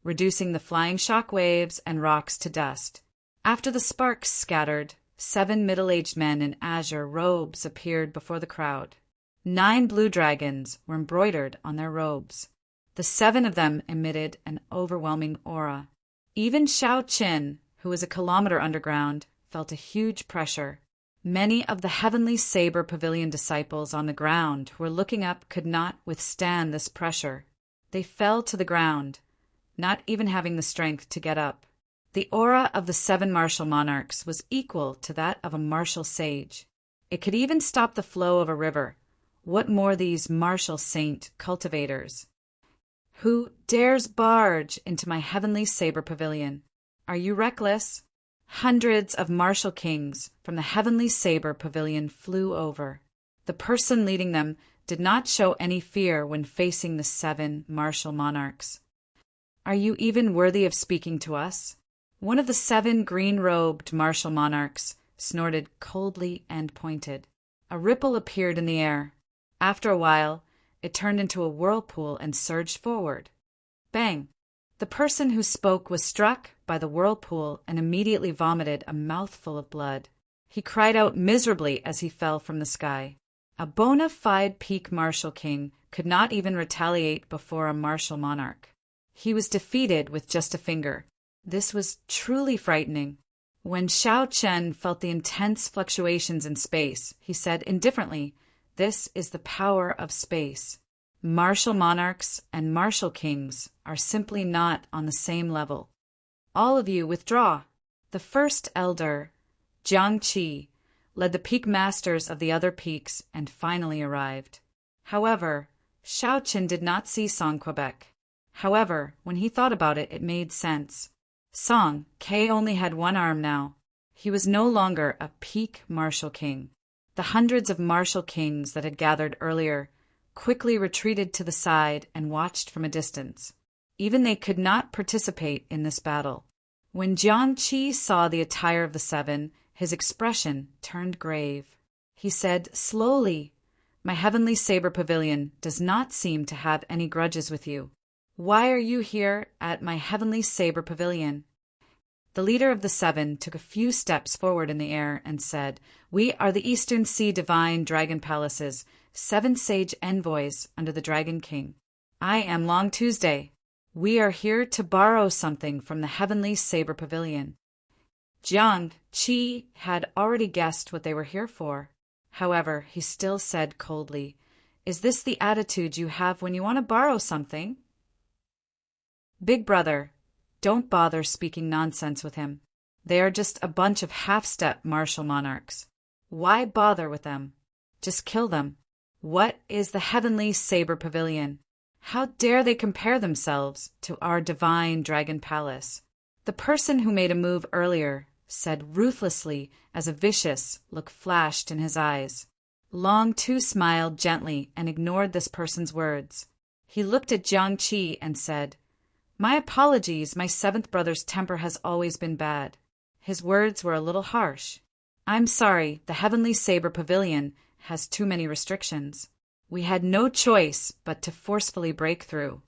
reducing the flying shock waves and rocks to dust. After the sparks scattered, 7 middle-aged men in azure robes appeared before the crowd. 9 blue dragons were embroidered on their robes. The 7 of them emitted an overwhelming aura. Even Xiao Qin, who was a kilometer underground, felt a huge pressure. Many of the Heavenly Saber Pavilion disciples on the ground who were looking up could not withstand this pressure. They fell to the ground, not even having the strength to get up. The aura of the 7 martial monarchs was equal to that of a martial sage. It could even stop the flow of a river. What more these martial saint cultivators? Who dares barge into my Heavenly Saber Pavilion? Are you reckless? Hundreds of martial kings from the Heavenly Saber Pavilion flew over. The person leading them did not show any fear when facing the 7 martial monarchs. Are you even worthy of speaking to us? One of the 7 green-robed martial monarchs snorted coldly and pointed. A ripple appeared in the air. After a while, it turned into a whirlpool and surged forward. Bang! The person who spoke was struck by the whirlpool and immediately vomited a mouthful of blood. He cried out miserably as he fell from the sky. A bona fide peak martial king could not even retaliate before a martial monarch. He was defeated with just a finger. This was truly frightening. When Xiao Chen felt the intense fluctuations in space, he said indifferently, "This is the power of space. Martial monarchs and martial kings are simply not on the same level. All of you withdraw." The first elder, Jiang Qi, led the peak masters of the other peaks and finally arrived. However, Xiao Qin did not see Song Quebec. However, when he thought about it, it made sense. Song K only had one arm now. He was no longer a peak martial king. The hundreds of martial kings that had gathered earlier quickly retreated to the side and watched from a distance. Even they could not participate in this battle. When Jiang Qi saw the attire of the 7, his expression turned grave. He said slowly, "My Heavenly Saber Pavilion does not seem to have any grudges with you. Why are you here at my Heavenly Saber Pavilion?" The leader of the 7 took a few steps forward in the air and said, "We are the Eastern Sea Divine Dragon Palace's 7 sage envoys under the Dragon King. I am Long Tuesday. We are here to borrow something from the Heavenly Saber Pavilion." Jiang Qi had already guessed what they were here for. However, he still said coldly, "Is this the attitude you have when you want to borrow something?" "Big brother, don't bother speaking nonsense with him. They are just a bunch of half-step martial monarchs. Why bother with them? Just kill them. What is the Heavenly Saber Pavilion? How dare they compare themselves to our divine Dragon Palace?" The person who made a move earlier said ruthlessly as a vicious look flashed in his eyes. Long Tu smiled gently and ignored this person's words. He looked at Jiang Qi and said, "My apologies, my 7th brother's temper has always been bad." His words were a little harsh. "I'm sorry, the Heavenly Saber Pavilion has too many restrictions. We had no choice but to forcefully break through.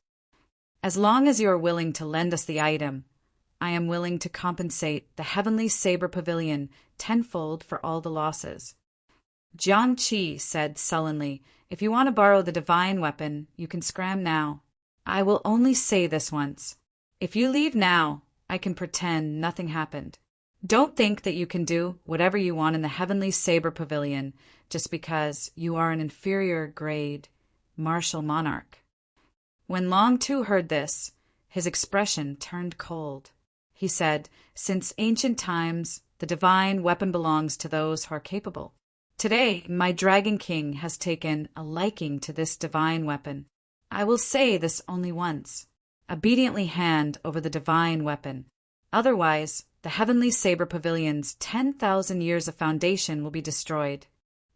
As long as you are willing to lend us the item, I am willing to compensate the Heavenly Saber Pavilion tenfold for all the losses." Jiang Qi said sullenly, "If you want to borrow the divine weapon, you can scram now. I will only say this once. If you leave now, I can pretend nothing happened. Don't think that you can do whatever you want in the Heavenly Saber Pavilion just because you are an inferior grade martial monarch." When Long Tu heard this, His expression turned cold. He said, "Since ancient times, the divine weapon belongs to those who are capable. Today, my Dragon King has taken a liking to this divine weapon. I will say this only once. Obediently hand over the divine weapon. Otherwise, the heavenly saber pavilion's 10,000 years of foundation will be destroyed."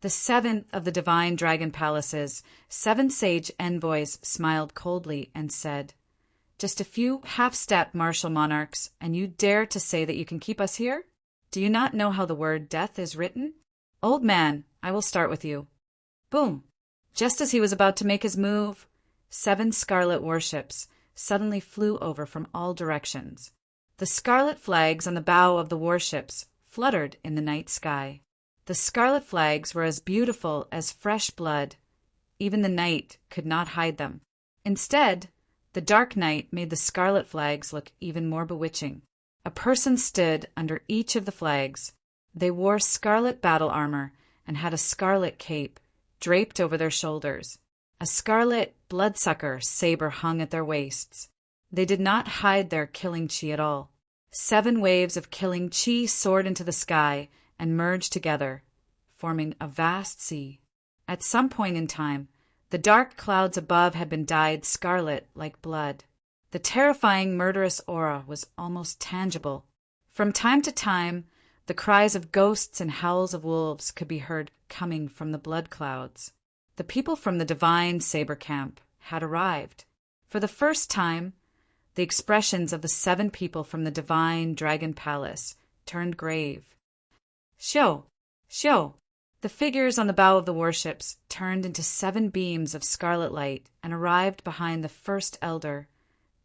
The seventh of the divine dragon palaces, 7 sage envoys smiled coldly and said, "Just a few half-step martial monarchs, and you dare to say that you can keep us here? Do you not know how the word death is written? Old man, I will start with you." Boom! Just as he was about to make his move, 7 scarlet warships suddenly flew over from all directions. The scarlet flags on the bow of the warships fluttered in the night sky. The scarlet flags were as beautiful as fresh blood. Even the night could not hide them. Instead, the dark night made the scarlet flags look even more bewitching. A person stood under each of the flags. They wore scarlet battle armor and had a scarlet cape draped over their shoulders. A scarlet bloodsucker saber hung at their waists. They did not hide their killing chi at all. 7 waves of killing chi soared into the sky and merged together, forming a vast sea. At some point in time, the dark clouds above had been dyed scarlet like blood. The terrifying murderous aura was almost tangible. From time to time, the cries of ghosts and howls of wolves could be heard coming from the blood clouds. The people from the divine saber camp had arrived. For the first time, the expressions of the 7 people from the divine dragon palace turned grave. Shio! Shio! The figures on the bow of the warships turned into 7 beams of scarlet light and arrived behind the first elder,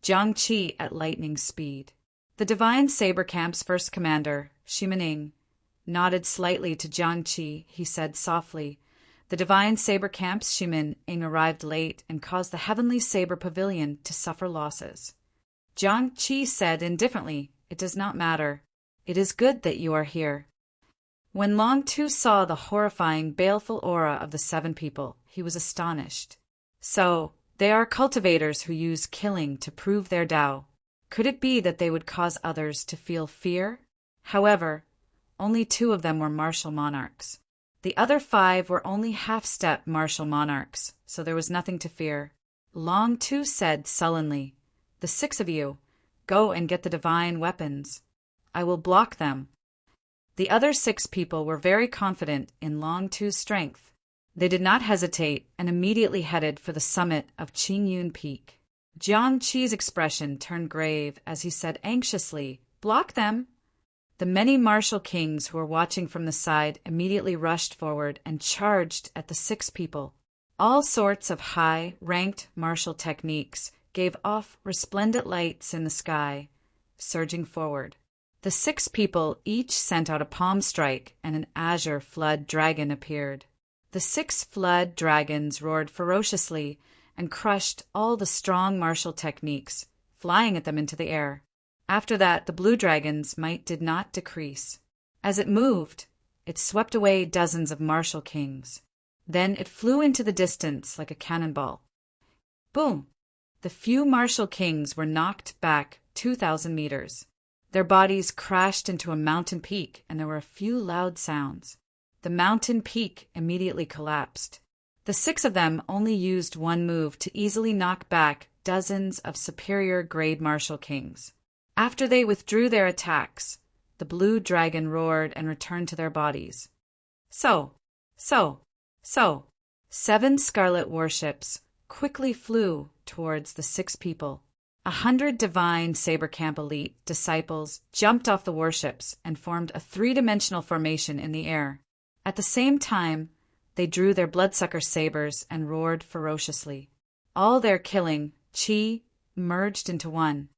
Jiang Qi, at lightning speed. The divine saber camp's first commander, Shimaning, nodded slightly to Jiang Qi. He said softly, "The divine saber camp's Shimaning arrived late and caused the heavenly saber pavilion to suffer losses." Jiang Qi said indifferently, "It does not matter. It is good that you are here." When Long Tu saw the horrifying, baleful aura of the 7 people, he was astonished. So, they are cultivators who use killing to prove their Tao. Could it be that they would cause others to feel fear? However, only 2 of them were martial monarchs. The other 5 were only half-step martial monarchs, so there was nothing to fear. Long Tu said sullenly, "The 6 of you, go and get the divine weapons. I will block them." The other 6 people were very confident in Long Tu's strength. They did not hesitate and immediately headed for the summit of Qingyun Peak. Jiang Qi's expression turned grave as he said anxiously, "Block them." The many martial kings who were watching from the side immediately rushed forward and charged at the 6 people. All sorts of high-ranked martial techniques gave off resplendent lights in the sky, surging forward. The 6 people each sent out a palm strike, and an azure flood dragon appeared. The 6 flood dragons roared ferociously and crushed all the strong martial techniques, flying at them into the air. After that, the blue dragon's might did not decrease. As it moved, it swept away dozens of martial kings. Then it flew into the distance like a cannonball. Boom! The few martial kings were knocked back 2,000 meters. Their bodies crashed into a mountain peak, and there were a few loud sounds. The mountain peak immediately collapsed. The 6 of them only used one move to easily knock back dozens of superior grade martial kings. After they withdrew their attacks, the blue dragon roared and returned to their bodies. So, 7 scarlet warships quickly flew towards the 6 people. 100 divine saber camp elite disciples jumped off the warships and formed a 3-dimensional formation in the air. At the same time, they drew their bloodsucker sabers and roared ferociously. All their killing chi merged into one.